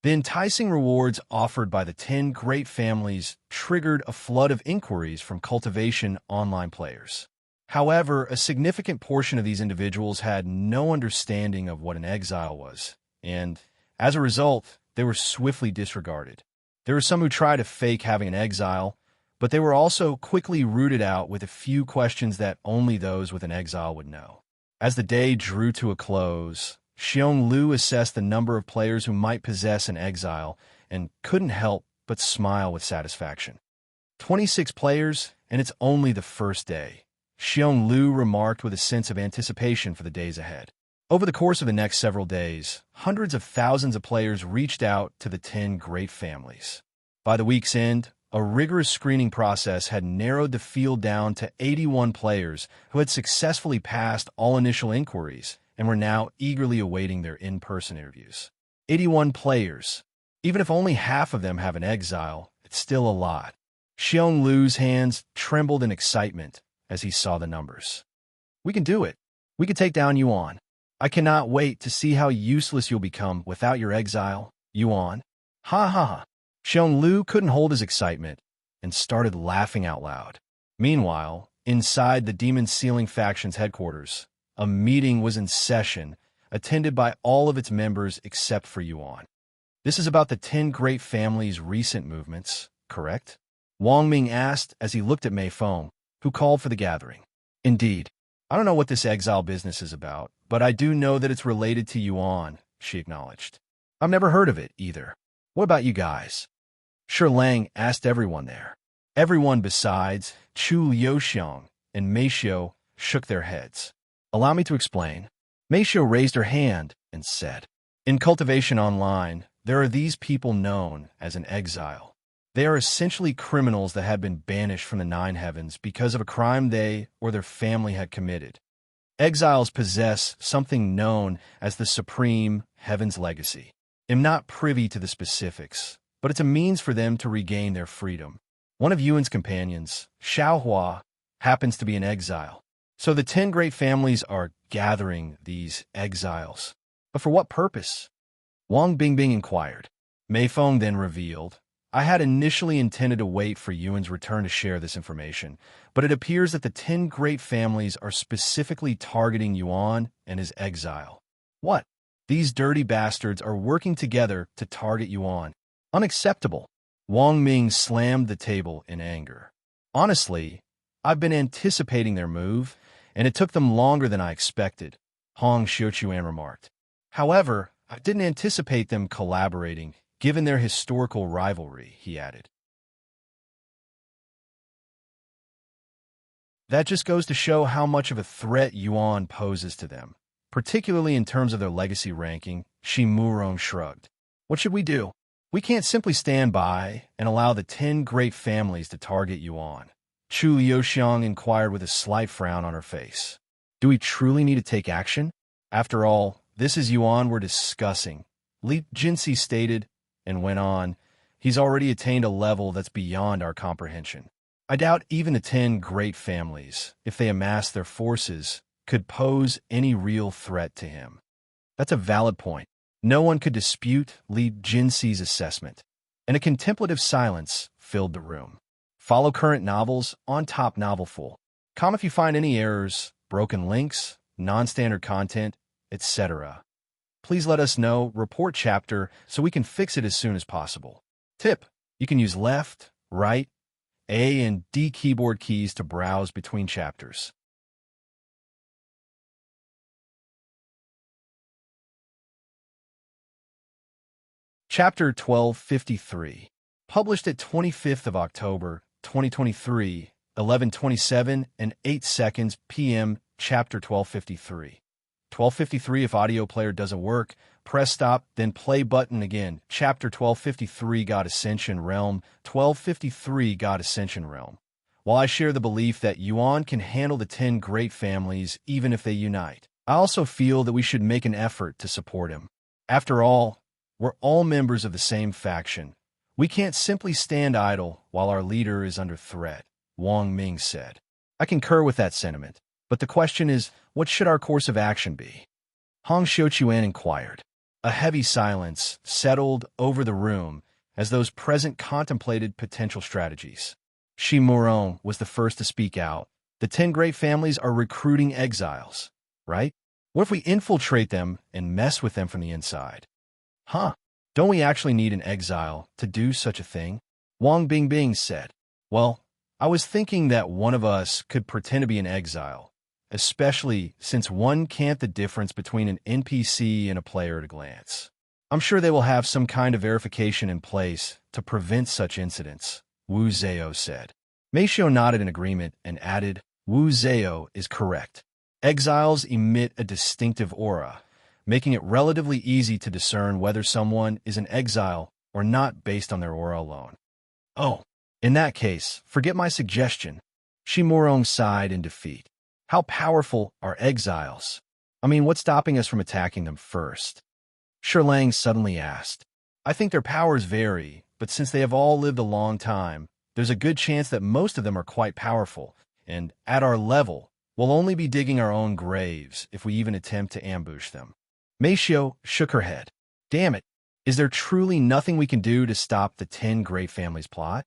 S1: The enticing rewards offered by the 10 great families triggered a flood of inquiries from Cultivation online players. However, a significant portion of these individuals had no understanding of what an exile was, and, as a result, they were swiftly disregarded. There were some who tried to fake having an exile, but they were also quickly rooted out with a few questions that only those with an exile would know. As the day drew to a close, Xiong Lu assessed the number of players who might possess an exile and couldn't help but smile with satisfaction. 26 players, and it's only the first day, Xiong Lu remarked with a sense of anticipation for the days ahead. Over the course of the next several days, hundreds of thousands of players reached out to the 10 great families. By the week's end, a rigorous screening process had narrowed the field down to 81 players who had successfully passed all initial inquiries and were now eagerly awaiting their in-person interviews. 81 players. Even if only half of them have an exile, it's still a lot. Xiong Lu's hands trembled in excitement as he saw the numbers. We can do it. We can take down Yuan. I cannot wait to see how useless you'll become without your exile, Yuan. Ha ha ha. Xiong Lu couldn't hold his excitement and started laughing out loud. Meanwhile, inside the Demon Ceiling faction's headquarters, a meeting was in session, attended by all of its members except for Yuan. This is about the 10 great families' recent movements, correct? Wang Ming asked as he looked at Mei Feng, who called for the gathering. Indeed. I don't know what this exile business is about, but I do know that it's related to Yuan, she acknowledged. I've never heard of it, either. What about you guys? Shi Lang asked everyone there. Everyone besides Chu Liuxiang and Mei Xiu shook their heads. Allow me to explain. Mei Xiu raised her hand and said, in Cultivation Online, there are these people known as an exile. They are essentially criminals that had been banished from the Nine Heavens because of a crime they or their family had committed. Exiles possess something known as the Supreme Heaven's Legacy. I'm not privy to the specifics, but it's a means for them to regain their freedom. One of Yuan's companions, Xiao Hua, happens to be an exile. So the 10 great families are gathering these exiles. But for what purpose? Wang Bingbing inquired. Mei Feng then revealed, I had initially intended to wait for Yuan's return to share this information, but it appears that the 10 great families are specifically targeting Yuan and his exile. What? These dirty bastards are working together to target Yuan. Unacceptable. Wang Ming slammed the table in anger. Honestly, I've been anticipating their move, and it took them longer than I expected, Hong Xiuquan remarked. However, I didn't anticipate them collaborating, given their historical rivalry, he added. That just goes to show how much of a threat Yuan poses to them, particularly in terms of their legacy ranking, Shi Murong shrugged. What should we do? We can't simply stand by and allow the 10 great families to target Yuan. Chu Liuxiang inquired with a slight frown on her face. Do we truly need to take action? After all, this is Yuan we're discussing, Li Jinsi stated, and went on. He's already attained a level that's beyond our comprehension. I doubt even the 10 great families, if they amass their forces, could pose any real threat to him. That's a valid point. No one could dispute Li Jinsi's assessment, and a contemplative silence filled the room. Follow current novels on Top Novel Full. Comment if you find any errors, broken links, non-standard content, etc. Please let us know, report chapter, so we can fix it as soon as possible. Tip: you can use left, right, A and D keyboard keys to browse between chapters. Chapter 1253, published at 25th of October, 2023, 11:27 and 8 seconds p.m. Chapter 1253. 1253 if audio player doesn't work, press stop, then play button again. Chapter 1253 God Ascension Realm, 1253 God Ascension Realm. While I share the belief that Yuan can handle the 10 great families even if they unite, I also feel that we should make an effort to support him. After all, we're all members of the same faction. We can't simply stand idle while our leader is under threat, Wang Ming said. I concur with that sentiment, but the question is, what should our course of action be? Hong Xiuquan inquired. A heavy silence settled over the room as those present contemplated potential strategies. Shi Murong was the first to speak out. The 10 great families are recruiting exiles, right? What if we infiltrate them and mess with them from the inside? Huh? Don't we actually need an exile to do such a thing? Wang Bingbing said. Well, I was thinking that one of us could pretend to be an exile, especially since one can't the difference between an NPC and a player at a glance. I'm sure they will have some kind of verification in place to prevent such incidents, Wu Zhao said. Meishio nodded in agreement and added, Wu Zhao is correct. Exiles emit a distinctive aura, making it relatively easy to discern whether someone is an exile or not based on their aura alone. Oh, in that case, forget my suggestion. Shi Murong sighed in defeat. How powerful are exiles? I mean, what's stopping us from attacking them first? Shirlang suddenly asked. I think their powers vary, but since they have all lived a long time, there's a good chance that most of them are quite powerful, and at our level, we'll only be digging our own graves if we even attempt to ambush them. Meishio shook her head. Damn it, is there truly nothing we can do to stop the 10 great families' plot?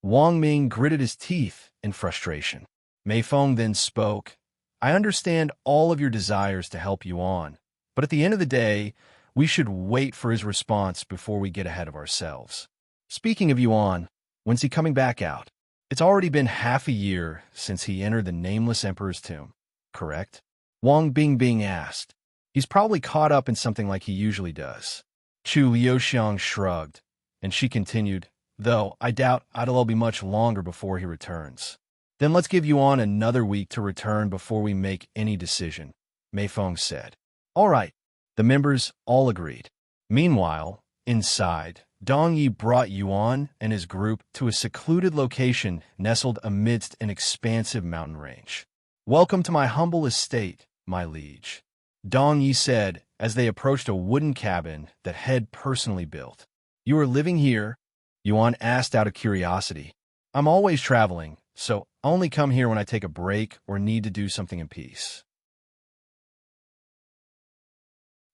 S1: Wang Ming gritted his teeth in frustration. Mei Feng then spoke. I understand all of your desires to help Yuan, but at the end of the day, we should wait for his response before we get ahead of ourselves. Speaking of Yuan, when's he coming back out? It's already been half a year since he entered the Nameless Emperor's tomb, correct? Wang Bingbing asked. He's probably caught up in something like he usually does. Chu Liuxiang shrugged, and she continued, though I doubt it'll be much longer before he returns. Then let's give Yuan another week to return before we make any decision, Mei Feng said. All right, the members all agreed. Meanwhile, inside, Dong Yi brought Yuan and his group to a secluded location nestled amidst an expansive mountain range. Welcome to my humble estate, my liege, Dong Yi said as they approached a wooden cabin that Head personally built. You are living here? Yuan asked out of curiosity. I'm always traveling, so I only come here when I take a break or need to do something in peace.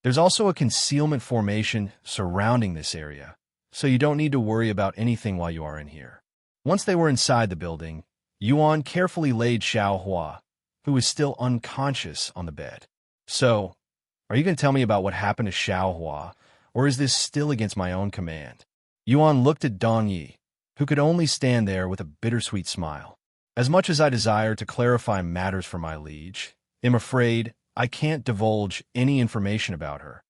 S1: There's also a concealment formation surrounding this area, so you don't need to worry about anything while you are in here. Once they were inside the building, Yuan carefully laid Xiao Hua, who was still unconscious, on the bed. So, are you going to tell me about what happened to Xiao Hua, or is this still against my own command? Yuan looked at Dong Yi, who could only stand there with a bittersweet smile. As much as I desire to clarify matters for my liege, I'm afraid I can't divulge any information about her,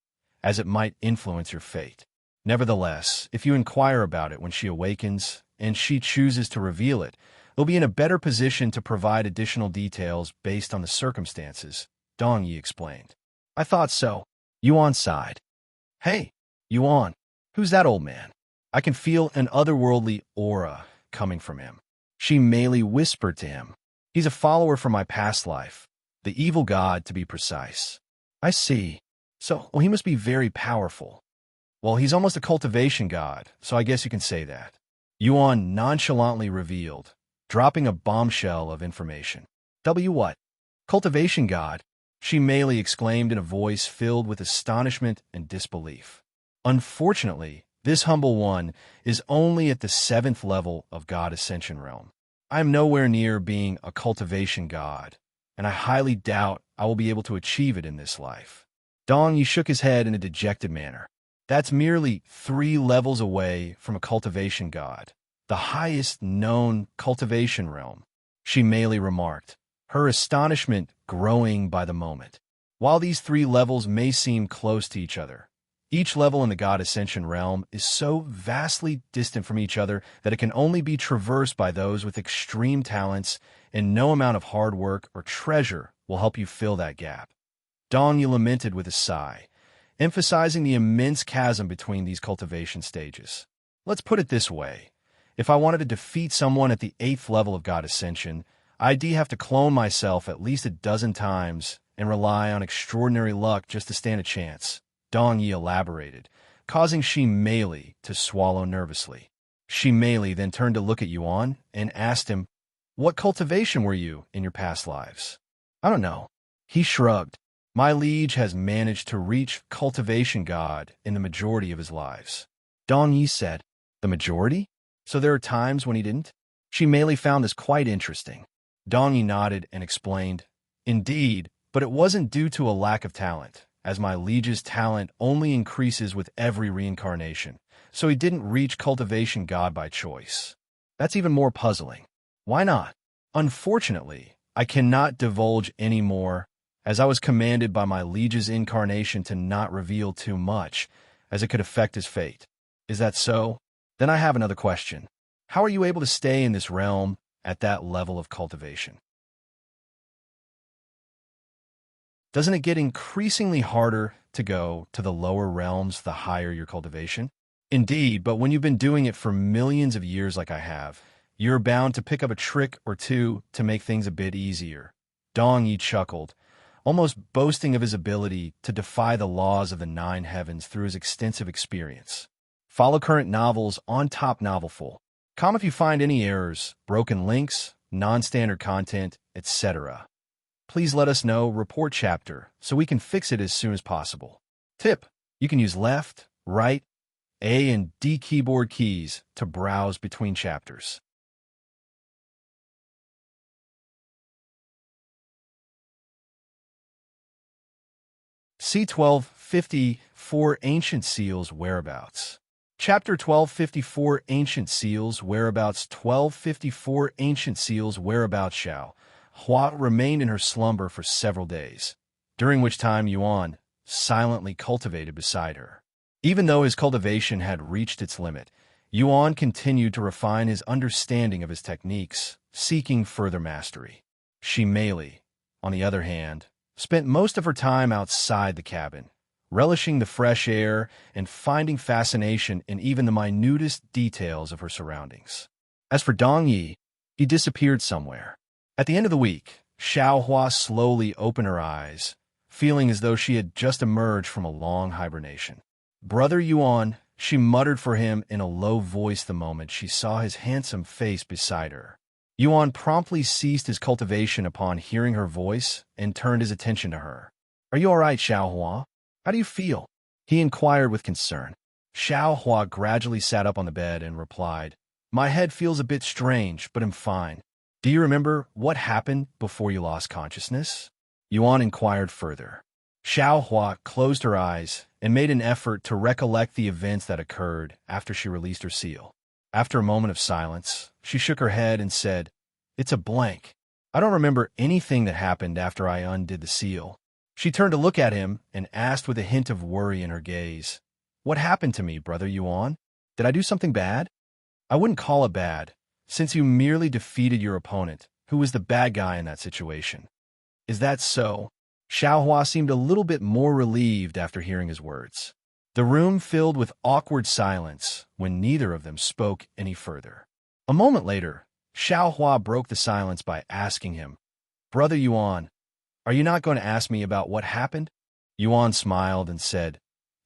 S1: as it might influence your fate. Nevertheless, if you inquire about it when she awakens, and she chooses to reveal it, we'll be in a better position to provide additional details based on the circumstances, Dong Yi explained. I thought so. Yuan sighed. Hey, Yuan, who's that old man? I can feel an otherworldly aura coming from him. She merely whispered to him. He's a follower from my past life, the evil god to be precise. I see. So, well, he must be very powerful. Well, he's almost a cultivation god, so I guess you can say that. Yuan nonchalantly revealed, dropping a bombshell of information. What? Cultivation god? She merely exclaimed in a voice filled with astonishment and disbelief. Unfortunately, this humble one is only at the 7th level of God Ascension realm. I am nowhere near being a cultivation god, and I highly doubt I will be able to achieve it in this life. Yi shook his head in a dejected manner. That's merely 3 levels away from a cultivation god, the highest known cultivation realm, she merely remarked, her astonishment growing by the moment. While these 3 levels may seem close to each other, each level in the God Ascension realm is so vastly distant from each other that it can only be traversed by those with extreme talents, and no amount of hard work or treasure will help you fill that gap. Yi lamented with a sigh, emphasizing the immense chasm between these cultivation stages. Let's put it this way. If I wanted to defeat someone at the 8th level of God Ascension, I'd have to clone myself at least a dozen times and rely on extraordinary luck just to stand a chance. Yi elaborated, causing Shi Mei to swallow nervously. Shi Mei then turned to look at Yuan and asked him, "What cultivation were you in your past lives?" "I don't know." He shrugged. "My liege has managed to reach cultivation god in the majority of his lives." Yi said, "The majority? So there are times when he didn't?" Shi Mei found this quite interesting. Yi nodded and explained, "Indeed, but it wasn't due to a lack of talent, as my liege's talent only increases with every reincarnation, so he didn't reach cultivation god by choice." "That's even more puzzling. Why not?" "Unfortunately, I cannot divulge any more, as I was commanded by my liege's incarnation to not reveal too much, as it could affect his fate." "Is that so? Then I have another question. How are you able to stay in this realm at that level of cultivation? Doesn't it get increasingly harder to go to the lower realms the higher your cultivation?" "Indeed, but when you've been doing it for millions of years like I have, you're bound to pick up a trick or two to make things a bit easier." Yi chuckled, almost boasting of his ability to defy the laws of the 9 heavens through his extensive experience. Follow current novels on Top Novelful. Comment if you find any errors, broken links, non-standard content, etc. Please let us know, report chapter, so we can fix it as soon as possible. Tip: you can use left, right, A and D keyboard keys to browse between chapters. C1254 Ancient Seals Whereabouts. Chapter 1254 Ancient Seals Whereabouts. 1254 Ancient Seals Whereabouts. Xiao Hua remained in her slumber for several days, during which time Yuan silently cultivated beside her. Even though his cultivation had reached its limit, Yuan continued to refine his understanding of his techniques, seeking further mastery. Shi Mei, on the other hand, spent most of her time outside the cabin, relishing the fresh air and finding fascination in even the minutest details of her surroundings. As for Yi, he disappeared somewhere. At the end of the week, Xiao Hua slowly opened her eyes, feeling as though she had just emerged from a long hibernation. "Brother Yuan," she muttered for him in a low voice the moment she saw his handsome face beside her. Yuan promptly ceased his cultivation upon hearing her voice and turned his attention to her. "Are you all right, Xiao Hua? How do you feel?" he inquired with concern. Xiao Hua gradually sat up on the bed and replied, "My head feels a bit strange, but I'm fine." "Do you remember what happened before you lost consciousness?" Yuan inquired further. Xiao Hua closed her eyes and made an effort to recollect the events that occurred after she released her seal. After a moment of silence, she shook her head and said, "It's a blank. I don't remember anything that happened after I undid the seal." She turned to look at him and asked with a hint of worry in her gaze, "What happened to me, Brother Yuan? Did I do something bad?" "I wouldn't call it bad, since you merely defeated your opponent, who was the bad guy in that situation." "Is that so?" Xiao Hua seemed a little bit more relieved after hearing his words. The room filled with awkward silence when neither of them spoke any further. A moment later, Xiao Hua broke the silence by asking him, "Brother Yuan, are you not going to ask me about what happened?" Yuan smiled and said,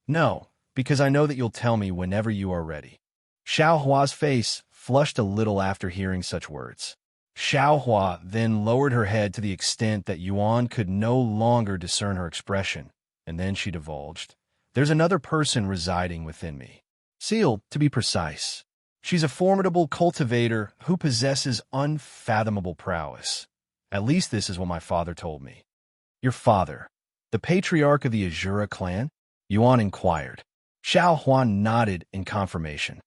S1: "No, because I know that you'll tell me whenever you are ready." Xiao Hua's face flushed a little after hearing such words. Xiao Hua then lowered her head to the extent that Yuan could no longer discern her expression, and then she divulged, "There's another person residing within me. Sealed, to be precise. She's a formidable cultivator who possesses unfathomable prowess. At least this is what my father told me." "Your father, the patriarch of the Azura clan?" Yuan inquired. Xiao Hua nodded in confirmation.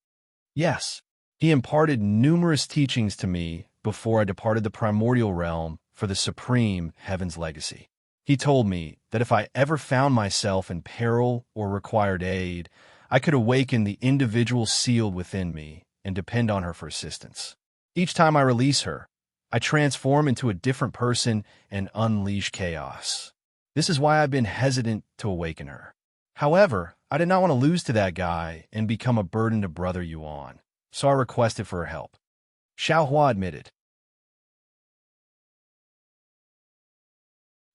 S1: "Yes, he imparted numerous teachings to me before I departed the primordial realm for the supreme heaven's legacy. He told me that if I ever found myself in peril or required aid, I could awaken the individual sealed within me and depend on her for assistance. Each time I release her, I transform into a different person and unleash chaos. This is why I've been hesitant to awaken her. However, I did not want to lose to that guy and become a burden to Brother Yuan, so I requested for her help." Xiao Hua admitted.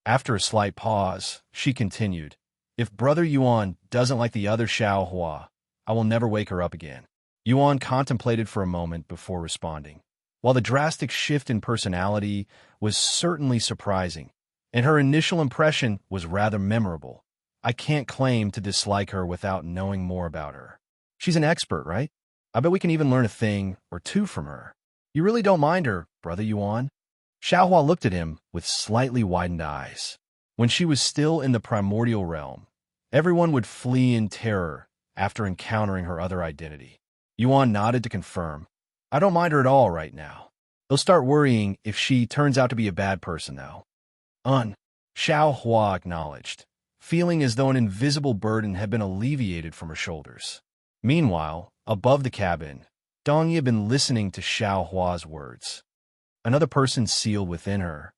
S1: After a slight pause, she continued, "If Brother Yuan doesn't like the other Xiao Hua, I will never wake her up again." Yuan contemplated for a moment before responding. While the drastic shift in personality was certainly surprising, and her initial impression was rather memorable, I can't claim to dislike her without knowing more about her. She's an expert, right? I bet we can even learn a thing or two from her. You really don't mind her, Brother Yuan? Xiao Hua looked at him with slightly widened eyes. When she was still in the primordial realm, everyone would flee in terror after encountering her other identity. Yuan nodded to confirm. "I don't mind her at all right now. They'll start worrying if she turns out to be a bad person, though." Xiao Hua acknowledged, feeling as though an invisible burden had been alleviated from her shoulders. Meanwhile, above the cabin, Dongyi had been listening to Xiao Hua's words. Another person sealed within her.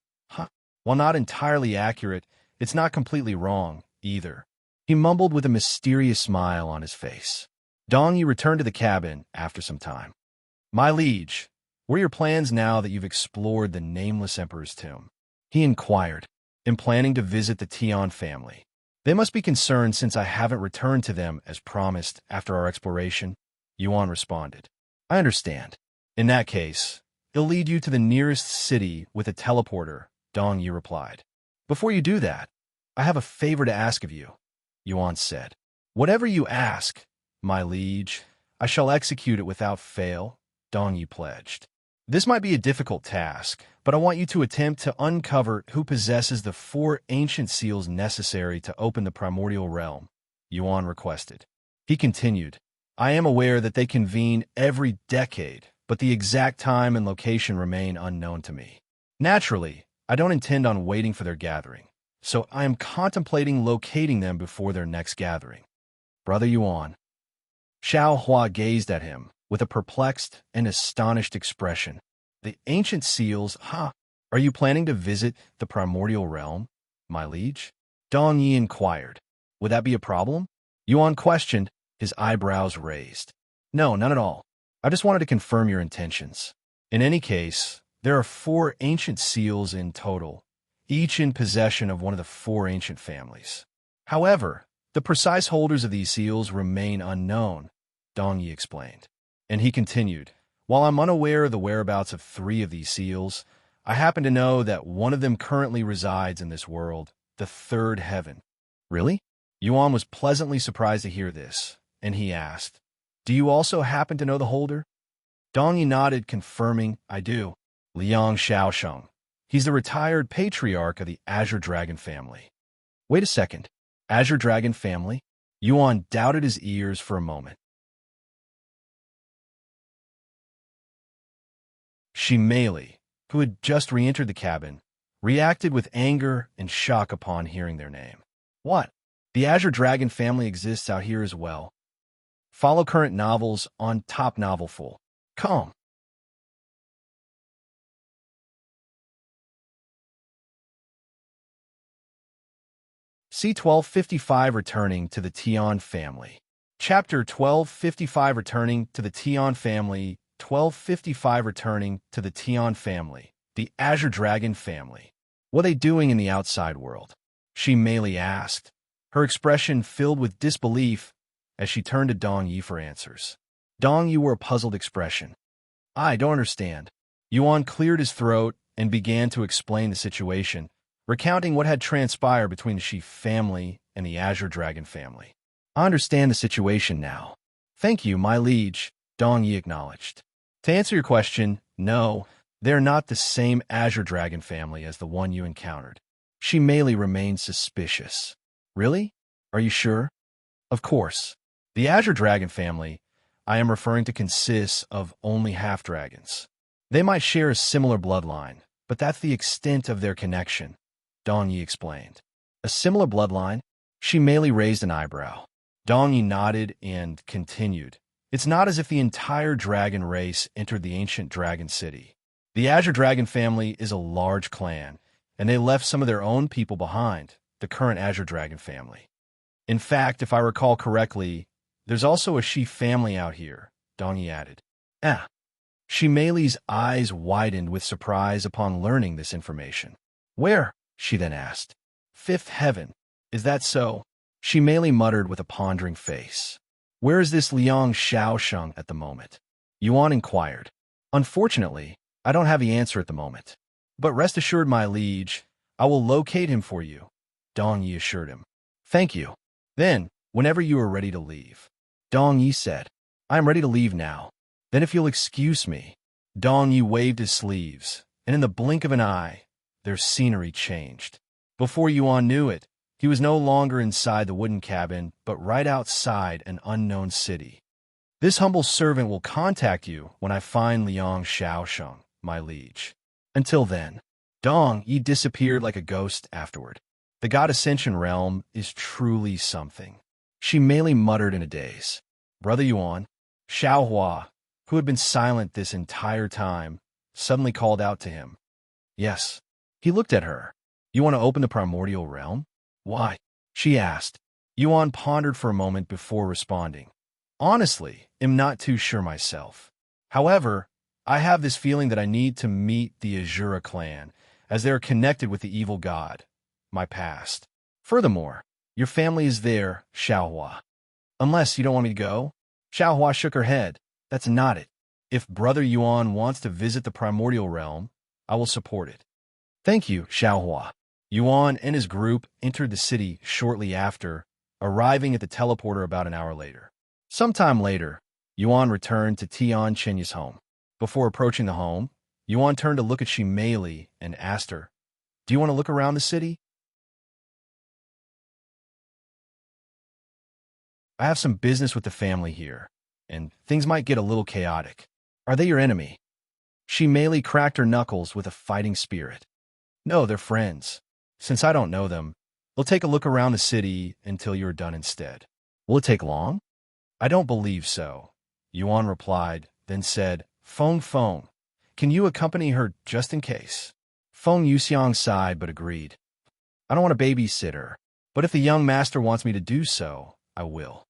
S1: While not entirely accurate, it's not completely wrong, either. He mumbled with a mysterious smile on his face. Dongyi returned to the cabin after some time. "My liege, what are your plans now that you've explored the Nameless Emperor's tomb?" he inquired. "I'm planning to visit the Tian family. They must be concerned since I haven't returned to them as promised after our exploration," Yuan responded. "I understand. In that case, it'll lead you to the nearest city with a teleporter," Dongyi replied. "Before you do that, I have a favor to ask of you," Yuan said. "Whatever you ask, my liege, I shall execute it without fail," Dongyi pledged. "This might be a difficult task, but I want you to attempt to uncover who possesses the 4 ancient seals necessary to open the primordial realm," Yuan requested. He continued, "I am aware that they convene every decade, but the exact time and location remain unknown to me. Naturally, I don't intend on waiting for their gathering, so I am contemplating locating them before their next gathering." "Brother Yuan." Xiao Hua gazed at him with a perplexed and astonished expression. "The ancient seals, Are you planning to visit the primordial realm, my liege?" Dongyi inquired. "Would that be a problem?" Yuan questioned, his eyebrows raised. "No, none at all. I just wanted to confirm your intentions. In any case, there are 4 ancient seals in total, each in possession of one of the 4 ancient families. However, the precise holders of these seals remain unknown," Dongyi explained. And he continued, "While I'm unaware of the whereabouts of 3 of these seals, I happen to know that one of them currently resides in this world, the 3rd heaven." "Really?" Yuan was pleasantly surprised to hear this, and he asked, "Do you also happen to know the holder?" Dongyi nodded, confirming, "I do. Liang Shaosheng. He's the retired patriarch of the Azure Dragon family." "Wait a second. Azure Dragon family?" Yuan doubted his ears for a moment. Shimeli, who had just re-entered the cabin, reacted with anger and shock upon hearing their name. "What? The Azure Dragon family exists out here as well. Follow current novels on Top Novelful. Come." C1255 Returning to the Tian Family. Chapter 1255 Returning to the Tian Family. 1255 Returning to the Tian Family. The Azure Dragon family. "What are they doing in the outside world?" Shimeli asked. her expression filled with disbelief as she turned to Dong Yi for answers. Dong Yi wore a puzzled expression. I don't understand. Yuan cleared his throat and began to explain the situation, recounting what had transpired between the Shi family and the Azure Dragon family. I understand the situation now. Thank you, my liege, Dong Yi acknowledged. To answer your question, no, they're not the same Azure Dragon family as the one you encountered. She merely remained suspicious. Really? Are you sure? Of course. The Azure Dragon family I am referring to consists of only half-dragons. They might share a similar bloodline, but that's the extent of their connection, Dong Yi explained. A similar bloodline? She merely raised an eyebrow. Dong Yi nodded and continued. It's not as if the entire dragon race entered the ancient dragon city. The Azure Dragon family is a large clan, and they left some of their own people behind, the current Azure Dragon family. In fact, if I recall correctly, there's also a Shi family out here, Dong Yi added. Shimeli's eyes widened with surprise upon learning this information. Where? She then asked. Fifth heaven. Is that so? Shimeli muttered with a pondering face. Where is this Liang Shaosheng at the moment? Yuan inquired. Unfortunately, I don't have the answer at the moment. But rest assured, my liege, I will locate him for you, Dong Yi assured him. Thank you. Then, whenever you are ready to leave. Dong Yi said. I am ready to leave now. Then if you'll excuse me. Dong Yi waved his sleeves, and in the blink of an eye, their scenery changed. Before Yuan knew it, he was no longer inside the wooden cabin, but right outside an unknown city. This humble servant will contact you when I find Liang Shaosheng, my liege. Until then, Dong Yi disappeared like a ghost afterward. The god Ascension realm is truly something. She merely muttered in a daze. Brother Yuan, Xiao Hua, who had been silent this entire time, suddenly called out to him. Yes. He looked at her. You want to open the primordial realm? Why? She asked. Yuan pondered for a moment before responding. Honestly, am not too sure myself. However, I have this feeling that I need to meet the Azura clan, as they are connected with the evil god, my past. Furthermore, your family is there, Xiao Hua. Unless you don't want me to go? Xiao Hua shook her head. That's not it. If Brother Yuan wants to visit the primordial realm, I will support it. Thank you, Xiao Hua. Yuan and his group entered the city shortly after, arriving at the teleporter about an hour later. Sometime later, Yuan returned to Tian Chenya's home. Before approaching the home, Yuan turned to look at Shimeli and asked her, Do you want to look around the city? I have some business with the family here, and things might get a little chaotic. Are they your enemy? Shimeli cracked her knuckles with a fighting spirit. No, they're friends. Since I don't know them, we'll take a look around the city until you're done instead. Will it take long? I don't believe so, Yuan replied, then said, Feng, can you accompany her just in case? Feng Yuxiang sighed but agreed. I don't want to babysit her, but if the young master wants me to do so, I will.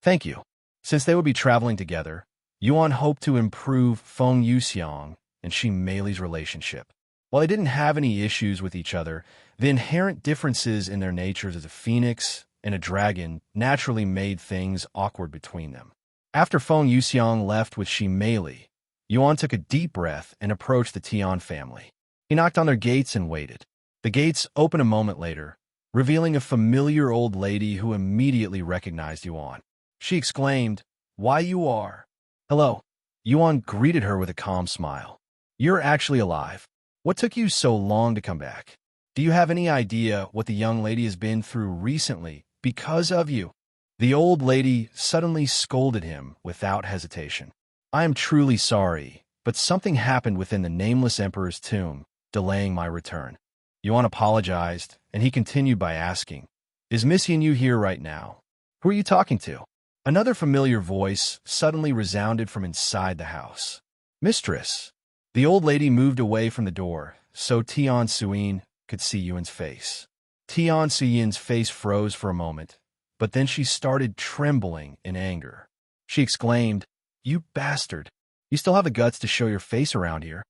S1: Thank you. Since they would be traveling together, Yuan hoped to improve Feng Yuxiang and Shimeli's relationship. While they didn't have any issues with each other, the inherent differences in their natures as a phoenix and a dragon naturally made things awkward between them. After Feng Yuxiang left with Shimeli, Yuan took a deep breath and approached the Tian family. He knocked on their gates and waited. The gates opened a moment later, revealing a familiar old lady who immediately recognized Yuan. She exclaimed, Why you are? Hello. Yuan greeted her with a calm smile. You're actually alive. What took you so long to come back? Do you have any idea what the young lady has been through recently because of you? The old lady suddenly scolded him without hesitation. I am truly sorry, but something happened within the Nameless Emperor's tomb, delaying my return. Yuan apologized, and he continued by asking, Is Miss Yanyu here right now? Who are you talking to? Another familiar voice suddenly resounded from inside the house. Mistress. The old lady moved away from the door, so Tian Suyin could see Yuan's face. Tian Suyin's face froze for a moment, but then she started trembling in anger. She exclaimed, You bastard! You still have the guts to show your face around here.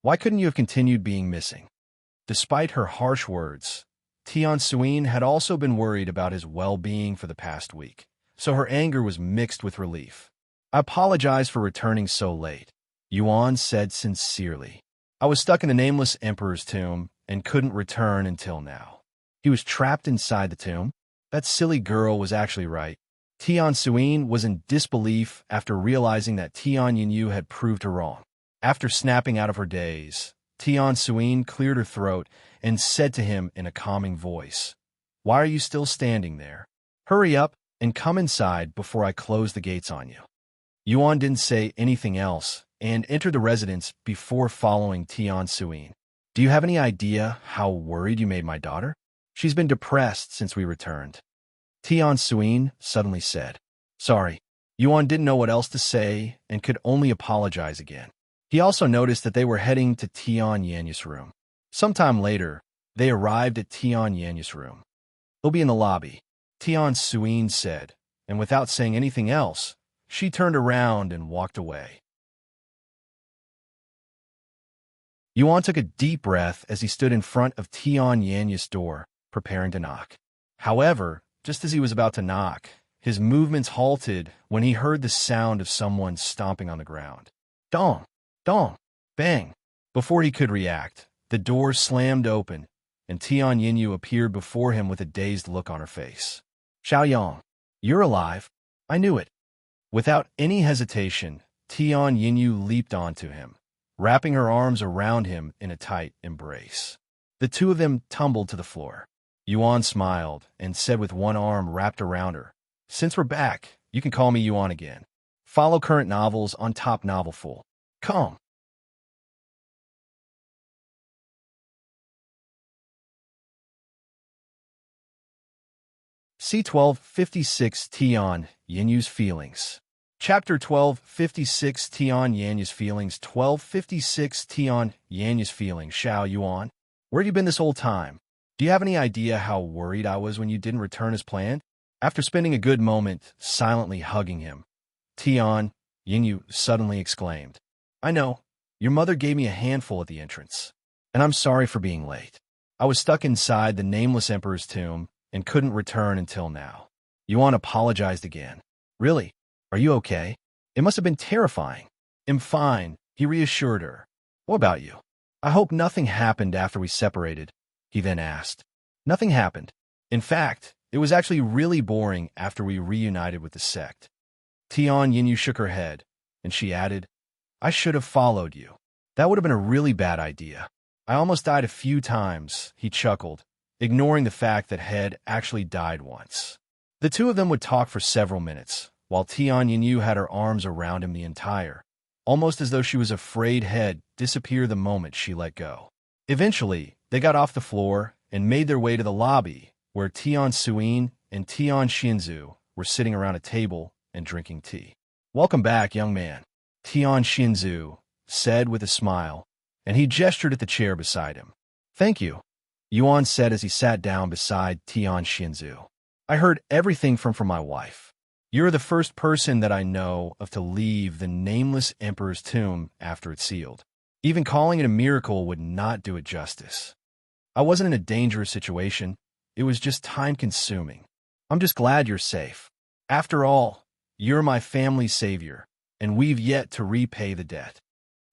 S1: Why couldn't you have continued being missing? Despite her harsh words, Tian Suyin had also been worried about his well-being for the past week, so her anger was mixed with relief. I apologize for returning so late, Yuan said sincerely. I was stuck in the Nameless Emperor's tomb and couldn't return until now. He was trapped inside the tomb? That silly girl was actually right. Tian Suyin was in disbelief after realizing that Tian Yanyu had proved her wrong. After snapping out of her daze, Tian Suyin cleared her throat and said to him in a calming voice, "Why are you still standing there? Hurry up and come inside before I close the gates on you." Yuan didn't say anything else and entered the residence before following Tian Suyin. "Do you have any idea how worried you made my daughter? She's been depressed since we returned," Tian Suyin suddenly said. "Sorry." Yuan didn't know what else to say and could only apologize again. He also noticed that they were heading to Tian Yanyu's room. Sometime later, they arrived at Tian Yanyu's room. "He'll be in the lobby," Tian Suyin said, and without saying anything else, she turned around and walked away. Yuan took a deep breath as he stood in front of Tian Yanyu's door, preparing to knock. However, just as he was about to knock, his movements halted when he heard the sound of someone stomping on the ground. Dong! Dong! Bang! Before he could react, the door slammed open, and Tian Yanyu appeared before him with a dazed look on her face. "Xiao Yang, you're alive. I knew it." Without any hesitation, Tian Yanyu leaped onto him, wrapping her arms around him in a tight embrace. The two of them tumbled to the floor. Yuan smiled and said with one arm wrapped around her, "Since we're back, you can call me Yuan again. Follow current novels on Top Novelful. Come." C1256 Tian Yanyu's Feelings. Chapter 1256 Tian Yanyu's Feelings. 1256 Tian Yanyu's Feelings. Xiao Yuan, where have you been this whole time? Do you have any idea how worried I was when you didn't return as planned? After spending a good moment silently hugging him, Tian Yanyu suddenly exclaimed, "I know. Your mother gave me a handful at the entrance, and I'm sorry for being late. I was stuck inside the Nameless Emperor's tomb and couldn't return until now." Yuan apologized again. "Really? Are you okay? It must have been terrifying." "I'm fine," he reassured her. "What about you? I hope nothing happened after we separated," he then asked. "Nothing happened. In fact, it was actually really boring after we reunited with the sect." Tian Yanyu shook her head, and she added, "I should have followed you. That would have been a really bad idea. I almost died a few times," he chuckled, ignoring the fact that Head actually died once. The two of them would talk for several minutes, while Tian Yanyu had her arms around him the entire, almost as though she was afraid Head disappear the moment she let go. Eventually, they got off the floor and made their way to the lobby, where Tian Suyin and Tian Xinzu were sitting around a table and drinking tea. "Welcome back, young man," Tian Xinzu said with a smile, and he gestured at the chair beside him. "Thank you," Yuan said as he sat down beside Tian Xinzu. "I heard everything from my wife. You're the first person that I know of to leave the Nameless Emperor's tomb after it's sealed. Even calling it a miracle would not do it justice. I wasn't in a dangerous situation. It was just time-consuming. I'm just glad you're safe. After all, you're my family's savior, and we've yet to repay the debt."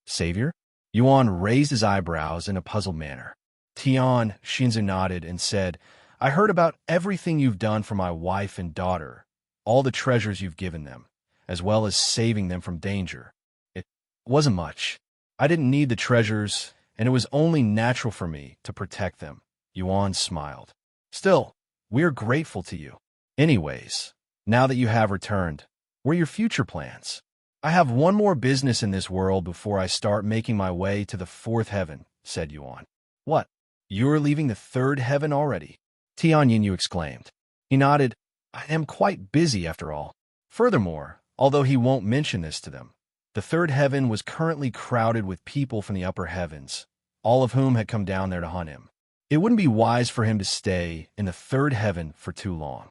S1: "Savior?" Yuan raised his eyebrows in a puzzled manner. Tian Xinzu nodded and said, "I heard about everything you've done for my wife and daughter, all the treasures you've given them, as well as saving them from danger. It wasn't much. I didn't need the treasures, and it was only natural for me to protect them." Yuan smiled. "Still, we are grateful to you. Anyways, now that you have returned, what are your future plans?" "I have one more business in this world before I start making my way to the fourth heaven," said Yuan. "What? You're leaving the third heaven already?" Tian Yanyu exclaimed. He nodded. "I am quite busy after all." Furthermore, although he won't mention this to them, the third heaven was currently crowded with people from the upper heavens, all of whom had come down there to hunt him. It wouldn't be wise for him to stay in the third heaven for too long.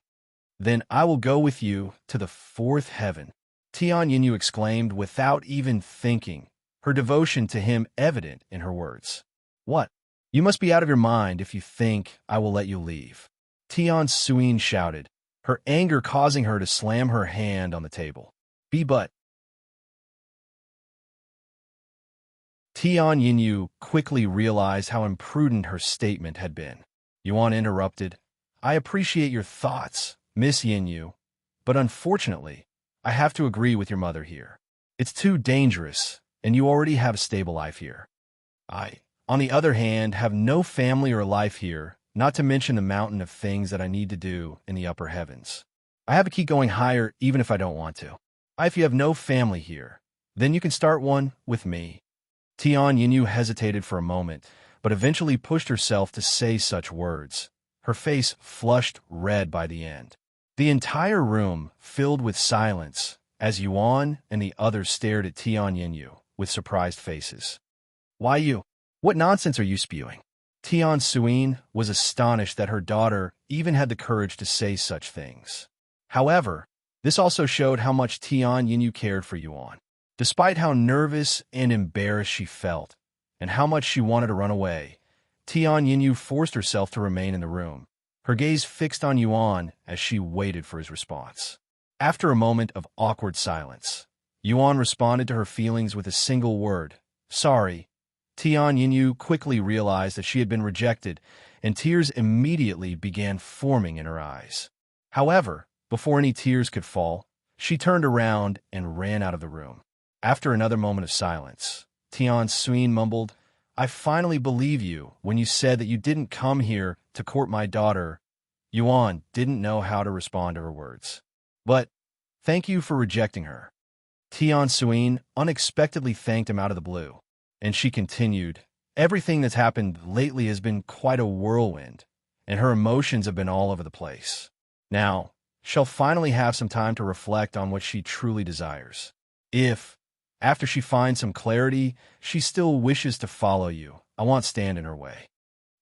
S1: "Then I will go with you to the fourth heaven," Tian Yanyu exclaimed without even thinking, her devotion to him evident in her words. "What? You must be out of your mind if you think I will let you leave. Tian Suyin shouted, her anger causing her to slam her hand on the table. But Tian Yanyu quickly realized how imprudent her statement had been. Yuan interrupted, I appreciate your thoughts, Miss Yeyou, but unfortunately, I have to agree with your mother here. It's too dangerous, and you already have a stable life here. I, on the other hand, have no family or life here, not to mention the mountain of things that I need to do in the upper heavens. I have to keep going higher even if I don't want to. If you have no family here, then you can start one with me. Tian Yanyu hesitated for a moment, but eventually pushed herself to say such words. Her face flushed red by the end. The entire room filled with silence as Yuan and the others stared at Tian Yanyu with surprised faces. Why you? What nonsense are you spewing? Tian Suyin was astonished that her daughter even had the courage to say such things. However, this also showed how much Tian Yanyu cared for Yuan. Despite how nervous and embarrassed she felt, and how much she wanted to run away, Tian Yanyu forced herself to remain in the room, her gaze fixed on Yuan as she waited for his response. After a moment of awkward silence, Yuan responded to her feelings with a single word, sorry. Tian Yanyu quickly realized that she had been rejected, and tears immediately began forming in her eyes. However, before any tears could fall, she turned around and ran out of the room. After another moment of silence, Tian Suyin mumbled, I finally believe you when you said that you didn't come here to court my daughter. Yuan didn't know how to respond to her words. But, thank you for rejecting her. Tian Suyin unexpectedly thanked him out of the blue, and she continued, everything that's happened lately has been quite a whirlwind, and her emotions have been all over the place. Now, she'll finally have some time to reflect on what she truly desires. If, after she finds some clarity, she still wishes to follow you, I won't stand in her way.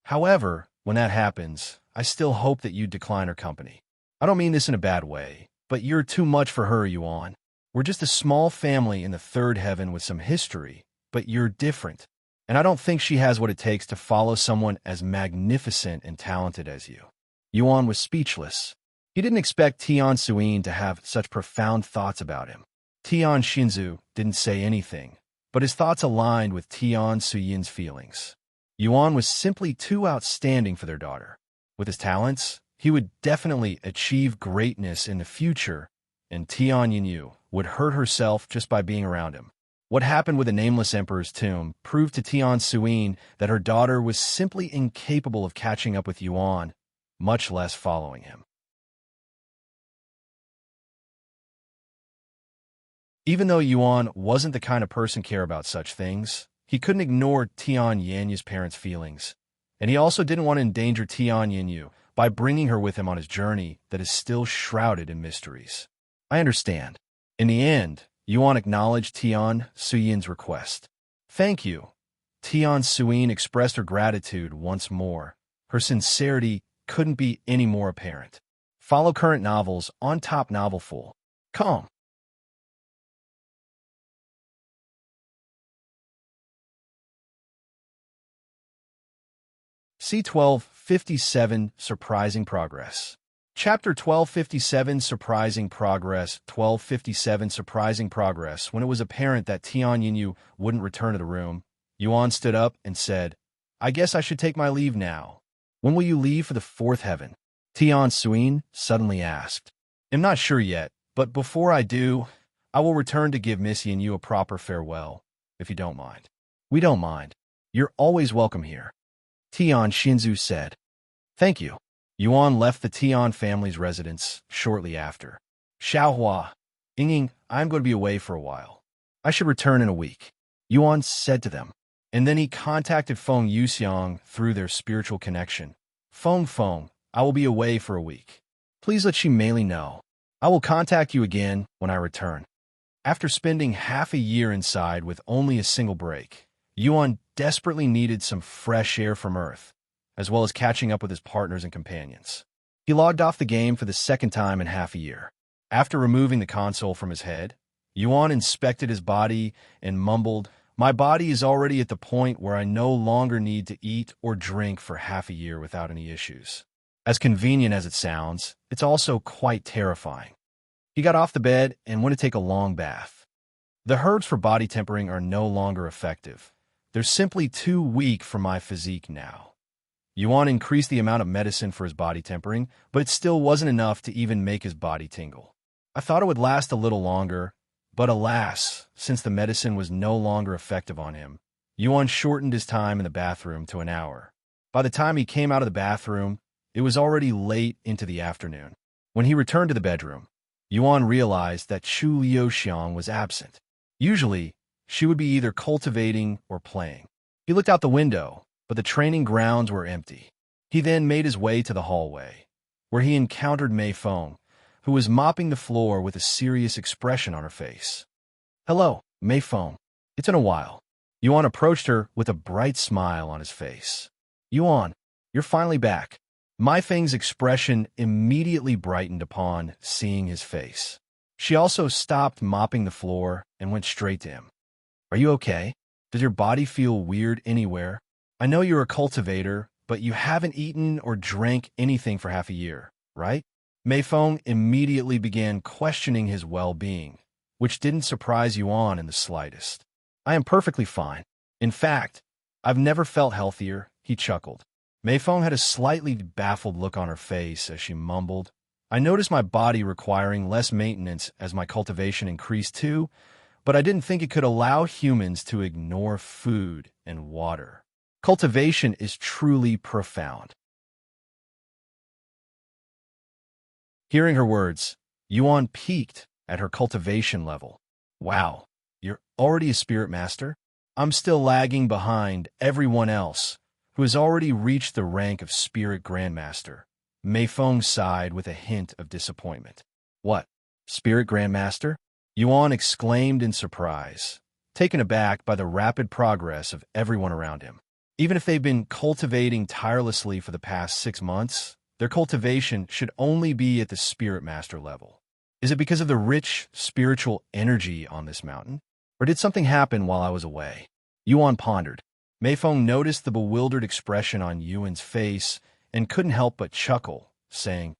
S1: However, when that happens, I still hope that you decline her company. I don't mean this in a bad way, but you're too much for her, Yuan. We're just a small family in the third heaven with some history, but you're different, and I don't think she has what it takes to follow someone as magnificent and talented as you. Yuan was speechless. He didn't expect Tian Suyin to have such profound thoughts about him. Tian Shinzu didn't say anything, but his thoughts aligned with Tian Suyin's feelings. Yuan was simply too outstanding for their daughter. With his talents, he would definitely achieve greatness in the future, and Tian Yanyu would hurt herself just by being around him. What happened with the Nameless Emperor's tomb proved to Tian Suyin that her daughter was simply incapable of catching up with Yuan, much less following him. Even though Yuan wasn't the kind of person to care about such things, he couldn't ignore Tian Yanyu's parents' feelings, and he also didn't want to endanger Tian Yanyu by bringing her with him on his journey that is still shrouded in mysteries. I understand. In the end, Yuan acknowledged Tian Suyin's request. Thank you. Tian Suyin expressed her gratitude once more. Her sincerity couldn't be any more apparent. Follow current novels on Top Novelful. Come. C1257 Surprising Progress. Chapter 1257 Surprising Progress. 1257 Surprising Progress. When it was apparent that Tian Yanyu wouldn't return to the room, Yuan stood up and said, I guess I should take my leave now. When will you leave for the fourth heaven? Tian Suyin suddenly asked. I'm not sure yet, but before I do, I will return to give Miss Yanyu a proper farewell, if you don't mind. We don't mind. You're always welcome here. Tian Shinzu said. Thank you. Yuan left the Tian family's residence shortly after. Xiao Hua, Ying, I'm going to be away for a while. I should return in a week, Yuan said to them. And then he contacted Feng Yuxiang through their spiritual connection. Feng, I will be away for a week. Please let Xi Meili know. I will contact you again when I return. After spending half a year inside with only a single break, Yuan desperately needed some fresh air from Earth, as well as catching up with his partners and companions. He logged off the game for the second time in half a year. After removing the console from his head, Yuan inspected his body and mumbled, My body is already at the point where I no longer need to eat or drink for half a year without any issues. As convenient as it sounds, it's also quite terrifying. He got off the bed and went to take a long bath. The herbs for body tempering are no longer effective. They're simply too weak for my physique now. Yuan increased the amount of medicine for his body tempering, but it still wasn't enough to even make his body tingle. I thought it would last a little longer, but alas, since the medicine was no longer effective on him, Yuan shortened his time in the bathroom to an hour. By the time he came out of the bathroom, it was already late into the afternoon. When he returned to the bedroom, Yuan realized that Chu Liuxiang was absent. Usually, she would be either cultivating or playing. He looked out the window, but the training grounds were empty. He then made his way to the hallway, where he encountered Mei Feng, who was mopping the floor with a serious expression on her face. "Hello, Mei Feng. It's been a while." Yuan approached her with a bright smile on his face. "Yuan, you're finally back." Mei Feng's expression immediately brightened upon seeing his face. She also stopped mopping the floor and went straight to him. "Are you okay? Does your body feel weird anywhere? I know you're a cultivator, but you haven't eaten or drank anything for half a year, right?" Mei Feng immediately began questioning his well-being, which didn't surprise Yuan in the slightest. "I am perfectly fine. In fact, I've never felt healthier," he chuckled. Mei Feng had a slightly baffled look on her face as she mumbled, "I noticed my body requiring less maintenance as my cultivation increased too, but I didn't think it could allow humans to ignore food and water. Cultivation is truly profound." Hearing her words, Yuan peaked at her cultivation level. "Wow, you're already a spirit master? I'm still lagging behind everyone else, who has already reached the rank of Spirit Grandmaster." Mei Feng sighed with a hint of disappointment. "What? Spirit Grandmaster?" Yuan exclaimed in surprise, taken aback by the rapid progress of everyone around him. Even if they've been cultivating tirelessly for the past 6 months, their cultivation should only be at the Spirit Master level. Is it because of the rich spiritual energy on this mountain? Or did something happen while I was away? Yuan pondered. Mei Feng noticed the bewildered expression on Yuan's face and couldn't help but chuckle, saying,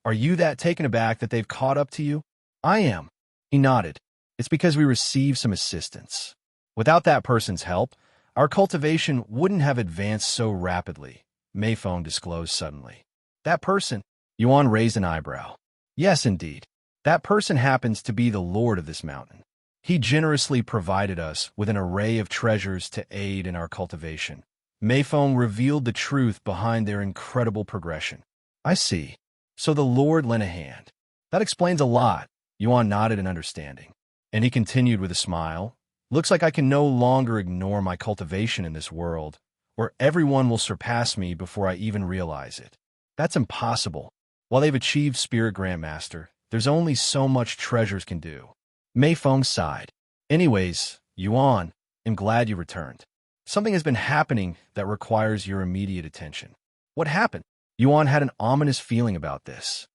S1: "Are you that taken aback that they've caught up to you?" "I am." He nodded. "It's because we received some assistance. Without that person's help, our cultivation wouldn't have advanced so rapidly," Mei Feng disclosed suddenly. "That person?" Yuan raised an eyebrow. "Yes, indeed. That person happens to be the lord of this mountain. He generously provided us with an array of treasures to aid in our cultivation." Mei Feng revealed the truth behind their incredible progression. "I see. So the Lord lent a hand. That explains a lot." Yuan nodded in understanding. And he continued with a smile. "Looks like I can no longer ignore my cultivation in this world, or everyone will surpass me before I even realize it. That's impossible. While they've achieved Spirit Grandmaster, there's only so much treasures can do." Mei Feng sighed. "Anyways, Yuan, I'm glad you returned. Something has been happening that requires your immediate attention." "What happened?" Yuan had an ominous feeling about this.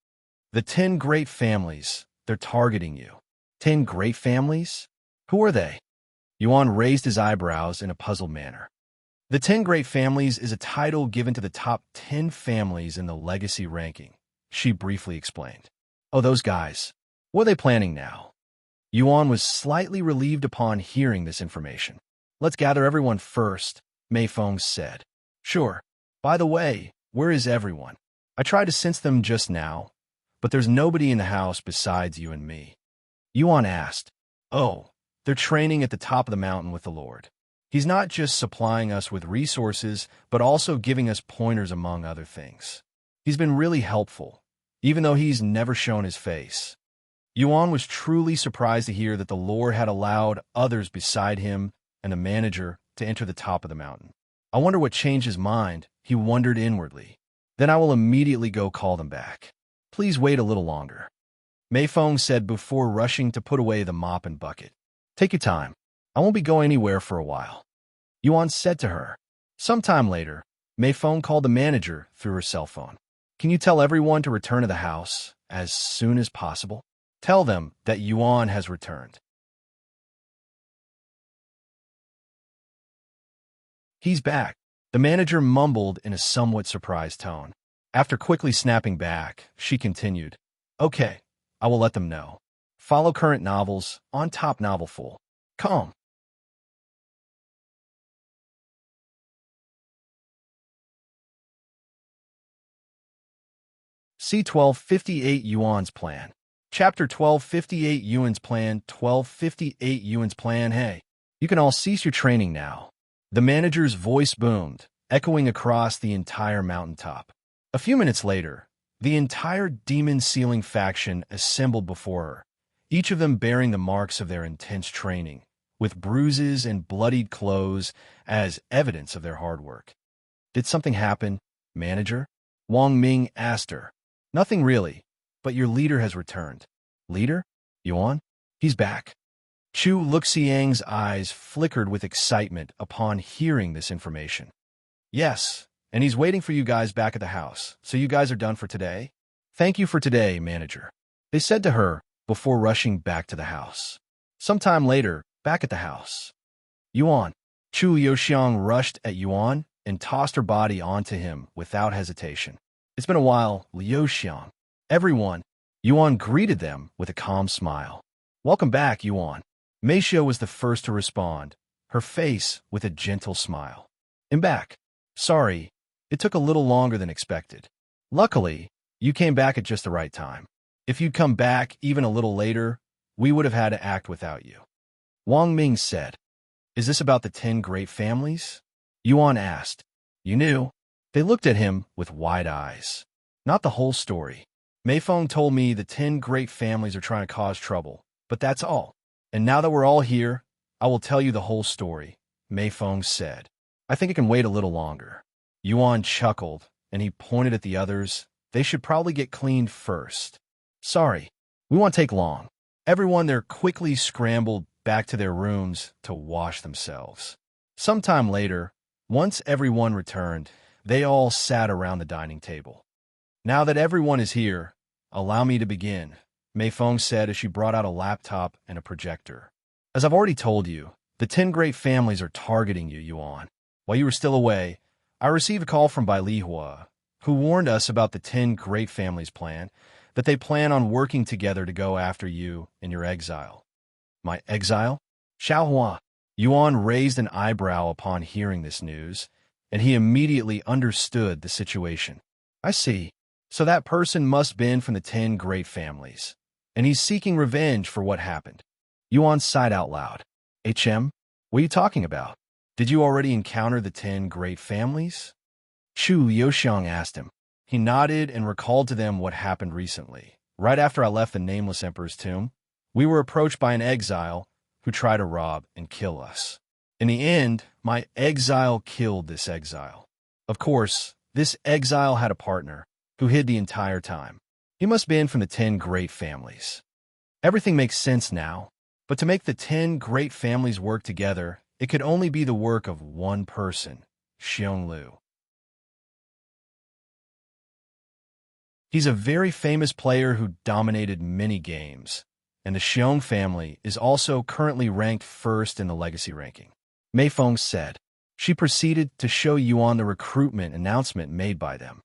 S1: "The 10 great families, they're targeting you." 10 great families? Who are they? Yuan raised his eyebrows in a puzzled manner. The 10 Great Families is a title given to the top 10 families in the legacy ranking, she briefly explained. "Oh, those guys. What are they planning now?" Yuan was slightly relieved upon hearing this information. "Let's gather everyone first," Mei Feng said. "Sure. By the way, where is everyone? I tried to sense them just now, but there's nobody in the house besides you and me." Yuan asked. "Oh, they're training at the top of the mountain with the Lord. He's not just supplying us with resources, but also giving us pointers among other things. He's been really helpful, even though he's never shown his face." Yuan was truly surprised to hear that the Lord had allowed others beside him and the manager to enter the top of the mountain. "I wonder what changed his mind," he wondered inwardly. "Then I will immediately go call them back. Please wait a little longer," Mei Feng said before rushing to put away the mop and bucket. "Take your time. I won't be going anywhere for a while," Yuan said to her. Sometime later, Mei Feng called the manager through her cell phone. "Can you tell everyone to return to the house as soon as possible? Tell them that Yuan has returned." He's back, the manager mumbled in a somewhat surprised tone. After quickly snapping back, she continued, Okay, I will let them know. Follow current novels on Top Novel Full. Com. C1258 Yuan's Plan. Chapter 1258 Yuan's Plan. 1258 Yuan's Plan. Hey, you can all cease your training now. The manager's voice boomed, echoing across the entire mountaintop. A few minutes later, the entire demon ceiling faction assembled before her, each of them bearing the marks of their intense training, with bruises and bloodied clothes as evidence of their hard work. Did something happen, manager? Wang Ming asked her. Nothing really, but your leader has returned. Leader? Yuan? He's back. Chu Luxiang's eyes flickered with excitement upon hearing this information. Yes, and he's waiting for you guys back at the house, so you guys are done for today? Thank you for today, manager, they said to her before rushing back to the house. Sometime later, back at the house. Yuan. Chu Yoxiang rushed at Yuan and tossed her body onto him without hesitation. It's been a while, Liu Xiang. Everyone, Yuan greeted them with a calm smile. Welcome back, Yuan. Meisha was the first to respond, her face with a gentle smile. I'm back. Sorry, it took a little longer than expected. Luckily, you came back at just the right time. If you'd come back even a little later, we would have had to act without you. Wang Ming said. Is this about the 10 great families? Yuan asked. You knew? They looked at him with wide eyes. Not the whole story. Meifeng told me the 10 great families are trying to cause trouble, but that's all. And now that we're all here, I will tell you the whole story, Meifeng said. I think it can wait a little longer. Yuan chuckled, and he pointed at the others. They should probably get cleaned first. Sorry, we won't take long. Everyone there quickly scrambled back to their rooms to wash themselves. Sometime later, once everyone returned, they all sat around the dining table. Now that everyone is here, allow me to begin, Meifeng said as she brought out a laptop and a projector. As I've already told you, the 10 great families are targeting you, Yuan. While you were still away, I received a call from Liya, who warned us about the 10 great families plan, that they plan on working together to go after you in your exile. My exile? Xiao Hua. Yuan raised an eyebrow upon hearing this news, and he immediately understood the situation. I see. So that person must have been from the 10 great families, and he's seeking revenge for what happened. Yuan sighed out loud. HM? What are you talking about? Did you already encounter the 10 great families? Chu Yoxiang asked him. He nodded and recalled to them what happened recently. Right after I left the Nameless Emperor's tomb, we were approached by an exile who tried to rob and kill us. In the end, my exile killed this exile. Of course, this exile had a partner who hid the entire time. He must have been from the 10 great families. Everything makes sense now, but to make the 10 great families work together, it could only be the work of one person, Xionglu. He's a very famous player who dominated many games, and the Xiong family is also currently ranked first in the legacy ranking. Meifeng said. She proceeded to show Yuan the recruitment announcement made by them.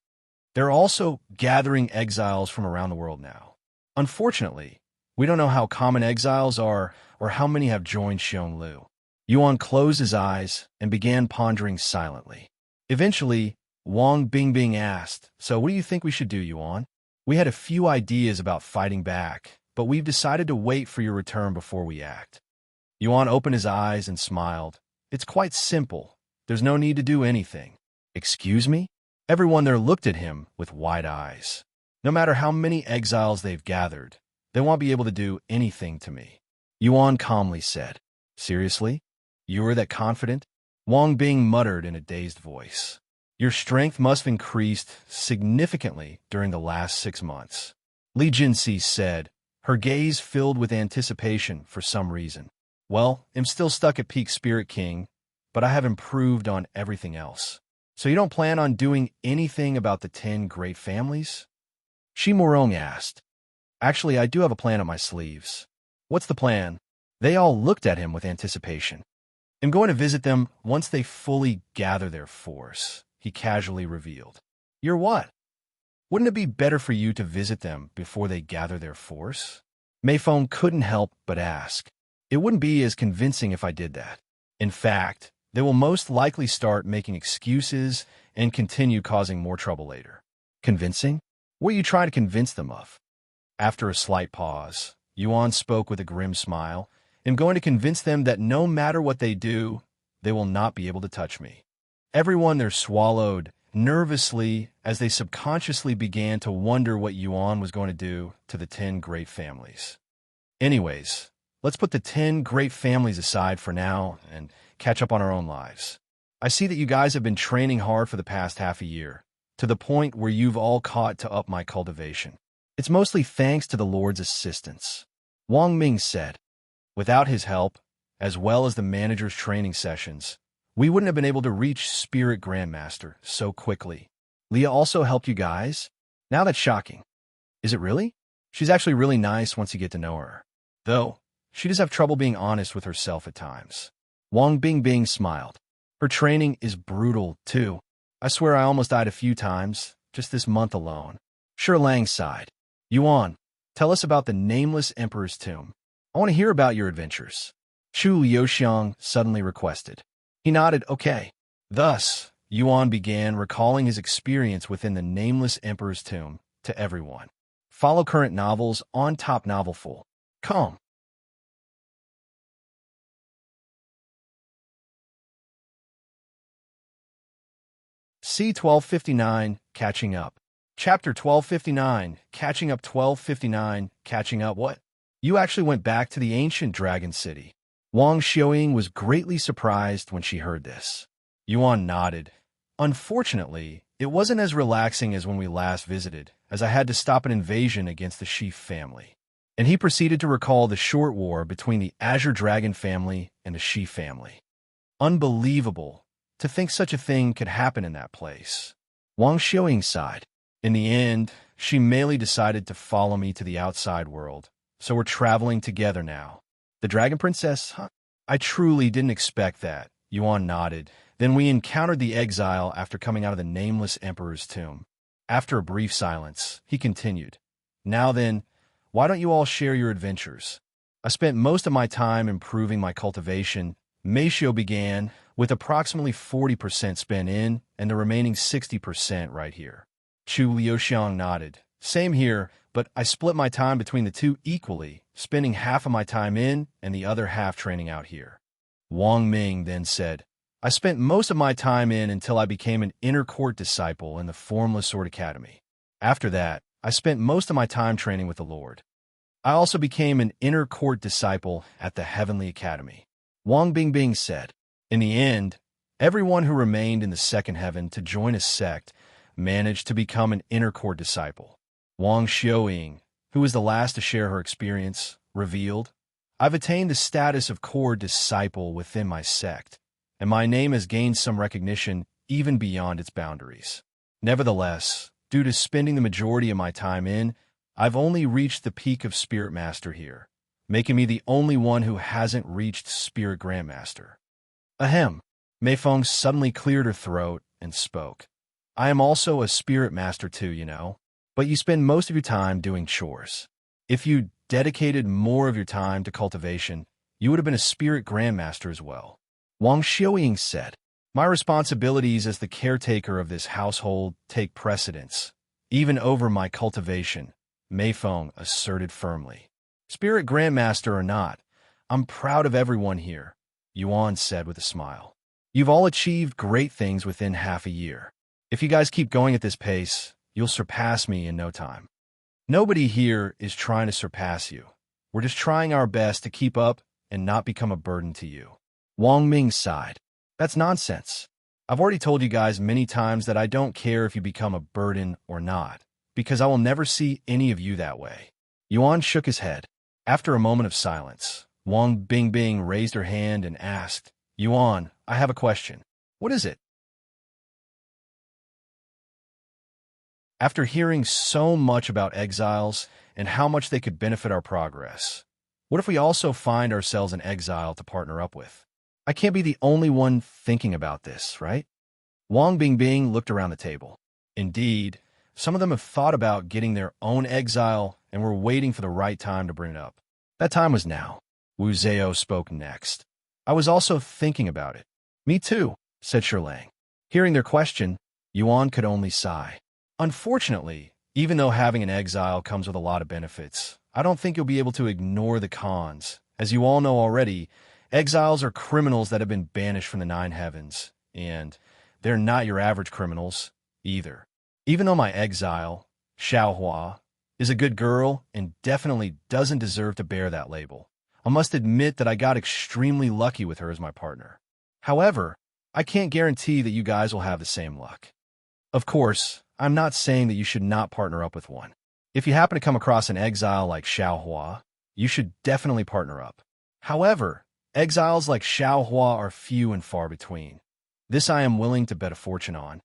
S1: They're also gathering exiles from around the world now. Unfortunately, we don't know how common exiles are or how many have joined Xionglu. Yuan closed his eyes and began pondering silently. Eventually, Wang Bingbing asked, So what do you think we should do, Yuan? We had a few ideas about fighting back, but we've decided to wait for your return before we act. Yuan opened his eyes and smiled. It's quite simple. There's no need to do anything. Excuse me? Everyone there looked at him with wide eyes. No matter how many exiles they've gathered, they won't be able to do anything to me. Yuan calmly said. Seriously? You are that confident? Wang Bing muttered in a dazed voice. Your strength must have increased significantly during the last 6 months. Li Jinxi said, her gaze filled with anticipation for some reason. Well, I'm still stuck at peak Spirit King, but I have improved on everything else. So you don't plan on doing anything about the 10 great families? Shi Morong asked. Actually, I do have a plan up my sleeves. What's the plan? They all looked at him with anticipation. I'm going to visit them once they fully gather their force, he casually revealed. You're what? Wouldn't it be better for you to visit them before they gather their force? Meifeng couldn't help but ask. It wouldn't be as convincing if I did that. In fact, they will most likely start making excuses and continue causing more trouble later. Convincing? What are you trying to convince them of? After a slight pause, Yuan spoke with a grim smile. I'm going to convince them that no matter what they do, they will not be able to touch me. Everyone there swallowed nervously as they subconsciously began to wonder what Yuan was going to do to the 10 great families. Anyways, let's put the 10 great families aside for now and catch up on our own lives. I see that you guys have been training hard for the past half a year, to the point where you've all caught to up my cultivation. It's mostly thanks to the Lord's assistance, Wang Ming said. Without his help, as well as the manager's training sessions, we wouldn't have been able to reach Spirit Grandmaster so quickly. Liya also helped you guys? Now that's shocking. Is it really? She's actually really nice once you get to know her. Though, she does have trouble being honest with herself at times. Wang Bingbing smiled. Her training is brutal, too. I swear I almost died a few times, just this month alone. Shi Lang sighed. Yuan, tell us about the Nameless Emperor's tomb. I want to hear about your adventures. Chu Liuxiang suddenly requested. He nodded, okay. Thus, Yuan began recalling his experience within the Nameless Emperor's tomb to everyone. Follow current novels on Top Novelful. Come. C1259 Catching Up. Chapter 1259 Catching Up. 1259 Catching Up. What? You actually went back to the ancient dragon city. Wang Xiaoying was greatly surprised when she heard this. Yuan nodded. Unfortunately, it wasn't as relaxing as when we last visited, as I had to stop an invasion against the Sheaf family. And he proceeded to recall the short war between the Azure Dragon family and the Sheaf family. Unbelievable. To think such a thing could happen in that place. Wang Xiaoying sighed. In the end, she merely decided to follow me to the outside world, so we're traveling together now. The Dragon Princess, huh? I truly didn't expect that. Yuan nodded. Then we encountered the exile after coming out of the Nameless Emperor's tomb. After a brief silence, he continued. Now then, why don't you all share your adventures? I spent most of my time improving my cultivation. Meishou began, with approximately 40% spent in and the remaining 60% right here. Chu Liuxiang nodded. Same here, but I split my time between the two equally, spending half of my time in and the other half training out here. Wang Ming then said, I spent most of my time in until I became an inner court disciple in the Formless Sword Academy. After that, I spent most of my time training with the Lord. I also became an inner court disciple at the Heavenly Academy. Wang Bingbing said, in the end, everyone who remained in the second heaven to join a sect managed to become an inner court disciple. Wang Xiaoying, who was the last to share her experience, revealed, I've attained the status of core disciple within my sect, and my name has gained some recognition even beyond its boundaries. Nevertheless, due to spending the majority of my time in, I've only reached the peak of Spirit Master here, making me the only one who hasn't reached Spirit Grandmaster. Ahem. Meifeng suddenly cleared her throat and spoke. I am also a Spirit Master too, you know, but you spend most of your time doing chores. If you dedicated more of your time to cultivation, you would have been a Spirit Grandmaster as well. Wang Xiaoying said, my responsibilities as the caretaker of this household take precedence, even over my cultivation, Meifeng asserted firmly. Spirit Grandmaster or not, I'm proud of everyone here, Yuan said with a smile. You've all achieved great things within half a year. If you guys keep going at this pace, you'll surpass me in no time. Nobody here is trying to surpass you. We're just trying our best to keep up and not become a burden to you. Wang Ming sighed. That's nonsense. I've already told you guys many times that I don't care if you become a burden or not, because I will never see any of you that way. Yuan shook his head. After a moment of silence, Wang Bingbing raised her hand and asked, Yuan, I have a question. What is it? After hearing so much about exiles and how much they could benefit our progress, what if we also find ourselves an exile to partner up with? I can't be the only one thinking about this, right? Wang Bingbing looked around the table. Indeed, some of them have thought about getting their own exile and were waiting for the right time to bring it up. That time was now. Wu Zhao spoke next. I was also thinking about it. Me too, said Shirlang. Hearing their question, Yuan could only sigh. Unfortunately, even though having an exile comes with a lot of benefits, I don't think you'll be able to ignore the cons. As you all know already, exiles are criminals that have been banished from the Nine Heavens, and they're not your average criminals either. Even though my exile, Xiao Hua, is a good girl and definitely doesn't deserve to bear that label, I must admit that I got extremely lucky with her as my partner. However, I can't guarantee that you guys will have the same luck. Of course, I'm not saying that you should not partner up with one. If you happen to come across an exile like Xiao Hua, you should definitely partner up. However, exiles like Xiao Hua are few and far between. This I am willing to bet a fortune on.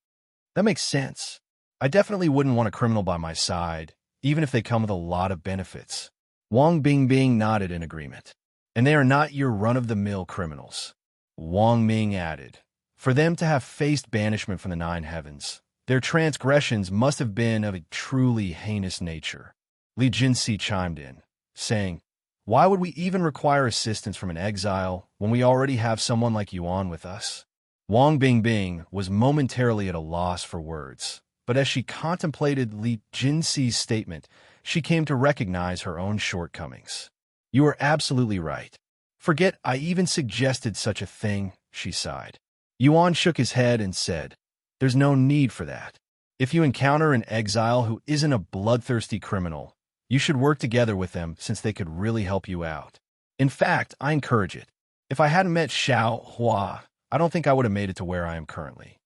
S1: That makes sense. I definitely wouldn't want a criminal by my side, even if they come with a lot of benefits. Wang Bingbing nodded in agreement. And they are not your run-of-the-mill criminals. Wang Ming added. For them to have faced banishment from the Nine Heavens, their transgressions must have been of a truly heinous nature. Li Jinxi chimed in, saying, why would we even require assistance from an exile when we already have someone like Yuan with us? Wang Bingbing was momentarily at a loss for words, but as she contemplated Li Jinxi's statement, she came to recognize her own shortcomings. You are absolutely right. Forget I even suggested such a thing, she sighed. Yuan shook his head and said, there's no need for that. If you encounter an exile who isn't a bloodthirsty criminal, you should work together with them since they could really help you out. In fact, I encourage it. If I hadn't met Xiao Hua, I don't think I would have made it to where I am currently.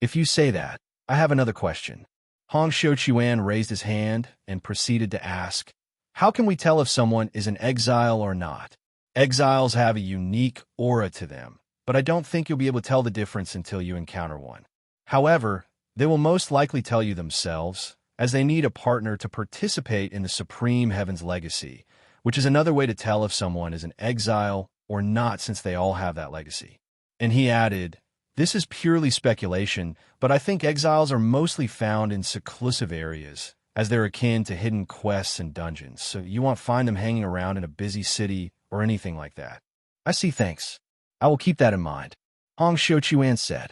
S1: If you say that, I have another question. Hong Xiuquan raised his hand and proceeded to ask, how can we tell if someone is an exile or not? Exiles have a unique aura to them, but I don't think you'll be able to tell the difference until you encounter one. However, they will most likely tell you themselves, as they need a partner to participate in the Supreme Heaven's legacy, which is another way to tell if someone is an exile or not since they all have that legacy. And he added, this is purely speculation, but I think exiles are mostly found in seclusive areas, as they're akin to hidden quests and dungeons, so you won't find them hanging around in a busy city or anything like that. I see, thanks. I will keep that in mind, Hong Xiuquan said.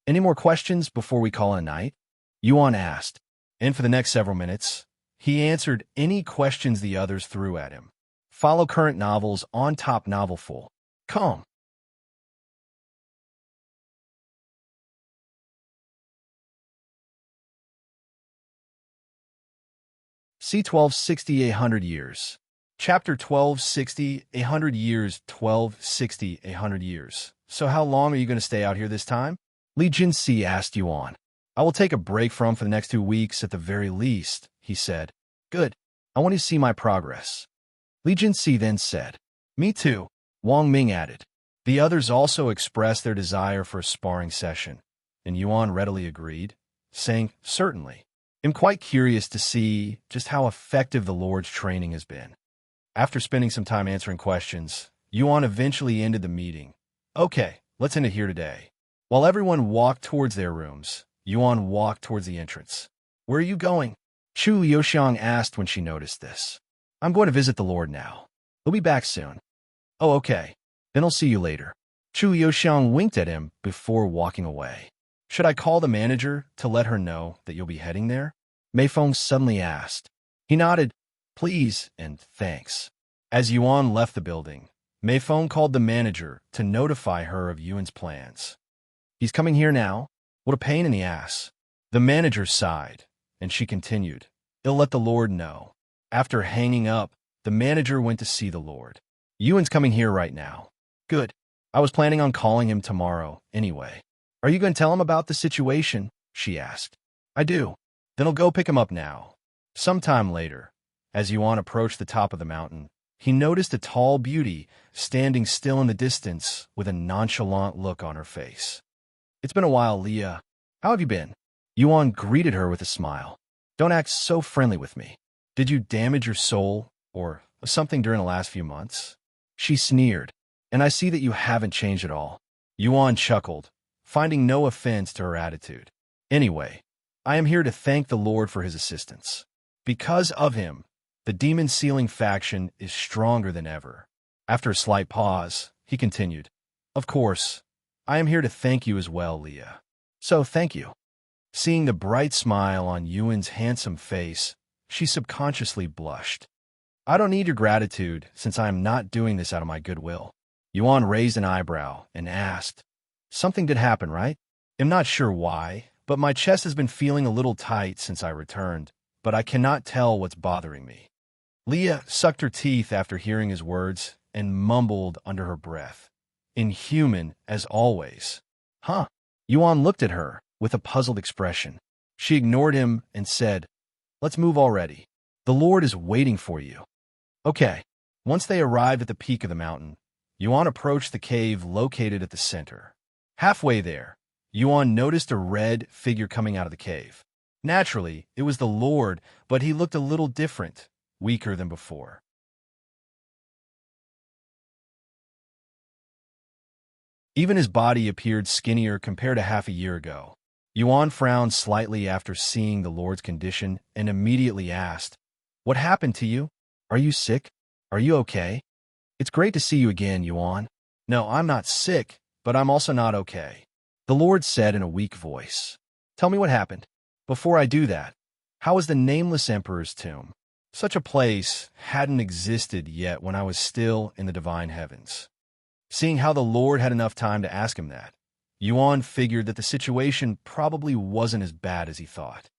S1: Any more questions before we call it a night? Yuan asked, and for the next several minutes, he answered any questions the others threw at him. Follow current novels on Top Novel Full. Com. C1260 800 Years. Chapter 1260 800 Years 1260 800 Years. So how long are you going to stay out here this time? Li Jinxi asked Yuan. I will take a break for the next 2 weeks at the very least, he said. Good. I want to see my progress. Li Jinxi then said. Me too, Wang Ming added. The others also expressed their desire for a sparring session, and Yuan readily agreed, saying, certainly. I'm quite curious to see just how effective the Lord's training has been. After spending some time answering questions, Yuan eventually ended the meeting. Okay, let's end it here today. While everyone walked towards their rooms, Yuan walked towards the entrance. Where are you going? Chu Yoxiang asked when she noticed this. I'm going to visit the Lord now. He'll be back soon. Oh, okay. Then I'll see you later. Chu Yoxiang winked at him before walking away. Should I call the manager to let her know that you'll be heading there? Mei Feng suddenly asked. He nodded, please and thanks. As Yuan left the building, Mei Feng called the manager to notify her of Yuan's plans. He's coming here now? What a pain in the ass. The manager sighed, and she continued. He'll let the Lord know. After hanging up, the manager went to see the Lord. Yuan's coming here right now. Good. I was planning on calling him tomorrow, anyway. Are you going to tell him about the situation? She asked. I do. Then I'll go pick him up now. Sometime later, as Yuan approached the top of the mountain, he noticed a tall beauty standing still in the distance with a nonchalant look on her face. It's been a while, Liya. How have you been? Yuan greeted her with a smile. Don't act so friendly with me. Did you damage your soul or Something during the last few months? She sneered. And I see that you haven't changed at all. Yuan chuckled, finding no offense to her attitude. Anyway, I am here to thank the Lord for his assistance. Because of him, the Demon Sealing faction is stronger than ever. After a slight pause, he continued, Of course, I am here to thank you as well, Liya. So thank you. Seeing the bright smile on Yuan's handsome face, she subconsciously blushed. I don't need your gratitude, since I am not doing this out of my goodwill. Yuan raised an eyebrow and asked, Something did happen, right? I'm not sure why, but my chest has been feeling a little tight since I returned, but I cannot tell what's bothering me. Liya sucked her teeth after hearing his words and mumbled under her breath. Inhuman, as always. Huh? Yuan looked at her with a puzzled expression. She ignored him and said, Let's move already. The Lord is waiting for you. Okay. Once they arrived at the peak of the mountain, Yuan approached the cave located at the center. Halfway there, Yuan noticed a red figure coming out of the cave. Naturally, it was the Lord, but he looked a little different, weaker than before. Even his body appeared skinnier compared to half a year ago. Yuan frowned slightly after seeing the Lord's condition and immediately asked, What happened to you? Are you sick? Are you okay? It's great to see you again, Yuan. No, I'm not sick, but I'm also not okay. The Lord said in a weak voice. Tell me what happened. Before I do that, how was the Nameless Emperor's tomb? Such a place hadn't existed yet when I was still in the divine heavens. Seeing how the Lord had enough time to ask him that, Yuan figured that the situation probably wasn't as bad as he thought.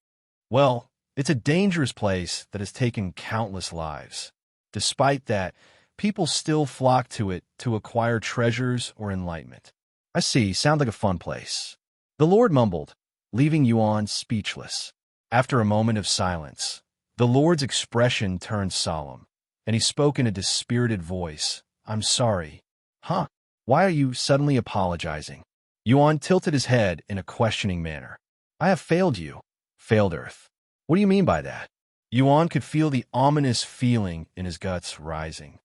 S1: Well, it's a dangerous place that has taken countless lives. Despite that, people still flock to it to acquire treasures or enlightenment. I see, sounds like a fun place. The Lord mumbled, leaving Yuan speechless. After a moment of silence, the Lord's expression turned solemn, and he spoke in a dispirited voice. I'm sorry. Huh? Why are you suddenly apologizing? Yuan tilted his head in a questioning manner. I have failed you. Failed Earth. What do you mean by that? Yuan could feel the ominous feeling in his guts rising.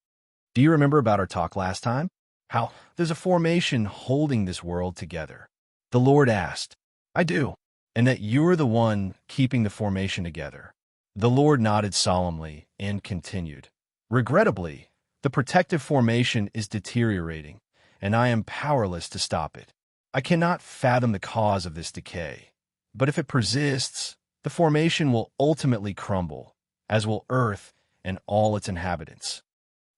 S1: Do you remember about our talk last time? How there's a formation holding this world together. The Lord asked. I do. And that you're the one keeping the formation together. The Lord nodded solemnly and continued. Regrettably, the protective formation is deteriorating, and I am powerless to stop it. I cannot fathom the cause of this decay. But if it persists, the formation will ultimately crumble, as will Earth and all its inhabitants.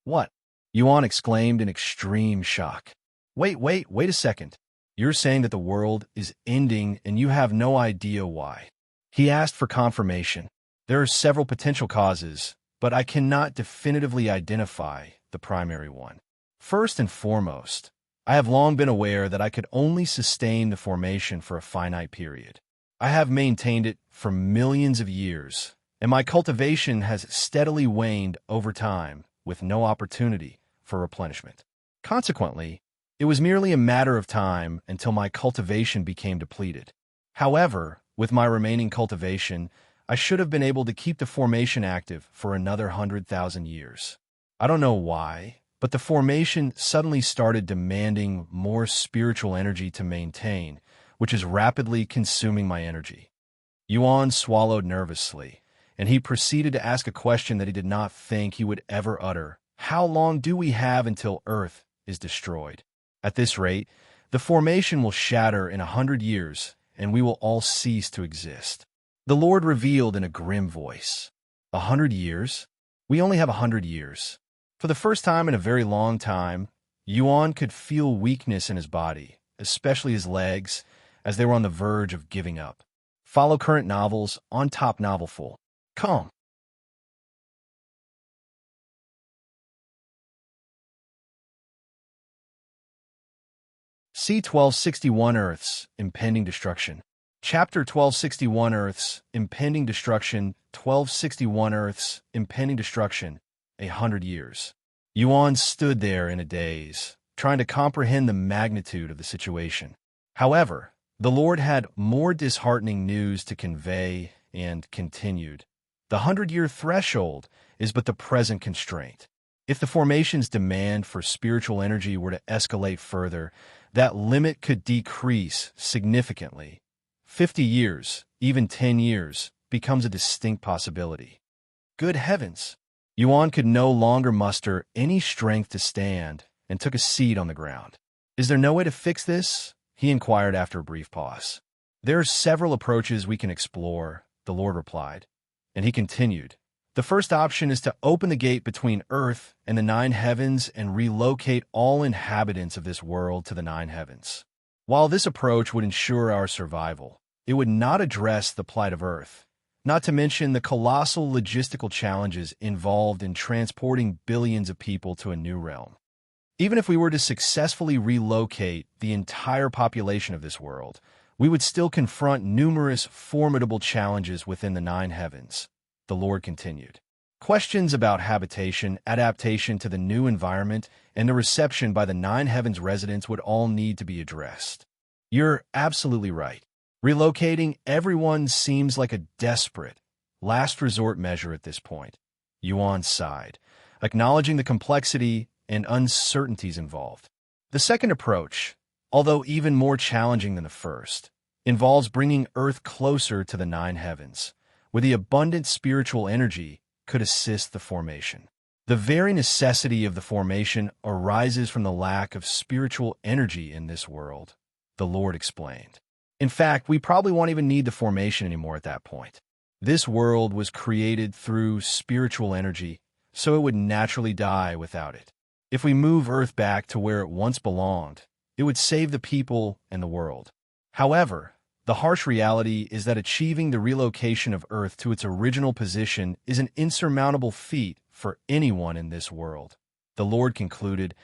S1: What? Yuan exclaimed in extreme shock. Wait a second. You're saying that the world is ending and you have no idea why. He asked for confirmation. There are several potential causes, but I cannot definitively identify the primary one. First and foremost, I have long been aware that I could only sustain the formation for a finite period. I have maintained it for millions of years, and my cultivation has steadily waned over time with no opportunity for replenishment. Consequently, it was merely a matter of time until my cultivation became depleted. However, with my remaining cultivation, I should have been able to keep the formation active for another 100,000 years. I don't know why, but the formation suddenly started demanding more spiritual energy to maintain, which is rapidly consuming my energy. Yuan swallowed nervously, and he proceeded to ask a question that he did not think he would ever utter. How long do we have until Earth is destroyed? At this rate, the formation will shatter in 100 years, and we will all cease to exist. The Lord revealed in a grim voice. 100 years? We only have 100 years. For the first time in a very long time, Yuan could feel weakness in his body, especially his legs, as they were on the verge of giving up. Follow current novels on Top Novelful. Come. C1261 Earth's Impending Destruction. Chapter 1261 Earth's Impending Destruction. 1261 Earth's Impending Destruction. 100 years. Yuan stood there in a daze, trying to comprehend the magnitude of the situation. However, the Lord had more disheartening news to convey and continued. The 100-year threshold is but the present constraint. If the formation's demand for spiritual energy were to escalate further, that limit could decrease significantly. 50 years, even 10 years, becomes a distinct possibility. Good heavens! Yuan could no longer muster any strength to stand and took a seat on the ground. Is there no way to fix this? He inquired after a brief pause. There are several approaches we can explore, the Lord replied. And he continued. The first option is to open the gate between Earth and the 9 heavens and relocate all inhabitants of this world to the 9 heavens. While this approach would ensure our survival, it would not address the plight of Earth, not to mention the colossal logistical challenges involved in transporting billions of people to a new realm. Even if we were to successfully relocate the entire population of this world, we would still confront numerous formidable challenges within the 9 heavens, the Lord continued. Questions about habitation, adaptation to the new environment, and the reception by the 9 heavens residents would all need to be addressed. You're absolutely right. Relocating everyone seems like a desperate, last resort measure at this point. Yuan sighed, acknowledging the complexity and uncertainties involved. The second approach, although even more challenging than the first, involves bringing Earth closer to the 9 heavens, where the abundant spiritual energy could assist the formation. The very necessity of the formation arises from the lack of spiritual energy in this world, the Lord explained. In fact, we probably won't even need the formation anymore at that point. This world was created through spiritual energy, so it would naturally die without it. If we move Earth back to where it once belonged, it would save the people and the world. However, the harsh reality is that achieving the relocation of Earth to its original position is an insurmountable feat for anyone in this world, the Lord concluded,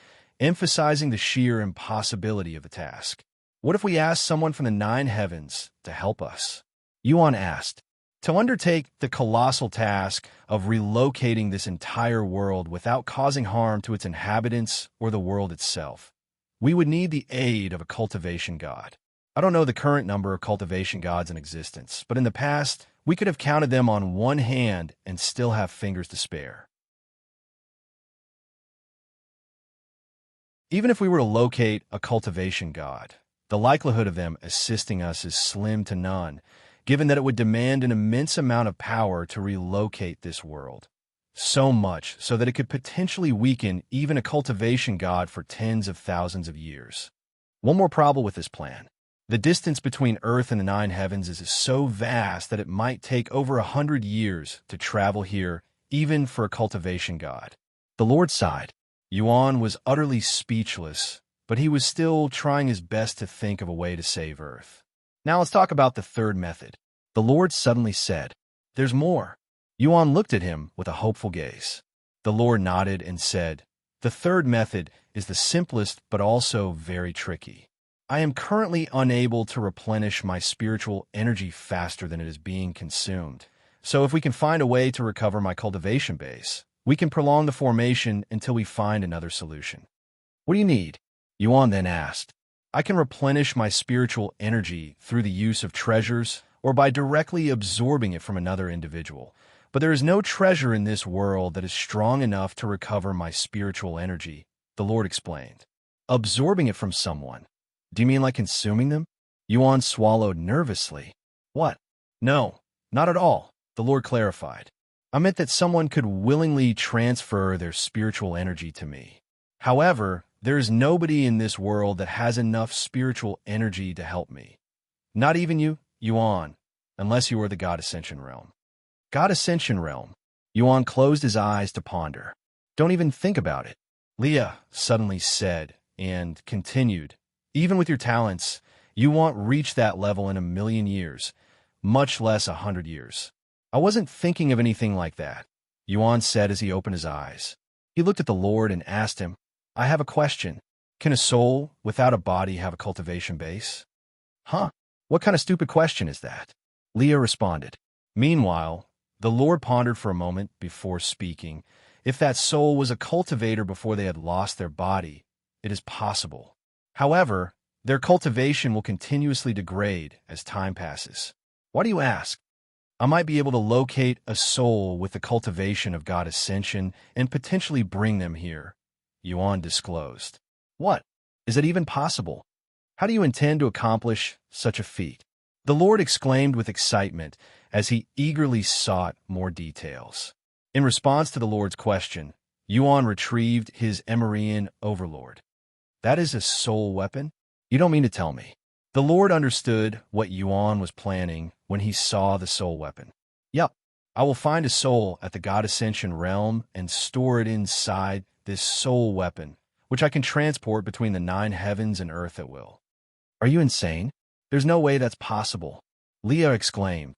S1: emphasizing the sheer impossibility of the task. What if we ask someone from the 9 heavens to help us? Yuan asked. To undertake the colossal task of relocating this entire world without causing harm to its inhabitants or the world itself, we would need the aid of a cultivation god. I don't know the current number of cultivation gods in existence, but in the past, we could have counted them on one hand and still have fingers to spare. Even if we were to locate a cultivation god, the likelihood of them assisting us is slim to none, given that it would demand an immense amount of power to relocate this world. So much so that it could potentially weaken even a cultivation god for tens of thousands of years. One more problem with this plan. The distance between Earth and the 9 heavens is so vast that it might take over 100 years to travel here, even for a cultivation god. The Lord sighed. Yuan was utterly speechless, but he was still trying his best to think of a way to save Earth. Now let's talk about the third method. The Lord suddenly said, "There's more." Yuan looked at him with a hopeful gaze. The Lord nodded and said, "The third method is the simplest but also very tricky. I am currently unable to replenish my spiritual energy faster than it is being consumed. So if we can find a way to recover my cultivation base, we can prolong the formation until we find another solution." "What do you need?" Yuan then asked. "I can replenish my spiritual energy through the use of treasures or by directly absorbing it from another individual. But there is no treasure in this world that is strong enough to recover my spiritual energy," the Lord explained. "Absorbing it from someone? Do you mean like consuming them?" Yuan swallowed nervously. "What? No, not at all," the Lord clarified. "I meant that someone could willingly transfer their spiritual energy to me. However, there is nobody in this world that has enough spiritual energy to help me. Not even you, Yuan, unless you are the God Ascension realm." God Ascension realm. Yuan closed his eyes to ponder. "Don't even think about it," Liya suddenly said, and continued. "Even with your talents, you won't reach that level in 1,000,000 years, much less 100 years. "I wasn't thinking of anything like that," Yuan said as he opened his eyes. He looked at the Lord and asked him, "I have a question. Can a soul without a body have a cultivation base?" "Huh? What kind of stupid question is that?" Liya responded. Meanwhile, the Lord pondered for a moment before speaking. If that soul was a cultivator before they had lost their body, it is possible. However, their cultivation will continuously degrade as time passes. "Why do you ask?" I might be able to locate a soul with the cultivation of God Ascension and potentially bring them here, Yuan disclosed. What? Is it even possible? How do you intend to accomplish such a feat? The Lord exclaimed with excitement as he eagerly sought more details. In response to the Lord's question, Yuan retrieved his Emorian overlord. That is a soul weapon? You don't mean to tell me. The Lord understood what Yuan was planning when he saw the soul weapon. Yup, I will find a soul at the God Ascension realm and store it inside this soul weapon, which I can transport between the 9 heavens and earth at will. Are you insane? There's no way that's possible, Liya exclaimed.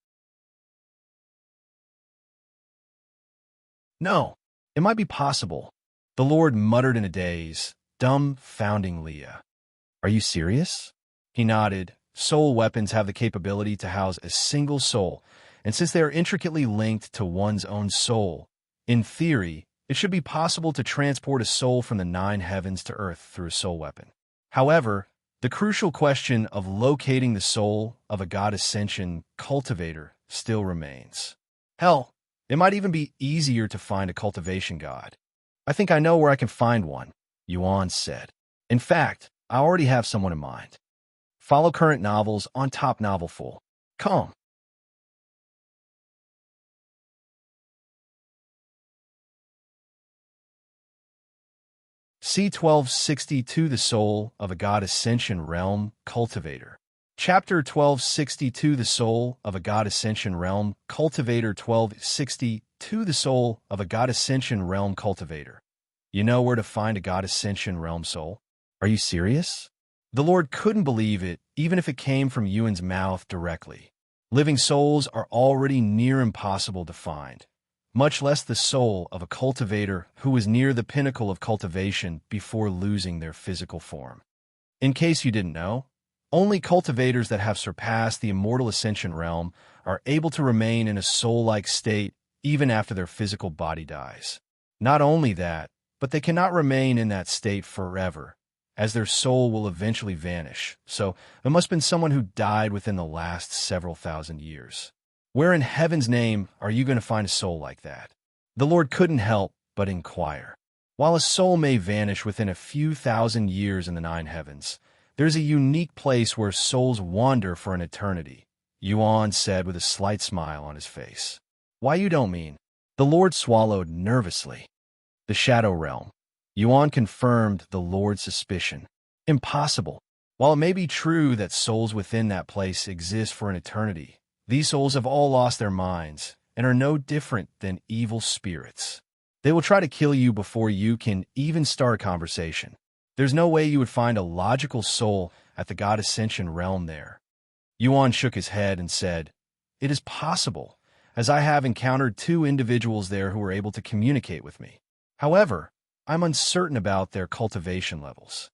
S1: No, it might be possible, the Lord muttered in a daze, dumbfounding Liya. Are you serious? He nodded. Soul weapons have the capability to house a single soul, and since they are intricately linked to one's own soul, in theory, it should be possible to transport a soul from the 9 heavens to earth through a soul weapon. However, the crucial question of locating the soul of a God Ascension cultivator still remains. Hell, it might even be easier to find a cultivation god. I think I know where I can find one, Yuan said. In fact, I already have someone in mind. Follow current novels on Top Novelful. Come. C1262 The Soul of a God Ascension Realm Cultivator. Chapter 1262 The Soul of a God Ascension Realm Cultivator. 1262 The Soul of a God Ascension Realm Cultivator. You know where to find a God Ascension Realm soul? Are you serious? The Lord couldn't believe it, even if it came from Yuan's mouth directly. Living souls are already near impossible to find, much less the soul of a cultivator who is near the pinnacle of cultivation before losing their physical form. In case you didn't know, only cultivators that have surpassed the Immortal Ascension realm are able to remain in a soul-like state even after their physical body dies. Not only that, but they cannot remain in that state forever, as their soul will eventually vanish, so it must have been someone who died within the last several thousand years. Where in heaven's name are you going to find a soul like that? The Lord couldn't help but inquire. While a soul may vanish within a few thousand years in the 9 heavens, there's a unique place where souls wander for an eternity, Yuan said with a slight smile on his face. Why, you don't mean? The Lord swallowed nervously. The Shadow Realm. Yuan confirmed the Lord's suspicion. Impossible. While it may be true that souls within that place exist for an eternity, these souls have all lost their minds and are no different than evil spirits. They will try to kill you before you can even start a conversation. There's no way you would find a logical soul at the God Ascension realm there. Yuan shook his head and said, It is possible, as I have encountered 2 individuals there who were able to communicate with me. However, I'm uncertain about their cultivation levels.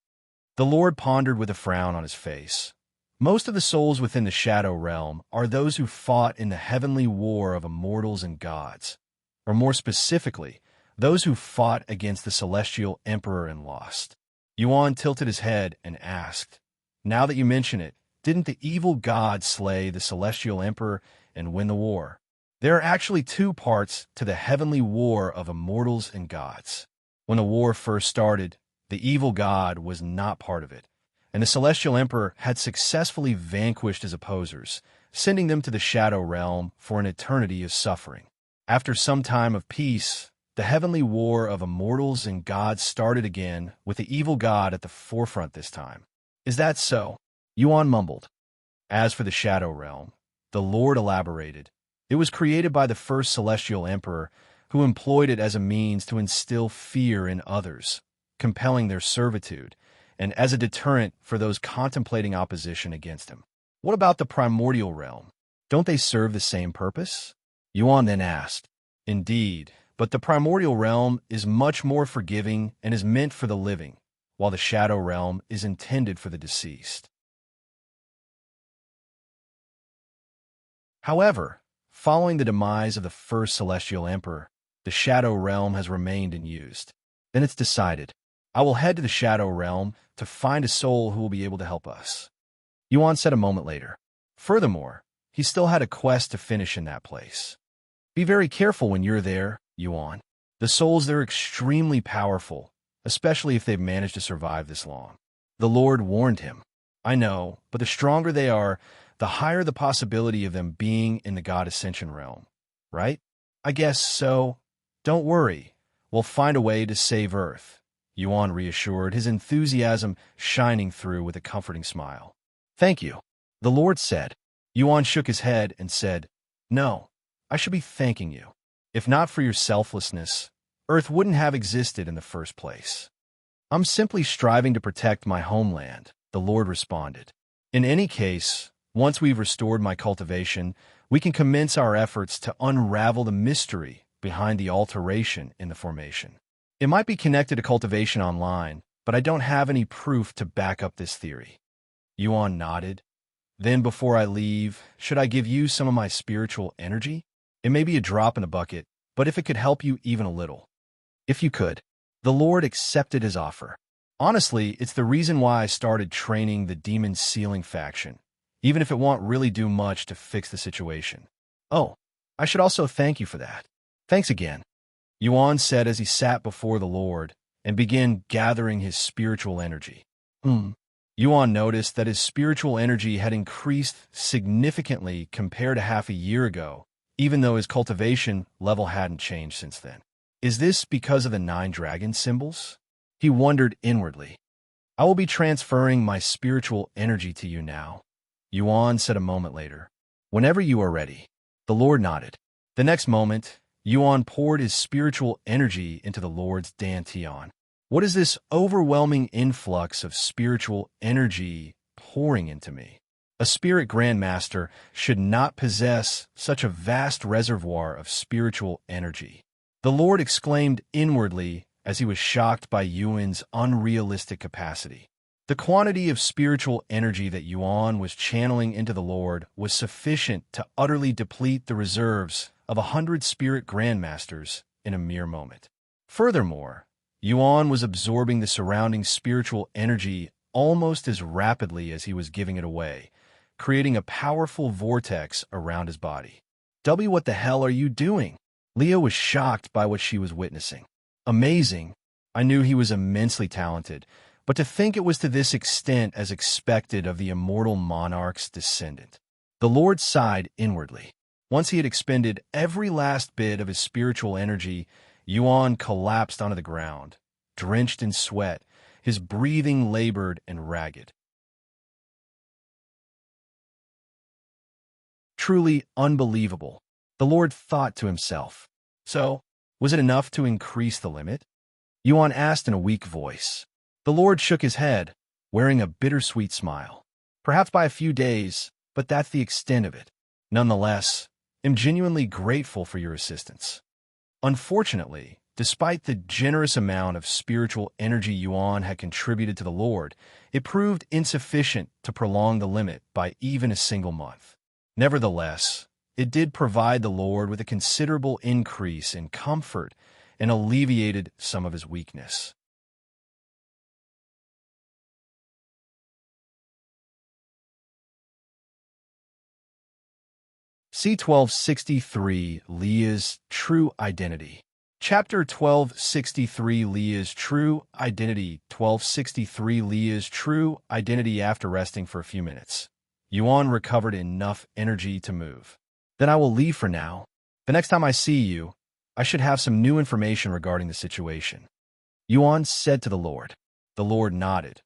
S1: The Lord pondered with a frown on his face. Most of the souls within the Shadow Realm are those who fought in the heavenly war of immortals and gods, or more specifically, those who fought against the Celestial Emperor and lost. Yuan tilted his head and asked, Now that you mention it, didn't the evil god slay the Celestial Emperor and win the war? There are actually 2 parts to the heavenly war of immortals and gods. When the war first started, the evil god was not part of it, and the Celestial Emperor had successfully vanquished his opposers, sending them to the Shadow Realm for an eternity of suffering. After some time of peace, the heavenly war of immortals and gods started again, with the evil god at the forefront this time. Is that so? Yuan mumbled. As for the Shadow Realm, the Lord elaborated. It was created by the first Celestial Emperor, who employed it as a means to instill fear in others, compelling their servitude, and as a deterrent for those contemplating opposition against him. What about the Primordial Realm? Don't they serve the same purpose? Yuan then asked. Indeed, but the Primordial Realm is much more forgiving and is meant for the living, while the Shadow Realm is intended for the deceased. However, following the demise of the first Celestial Emperor, the Shadow Realm has remained unused. Then it's decided. I will head to the Shadow Realm to find a soul who will be able to help us. Yuan said a moment later. Furthermore, he still had a quest to finish in that place. Be very careful when you're there, Yuan. The souls there are extremely powerful, especially if they've managed to survive this long. The Lord warned him. I know, but the stronger they are, the higher the possibility of them being in the God Ascension realm, right? I guess so. Don't worry. We'll find a way to save Earth, Yuan reassured, his enthusiasm shining through with a comforting smile. Thank you, the Lord said. Yuan shook his head and said, No, I should be thanking you. If not for your selflessness, Earth wouldn't have existed in the first place. I'm simply striving to protect my homeland, the Lord responded. In any case, once we've restored my cultivation, we can commence our efforts to unravel the mystery behind the alteration in the formation. It might be connected to cultivation online, but I don't have any proof to back up this theory. Yuan nodded. Then before I leave, should I give you some of my spiritual energy? It may be a drop in a bucket, but if it could help you even a little. If you could. The Lord accepted his offer. Honestly, it's the reason why I started training the Demon Sealing faction, even if it won't really do much to fix the situation. Oh, I should also thank you for that. Thanks again, Yuan said as he sat before the Lord and began gathering his spiritual energy. Yuan noticed that his spiritual energy had increased significantly compared to half a year ago, even though his cultivation level hadn't changed since then. Is this because of the 9 dragon symbols? He wondered inwardly. I will be transferring my spiritual energy to you now, Yuan said a moment later. Whenever you are ready. The Lord nodded. The next moment, Yuan poured his spiritual energy into the Lord's Tian. What is this overwhelming influx of spiritual energy pouring into me? A spirit grandmaster should not possess such a vast reservoir of spiritual energy. The Lord exclaimed inwardly as he was shocked by Yuan's unrealistic capacity. The quantity of spiritual energy that Yuan was channeling into the Lord was sufficient to utterly deplete the reserves of 100 spirit grandmasters in a mere moment. Furthermore, Yuan was absorbing the surrounding spiritual energy almost as rapidly as he was giving it away, creating a powerful vortex around his body. What the hell are you doing? Liya was shocked by what she was witnessing. Amazing. I knew he was immensely talented, but to think it was to this extent as expected of the immortal monarch's descendant. The Lord sighed inwardly. Once he had expended every last bit of his spiritual energy, Yuan collapsed onto the ground, drenched in sweat, his breathing labored and ragged. Truly unbelievable, the Lord thought to himself. So, was it enough to increase the limit? Yuan asked in a weak voice. The Lord shook his head, wearing a bittersweet smile. Perhaps by a few days, but that's the extent of it. Nonetheless, I'm genuinely grateful for your assistance. Unfortunately, despite the generous amount of spiritual energy Yuan had contributed to the Lord, it proved insufficient to prolong the limit by even a single month. Nevertheless, it did provide the Lord with a considerable increase in comfort and alleviated some of his weakness. C1263 Liya's True Identity. Chapter 1263 Liya's True Identity. 1263 Liya's True Identity. After resting for a few minutes, Yuan recovered enough energy to move. Then I will leave for now. The next time I see you, I should have some new information regarding the situation, Yuan said to the Lord. The Lord nodded.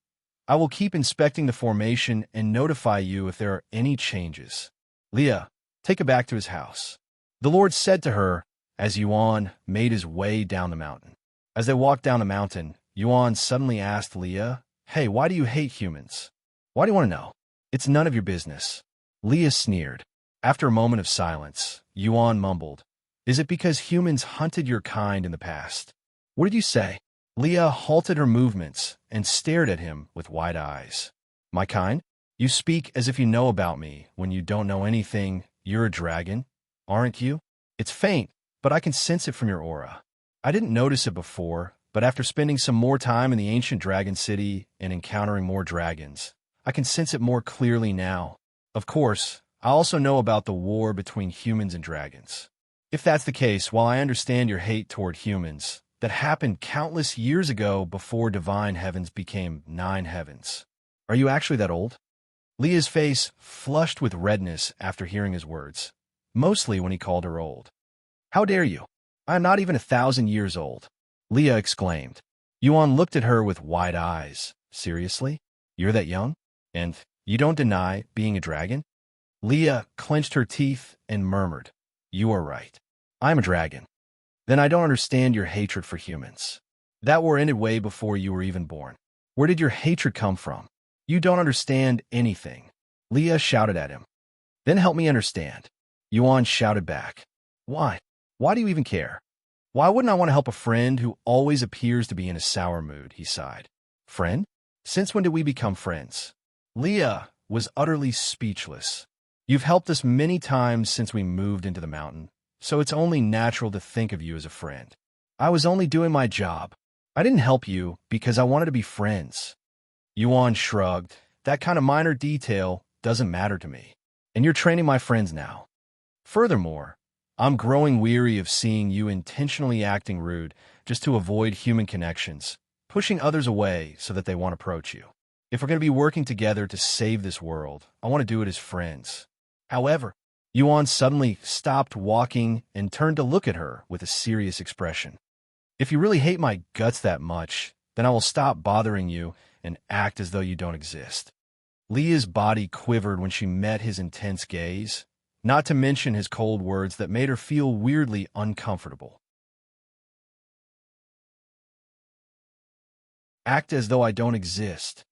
S1: I will keep inspecting the formation and notify you if there are any changes. Liya, take it back to his house, the Lord said to her as Yuan made his way down the mountain. As they walked down the mountain, Yuan suddenly asked Liya, Hey, why do you hate humans? Why do you want to know? It's none of your business. Liya sneered. After a moment of silence, Yuan mumbled, Is it because humans hunted your kind in the past? What did you say? Liya halted her movements and stared at him with wide eyes. My kind? You speak as if you know about me when you don't know anything. You're a dragon, aren't you? It's faint, but I can sense it from your aura. I didn't notice it before, but after spending some more time in the ancient dragon city and encountering more dragons, I can sense it more clearly now. Of course, I also know about the war between humans and dragons. If that's the case, while I understand your hate toward humans, that happened countless years ago before divine heavens became 9 heavens. Are you actually that old? Liya's face flushed with redness after hearing his words, mostly when he called her old. How dare you? I am not even 1,000 years old, Liya exclaimed. Yuan looked at her with wide eyes. Seriously? You're that young? And you don't deny being a dragon? Liya clenched her teeth and murmured, You are right. I'm a dragon. Then I don't understand your hatred for humans. That war ended way before you were even born. Where did your hatred come from? You don't understand anything, Liya shouted at him. Then help me understand. Yuan shouted back. Why? Why do you even care? Why wouldn't I want to help a friend who always appears to be in a sour mood, he sighed. Friend? Since when did we become friends? Liya was utterly speechless. You've helped us many times since we moved into the mountain, so it's only natural to think of you as a friend. I was only doing my job. I didn't help you because I wanted to be friends. Yuan shrugged. That kind of minor detail doesn't matter to me. And you're training my friends now. Furthermore, I'm growing weary of seeing you intentionally acting rude just to avoid human connections, pushing others away so that they won't approach you. If we're going to be working together to save this world, I want to do it as friends. However, Yuan suddenly stopped walking and turned to look at her with a serious expression. If you really hate my guts that much, then I will stop bothering you and act as though you don't exist. Liya's body quivered when she met his intense gaze, not to mention his cold words that made her feel weirdly uncomfortable. Act as though I don't exist,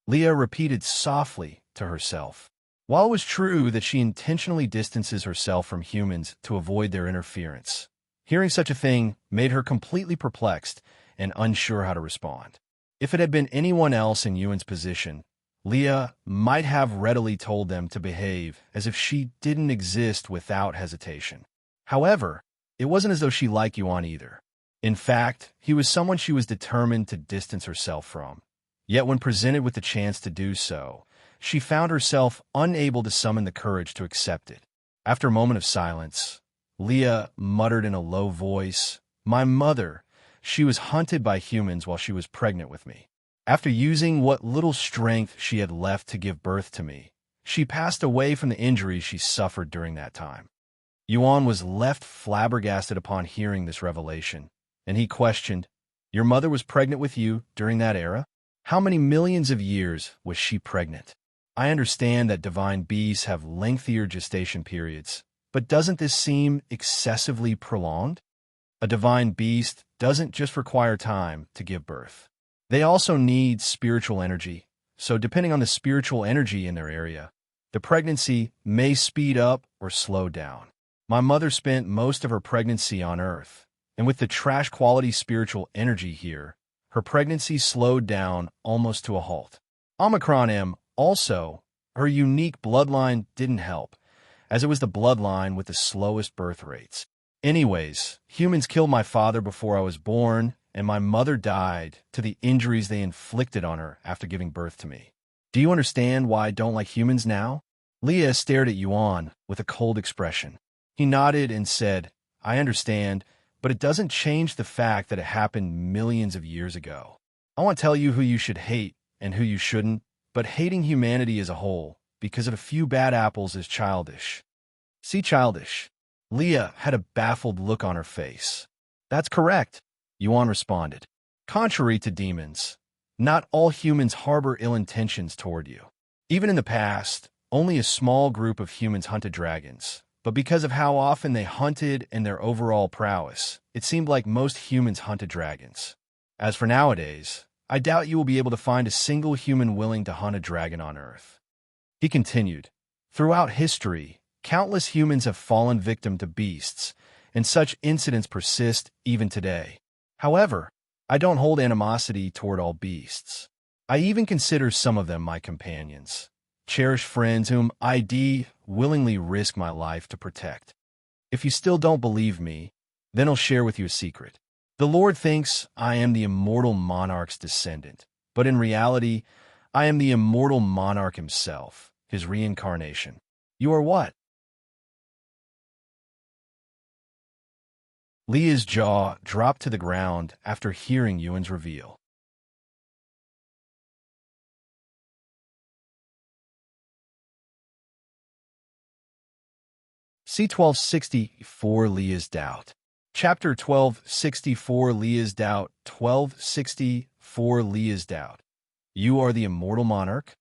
S1: Liya repeated softly to herself. While it was true that she intentionally distances herself from humans to avoid their interference, hearing such a thing made her completely perplexed and unsure how to respond. If it had been anyone else in Yuan's position, Liya might have readily told them to behave as if she didn't exist without hesitation. However, it wasn't as though she liked Yuan either. In fact, he was someone she was determined to distance herself from. Yet when presented with the chance to do so, she found herself unable to summon the courage to accept it. After a moment of silence, Liya muttered in a low voice, My mother, she was hunted by humans while she was pregnant with me. After using what little strength she had left to give birth to me, she passed away from the injuries she suffered during that time. Yuan was left flabbergasted upon hearing this revelation, and he questioned, Your mother was pregnant with you during that era? How many millions of years was she pregnant? I understand that divine beasts have lengthier gestation periods, but doesn't this seem excessively prolonged? A divine beast doesn't just require time to give birth. They also need spiritual energy, so depending on the spiritual energy in their area, the pregnancy may speed up or slow down. My mother spent most of her pregnancy on Earth, and with the trash-quality spiritual energy here, her pregnancy slowed down almost to a halt. Omicron M also, her unique bloodline didn't help, as it was the bloodline with the slowest birth rates. Anyways, humans killed my father before I was born, and my mother died to the injuries they inflicted on her after giving birth to me. Do you understand why I don't like humans now? Liya stared at Yuan with a cold expression. He nodded and said, I understand, but it doesn't change the fact that it happened millions of years ago. I won't tell you who you should hate and who you shouldn't, but hating humanity as a whole, because of a few bad apples, is childish. See, childish. Liya had a baffled look on her face. That's correct, Yuan responded. Contrary to demons, not all humans harbor ill intentions toward you. Even in the past, only a small group of humans hunted dragons, but because of how often they hunted and their overall prowess, it seemed like most humans hunted dragons. As for nowadays, I doubt you will be able to find a single human willing to hunt a dragon on Earth. He continued, Throughout history, countless humans have fallen victim to beasts, and such incidents persist even today. However, I don't hold animosity toward all beasts. I even consider some of them my companions, cherished friends whom I'd willingly risk my life to protect. If you still don't believe me, then I'll share with you a secret. The Lord thinks I am the immortal monarch's descendant, but in reality, I am the immortal monarch himself, his reincarnation. You are what? Liya's jaw dropped to the ground after hearing Yuan's reveal. C1264 Liya's Doubt. Chapter 1264 Liya's Doubt. 1264 Liya's Doubt. You are the Immortal Monarch?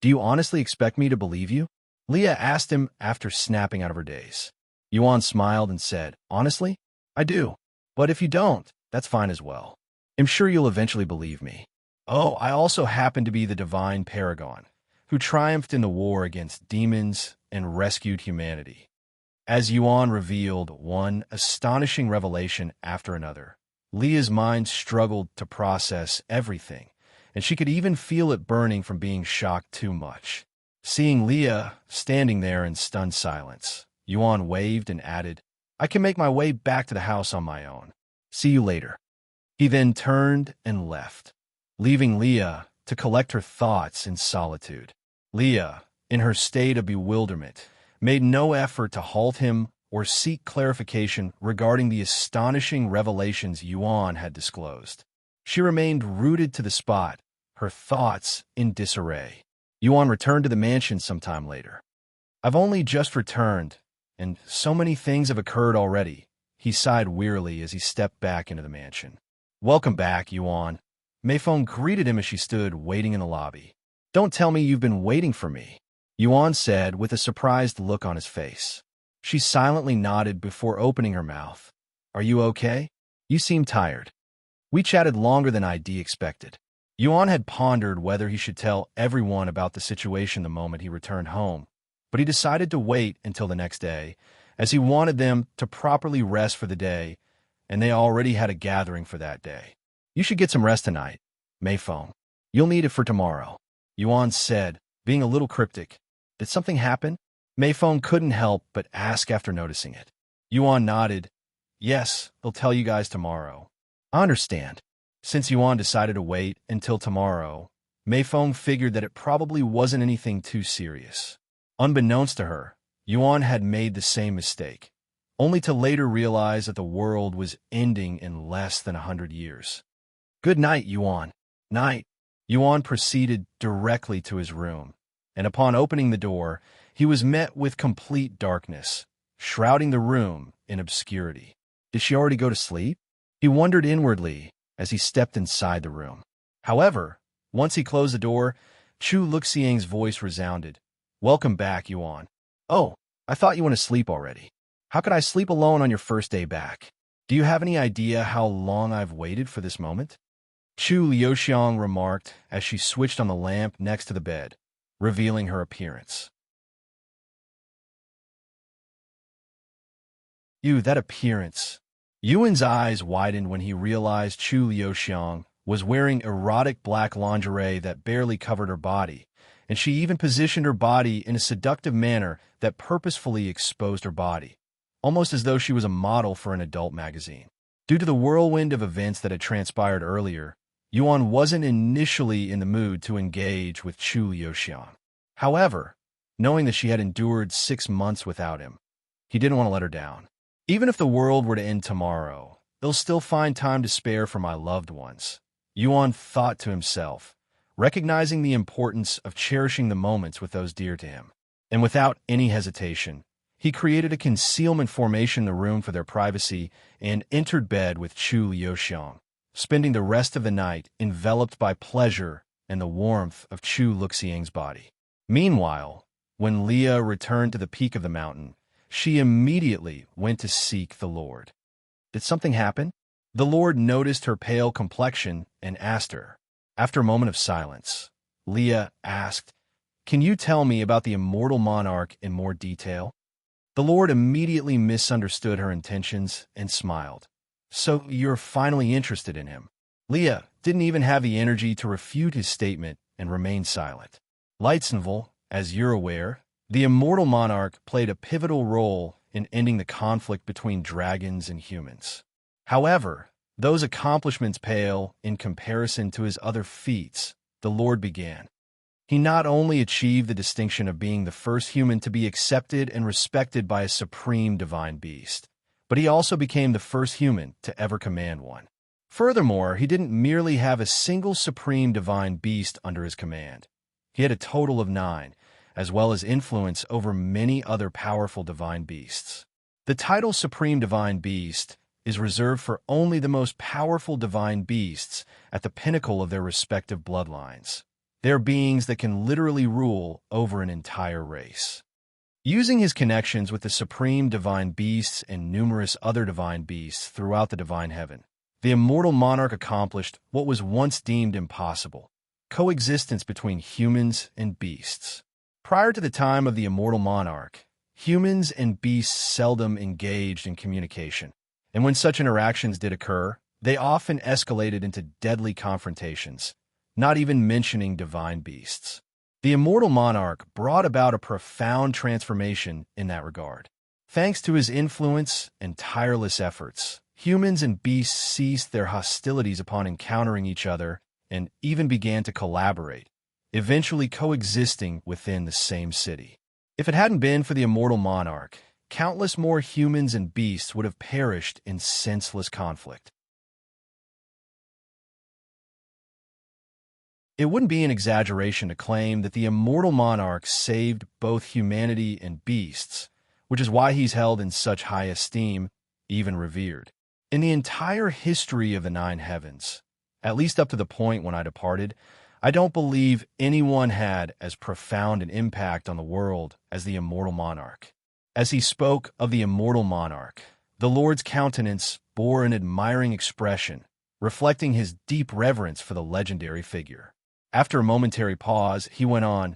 S1: Do you honestly expect me to believe you? Liya asked him after snapping out of her daze. Yuan smiled and said, Honestly? I do. But if you don't, that's fine as well. I'm sure you'll eventually believe me. Oh, I also happen to be the divine paragon, who triumphed in the war against demons and rescued humanity. As Yuan revealed one astonishing revelation after another, Liya's mind struggled to process everything, and she could even feel it burning from being shocked too much. Seeing Liya standing there in stunned silence, Yuan waved and added, I can make my way back to the house on my own. See you later. He then turned and left, leaving Liya to collect her thoughts in solitude. Liya, in her state of bewilderment, made no effort to halt him or seek clarification regarding the astonishing revelations Yuan had disclosed. She remained rooted to the spot, her thoughts in disarray. Yuan returned to the mansion sometime later. I've only just returned, and so many things have occurred already, he sighed wearily as he stepped back into the mansion. Welcome back, Yuan. Mei Feng greeted him as she stood waiting in the lobby. Don't tell me you've been waiting for me, Yuan said with a surprised look on his face. She silently nodded before opening her mouth. Are you okay? You seem tired. We chatted longer than I'd expected. Yuan had pondered whether he should tell everyone about the situation the moment he returned home, but he decided to wait until the next day, as he wanted them to properly rest for the day, and they already had a gathering for that day. You should get some rest tonight, Mei Feng. You'll need it for tomorrow, Yuan said, being a little cryptic. Did something happen? Mei Feng couldn't help but ask after noticing it. Yuan nodded. Yes, I'll tell you guys tomorrow. I understand. Since Yuan decided to wait until tomorrow, Mei Feng figured that it probably wasn't anything too serious. Unbeknownst to her, Yuan had made the same mistake, only to later realize that the world was ending in less than 100 years. Good night, Yuan. Night. Yuan proceeded directly to his room, and upon opening the door, he was met with complete darkness, shrouding the room in obscurity. Did she already go to sleep? He wondered inwardly as he stepped inside the room. However, once he closed the door, Chu Luxiang's voice resounded. Welcome back, Yuan. Oh, I thought you went to sleep already. How could I sleep alone on your first day back? Do you have any idea how long I've waited for this moment? Chu Luxiang remarked as she switched on the lamp next to the bed, revealing her appearance. That appearance. Yuan's eyes widened when he realized Chu Luxiang was wearing erotic black lingerie that barely covered her body, and she even positioned her body in a seductive manner that purposefully exposed her body, almost as though she was a model for an adult magazine. Due to the whirlwind of events that had transpired earlier, Yuan wasn't initially in the mood to engage with Chu Luxiang. However, knowing that she had endured 6 months without him, he didn't want to let her down. Even if the world were to end tomorrow, they'll still find time to spare for my loved ones, Yuan thought to himself, recognizing the importance of cherishing the moments with those dear to him. And without any hesitation, he created a concealment formation in the room for their privacy and entered bed with Chu Luxiang, spending the rest of the night enveloped by pleasure and the warmth of Chu Luxiang's body. Meanwhile, when Liya returned to the peak of the mountain, she immediately went to seek the Lord. Did something happen? The Lord noticed her pale complexion and asked her. After a moment of silence, Liya asked, Can you tell me about the Immortal Monarch in more detail? The Lord immediately misunderstood her intentions and smiled. So you're finally interested in him. Liya didn't even have the energy to refute his statement and remained silent. Lightsonville, as you're aware, the Immortal Monarch played a pivotal role in ending the conflict between dragons and humans. However, those accomplishments pale in comparison to his other feats, the Lord began. He not only achieved the distinction of being the first human to be accepted and respected by a supreme divine beast, but he also became the first human to ever command one. Furthermore, he didn't merely have a single supreme divine beast under his command. He had a total of 9, as well as influence over many other powerful divine beasts. The title Supreme Divine Beast is reserved for only the most powerful divine beasts at the pinnacle of their respective bloodlines. They are beings that can literally rule over an entire race. Using his connections with the supreme divine beasts and numerous other divine beasts throughout the divine heaven, the immortal monarch accomplished what was once deemed impossible: coexistence between humans and beasts. Prior to the time of the immortal monarch, humans and beasts seldom engaged in communication, and when such interactions did occur, they often escalated into deadly confrontations, not even mentioning divine beasts. The immortal monarch brought about a profound transformation in that regard. Thanks to his influence and tireless efforts, humans and beasts ceased their hostilities upon encountering each other and even began to collaborate, eventually coexisting within the same city. If it hadn't been for the immortal monarch, countless more humans and beasts would have perished in senseless conflict. It wouldn't be an exaggeration to claim that the immortal monarch saved both humanity and beasts, which is why he's held in such high esteem, even revered. In the entire history of the 9 heavens, at least up to the point when I departed, I don't believe anyone had as profound an impact on the world as the immortal monarch. As he spoke of the immortal monarch, the Lord's countenance bore an admiring expression, reflecting his deep reverence for the legendary figure. After a momentary pause, he went on,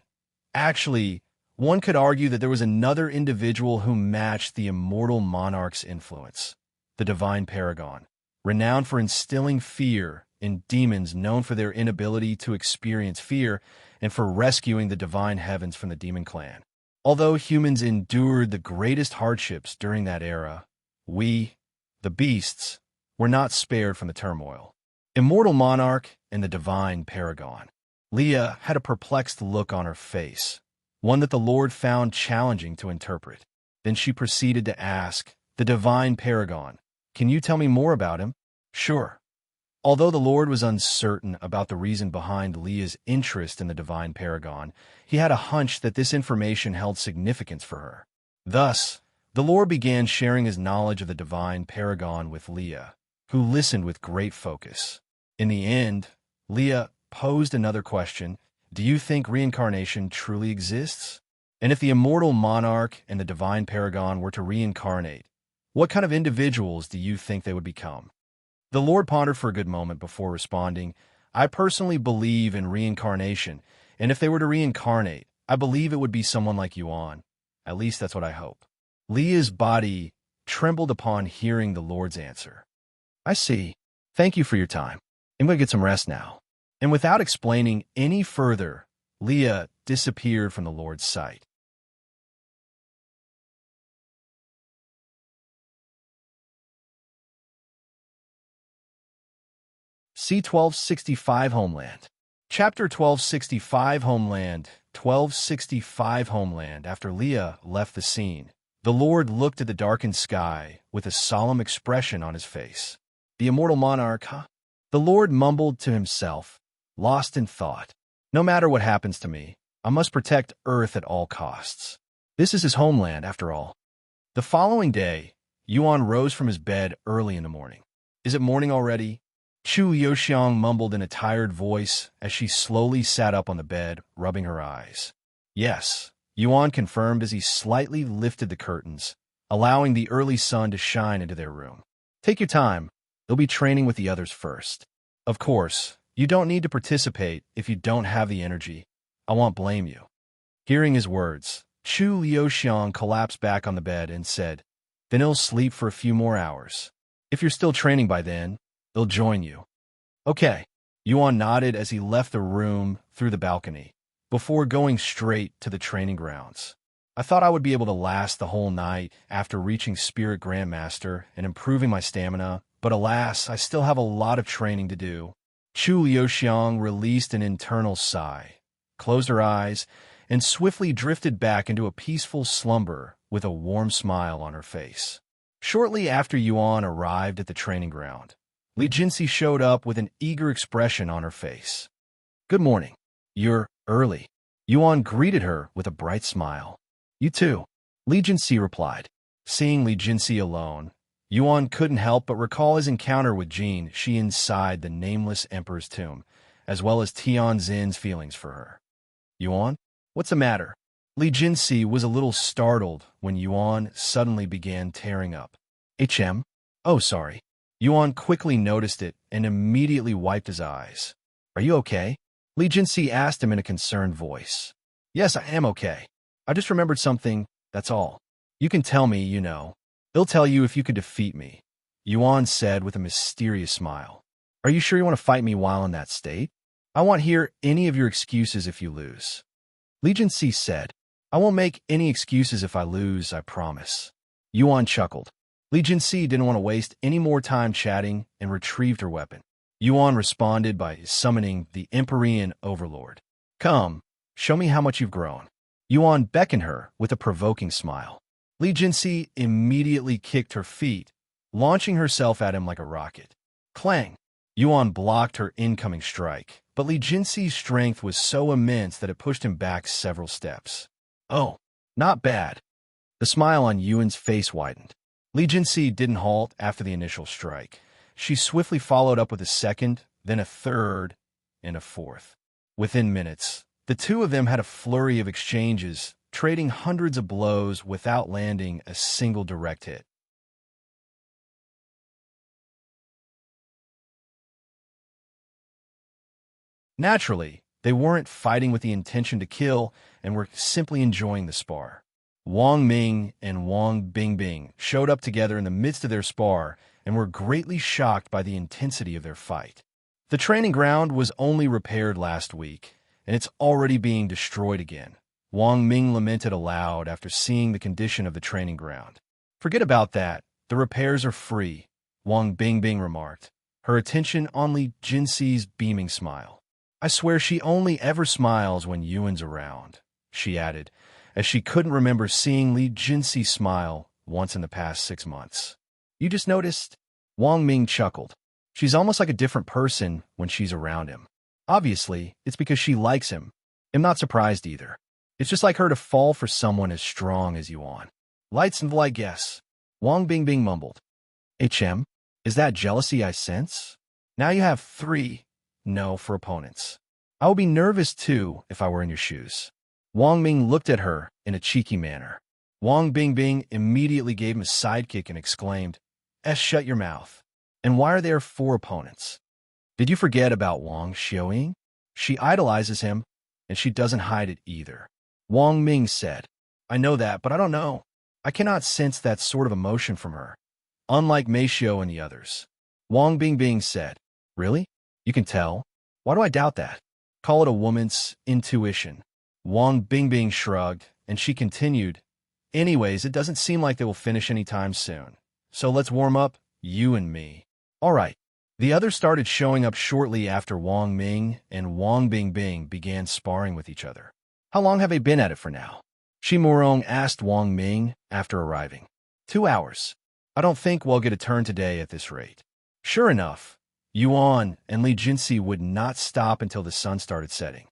S1: "Actually, one could argue that there was another individual who matched the immortal monarch's influence, the divine paragon, renowned for instilling fear in demons known for their inability to experience fear and for rescuing the divine heavens from the demon clan. Although humans endured the greatest hardships during that era, we, the beasts, were not spared from the turmoil. Immortal monarch and the divine paragon." Liya had a perplexed look on her face, one that the Lord found challenging to interpret. Then she proceeded to ask, "The divine paragon, can you tell me more about him?" "Sure." Although the Lord was uncertain about the reason behind Liya's interest in the divine paragon, he had a hunch that this information held significance for her. Thus, the Lord began sharing his knowledge of the divine paragon with Liya, who listened with great focus. In the end, Liya posed another question: "Do you think reincarnation truly exists? And if the immortal monarch and the divine paragon were to reincarnate, what kind of individuals do you think they would become?" The Lord pondered for a good moment before responding, "I personally believe in reincarnation, and if they were to reincarnate, I believe it would be someone like Yuan. At least that's what I hope." Liya's body trembled upon hearing the Lord's answer. "I see. Thank you for your time. I'm going to get some rest now." And without explaining any further, Liya disappeared from the Lord's sight. C1265 Homeland. Chapter 1265 Homeland. 1265 Homeland. After Liya left the scene, the Lord looked at the darkened sky with a solemn expression on his face. "The immortal monarch, huh?" The Lord mumbled to himself, lost in thought. "No matter what happens to me, I must protect Earth at all costs. This is his homeland, after all." The following day, Yuan rose from his bed early in the morning. "Is it morning already?" Chu Yoxiang mumbled in a tired voice as she slowly sat up on the bed, rubbing her eyes. "Yes," Yuan confirmed as he slightly lifted the curtains, allowing the early sun to shine into their room. "Take your time. They'll be training with the others first. Of course, you don't need to participate if you don't have the energy. I won't blame you." Hearing his words, Chu Liuxiang collapsed back on the bed and said, "Then he'll sleep for a few more hours. If you're still training by then, they'll join you." "Okay." Yuan nodded as he left the room through the balcony, before going straight to the training grounds. "I thought I would be able to last the whole night after reaching Spirit Grandmaster and improving my stamina, but alas, I still have a lot of training to do." Chu Liuxiang released an internal sigh. closed her eyes, and swiftly drifted back into a peaceful slumber with a warm smile on her face. Shortly after Yuan arrived at the training ground, Li Jinxi showed up with an eager expression on her face. "Good morning. You're early." Yuan greeted her with a bright smile. "You too," Li Jinxi replied. Seeing Li Jinxi alone, Yuan couldn't help but recall his encounter with Jin Shi inside the Nameless Emperor's tomb, as well as Tian Xin's feelings for her. "Yuan, what's the matter?" Li Jinxi was a little startled when Yuan suddenly began tearing up. "HM? Oh, sorry." Yuan quickly noticed it and immediately wiped his eyes. "Are you okay?" Li Jinxi asked him in a concerned voice. "Yes, I am okay. I just remembered something, that's all. You can tell me, you know. He'll tell you if you could defeat me," Yuan said with a mysterious smile. "Are you sure you want to fight me while in that state? I won't hear any of your excuses if you lose." Li Jinxi said, "I won't make any excuses if I lose, I promise." Yuan chuckled. Li Jinxi didn't want to waste any more time chatting and retrieved her weapon. Yuan responded by summoning the Empyrean Overlord. "Come, show me how much you've grown." Yuan beckoned her with a provoking smile. Li Jinxi immediately kicked her feet, launching herself at him like a rocket. Clang! Yuan blocked her incoming strike, but Li Jinxi's strength was so immense that it pushed him back several steps. "Oh, not bad." The smile on Yuan's face widened. Li Jinxi didn't halt after the initial strike. She swiftly followed up with a second, then a third, and a fourth. Within minutes, the two of them had a flurry of exchanges, trading hundreds of blows without landing a single direct hit. Naturally, they weren't fighting with the intention to kill and were simply enjoying the spar. Wang Ming and Wang Bingbing showed up together in the midst of their spar and were greatly shocked by the intensity of their fight. The training ground was only repaired last week, and it's already being destroyed again. Wang Ming lamented aloud after seeing the condition of the training ground. "Forget about that. The repairs are free," Wang Bingbing remarked, her attention on Li Jinxi's beaming smile. "I swear she only ever smiles when Yuan's around," she added, as she couldn't remember seeing Li Jinxi smile once in the past 6 months. "You just noticed?" Wang Ming chuckled. "She's almost like a different person when she's around him. Obviously, it's because she likes him. I'm not surprised either. It's just like her to fall for someone as strong as Yuan." "Lights and I guess," Wang Bingbing mumbled. "HM, is that jealousy I sense? Now you have 3 no for opponents. I would be nervous too if I were in your shoes." Wang Ming looked at her in a cheeky manner. Wang Bingbing immediately gave him a sidekick and exclaimed, "Shut your mouth. And why are there 4 opponents? Did you forget about Wang Xiaoying? She idolizes him, and she doesn't hide it either." Wang Ming said, "I know that, but I don't know. I cannot sense that sort of emotion from her, unlike Mei Xiao and the others." Wang Bingbing said, "Really? You can tell? Why do I doubt that? Call it a woman's intuition." Wang Bingbing shrugged, and she continued, "Anyways, it doesn't seem like they will finish anytime soon. So let's warm up, you and me." "All right." The others started showing up shortly after Wang Ming and Wang Bingbing began sparring with each other. "How long have they been at it for now?" Shi Murong asked Wang Ming after arriving. 2 hours. I don't think we'll get a turn today at this rate." Sure enough, Yuan and Li Jinxi would not stop until the sun started setting.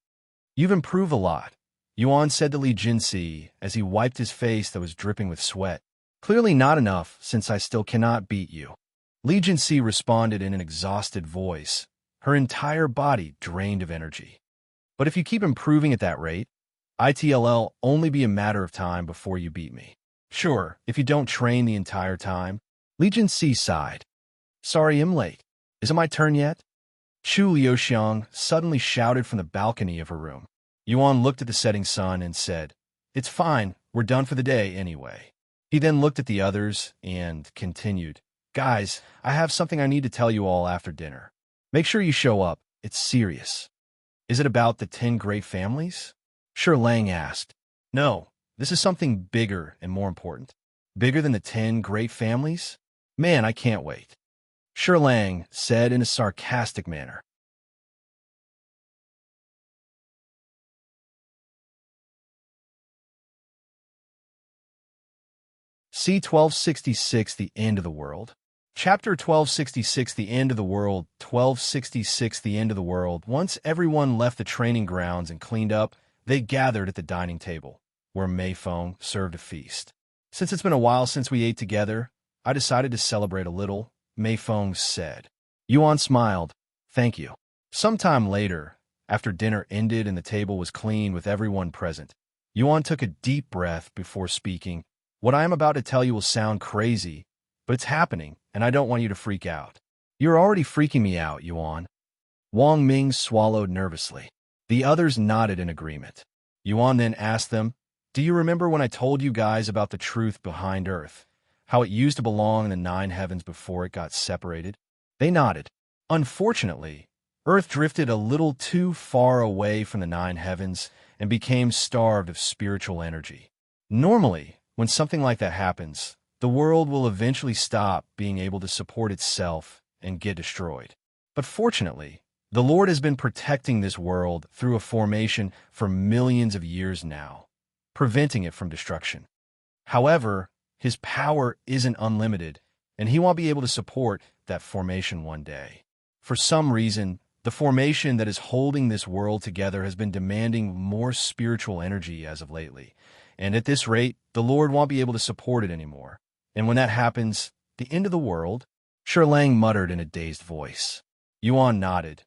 S1: "You've improved a lot," Yuan said to Li Jinxi as he wiped his face that was dripping with sweat. "Clearly not enough, since I still cannot beat you." Li Jinxi responded in an exhausted voice, her entire body drained of energy. "But if you keep improving at that rate, it'll only be a matter of time before you beat me. Sure, if you don't train the entire time." Li Jinxi sighed. "Sorry I'm late. Is it my turn yet?" Chu Liuxiang suddenly shouted from the balcony of her room. Yuan looked at the setting sun and said, "It's fine, we're done for the day anyway." He then looked at the others and continued, "Guys, I have something I need to tell you all after dinner. Make sure you show up, it's serious." "Is it about the 10 great families?" Shi Lang asked. "No, this is something bigger and more important." "Bigger than the 10 great families? Man, I can't wait," Shi Lang said in a sarcastic manner. C1266 The End of the World. Chapter 1266 The End of the World. 1266 The End of the World. Once everyone left the training grounds and cleaned up, they gathered at the dining table, where Mei Feng served a feast. Since it's been a while since we ate together, I decided to celebrate a little, Mei Feng said. Yuan smiled. Thank you. Sometime later, after dinner ended and the table was clean with everyone present, Yuan took a deep breath before speaking. What I am about to tell you will sound crazy, but it's happening, and I don't want you to freak out. You're already freaking me out, Yuan. Wang Ming swallowed nervously. The others nodded in agreement. Yuan then asked them, do you remember when I told you guys about the truth behind Earth, how it used to belong in the 9 heavens before it got separated? They nodded. Unfortunately, Earth drifted a little too far away from the 9 heavens and became starved of spiritual energy. Normally, when something like that happens, the world will eventually stop being able to support itself and get destroyed. But fortunately, the Lord has been protecting this world through a formation for millions of years now, preventing it from destruction. However, his power isn't unlimited, and he won't be able to support that formation one day. For some reason, the formation that is holding this world together has been demanding more spiritual energy as of lately, and at this rate, the Lord won't be able to support it anymore. And when that happens, the end of the world? Lang muttered in a dazed voice. Yuan nodded.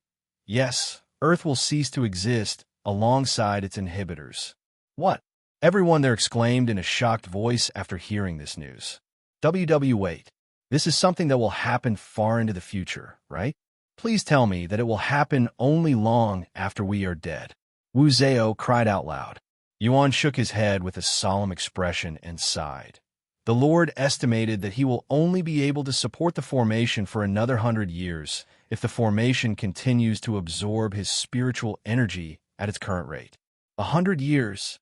S1: Yes, Earth will cease to exist alongside its inhibitors. What? Everyone there exclaimed in a shocked voice after hearing this news. Wait. This is something that will happen far into the future, right? Please tell me that it will happen only long after we are dead. Wu Zhao cried out loud. Yuan shook his head with a solemn expression and sighed. The Lord estimated that he will only be able to support the formation for another 100 years if the formation continues to absorb his spiritual energy at its current rate. 100 years?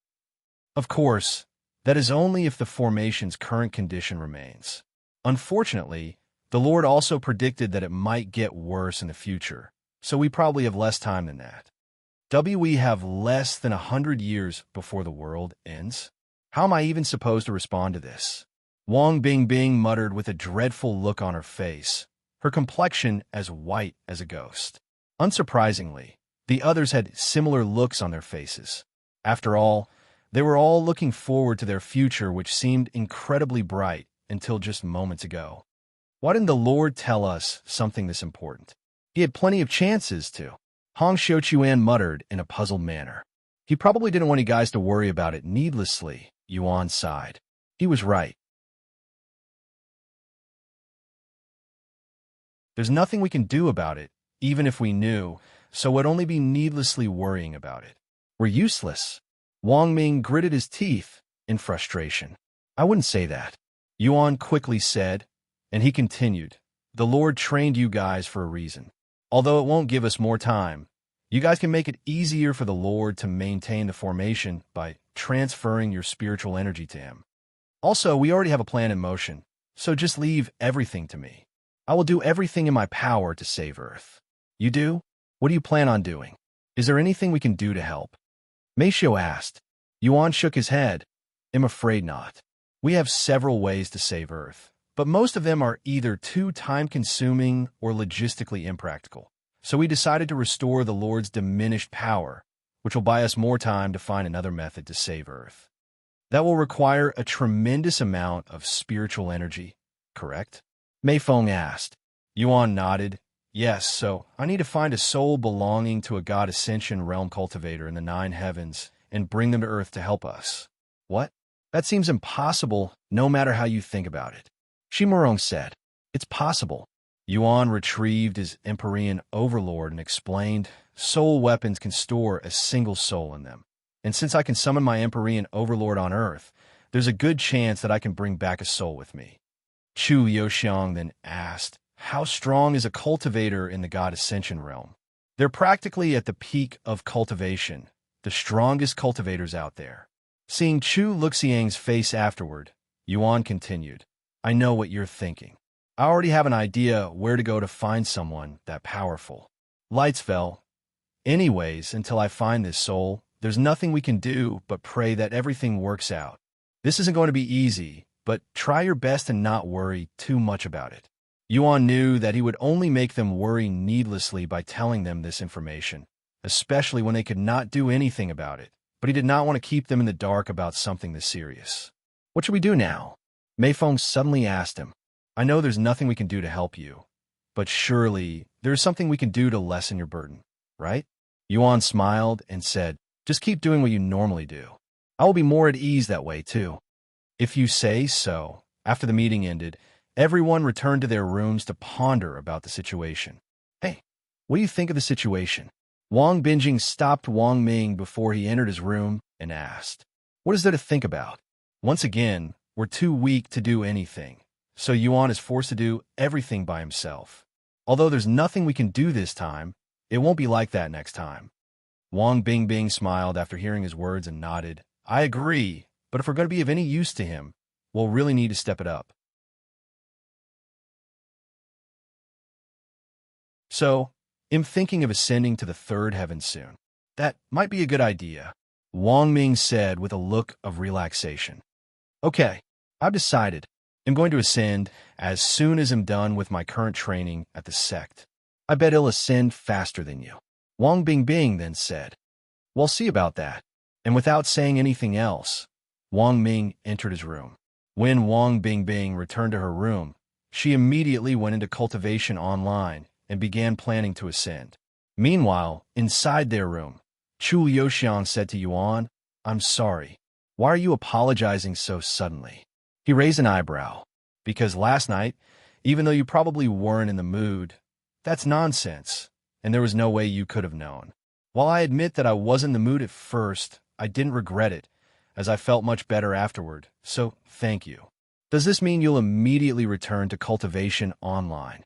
S1: Of course, that is only if the formation's current condition remains. Unfortunately, the Lord also predicted that it might get worse in the future, so we probably have less time than that. We have less than 100 years before the world ends? How am I even supposed to respond to this? Wang Bingbing muttered with a dreadful look on her face, her complexion as white as a ghost. Unsurprisingly, the others had similar looks on their faces. After all, they were all looking forward to their future, which seemed incredibly bright until just moments ago. Why didn't the Lord tell us something this important? He had plenty of chances to. Hong Xiuquan muttered in a puzzled manner. He probably didn't want you guys to worry about it needlessly, Yuan sighed. He was right. There's nothing we can do about it, even if we knew, so it'd only be needlessly worrying about it. We're useless. Wang Ming gritted his teeth in frustration. I wouldn't say that, Yuan quickly said, and he continued. The Lord trained you guys for a reason. Although it won't give us more time, you guys can make it easier for the Lord to maintain the formation by transferring your spiritual energy to him. Also, we already have a plan in motion, so just leave everything to me. I will do everything in my power to save Earth. You do? What do you plan on doing? Is there anything we can do to help? Mei Xiu asked. Yuan shook his head. I'm afraid not. We have several ways to save Earth, but most of them are either too time-consuming or logistically impractical. So we decided to restore the Lord's diminished power, which will buy us more time to find another method to save Earth. That will require a tremendous amount of spiritual energy, correct? Mei Feng asked. Yuan nodded. Yes, so I need to find a soul belonging to a god Ascension realm cultivator in the 9 heavens and bring them to Earth to help us. What? That seems impossible, no matter how you think about it. Shimurong said. It's possible. Yuan retrieved his Empyrean overlord and explained, soul weapons can store a single soul in them. And since I can summon my Empyrean overlord on Earth, there's a good chance that I can bring back a soul with me. Chu Yoxiang then asked, how strong is a cultivator in the god Ascension realm? They're practically at the peak of cultivation, the strongest cultivators out there. Seeing Chu Luxiang's face afterward, Yuan continued, I know what you're thinking. I already have an idea where to go to find someone that powerful. Lights fell. Anyways, until I find this soul, there's nothing we can do but pray that everything works out. This isn't going to be easy, but try your best and not worry too much about it. Yuan knew that he would only make them worry needlessly by telling them this information, especially when they could not do anything about it, but he did not want to keep them in the dark about something this serious. What should we do now? Mei Feng suddenly asked him. I know there's nothing we can do to help you, but surely there is something we can do to lessen your burden, right? Yuan smiled and said, just keep doing what you normally do. I will be more at ease that way, too. If you say so. After the meeting ended, everyone returned to their rooms to ponder about the situation. Hey, what do you think of the situation? Wang Bingjing stopped Wang Ming before he entered his room and asked, what is there to think about? Once again, we're too weak to do anything, so Yuan is forced to do everything by himself. Although there's nothing we can do this time, it won't be like that next time. Wang Bingbing smiled after hearing his words and nodded. I agree, but if we're going to be of any use to him, we'll really need to step it up. So, I'm thinking of ascending to the third heaven soon. That might be a good idea, Wang Ming said with a look of relaxation. Okay, I've decided. I'm going to ascend as soon as I'm done with my current training at the sect. I bet he'll ascend faster than you. Wang Bingbing then said, we'll see about that. And without saying anything else, Wang Ming entered his room. When Wang Bingbing returned to her room, she immediately went into Cultivation Online and began planning to ascend. Meanwhile, inside their room, Chu Liuxiang said to Yuan, I'm sorry. Why are you apologizing so suddenly? He raised an eyebrow. Because last night, even though you probably weren't in the mood, that's nonsense, and there was no way you could have known. While I admit that I wasn't in the mood at first, I didn't regret it, as I felt much better afterward, so thank you. Does this mean you'll immediately return to Cultivation Online?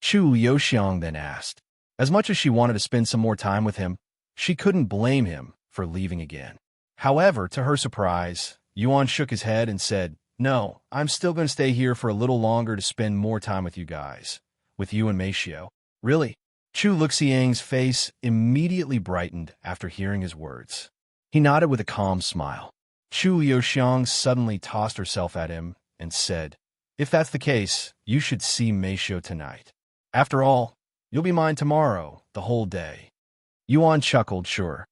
S1: Chu Liuxiang then asked. As much as she wanted to spend some more time with him, she couldn't blame him for leaving again. However, to her surprise, Yuan shook his head and said, no, I'm still going to stay here for a little longer to spend more time with you guys. With you and Meishio. Really? Chu Luxiang's face immediately brightened after hearing his words. He nodded with a calm smile. Chu Liuxiang suddenly tossed herself at him and said, if that's the case, you should see Meishio tonight. After all, you'll be mine tomorrow, the whole day. Yuan chuckled, sure.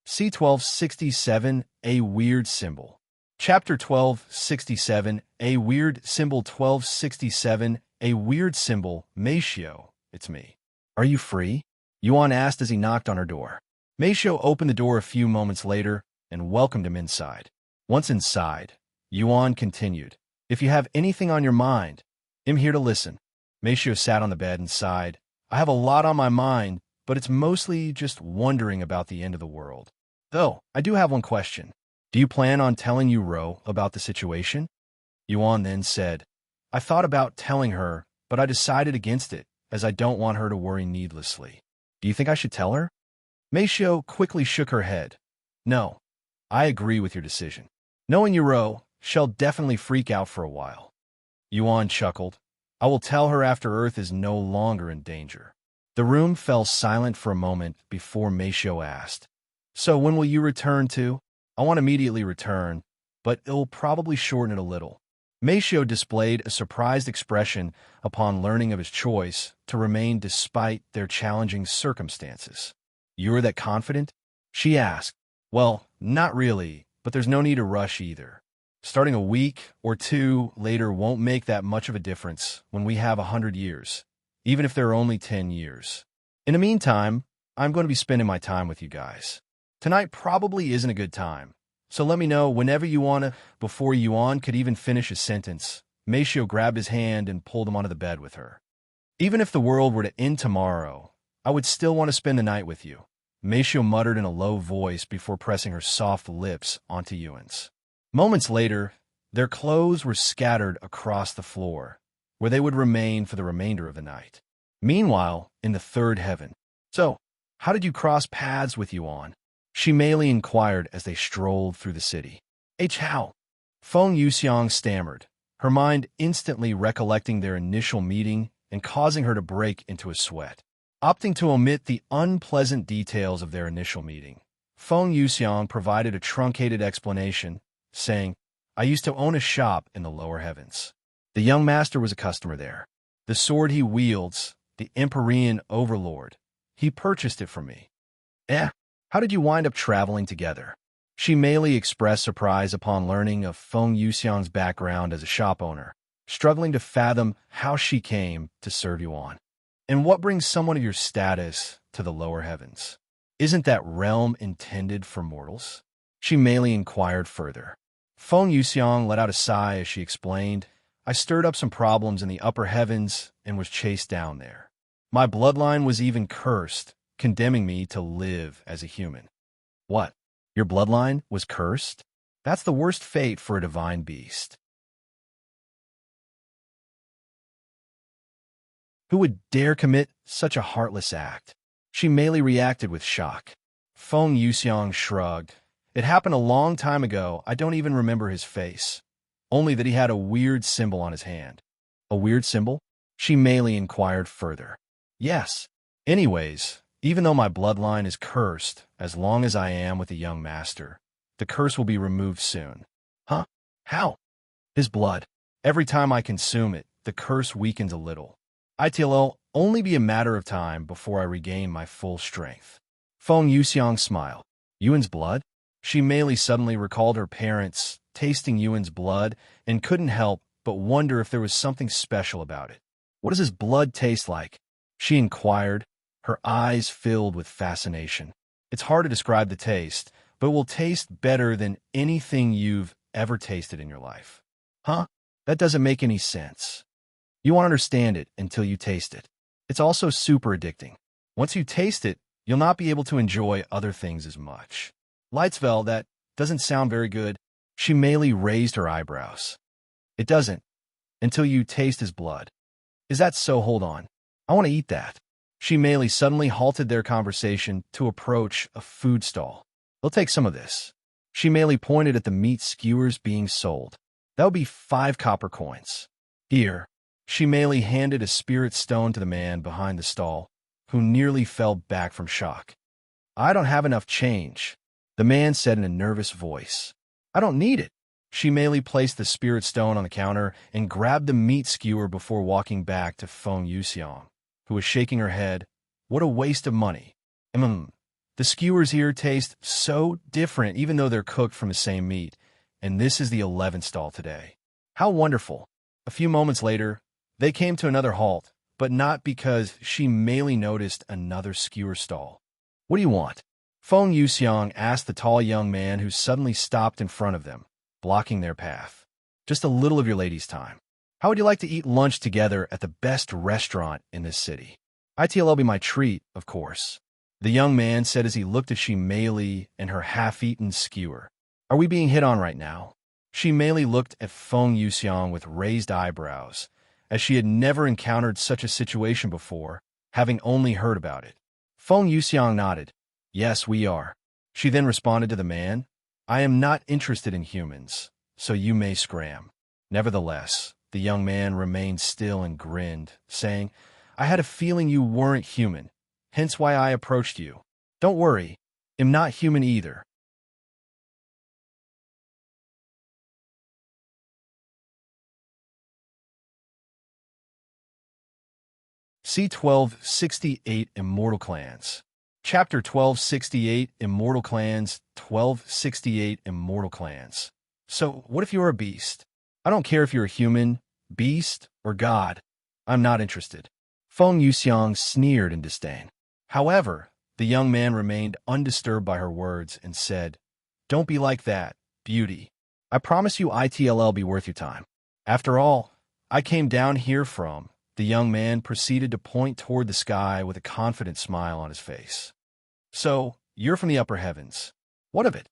S1: C1267, A Weird Symbol. Chapter 1267, A Weird Symbol. 1267, A Weird Symbol. Meishio, it's me. Are you free? Yuan asked as he knocked on her door. Meishio opened the door a few moments later and welcomed him inside. Once inside, Yuan continued, if you have anything on your mind, I'm here to listen. Meishio sat on the bed and sighed. I have a lot on my mind, but it's mostly just wondering about the end of the world. Though, I do have one question. Do you plan on telling Yeyou about the situation? Yuan then said, I thought about telling her, but I decided against it, as I don't want her to worry needlessly. Do you think I should tell her? Meishio quickly shook her head. No, I agree with your decision. Knowing Yeyou, she'll definitely freak out for a while. Yuan chuckled. I will tell her after Earth is no longer in danger. The room fell silent for a moment before Meishio asked, so when will you return to? I want to immediately return, but it'll probably shorten it a little. Meishio displayed a surprised expression upon learning of his choice to remain despite their challenging circumstances. You're that confident? She asked. Well, not really, but there's no need to rush either. Starting a week or two later won't make that much of a difference when we have 100 years, even if there are only 10 years. In the meantime, I'm going to be spending my time with you guys. Tonight probably isn't a good time, so let me know whenever you want to. Before Yuan could even finish his sentence, Meishio grabbed his hand and pulled him onto the bed with her. Even if the world were to end tomorrow, I would still want to spend the night with you, Meishio muttered in a low voice before pressing her soft lips onto Yuan's. Moments later, their clothes were scattered across the floor, where they would remain for the remainder of the night. Meanwhile, in the third heaven. So, how did you cross paths with Yuan? She merely inquired as they strolled through the city. How? Feng Yuxiang stammered, her mind instantly recollecting their initial meeting and causing her to break into a sweat. Opting to omit the unpleasant details of their initial meeting, Feng Yuxiang provided a truncated explanation, saying, I used to own a shop in the lower heavens. The young master was a customer there. The sword he wields, the Empyrean Overlord, he purchased it from me. How did you wind up traveling together? She merely expressed surprise upon learning of Feng Yuxiang's background as a shop owner, struggling to fathom how she came to serve Yuan. And what brings someone of your status to the lower heavens? Isn't that realm intended for mortals? She merely inquired further. Feng Yuxiang let out a sigh as she explained, I stirred up some problems in the upper heavens and was chased down there. My bloodline was even cursed, condemning me to live as a human. What? Your bloodline was cursed? That's the worst fate for a divine beast. Who would dare commit such a heartless act? She merely reacted with shock. Feng Yuxiang shrugged. It happened a long time ago. I don't even remember his face. Only that he had a weird symbol on his hand. A weird symbol? She merely inquired further. Yes. Anyways, even though my bloodline is cursed, as long as I am with the young master, the curse will be removed soon. Huh? How? His blood. Every time I consume it, the curse weakens a little. It'll only be a matter of time before I regain my full strength. Feng Yuxiang smiled. Yuan's blood? She merely suddenly recalled her parents tasting Yuan's blood and couldn't help but wonder if there was something special about it. What does his blood taste like? She inquired, her eyes filled with fascination. It's hard to describe the taste, but it will taste better than anything you've ever tasted in your life. Huh? That doesn't make any sense. You won't understand it until you taste it. It's also super addicting. Once you taste it, you'll not be able to enjoy other things as much. Lightsville, that doesn't sound very good. She merely raised her eyebrows. It doesn't, until you taste his blood. Is that so? Hold on. I want to eat that. She merely suddenly halted their conversation to approach a food stall. They'll take some of this. She merely pointed at the meat skewers being sold. That would be 5 copper coins. Here. She merely handed a spirit stone to the man behind the stall, who nearly fell back from shock. I don't have enough change, the man said in a nervous voice. I don't need it. She merely placed the spirit stone on the counter and grabbed the meat skewer before walking back to Feng Yuxiang, who was shaking her head. What a waste of money. The skewers here taste so different even though they're cooked from the same meat, and this is the 11th stall today. How wonderful. A few moments later, they came to another halt, but not because she merely noticed another skewer stall. What do you want? Feng Yuxiang asked the tall young man who suddenly stopped in front of them, blocking their path. Just a little of your lady's time. How would you like to eat lunch together at the best restaurant in this city? It'll be my treat, of course, the young man said as he looked at Shimei and her half-eaten skewer. Are we being hit on right now? Shimei looked at Feng Yuxiang with raised eyebrows, as she had never encountered such a situation before, having only heard about it. Feng Yuxiang nodded. Yes, we are. She then responded to the man, I am not interested in humans, so you may scram. Nevertheless, the young man remained still and grinned, saying, I had a feeling you weren't human, hence why I approached you. Don't worry, I'm not human either. C1268 Immortal Clans. Chapter 1268 Immortal Clans. 1268 Immortal Clans. So, what if you're a beast? I don't care if you're a human, beast, or god. I'm not interested. Feng Yuxiang sneered in disdain. However, the young man remained undisturbed by her words and said, Don't be like that, beauty. I promise you it'll be worth your time. After all, I came down here from... The young man proceeded to point toward the sky with a confident smile on his face. So, you're from the upper heavens. What of it?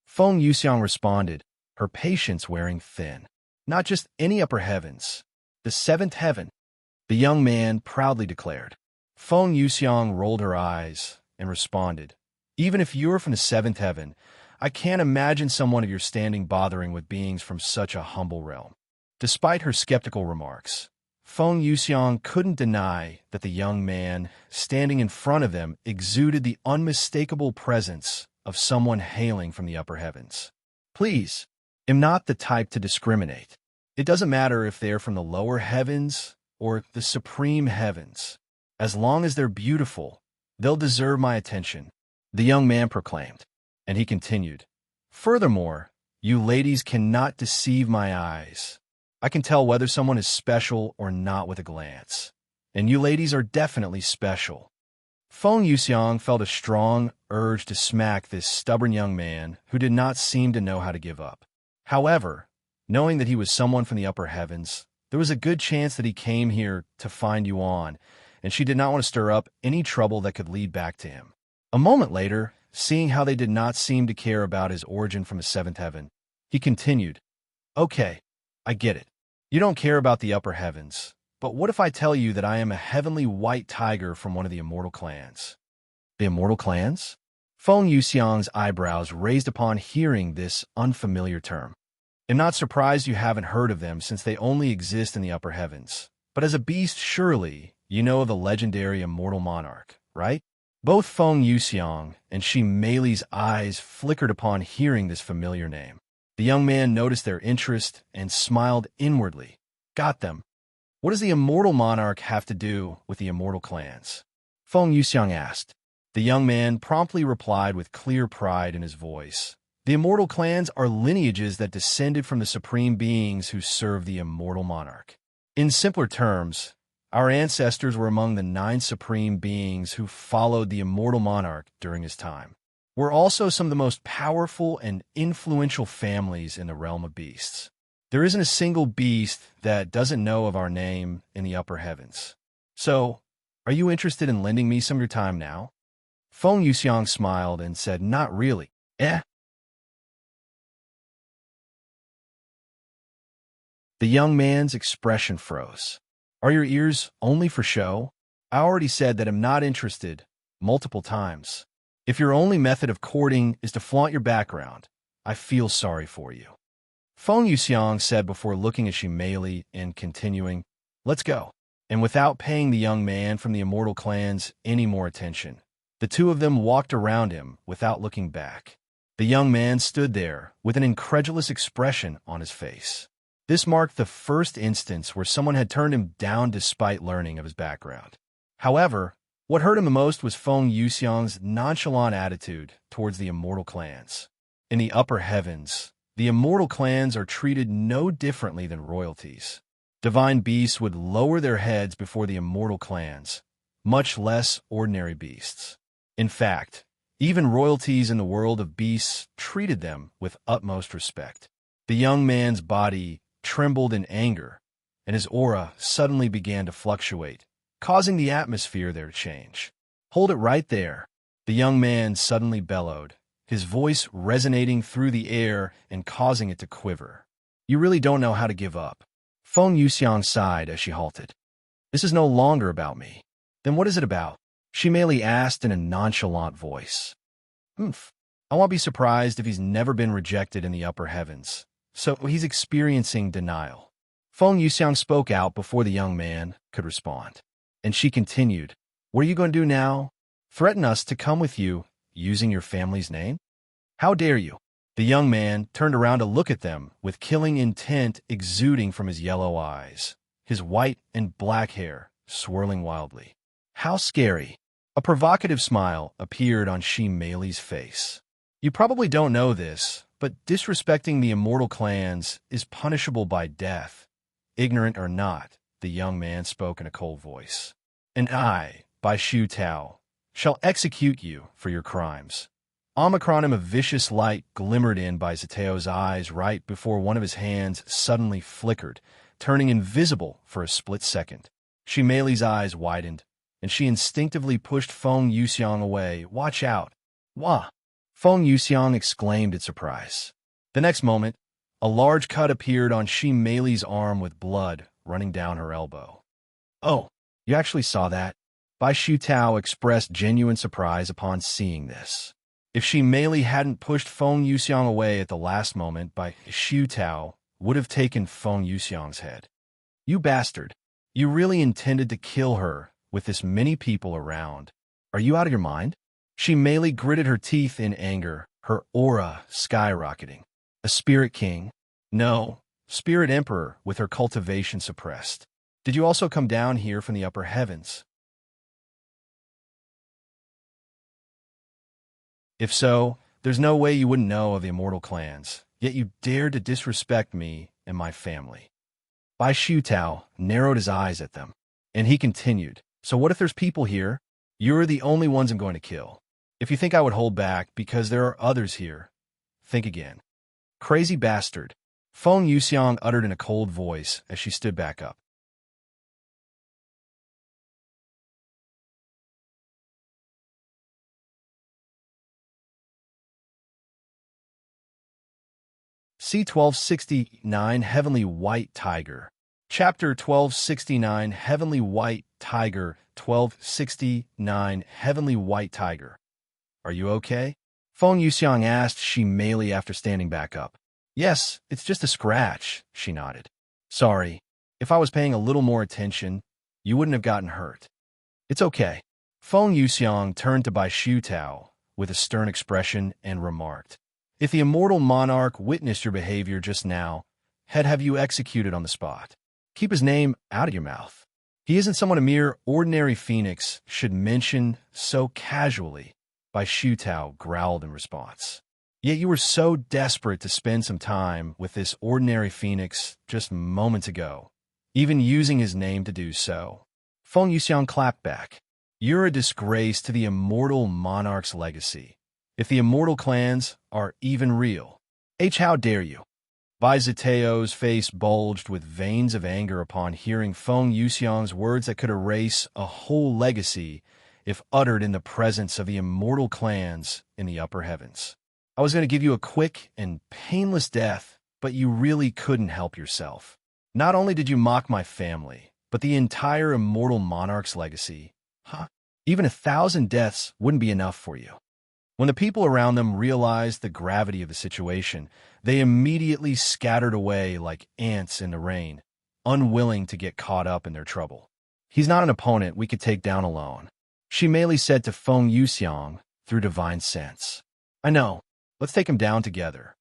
S1: Feng Yuxiang responded, her patience wearing thin. Not just any upper heavens. The 7th heaven, the young man proudly declared. Feng Yuxiang rolled her eyes and responded, Even if you're from the 7th heaven, I can't imagine someone of your standing bothering with beings from such a humble realm. Despite her skeptical remarks, Feng Yuxiang couldn't deny that the young man standing in front of them exuded the unmistakable presence of someone hailing from the upper heavens. Please, am not the type to discriminate. It doesn't matter if they're from the lower heavens or the supreme heavens. As long as they're beautiful, they'll deserve my attention, the young man proclaimed. And he continued, furthermore, you ladies cannot deceive my eyes. I can tell whether someone is special or not with a glance. And you ladies are definitely special. Feng Yuxiang felt a strong urge to smack this stubborn young man who did not seem to know how to give up. However, knowing that he was someone from the upper heavens, there was a good chance that he came here to find Yuan, and she did not want to stir up any trouble that could lead back to him. A moment later, seeing how they did not seem to care about his origin from the seventh heaven, he continued, okay, I get it. You don't care about the upper heavens, but what if I tell you that I am a heavenly white tiger from one of the Immortal clans? The Immortal clans? Feng Yuxiang's eyebrows raised upon hearing this unfamiliar term. I'm not surprised you haven't heard of them since they only exist in the upper heavens. But as a beast, surely you know of the legendary Immortal Monarch, right? Both Feng Yuxiang and Shi Meili's eyes flickered upon hearing this familiar name. The young man noticed their interest and smiled inwardly. Got them. What does the Immortal Monarch have to do with the Immortal clans? Feng Yuxiang asked. The young man promptly replied with clear pride in his voice. The Immortal clans are lineages that descended from the supreme beings who serve the Immortal Monarch. In simpler terms, our ancestors were among the 9 supreme beings who followed the Immortal Monarch during his time. We're also some of the most powerful and influential families in the realm of beasts. There isn't a single beast that doesn't know of our name in the upper heavens. So, are you interested in lending me some of your time now? Feng Yuxiang smiled and said, not really. The young man's expression froze. Are your ears only for show? I already said that I'm not interested multiple times. If your only method of courting is to flaunt your background, I feel sorry for you. Feng Yuxiang said before looking at Shi Meili and continuing, let's go. And without paying the young man from the Immortal clans any more attention, the two of them walked around him without looking back. The young man stood there with an incredulous expression on his face. This marked the first instance where someone had turned him down despite learning of his background. However, what hurt him the most was Feng Yuxiang's nonchalant attitude towards the Immortal clans. In the upper heavens, the Immortal clans are treated no differently than royalties. Divine beasts would lower their heads before the Immortal clans, much less ordinary beasts. In fact, even royalties in the world of beasts treated them with utmost respect. The young man's body trembled in anger, and his aura suddenly began to fluctuate, causing the atmosphere there to change. Hold it right there, the young man suddenly bellowed, his voice resonating through the air and causing it to quiver. You really don't know how to give up. Feng Yuxiang sighed as she halted. This is no longer about me. Then what is it about? Shi Meili asked in a nonchalant voice. I won't be surprised if he's never been rejected in the upper heavens. So he's experiencing denial. Feng Yuxiang spoke out before the young man could respond. And she continued, what are you going to do now? Threaten us to come with you using your family's name? How dare you? The young man turned around to look at them with killing intent exuding from his yellow eyes, his white and black hair swirling wildly. How scary. A provocative smile appeared on Shi Meili's face. You probably don't know this, but disrespecting the Immortal clans is punishable by death. Ignorant or not, the young man spoke in a cold voice. And I, by Shu Tao, shall execute you for your crimes. Omicron of vicious light glimmered in by Ziteo's eyes right before one of his hands suddenly flickered, turning invisible for a split second. Shi Meili's eyes widened, and she instinctively pushed Feng Yuxiang away. Watch out! Wah! Feng Yuxiang exclaimed in surprise. The next moment, a large cut appeared on Shi Meili's arm with blood running down her elbow. Oh, you actually saw that? Bai Shu Tao expressed genuine surprise upon seeing this. If Shi Meili hadn't pushed Feng Yuxiang away at the last moment, Bai Shu Tao would have taken Feng Yuxiang's head. You bastard! You really intended to kill her with this many people around. Are you out of your mind? She merely gritted her teeth in anger, her aura skyrocketing. A spirit king? No, spirit emperor with her cultivation suppressed. Did you also come down here from the upper heavens? If so, there's no way you wouldn't know of the immortal clans, yet you dared to disrespect me and my family. Bai Shutao narrowed his eyes at them, and he continued, so what if there's people here? You're the only ones I'm going to kill. If you think I would hold back because there are others here, think again. Crazy bastard, Feng Yuxiang uttered in a cold voice as she stood back up. C1269 Heavenly White Tiger. Chapter 1269 Heavenly White Tiger. 1269 Heavenly White Tiger. Are you okay? Feng Yuxiang asked Shi Meili after standing back up. Yes, it's just a scratch, she nodded. Sorry, if I was paying a little more attention, you wouldn't have gotten hurt. It's okay. Feng Yuxiang turned to Bai Shutao with a stern expression and remarked, if the immortal monarch witnessed your behavior just now, he'd have you executed on the spot. Keep his name out of your mouth. He isn't someone a mere ordinary phoenix should mention so casually, Bai Shutao growled in response. Yet you were so desperate to spend some time with this ordinary phoenix just moments ago, even using his name to do so. Feng Yuxiang clapped back. You're a disgrace to the immortal monarch's legacy. If the immortal clans are even real. How dare you? Bai Ziteo's face bulged with veins of anger upon hearing Feng Yuxiang's words that could erase a whole legacy if uttered in the presence of the immortal clans in the upper heavens. I was going to give you a quick and painless death, but you really couldn't help yourself. Not only did you mock my family, but the entire immortal monarch's legacy. Even 1,000 deaths wouldn't be enough for you. When the people around them realized the gravity of the situation, they immediately scattered away like ants in the rain, unwilling to get caught up in their trouble. He's not an opponent we could take down alone, Shi Meili said to Feng Yuxiang through divine sense. I know. Let's take him down together.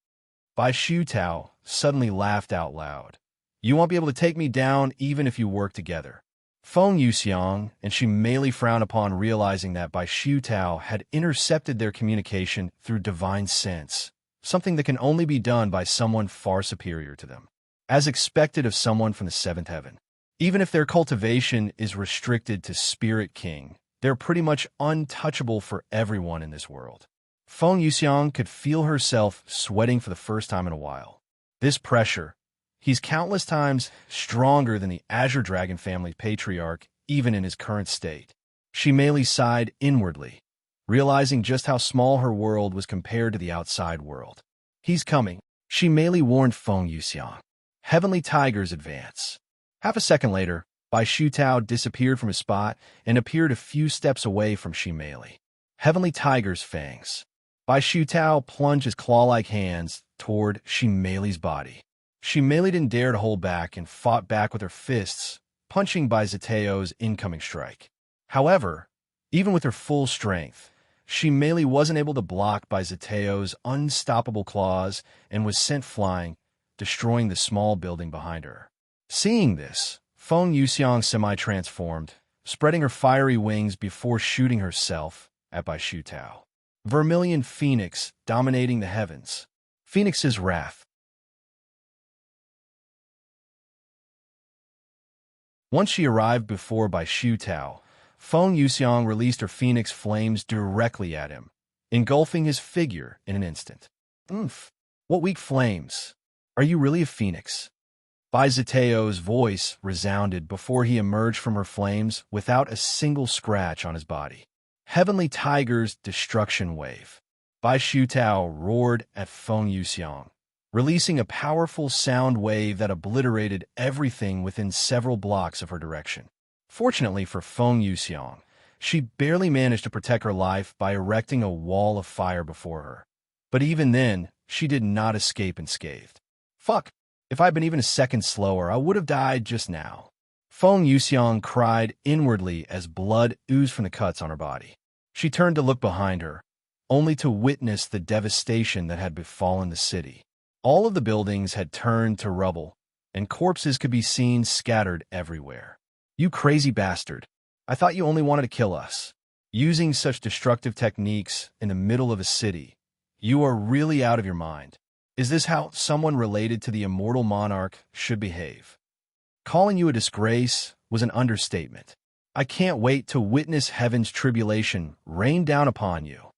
S1: Bai Shutao suddenly laughed out loud. You won't be able to take me down even if you work together. Feng Yuxiang and Shi Meili frowned upon realizing that Bai Shutao had intercepted their communication through divine sense, something that can only be done by someone far superior to them, as expected of someone from the seventh heaven. Even if their cultivation is restricted to Spirit King, they're pretty much untouchable for everyone in this world. Feng Yuxiang could feel herself sweating for the first time in a while. This pressure, he's countless times stronger than the Azure Dragon family patriarch, even in his current state. Shi Meili sighed inwardly, realizing just how small her world was compared to the outside world. He's coming, Shi Meili warned Feng Yuxiang. Heavenly Tigers advance. Half a second later, Bai Shutao disappeared from his spot and appeared a few steps away from Shi Meili. Heavenly Tiger's fangs. Bai Shutao plunged his claw-like hands toward Shi Meili's body. Shi Meili didn't dare to hold back and fought back with her fists, punching Bai Ziteo's incoming strike. However, even with her full strength, Shi Meili wasn't able to block Bai Ziteo's unstoppable claws and was sent flying, destroying the small building behind her. Seeing this, Feng Yuxiang semi-transformed, spreading her fiery wings before shooting herself at Bai Shutao. Vermilion Phoenix dominating the heavens. Phoenix's wrath. Once she arrived before Bai Shutao, Feng Yuxiang released her phoenix flames directly at him, engulfing his figure in an instant. What weak flames! Are you really a phoenix? Bai Ziteo's voice resounded before he emerged from her flames without a single scratch on his body. Heavenly Tiger's destruction wave. Bai Shutao roared at Feng Yuxiang, releasing a powerful sound wave that obliterated everything within several blocks of her direction. Fortunately for Feng Yuxiang, she barely managed to protect her life by erecting a wall of fire before her. But even then, she did not escape unscathed. Fuck! If I'd been even a second slower, I would have died just now. Feng Yuxiang cried inwardly as blood oozed from the cuts on her body. She turned to look behind her, only to witness the devastation that had befallen the city. All of the buildings had turned to rubble, and corpses could be seen scattered everywhere. "You crazy bastard. I thought you only wanted to kill us. Using such destructive techniques in the middle of a city. You are really out of your mind. Is this how someone related to the immortal monarch should behave?" Calling you a disgrace was an understatement. "I can't wait to witness heaven's tribulation rain down upon you,"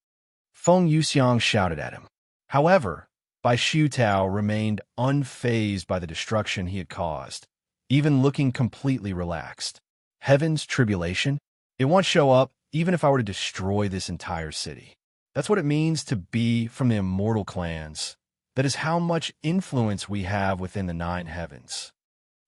S1: Feng Yuxiang shouted at him. However, Bai Xiutao remained unfazed by the destruction he had caused, even looking completely relaxed. "Heaven's tribulation? It won't show up even if I were to destroy this entire city. That's what it means to be from the immortal clans. That is how much influence we have within the 9 heavens."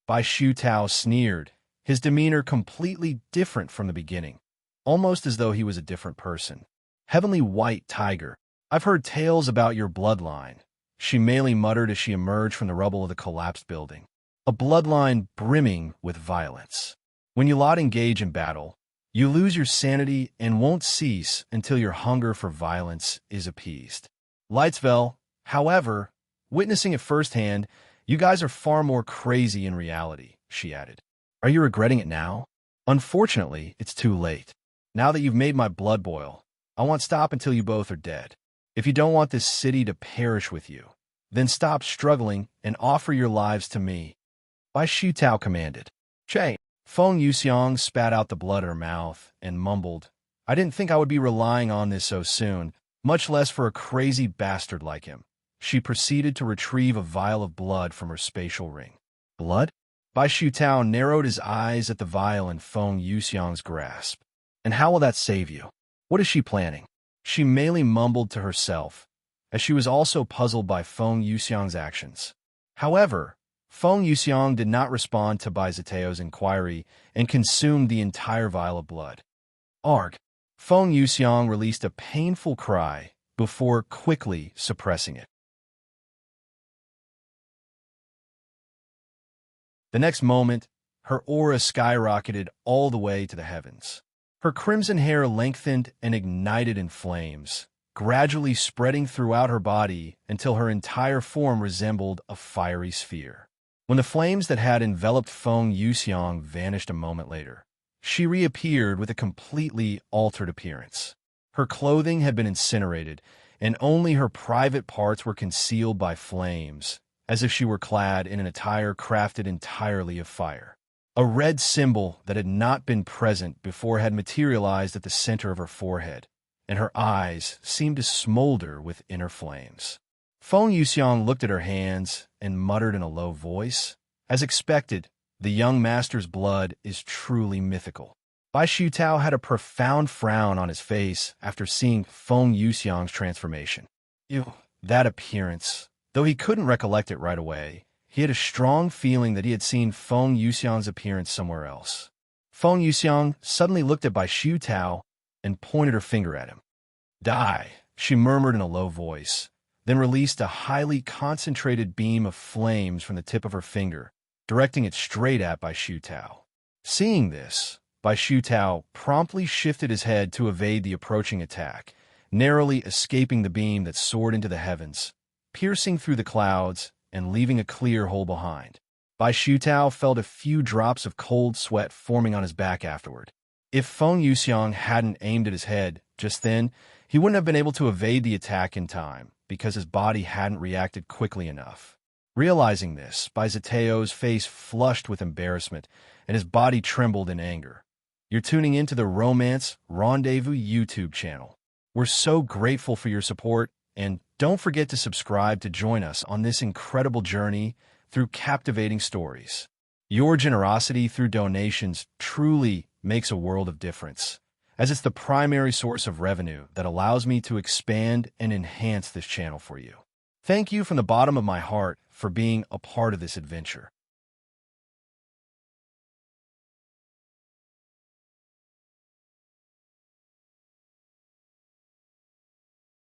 S1: Bai Xiutao sneered, his demeanor completely different from the beginning, almost as though he was a different person. "Heavenly White Tiger, I've heard tales about your bloodline," she merely muttered as she emerged from the rubble of the collapsed building. "A bloodline brimming with violence. When you lot engage in battle, you lose your sanity and won't cease until your hunger for violence is appeased. Lightsville, however, witnessing it firsthand, you guys are far more crazy in reality," she added. "Are you regretting it now? Unfortunately, it's too late. Now that you've made my blood boil, I won't stop until you both are dead. If you don't want this city to perish with you, then stop struggling and offer your lives to me," Bai Xiutao commanded. "Che." Feng Yuxiang spat out the blood in her mouth and mumbled, "I didn't think I would be relying on this so soon, much less for a crazy bastard like him." She proceeded to retrieve a vial of blood from her spatial ring. "Blood?" Bai Xiutao narrowed his eyes at the vial in Feng Yuxiang's grasp. "And how will that save you? What is she planning?" She merely mumbled to herself, as she was also puzzled by Feng Yuxiang's actions. However, Feng Yuxiang did not respond to Bai Ziteo's inquiry and consumed the entire vial of blood. "Arg!" Feng Yuxiang released a painful cry before quickly suppressing it. The next moment, her aura skyrocketed all the way to the heavens. Her crimson hair lengthened and ignited in flames, gradually spreading throughout her body until her entire form resembled a fiery sphere. When the flames that had enveloped Feng Yuxiang vanished a moment later, she reappeared with a completely altered appearance. Her clothing had been incinerated, and only her private parts were concealed by flames, as if she were clad in an attire crafted entirely of fire. A red symbol that had not been present before had materialized at the center of her forehead, and her eyes seemed to smolder with inner flames. Feng Yuxiang looked at her hands and muttered in a low voice, "As expected, the young master's blood is truly mythical." Bai Xiutao had a profound frown on his face after seeing Feng Yuxiang's transformation. Ew, that appearance. Though he couldn't recollect it right away, he had a strong feeling that he had seen Feng Yuxiang's appearance somewhere else. Feng Yuxiang suddenly looked at Bai Xiutao and pointed her finger at him. "Die," she murmured in a low voice, then released a highly concentrated beam of flames from the tip of her finger, directing it straight at Bai Xiutao. Seeing this, Bai Xiutao promptly shifted his head to evade the approaching attack, narrowly escaping the beam that soared into the heavens, piercing through the clouds and leaving a clear hole behind. Bai Xiutao felt a few drops of cold sweat forming on his back afterward. If Feng Yuxiang hadn't aimed at his head just then, he wouldn't have been able to evade the attack in time, because his body hadn't reacted quickly enough. Realizing this, Bai Ziteo's face flushed with embarrassment, and his body trembled in anger. You're tuning into the Romance Rendezvous YouTube channel. We're so grateful for your support, and don't forget to subscribe to join us on this incredible journey through captivating stories. Your generosity through donations truly makes a world of difference, as it's the primary source of revenue that allows me to expand and enhance this channel for you. Thank you from the bottom of my heart for being a part of this adventure.